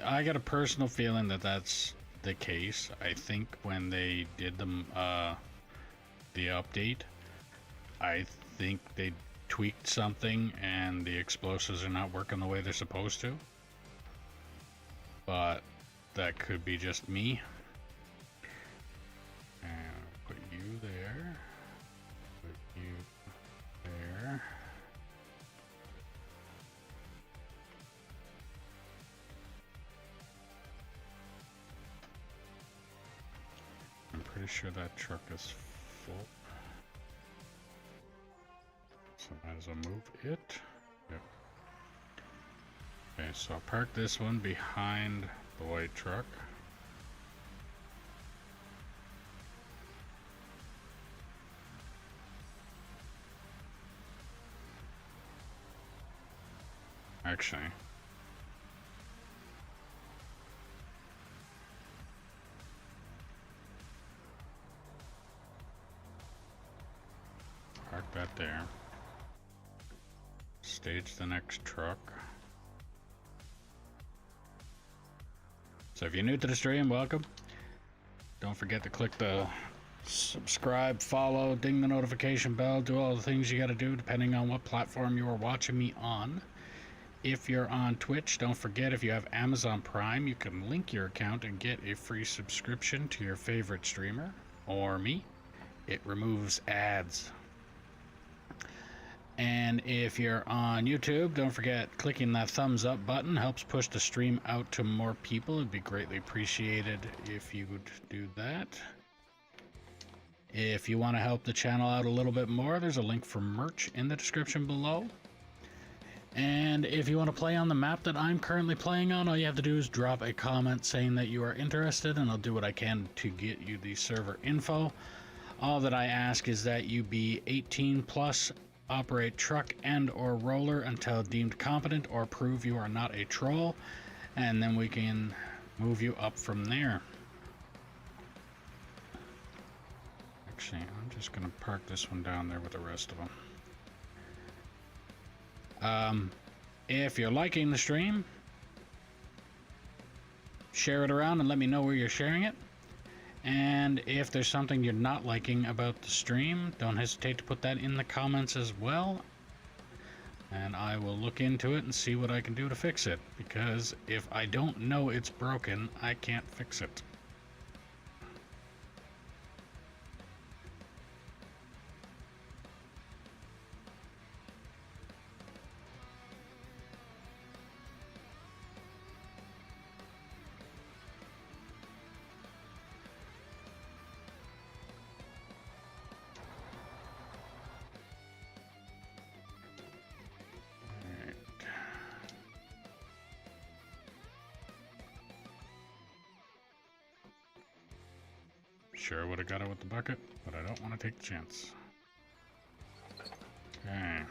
I got a personal feeling that that's the case. I think when they did the update, I think they tweaked something and the explosives are not working the way they're supposed to. But that could be just me. And put you there. Put you there. I'm pretty sure that truck is full. So might as well move it. Yep. Okay, so I'll park this one behind the white truck. Actually, park that there. Stage the next truck. So if you're new to the stream, welcome. Don't forget to click the subscribe, follow, ding the notification bell, do all the things you gotta do depending on what platform you are watching me on. If you're on Twitch, don't forget if you have Amazon Prime, you can link your account and get a free subscription to your favorite streamer or me. It removes ads. And if you're on YouTube, don't forget clicking that thumbs up button helps push the stream out to more people. It'd be greatly appreciated if you would do that. If you want to help the channel out a little bit more, there's a link for merch in the description below. And if you want to play on the map that I'm currently playing on, all you have to do is drop a comment saying that you are interested, and I'll do what I can to get you the server info. All that I ask is that you be 18 plus, operate truck and or roller until deemed competent, or prove you are not a troll, and then we can move you up from there. Actually, I'm just going to park this one down there with the rest of them. If you're liking the stream, share it around and let me know where you're sharing it. And if there's something you're not liking about the stream, don't hesitate to put that in the comments as well. And I will look into it and see what I can do to fix it. Because if I don't know it's broken, I can't fix it. Sure would have got it with the bucket, but I don't want to take the chance. Okay.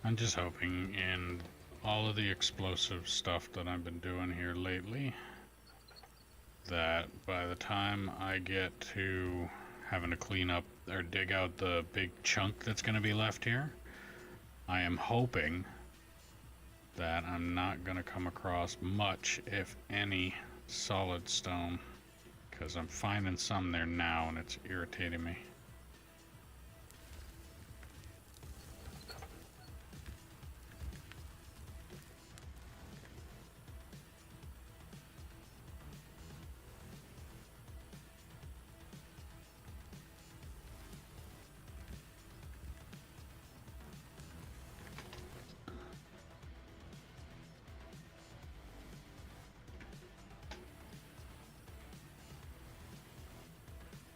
I'm just hoping in all of the explosive stuff that I've been doing here lately that by the time I get to having to clean up or dig out the big chunk that's going to be left here, I am hoping that I'm not going to come across much, if any, solid stone, because I'm finding some there now and it's irritating me.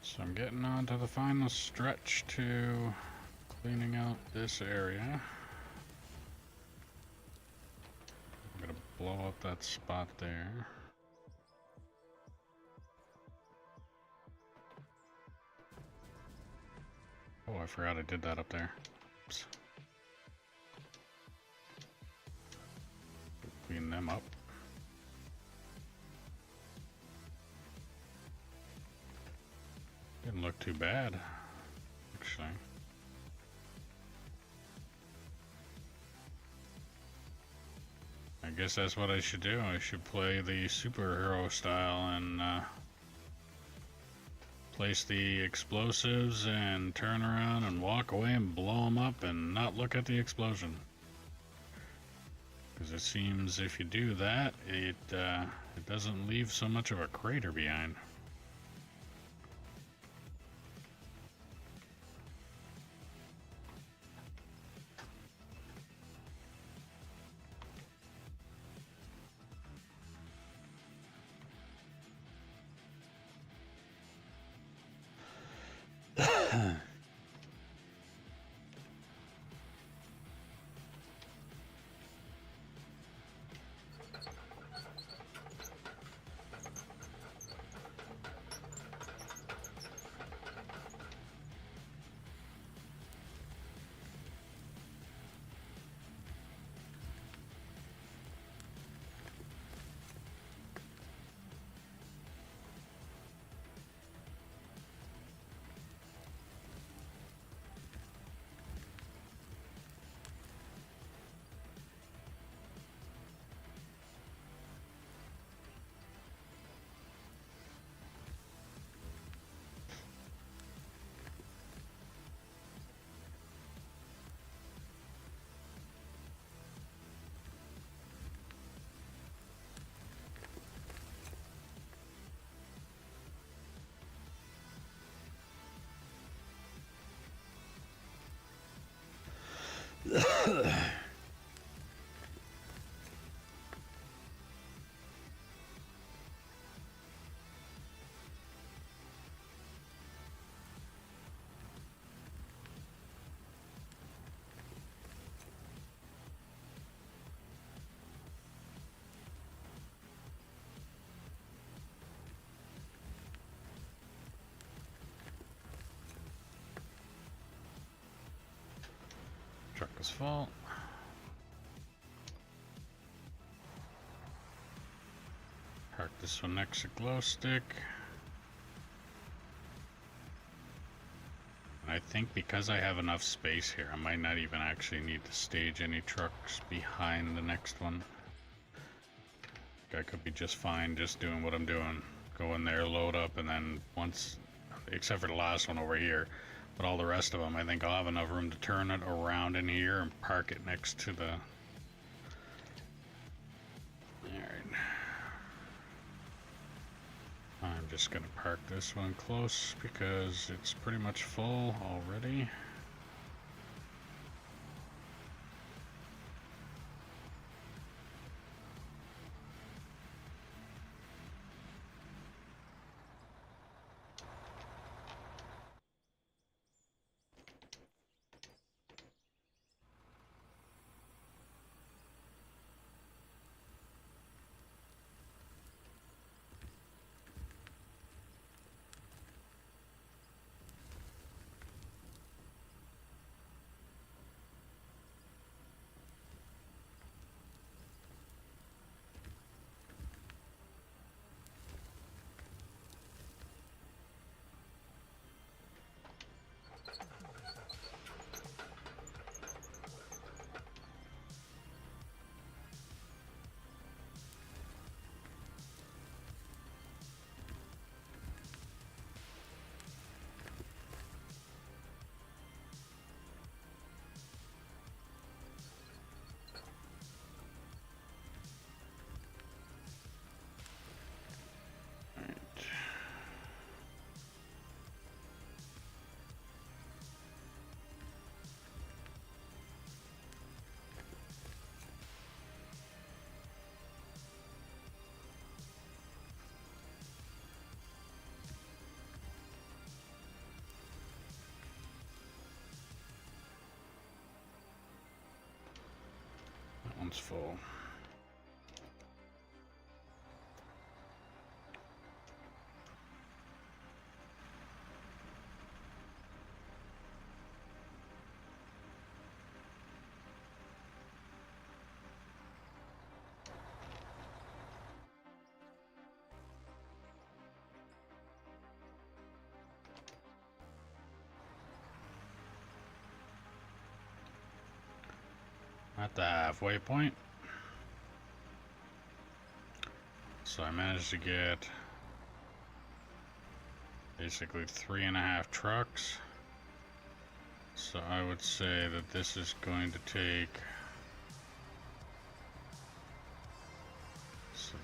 So I'm getting on to the final stretch to cleaning out this area. I'm gonna blow up that spot there. Oh, I forgot I did that up there. Oops. Clean them up. Didn't look too bad, actually. I guess that's what I should do. I should play the superhero style and place the explosives and turn around and walk away and blow them up and not look at the explosion. Because it seems if you do that, it doesn't leave so much of a crater behind. Truck is full. Park this one next to glow stick. I think because I have enough space here, I might not even actually need to stage any trucks behind the next one. I could be just fine just doing what I'm doing. Go in there, load up, and then once, except for the last one over here, but all the rest of them, I think I'll have enough room to turn it around in here and park it next to the... Alright. I'm just gonna park this one close because it's pretty much full already. That one's full. At the halfway point. So I managed to get basically 3.5 trucks. So I would say that this is going to take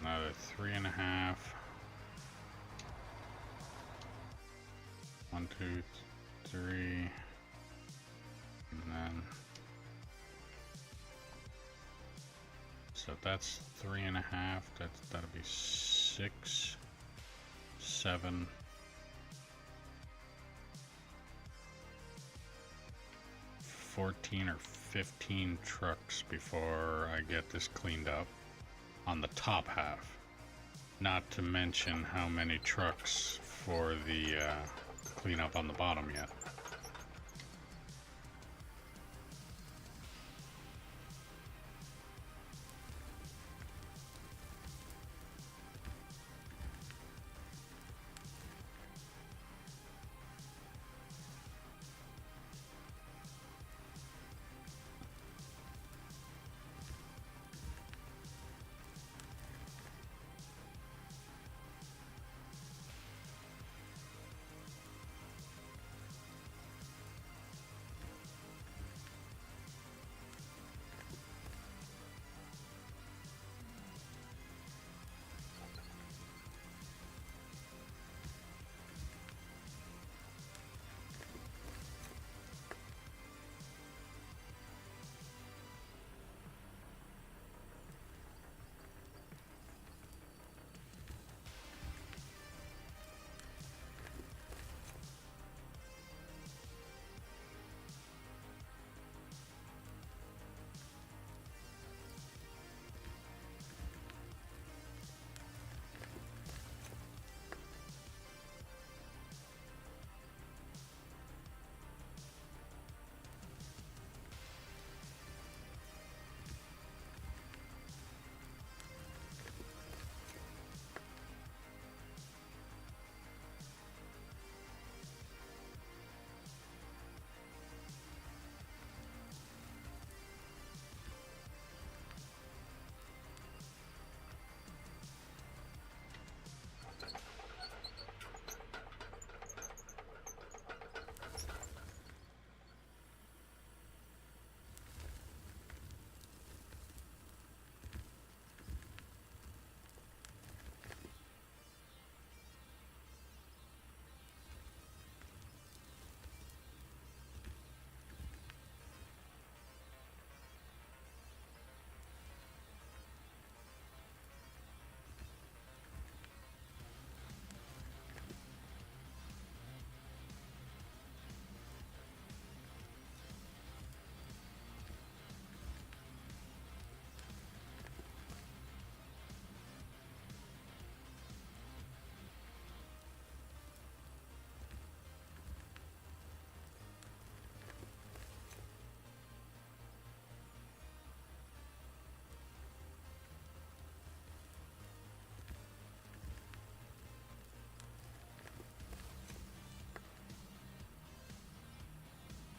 another 3.5. 1, 2, 3, and then so that's 3.5. That'll be 6, 7. 14 or 15 trucks before I get this cleaned up on the top half. Not to mention how many trucks for the cleanup on the bottom yet.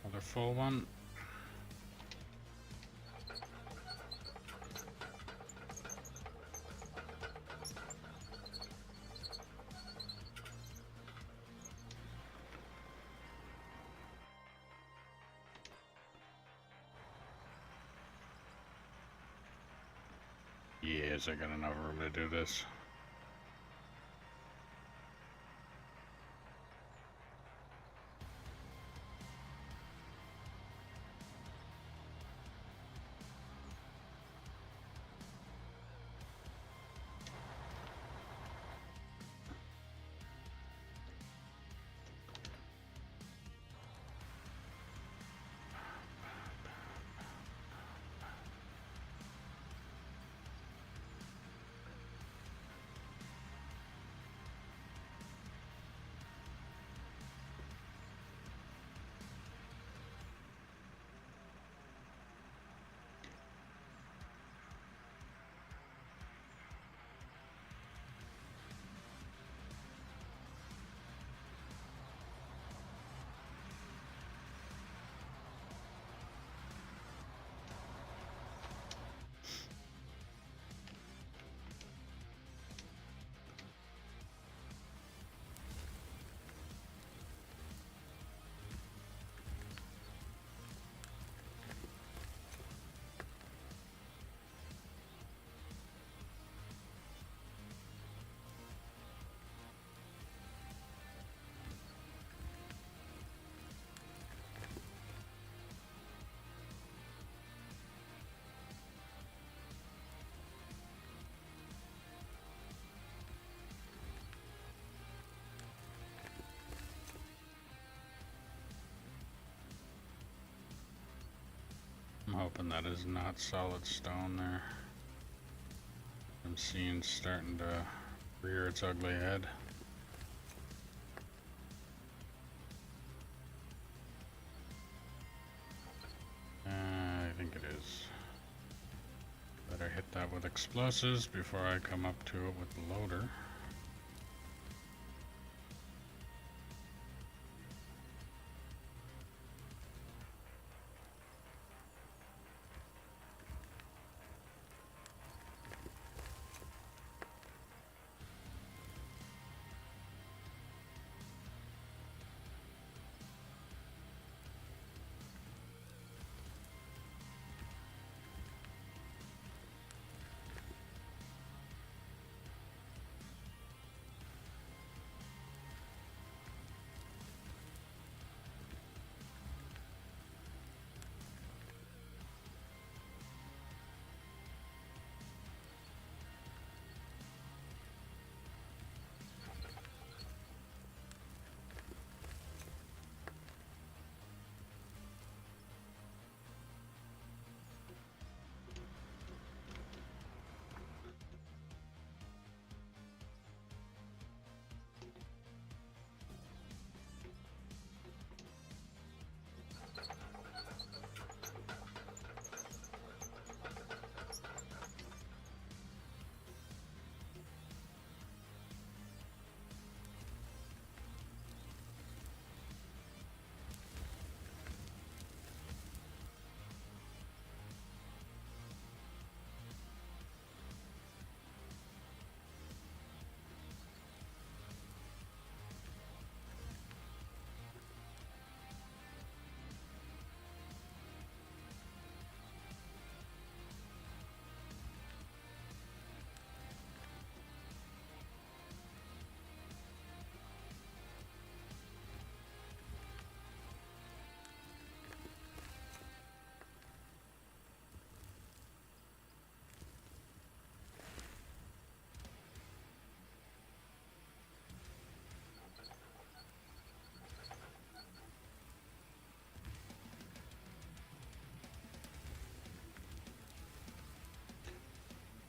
Another full one. Yes, I got enough room to do this. hoping that is not solid stone there. I'm seeing starting to rear its ugly head. I think it is. Better hit that with explosives before I come up to it with the loader.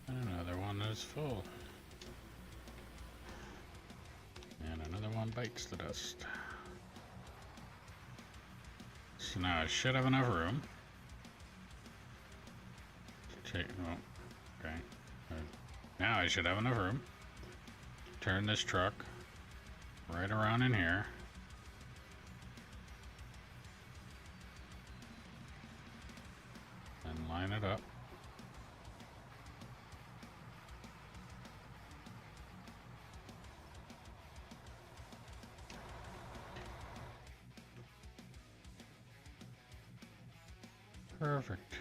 Another one is full. And another one bites the dust. So now I should have enough room. Okay. Now I should have enough room. Turn this truck right around in here. And line it up. Perfect.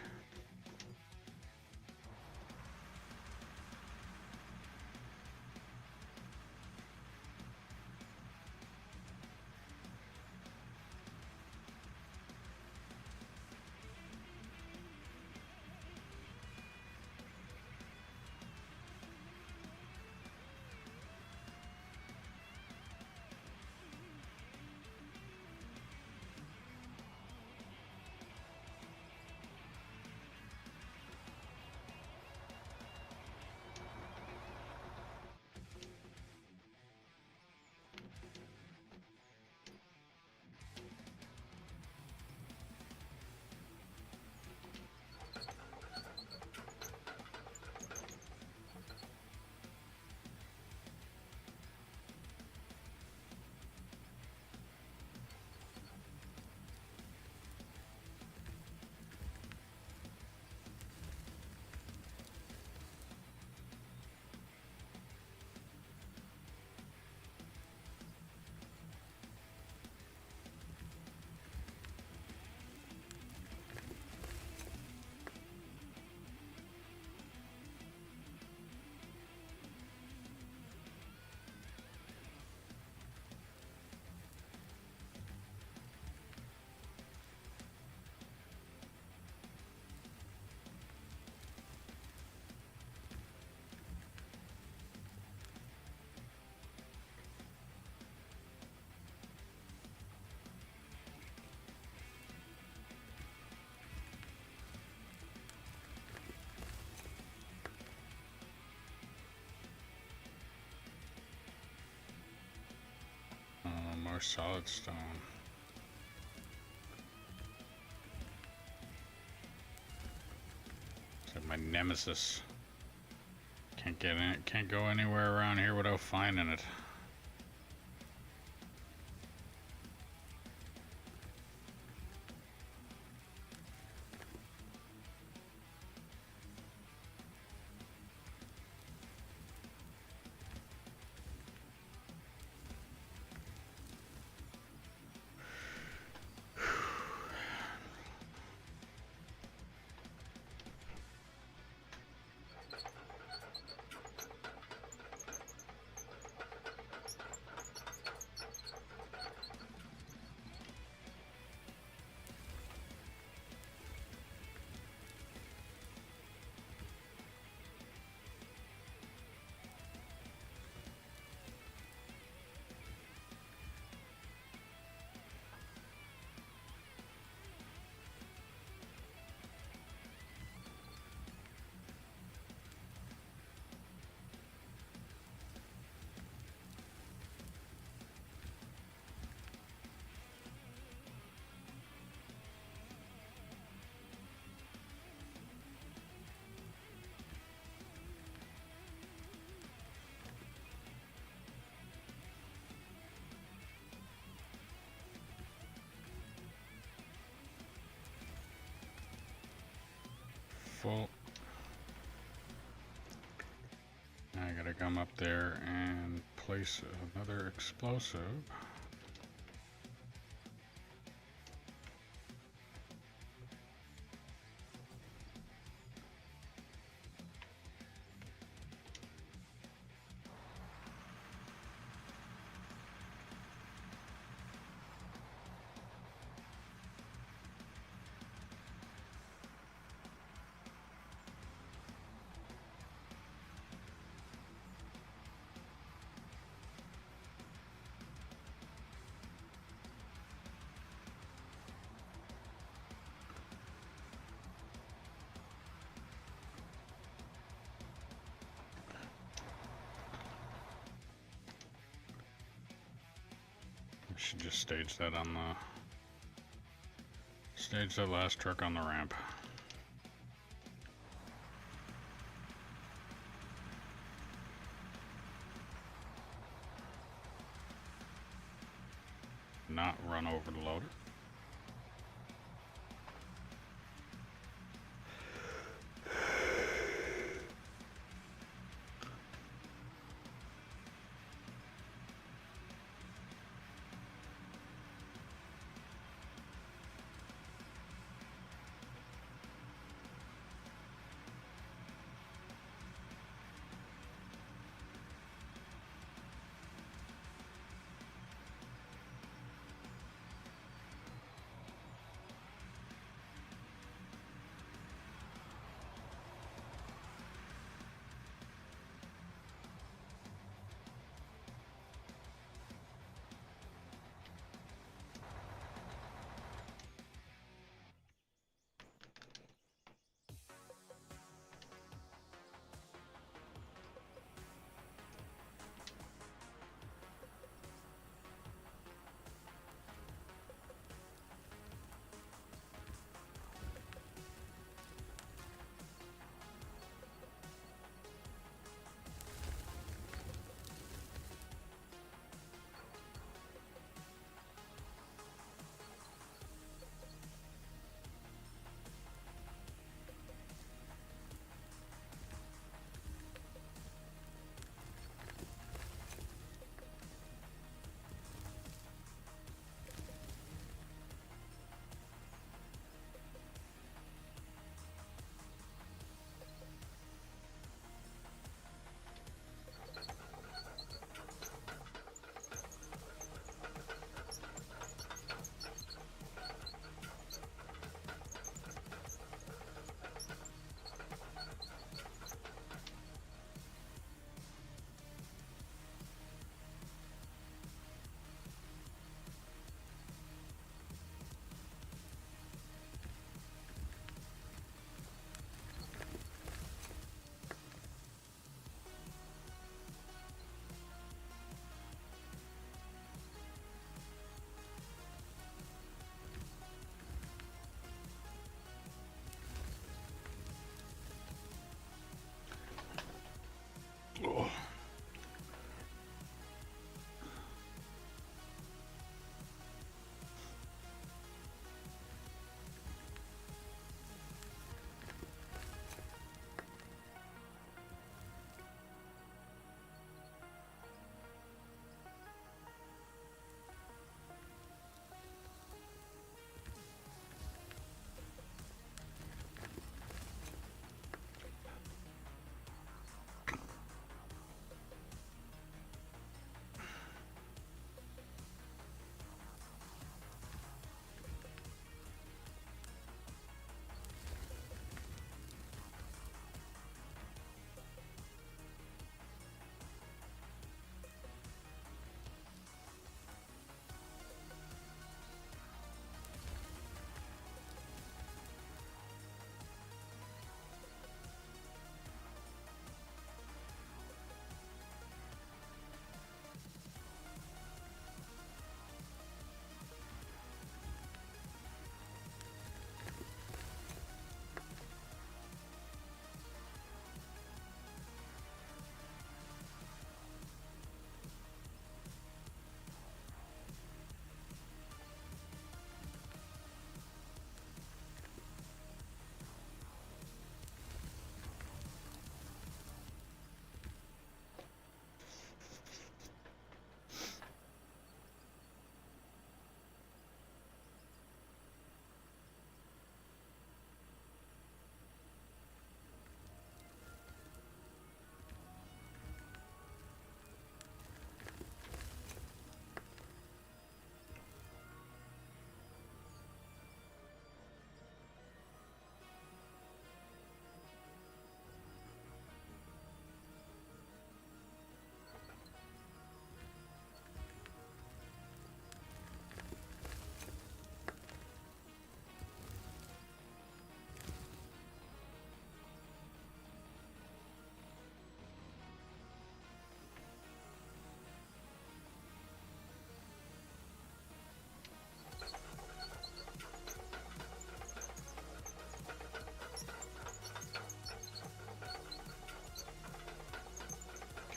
more solid stone. It's like my nemesis. Can't get in it. Can't go anywhere around here without finding it. Full. Now I gotta come up there and place another explosive. Should just stage that on the stage that last truck on the ramp. Not run over the loader.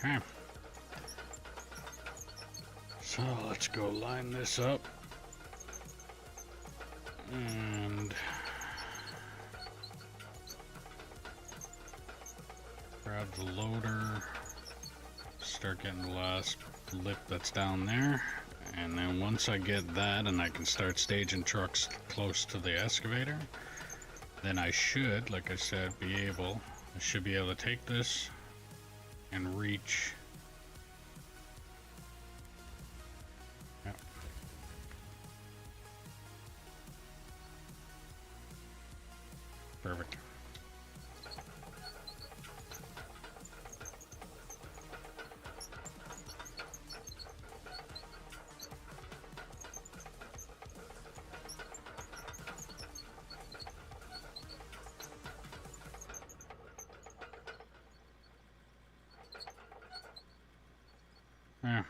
Okay. So let's go line this up. And grab the loader. Start getting the last lip that's down there. And then once I get that and I can start staging trucks close to the excavator, then I should, like I said, I should be able to take this and reach. Yep. Perfect. Yeah.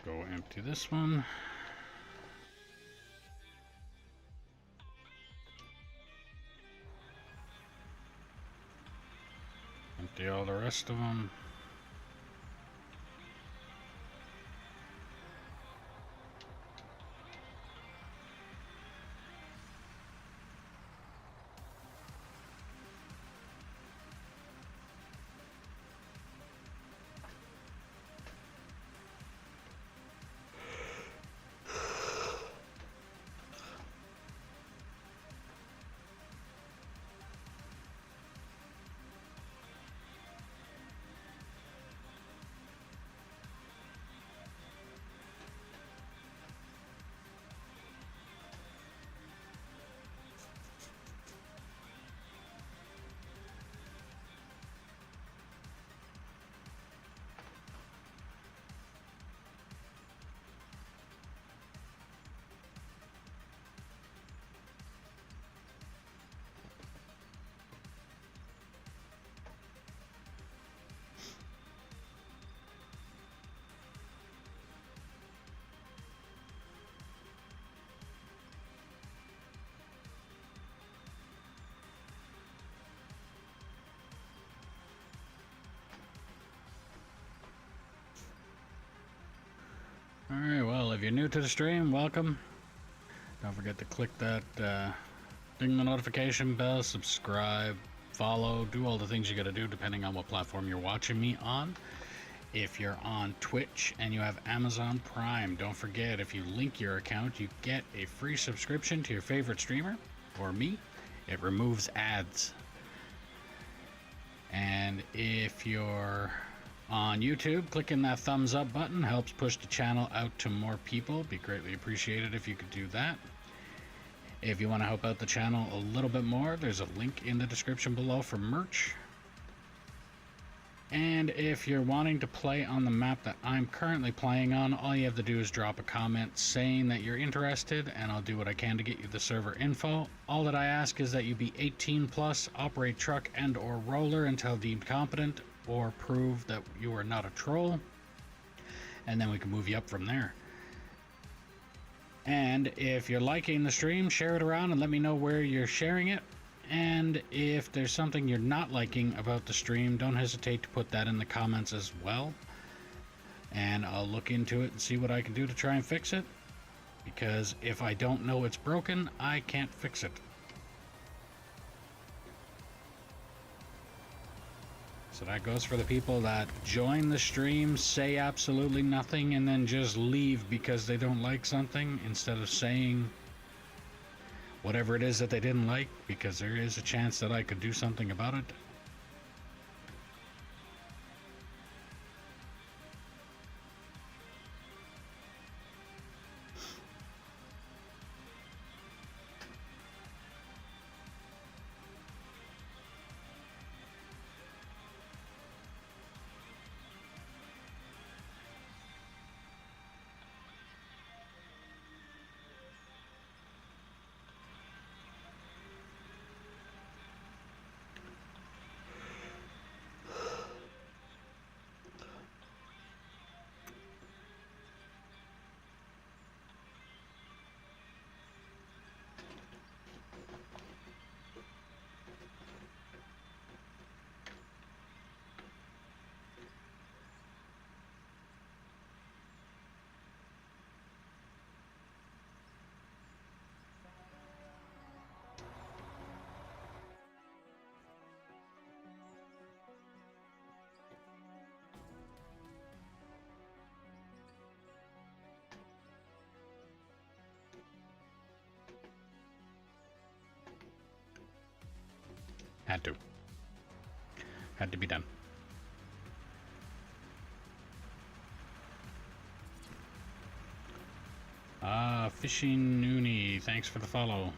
Go empty this one. Empty all the rest of them. Alright, well, if you're new to the stream, welcome. Don't forget to click that ding the notification bell, subscribe, follow, do all the things you gotta do depending on what platform you're watching me on. If you're on Twitch and you have Amazon Prime, don't forget, if you link your account, you get a free subscription to your favorite streamer, or me. It removes ads. And if you're on YouTube, clicking that thumbs up button helps push the channel out to more people. Be greatly appreciated if you could do that. If you want to help out the channel a little bit more, there's a link in the description below for merch. And if you're wanting to play on the map that I'm currently playing on, all you have to do is drop a comment saying that you're interested, and I'll do what I can to get you the server info. All that I ask is that you be 18 plus, operate truck and or roller until deemed competent, or prove that you are not a troll, and then we can move you up from there. And if you're liking the stream, share it around and let me know where you're sharing it. And if there's something you're not liking about the stream, don't hesitate to put that in the comments as well, and I'll look into it and see what I can do to try and fix it, because if I don't know it's broken, I can't fix it. So that goes for the people that join the stream, say absolutely nothing, and then just leave because they don't like something, instead of saying whatever it is that they didn't like, because there is a chance that I could do something about it. Had to. Had to be done. Fishing Noonie, thanks for the follow.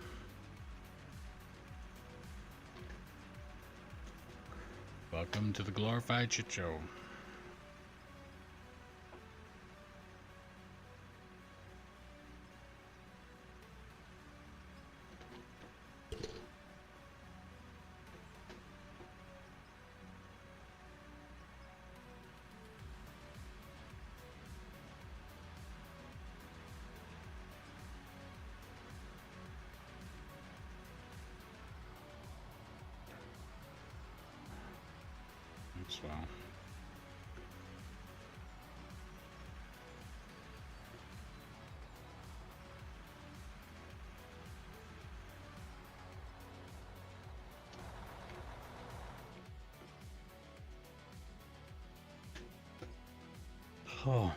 Welcome to the Glorified Shit Show. Well. Oh.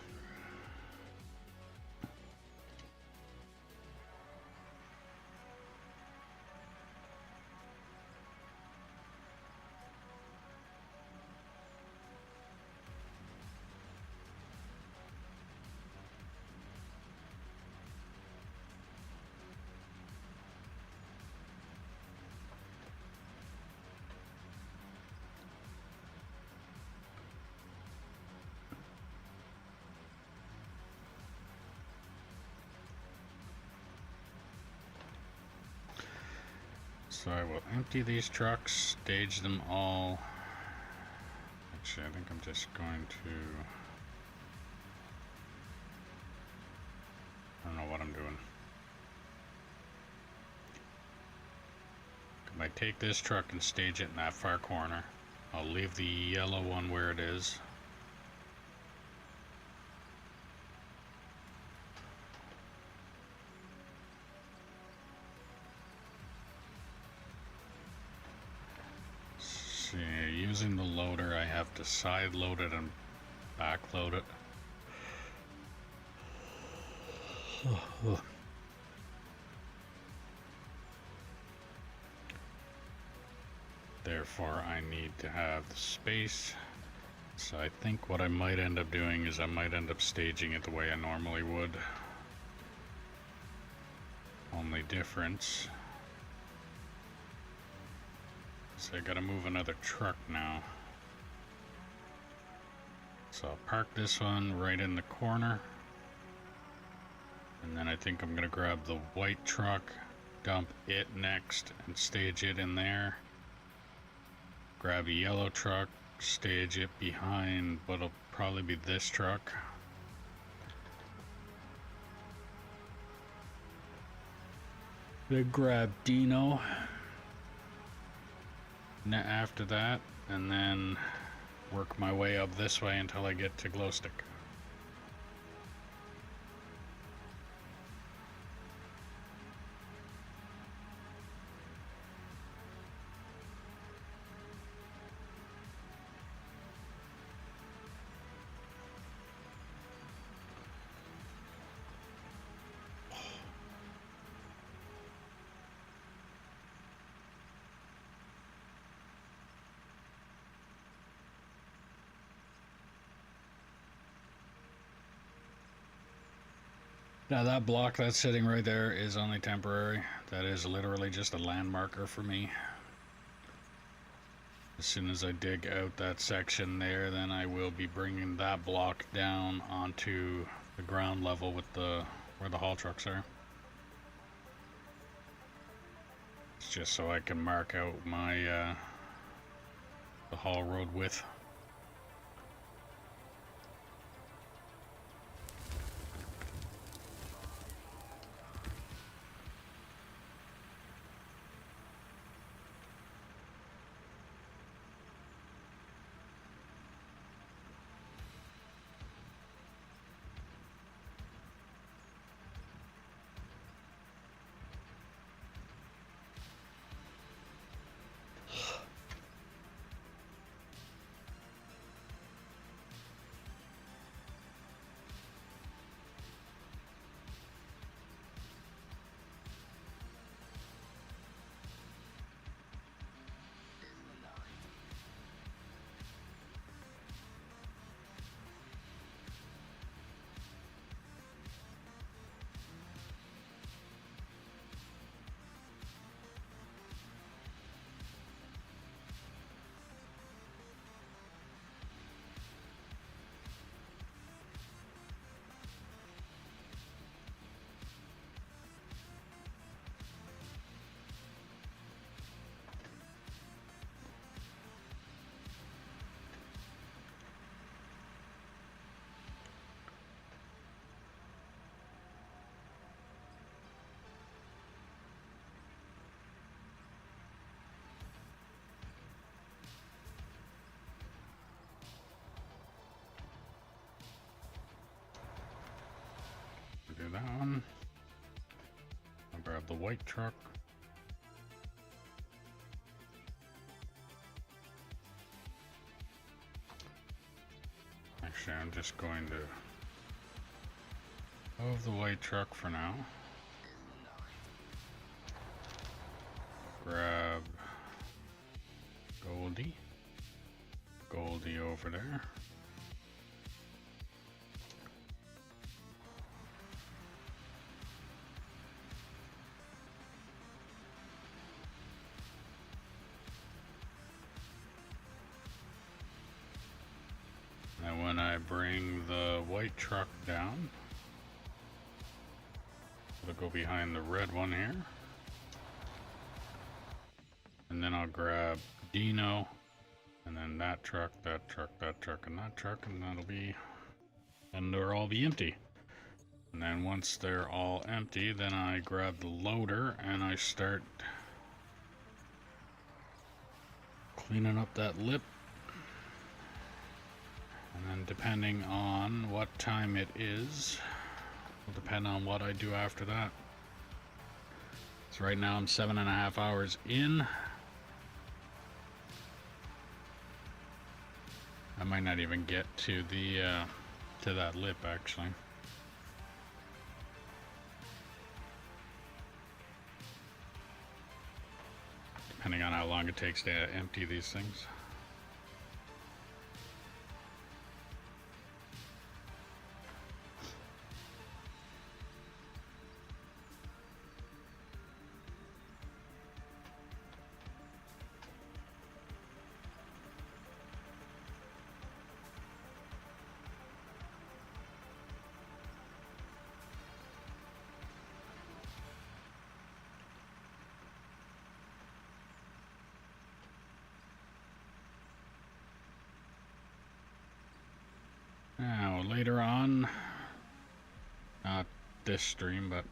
So I will empty these trucks, stage them all. Actually, I think I'm just going to... I don't know what I'm doing. I might take this truck and stage it in that far corner. I'll leave the yellow one where it is. See, using the loader, I have to side load it and back load it. Therefore, I need to have the space. So I think what I might end up doing is I might end up staging it the way I normally would. Only difference. So I gotta move another truck now. So I'll park this one right in the corner. And then I think I'm gonna grab the white truck, dump it next, and stage it in there. Grab a yellow truck, stage it behind what'll probably be this truck. Then grab Dino after that, and then work my way up this way until I get to Glowstick. Now that block that's sitting right there is only temporary. That is literally just a land marker for me. As soon as I dig out that section there, then I will be bringing that block down onto the ground level with where the haul trucks are. It's just so I can mark out my the haul road width. white truck. Actually, I'm just going to move the white truck for now. Grab Goldie. Goldie over there. And when I bring the white truck down, it'll go behind the red one here. And then I'll grab Dino, and then that truck, that truck, that truck, and that truck, and that'll be, and they'll all be empty. And then once they're all empty, then I grab the loader and I start cleaning up that lip. And then depending on what time it is, will depend on what I do after that. So right now I'm 7.5 hours in. I might not even get to the to that lip actually. Depending on how long it takes to empty these things. Now later on, not this stream, but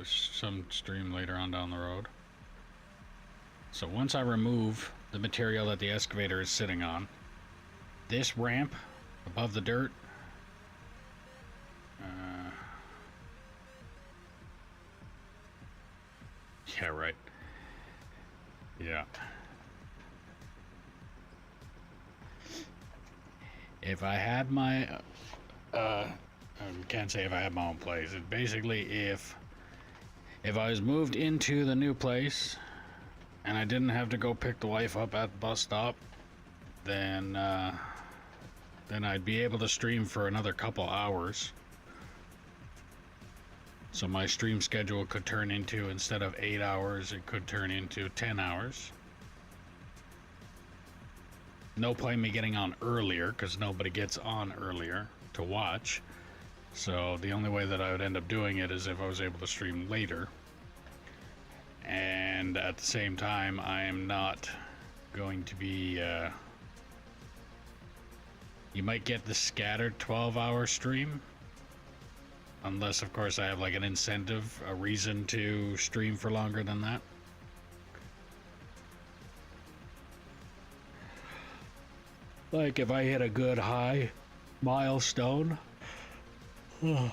some stream later on down the road. So once I remove the material that the excavator is sitting on, this ramp above the dirt, yeah, right. Yeah. If I had my, I can't say if I had my own place. It basically, if I was moved into the new place and I didn't have to go pick the wife up at the bus stop, then I'd be able to stream for another couple hours. So my stream schedule could turn into, instead of 8 hours, it could turn into 10 hours. No point me getting on earlier, because nobody gets on earlier to watch. So the only way that I would end up doing it is if I was able to stream later. And at the same time, I am not going to be... you might get the scattered 12-hour stream. Unless, of course, I have like an incentive, a reason to stream for longer than that. Like if I hit a good high milestone, and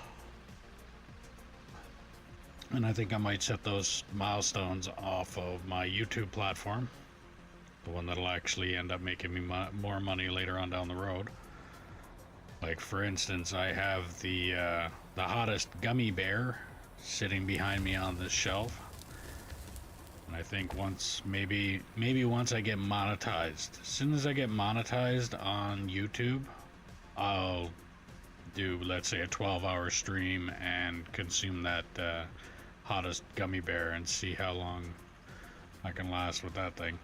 I think I might set those milestones off of my YouTube platform, the one that'll actually end up making me more money later on down the road. Like for instance, I have the hottest gummy bear sitting behind me on this shelf. And I think maybe once I get monetized, as soon as I get monetized on YouTube, I'll do, let's say, a 12-hour stream and consume that hottest gummy bear and see how long I can last with that thing.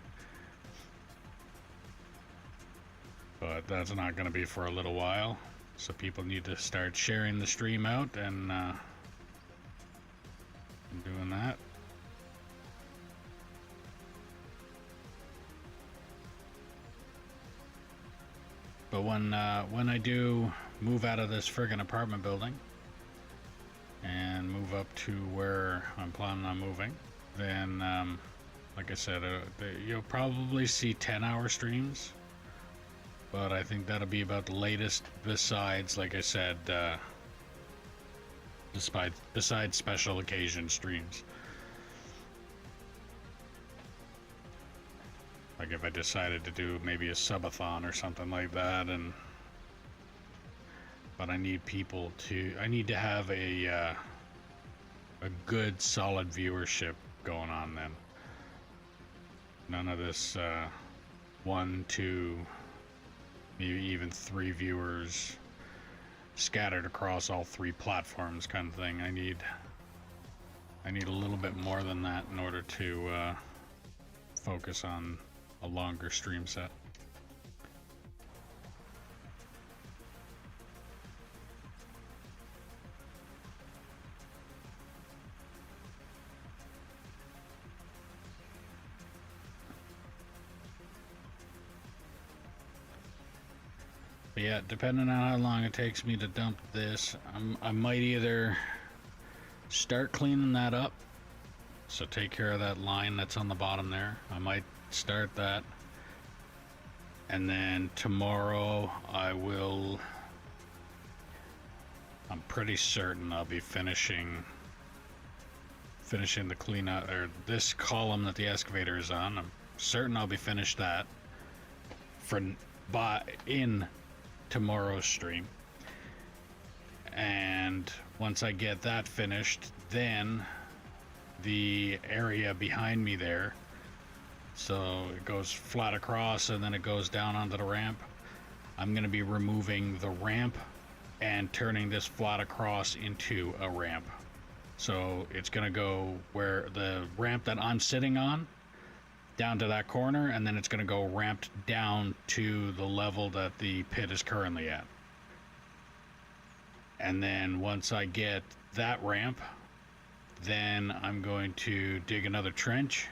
But that's not going to be for a little while, so people need to start sharing the stream out and doing that. But when I do move out of this friggin' apartment building and move up to where I'm planning on moving, then like I said, you'll probably see 10-hour streams. But I think that'll be about the latest, besides, like I said, besides special occasion streams. Like if I decided to do maybe a subathon or something like that, but I need people to, I need to have a good solid viewership going on then. None of this 1, 2, maybe even 3 viewers scattered across all 3 platforms kind of thing. I need a little bit more than that in order to focus on a longer stream set. But yeah, depending on how long it takes me to dump this, I might either start cleaning that up, so take care of that line that's on the bottom there. I might start that, and then tomorrow I'm pretty certain I'll be finishing the cleanup, or this column that the excavator is on. I'm certain I'll be finished that in tomorrow's stream. And once I get that finished, then the area behind me there, so it goes flat across and then it goes down onto the ramp, I'm going to be removing the ramp and turning this flat across into a ramp. So it's going to go where the ramp that I'm sitting on, down to that corner, and then it's going to go ramped down to the level that the pit is currently at. And then once I get that ramp, then I'm going to dig another trench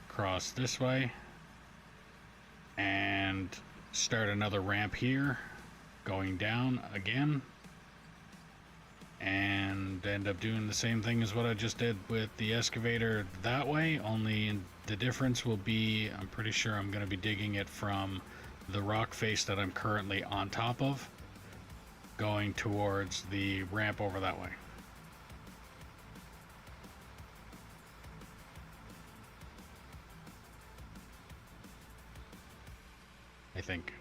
across this way and start another ramp here going down again, and end up doing the same thing as what I just did with the excavator that way, only the difference will be, I'm pretty sure I'm going to be digging it from the rock face that I'm currently on top of, going towards the ramp over that way. I think.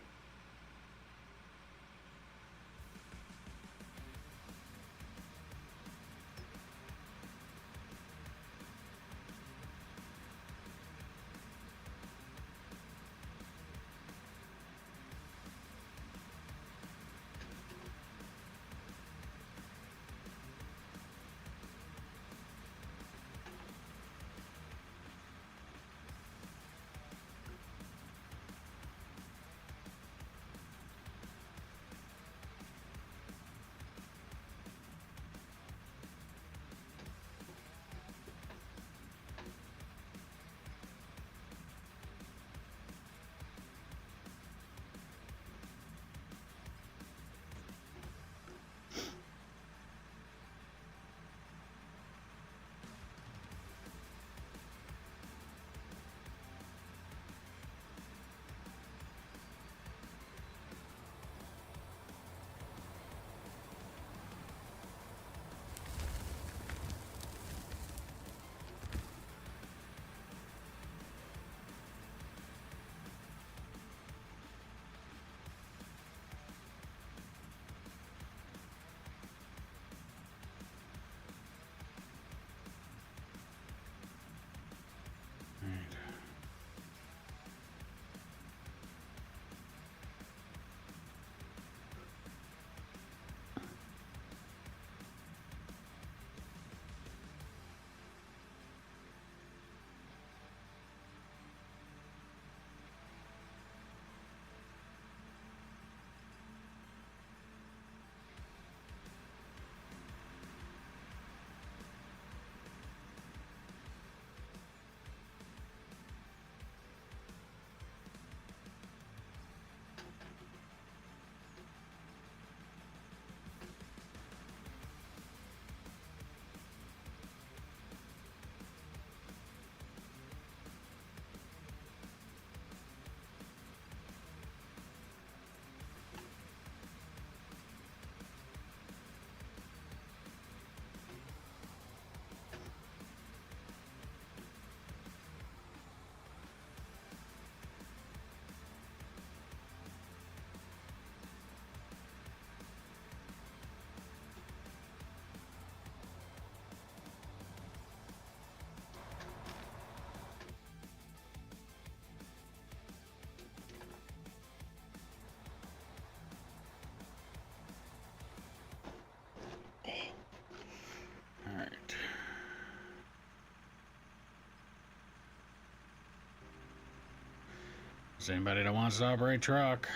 Is anybody that wants to operate truck?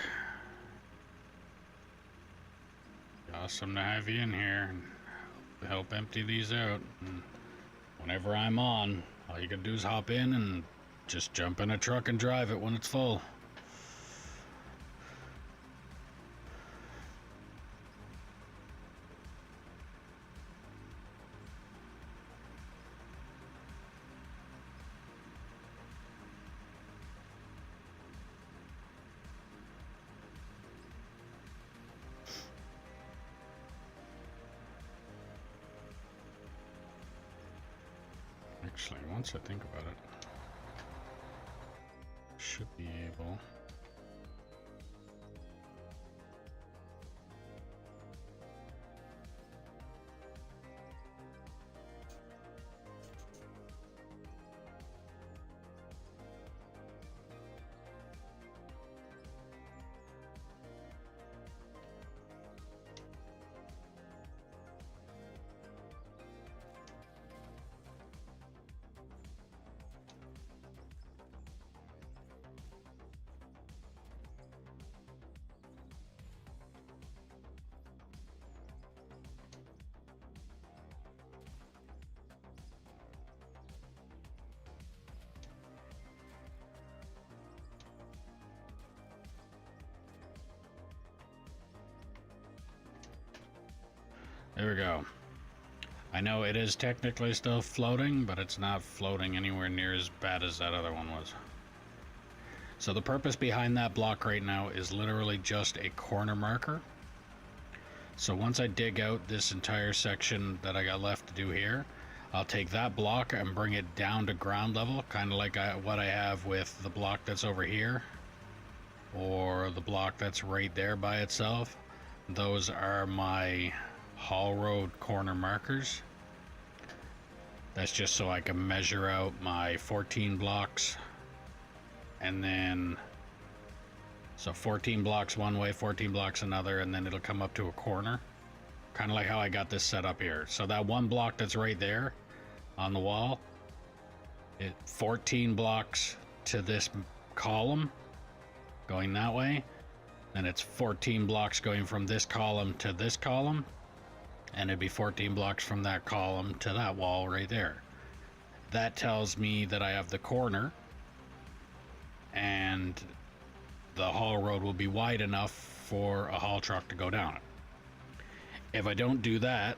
Awesome to have you in here and help empty these out. And whenever I'm on, all you gotta do is hop in and just jump in a truck and drive it when it's full. Actually, once I think about it, should be able. There we go. I know it is technically still floating, but it's not floating anywhere near as bad as that other one was. So the purpose behind that block right now is literally just a corner marker. So once I dig out this entire section that I got left to do here, I'll take that block and bring it down to ground level, kind of like what I have with the block that's over here, or the block that's right there by itself. Those are my haul road corner markers. That's just so I can measure out my 14 blocks, and then so 14 blocks one way, 14 blocks another, and then it'll come up to a corner, kind of like how I got this set up here. So that one block that's right there on the wall, 14 blocks to this column going that way, and it's 14 blocks going from this column to this column, and it'd be 14 blocks from that column to that wall right there. That tells me that I have the corner, and the haul road will be wide enough for a haul truck to go down it. If I don't do that,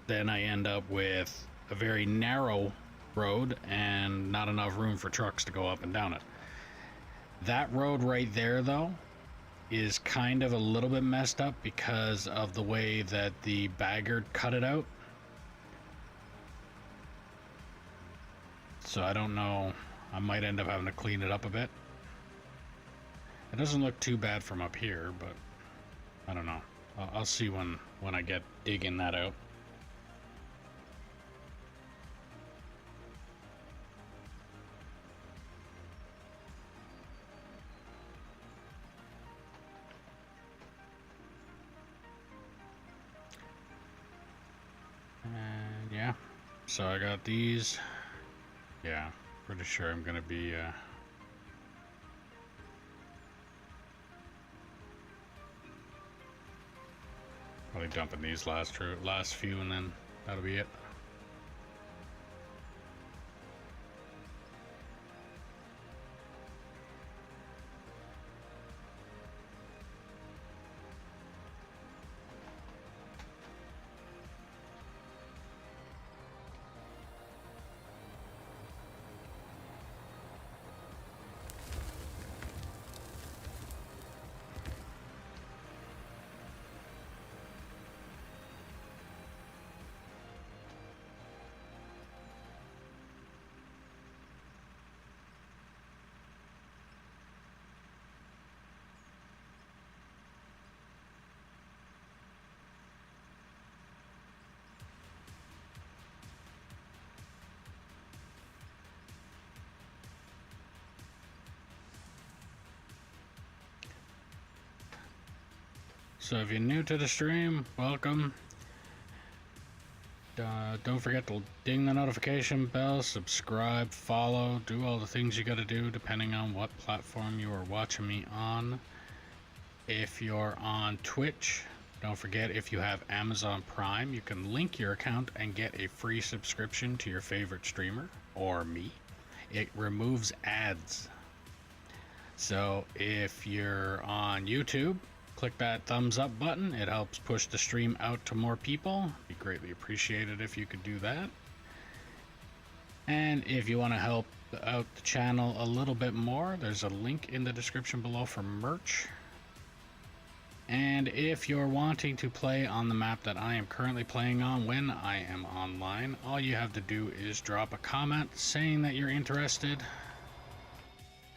then I end up with a very narrow road and not enough room for trucks to go up and down it. That road right there, though, is kind of a little bit messed up because of the way that the bagger cut it out. So I don't know, I might end up having to clean it up a bit. It doesn't look too bad from up here, but I don't know. I'll see when I get digging that out. And yeah, so I got these. Yeah, pretty sure I'm gonna be probably dumping these last few, and then that'll be it. So if you're new to the stream, welcome. Don't forget to ding the notification bell, subscribe, follow, do all the things you gotta do depending on what platform you are watching me on. If you're on Twitch, don't forget, if you have Amazon Prime, you can link your account and get a free subscription to your favorite streamer, or me. It removes ads. So if you're on YouTube, click that thumbs up button. It helps push the stream out to more people. It'd be greatly appreciated if you could do that. And if you want to help out the channel a little bit more, there's a link in the description below for merch. And if you're wanting to play on the map that I am currently playing on when I am online, all you have to do is drop a comment saying that you're interested,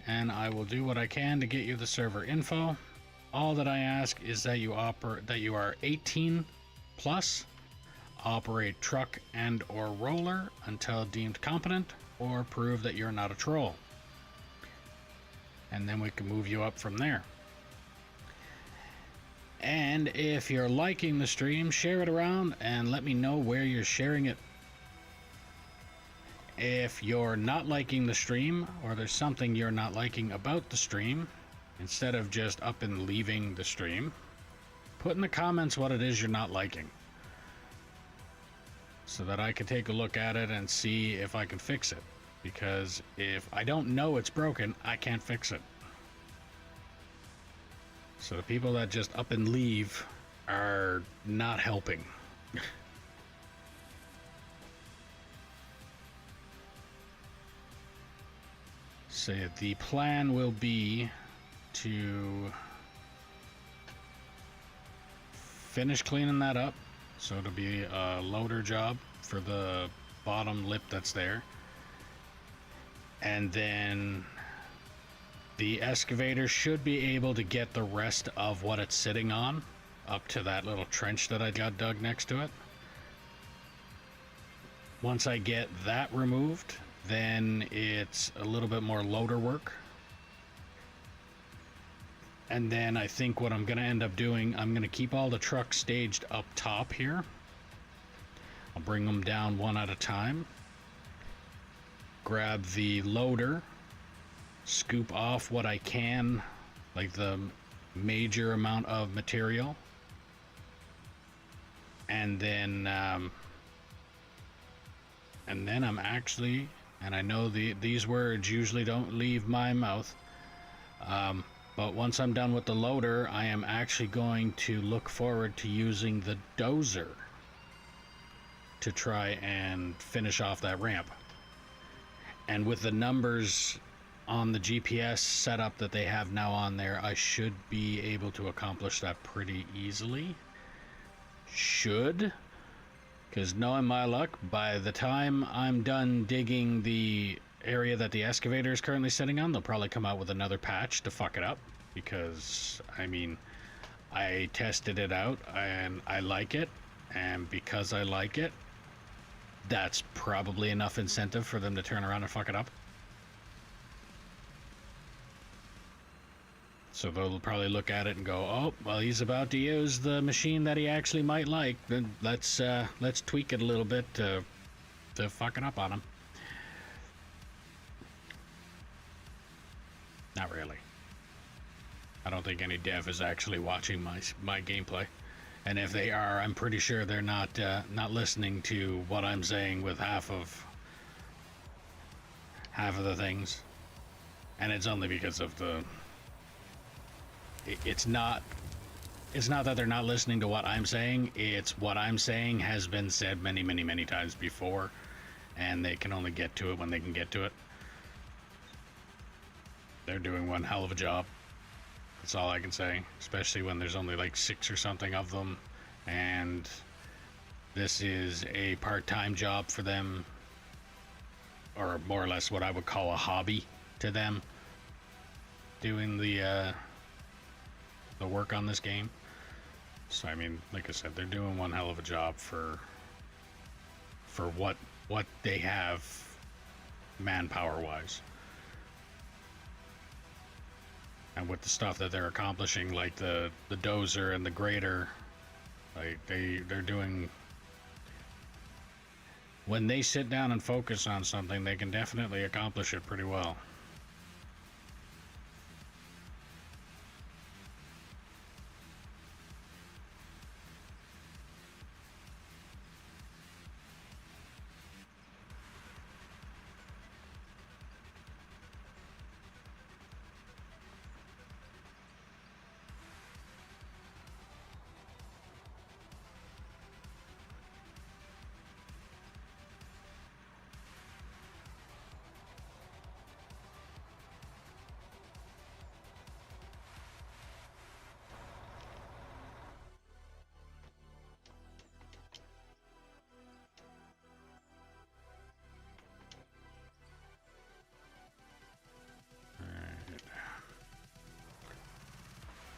and I will do what I can to get you the server info. All that I ask is that you are 18 plus, operate truck and or roller until deemed competent, or prove that you're not a troll. And then we can move you up from there. And if you're liking the stream, share it around and let me know where you're sharing it. If you're not liking the stream, or there's something you're not liking about the stream, instead of just up and leaving the stream, put in the comments what it is you're not liking, so that I can take a look at it and see if I can fix it. Because if I don't know it's broken, I can't fix it. So the people that just up and leave are not helping. So the plan will be to finish cleaning that up. So it'll be a loader job for the bottom lip that's there. And then the excavator should be able to get the rest of what it's sitting on up to that little trench that I got dug next to it. Once I get that removed, then it's a little bit more loader work. And then I think what I'm going to end up doing, I'm going to keep all the trucks staged up top here. I'll bring them down one at a time. Grab the loader, scoop off what I can, like the major amount of material. And then I'm actually, and I know these words usually don't leave my mouth, but once I'm done with the loader, I am actually going to look forward to using the dozer to try and finish off that ramp. And with the numbers on the GPS setup that they have now on there, I should be able to accomplish that pretty easily. Should. Because knowing my luck, by the time I'm done digging the area that the excavator is currently sitting on, they'll probably come out with another patch to fuck it up. Because, I mean, I tested it out and I like it. And because I like it, that's probably enough incentive for them to turn around and fuck it up. So they'll probably look at it and go, oh, well, he's about to use the machine that he actually might like. Then let's tweak it a little bit to fuck it up on him. Not really. I don't think any dev is actually watching my gameplay. And if they are, I'm pretty sure they're not listening to what I'm saying with half of the things. And it's only because of the... It's not that they're not listening to what I'm saying. It's what I'm saying has been said many, many, many times before. And they can only get to it when they can get to it. They're doing one hell of a job. That's all I can say, especially when there's only like 6 or something of them, and this is a part-time job for them, or more or less what I would call a hobby to them, doing the work on this game. So I mean, like I said, they're doing one hell of a job for what they have manpower-wise. And with the stuff that they're accomplishing, like the dozer and the grader, like they're doing when they sit down and focus on something, they can definitely accomplish it pretty well.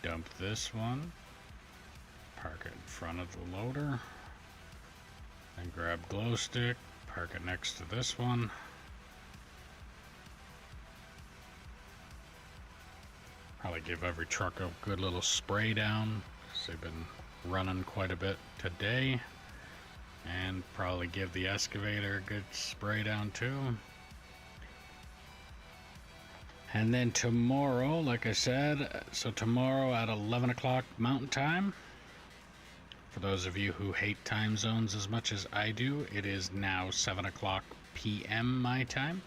Dump this one, park it in front of the loader, and grab glow stick, park it next to this one. Probably give every truck a good little spray down, because they've been running quite a bit today. And probably give the excavator a good spray down too. And then tomorrow, like I said, so tomorrow at 11 o'clock Mountain Time, for those of you who hate time zones as much as I do, it is now 7 o'clock p.m. my time.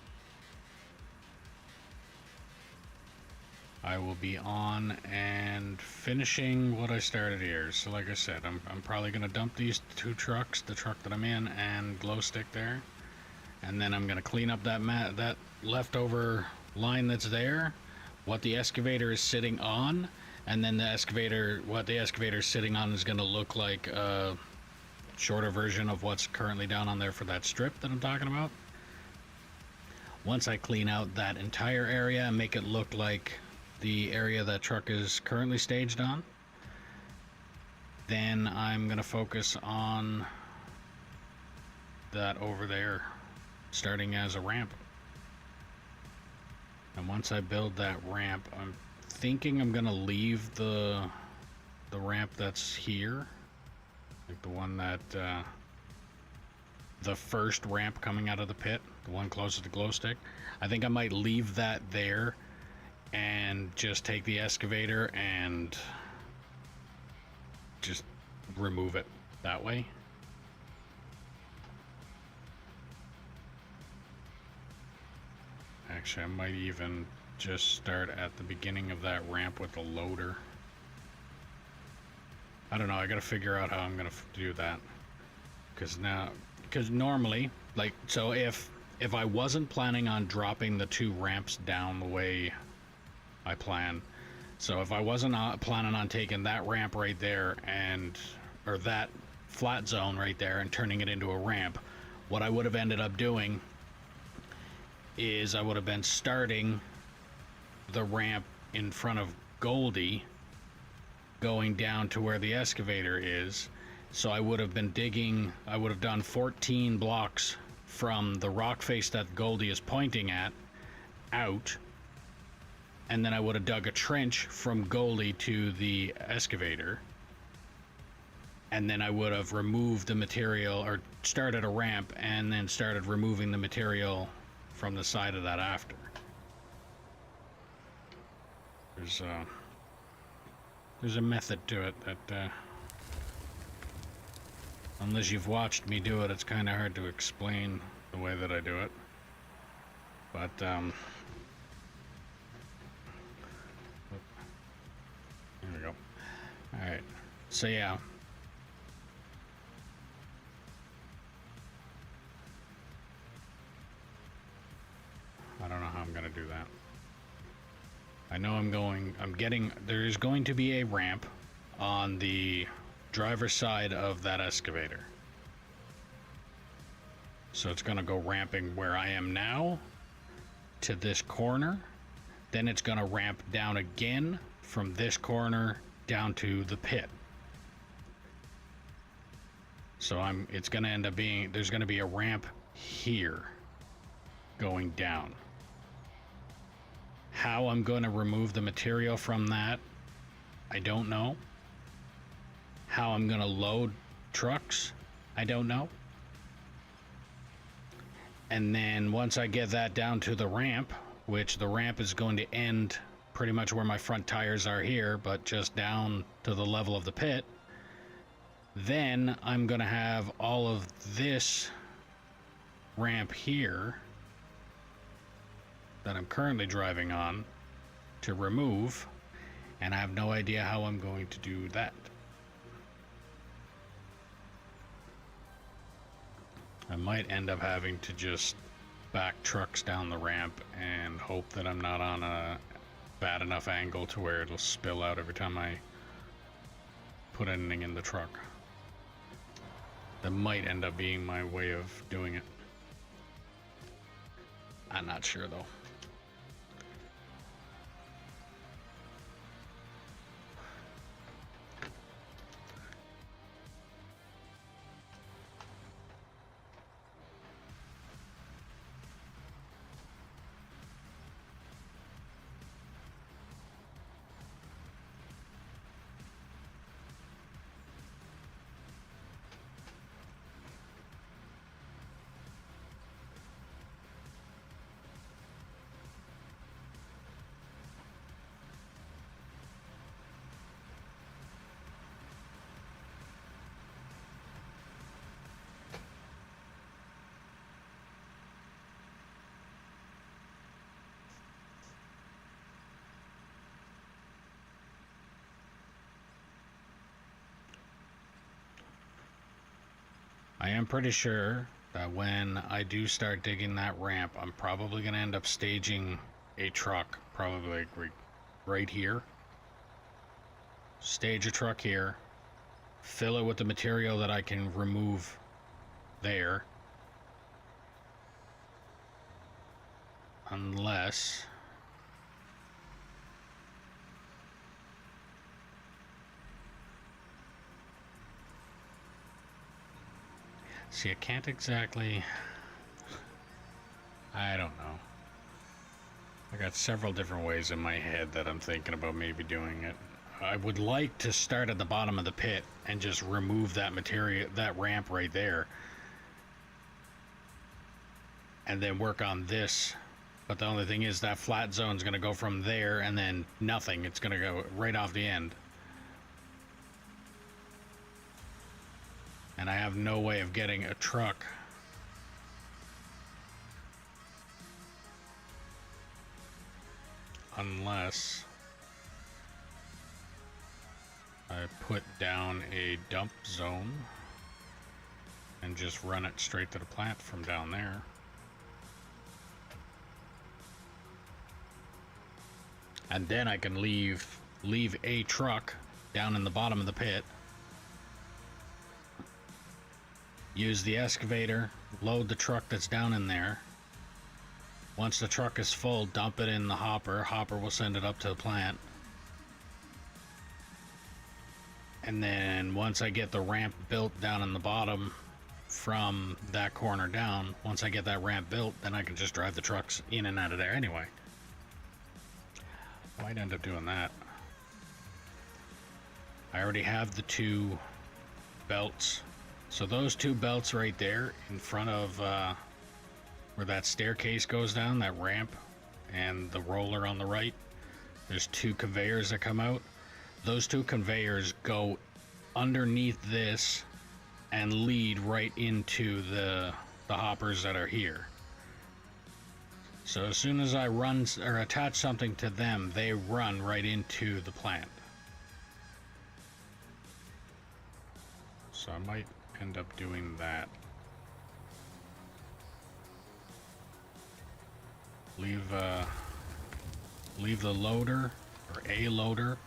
I will be on and finishing what I started here. So like I said, I'm probably going to dump these two trucks, the truck that I'm in and glow stick there. And then I'm going to clean up that leftover line that's there, what the excavator is sitting on, and then what the excavator is sitting on is going to look like a shorter version of what's currently down on there for that strip that I'm talking about. Once I clean out that entire area and make it look like the area that truck is currently staged on, then I'm going to focus on that over there, starting as a ramp. And once I build that ramp, I'm thinking I'm gonna leave the ramp that's here, like the one that the first ramp coming out of the pit, the one closest to glow stick. I think I might leave that there and just take the excavator and just remove it that way. Actually, I might even just start at the beginning of that ramp with the loader. I don't know, I gotta figure out how I'm gonna do that. Because normally, like, so if I wasn't planning on dropping the two ramps down the way I plan, so if I wasn't planning on taking that ramp right there or that flat zone right there and turning it into a ramp, what I would have ended up doing is I would have been starting the ramp in front of Goldie going down to where the excavator is. So I would have been digging, I would have done 14 blocks from the rock face that Goldie is pointing at out, and then I would have dug a trench from Goldie to the excavator, and then I would have removed the material, or started a ramp and then started removing the material from the side of that after. There's a method to it that unless you've watched me do it, it's kind of hard to explain the way that I do it. But here we go. All right, so yeah. I don't know how I'm gonna do that. I know there's going to be a ramp on the driver's side of that excavator. So it's gonna go ramping where I am now to this corner. Then it's gonna ramp down again from this corner down to the pit. So it's gonna end up being, there's gonna be a ramp here going down. How I'm going to remove the material from that, I don't know. How I'm going to load trucks, I don't know. And then once I get that down to the ramp, which the ramp is going to end pretty much where my front tires are here, but just down to the level of the pit, then I'm going to have all of this ramp here that I'm currently driving on to remove, and I have no idea how I'm going to do that. I might end up having to just back trucks down the ramp and hope that I'm not on a bad enough angle to where it'll spill out every time I put anything in the truck. That might end up being my way of doing it. I'm not sure though. I am pretty sure that when I do start digging that ramp, I'm probably going to end up staging a truck, probably like right here. Stage a truck here, fill it with the material that I can remove there. Unless... See, I can't exactly... I don't know. I got several different ways in my head that I'm thinking about maybe doing it. I would like to start at the bottom of the pit and just remove that material, that ramp right there. And then work on this. But the only thing is that flat zone's going to go from there and then nothing. It's going to go right off the end. And I have no way of getting a truck unless I put down a dump zone and just run it straight to the plant from down there. And then I can leave a truck down in the bottom of the pit. Use the excavator, load the truck that's down in there. Once the truck is full, dump it in the hopper. Hopper will send it up to the plant. And then once I get the ramp built down in the bottom from that corner down, once I get that ramp built, then I can just drive the trucks in and out of there anyway. I might end up doing that. I already have the 2 belts. So those 2 belts right there in front of where that staircase goes down, that ramp, and the roller on the right, there's 2 conveyors that come out. Those 2 conveyors go underneath this and lead right into the hoppers that are here. So as soon as I run or attach something to them, they run right into the plant. So I might end up doing that. Leave the loader or a loader,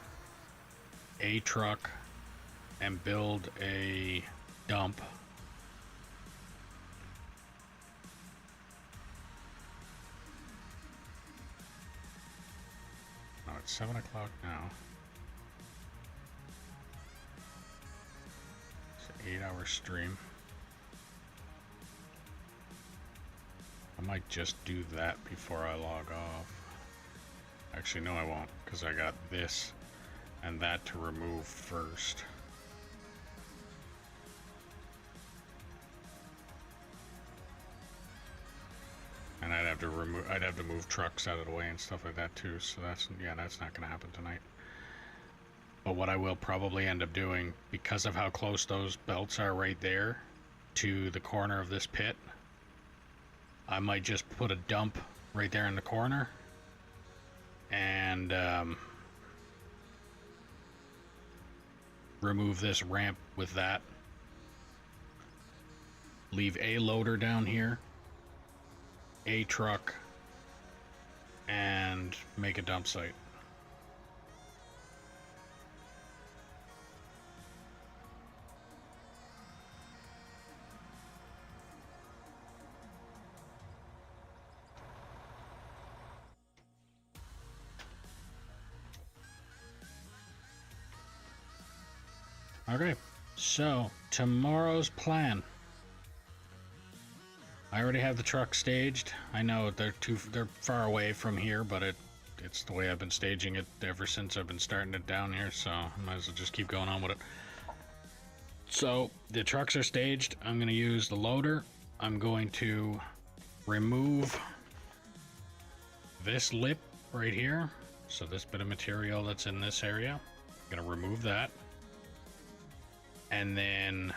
a truck, and build a dump. Oh, it's 7 o'clock now. 8-hour stream. I might just do that before I log off. Actually, no, I won't, because I got this and that to remove first. And I'd have to move trucks out of the way and stuff like that too. So that's not going to happen tonight. But what I will probably end up doing, because of how close those belts are right there to the corner of this pit, I might just put a dump right there in the corner and remove this ramp with that. Leave a loader down here, a truck, and make a dump site. Okay, so tomorrow's plan. I already have the truck staged. I know they're far away from here, but it's the way I've been staging it ever since I've been starting it down here, so I might as well just keep going on with it. So the trucks are staged. I'm going to use the loader. I'm going to remove this lip right here. So this bit of material that's in this area, I'm going to remove that. And then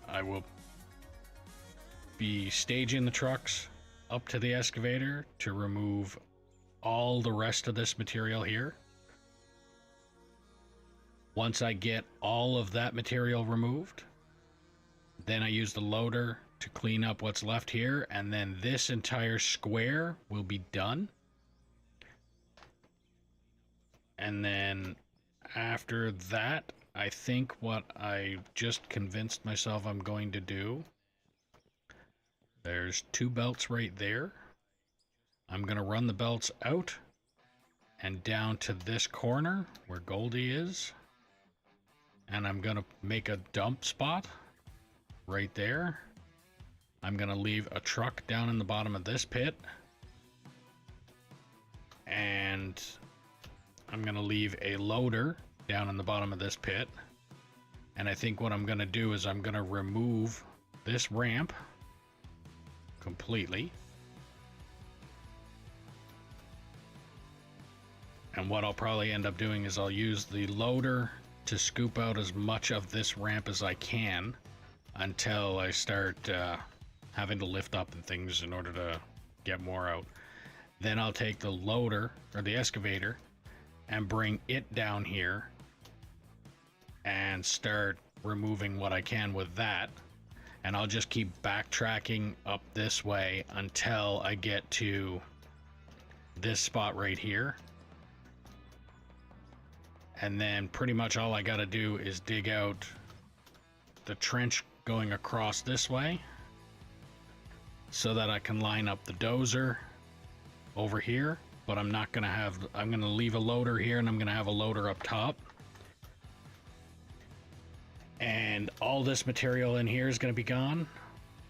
I will be staging the trucks up to the excavator to remove all the rest of this material here. Once I get all of that material removed, then I use the loader to clean up what's left here, and then this entire square will be done. And then after that, I think what I just convinced myself I'm going to do, there's 2 belts right there. I'm going to run the belts out and down to this corner where Goldie is. And I'm going to make a dump spot right there. I'm going to leave a truck down in the bottom of this pit. And I'm going to leave a loader down in the bottom of this pit. And I think what I'm going to do is I'm going to remove this ramp completely. And what I'll probably end up doing is I'll use the loader to scoop out as much of this ramp as I can until I start having to lift up and things in order to get more out. Then I'll take the loader or the excavator and bring it down here and start removing what I can with that. And I'll just keep backtracking up this way until I get to this spot right here. And then pretty much all I gotta do is dig out the trench going across this way so that I can line up the dozer over here. But I'm gonna leave a loader here, and I'm gonna have a loader up top. And all this material in here is going to be gone.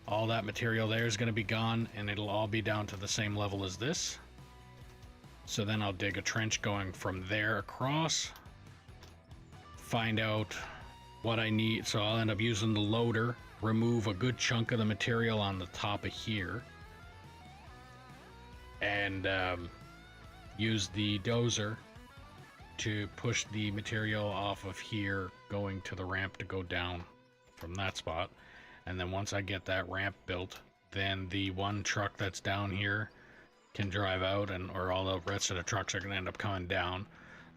All that material there is going to be gone, and it'll all be down to the same level as this. So then I'll dig a trench going from there across, find out what I need. So I'll end up using the loader, remove a good chunk of the material on the top of here, and use the dozer to push the material off of here going to the ramp to go down from that spot. And then once I get that ramp built, then the one truck that's down here can drive out, or all the rest of the trucks are going to end up coming down.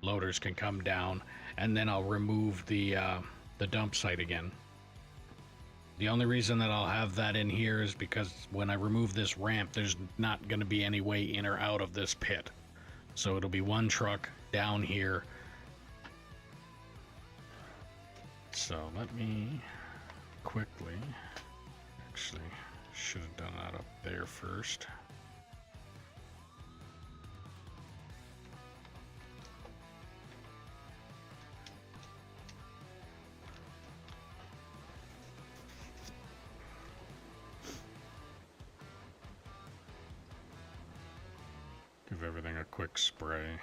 Loaders can come down, and then I'll remove the dump site again. The only reason that I'll have that in here is because when I remove this ramp, there's not going to be any way in or out of this pit. So it'll be one truck down here. So let me quickly, actually should have done that up there first. Give everything a quick spray.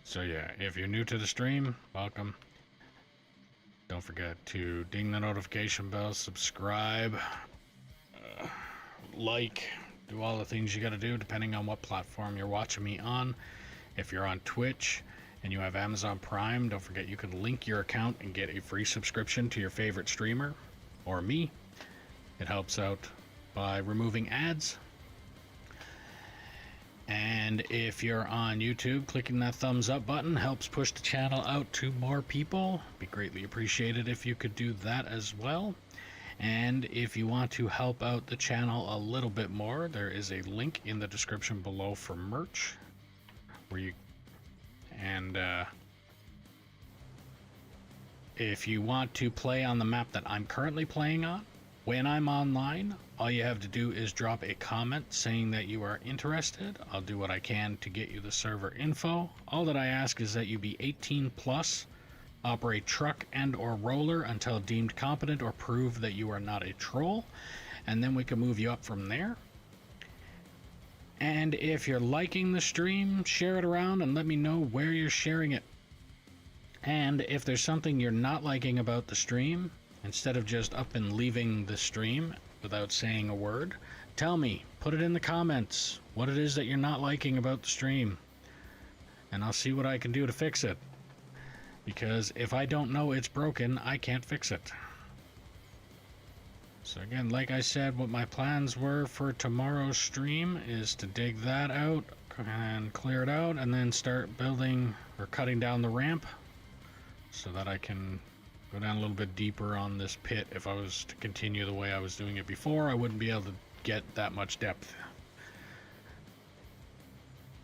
So yeah, if you're new to the stream, welcome. Don't forget to ding the notification bell, subscribe, like, do all the things you gotta do depending on what platform you're watching me on. If you're on Twitch and you have Amazon Prime, don't forget you can link your account and get a free subscription to your favorite streamer or me. It helps out by removing ads. And if you're on YouTube, clicking that thumbs up button helps push the channel out to more people. Be greatly appreciated if you could do that as well. And if you want to help out the channel a little bit more, there is a link in the description below for merch where you if you want to play on the map that I'm currently playing on, when I'm online, all you have to do is drop a comment saying that you are interested. I'll do what I can to get you the server info. All that I ask is that you be 18 plus, operate truck and or roller until deemed competent or prove that you are not a troll, and then we can move you up from there. And if you're liking the stream, share it around and let me know where you're sharing it. And if there's something you're not liking about the stream, instead of just up and leaving the stream without saying a word, tell me, put it in the comments, what it is that you're not liking about the stream. And I'll see what I can do to fix it. Because if I don't know it's broken, I can't fix it. So again, like I said, what my plans were for tomorrow's stream is to dig that out and clear it out and then start building or cutting down the ramp so that I can go down a little bit deeper on this pit. If I was to continue the way I was doing it before, I wouldn't be able to get that much depth.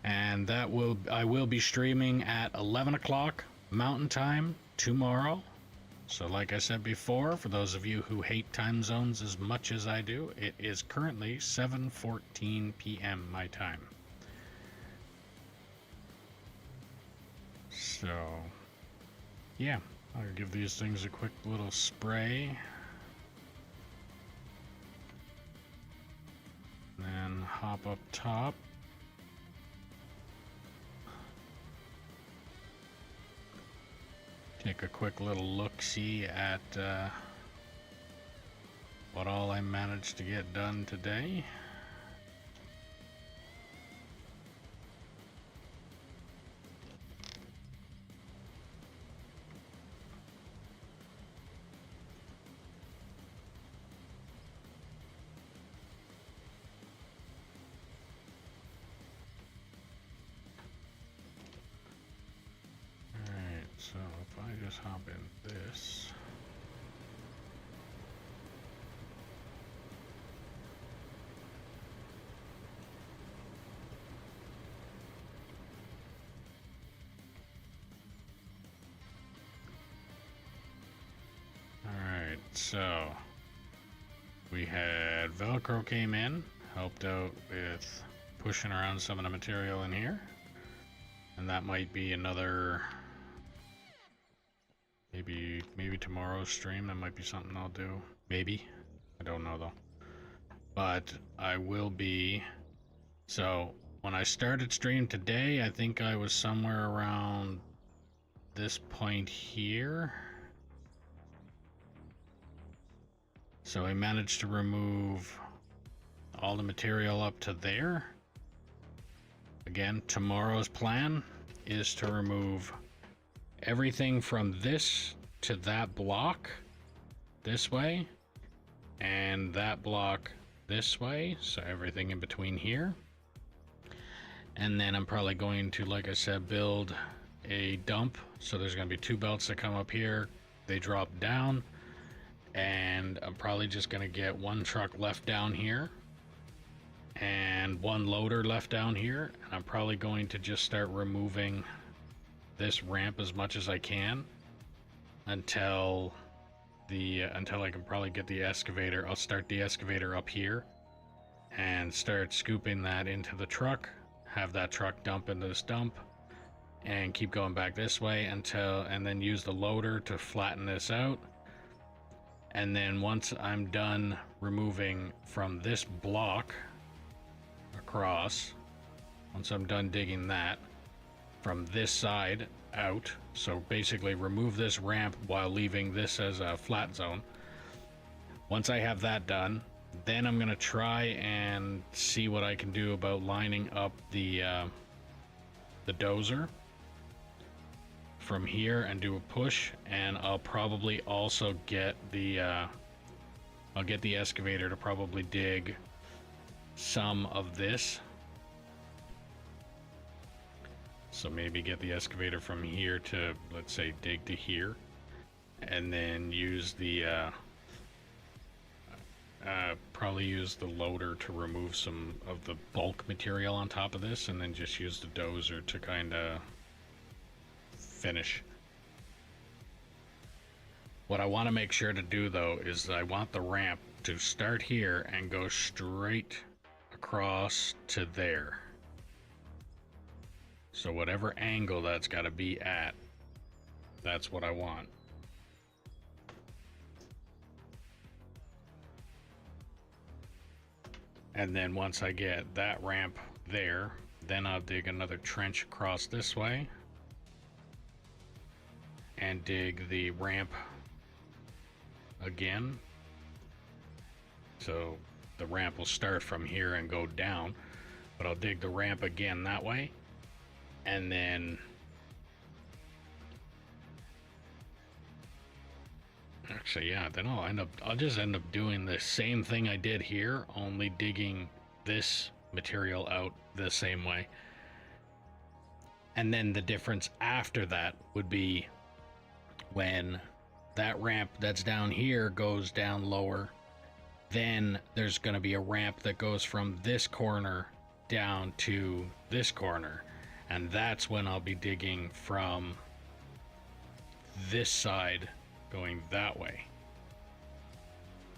And I will be streaming at 11 o'clock Mountain Time tomorrow. So like I said before, for those of you who hate time zones as much as I do, it is currently 7:14 p.m. my time. So, yeah, I'll give these things a quick little spray. Then hop up top. Take a quick little look-see at what all I managed to get done today. So if I just hop in this. Alright, so we had Velcro came in, helped out with pushing around some of the material in here. And that might be another maybe tomorrow's stream. That might be something I'll do. Maybe. I don't know though. But I will be. So when I started stream today, I think I was somewhere around this point here. So I managed to remove all the material up to there. Again, tomorrow's plan is to remove everything from this to that block this way, and that block this way, so everything in between here. And then I'm probably going to, like I said, build a dump. So there's going to be two belts that come up here, they drop down, and I'm probably just going to get one truck left down here and one loader left down here. And I'm probably going to just start removing this ramp as much as I can until I can probably get the excavator. I'll start the excavator up here and start scooping that into the truck, have that truck dump into this dump, and keep going back this way and then use the loader to flatten this out. And then once I'm done removing from this block across, once I'm done digging that from this side, out. So basically remove this ramp while leaving this as a flat zone. Once I have that done, then I'm gonna try and see what I can do about lining up the dozer from here and do a push, and I'll probably also get the I'll get the excavator to probably dig some of this. So maybe get the excavator from here to, let's say, dig to here, and then use the probably use the loader to remove some of the bulk material on top of this, and then just use the dozer to kind of finish. What I want to make sure to do though is I want the ramp to start here and go straight across to there. So whatever angle that's got to be at, that's what I want. And then once I get that ramp there, then I'll dig another trench across this way and dig the ramp again. So the ramp will start from here and go down, but I'll dig the ramp again that way. And then actually, yeah, then I'll just end up doing the same thing I did here, only digging this material out the same way. And then the difference after that would be when that ramp that's down here goes down lower, then there's going to be a ramp that goes from this corner down to this corner. And that's when I'll be digging from this side going that way.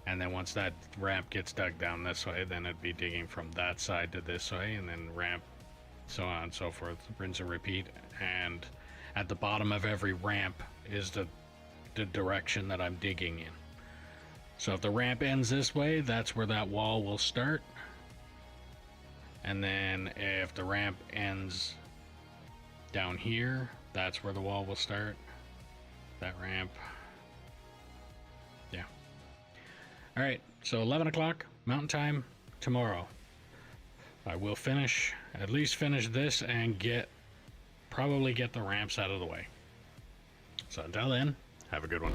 And then once that ramp gets dug down this way, then it'd be digging from that side to this way, and then ramp, so on and so forth, rinse and repeat. And at the bottom of every ramp is the direction that I'm digging in. So if the ramp ends this way, that's where that wall will start. And then if the ramp ends down here, that's where the wall will start. That ramp. Yeah. All right, so 11 o'clock Mountain Time tomorrow. I will at least finish this and probably get the ramps out of the way. So until then, have a good one.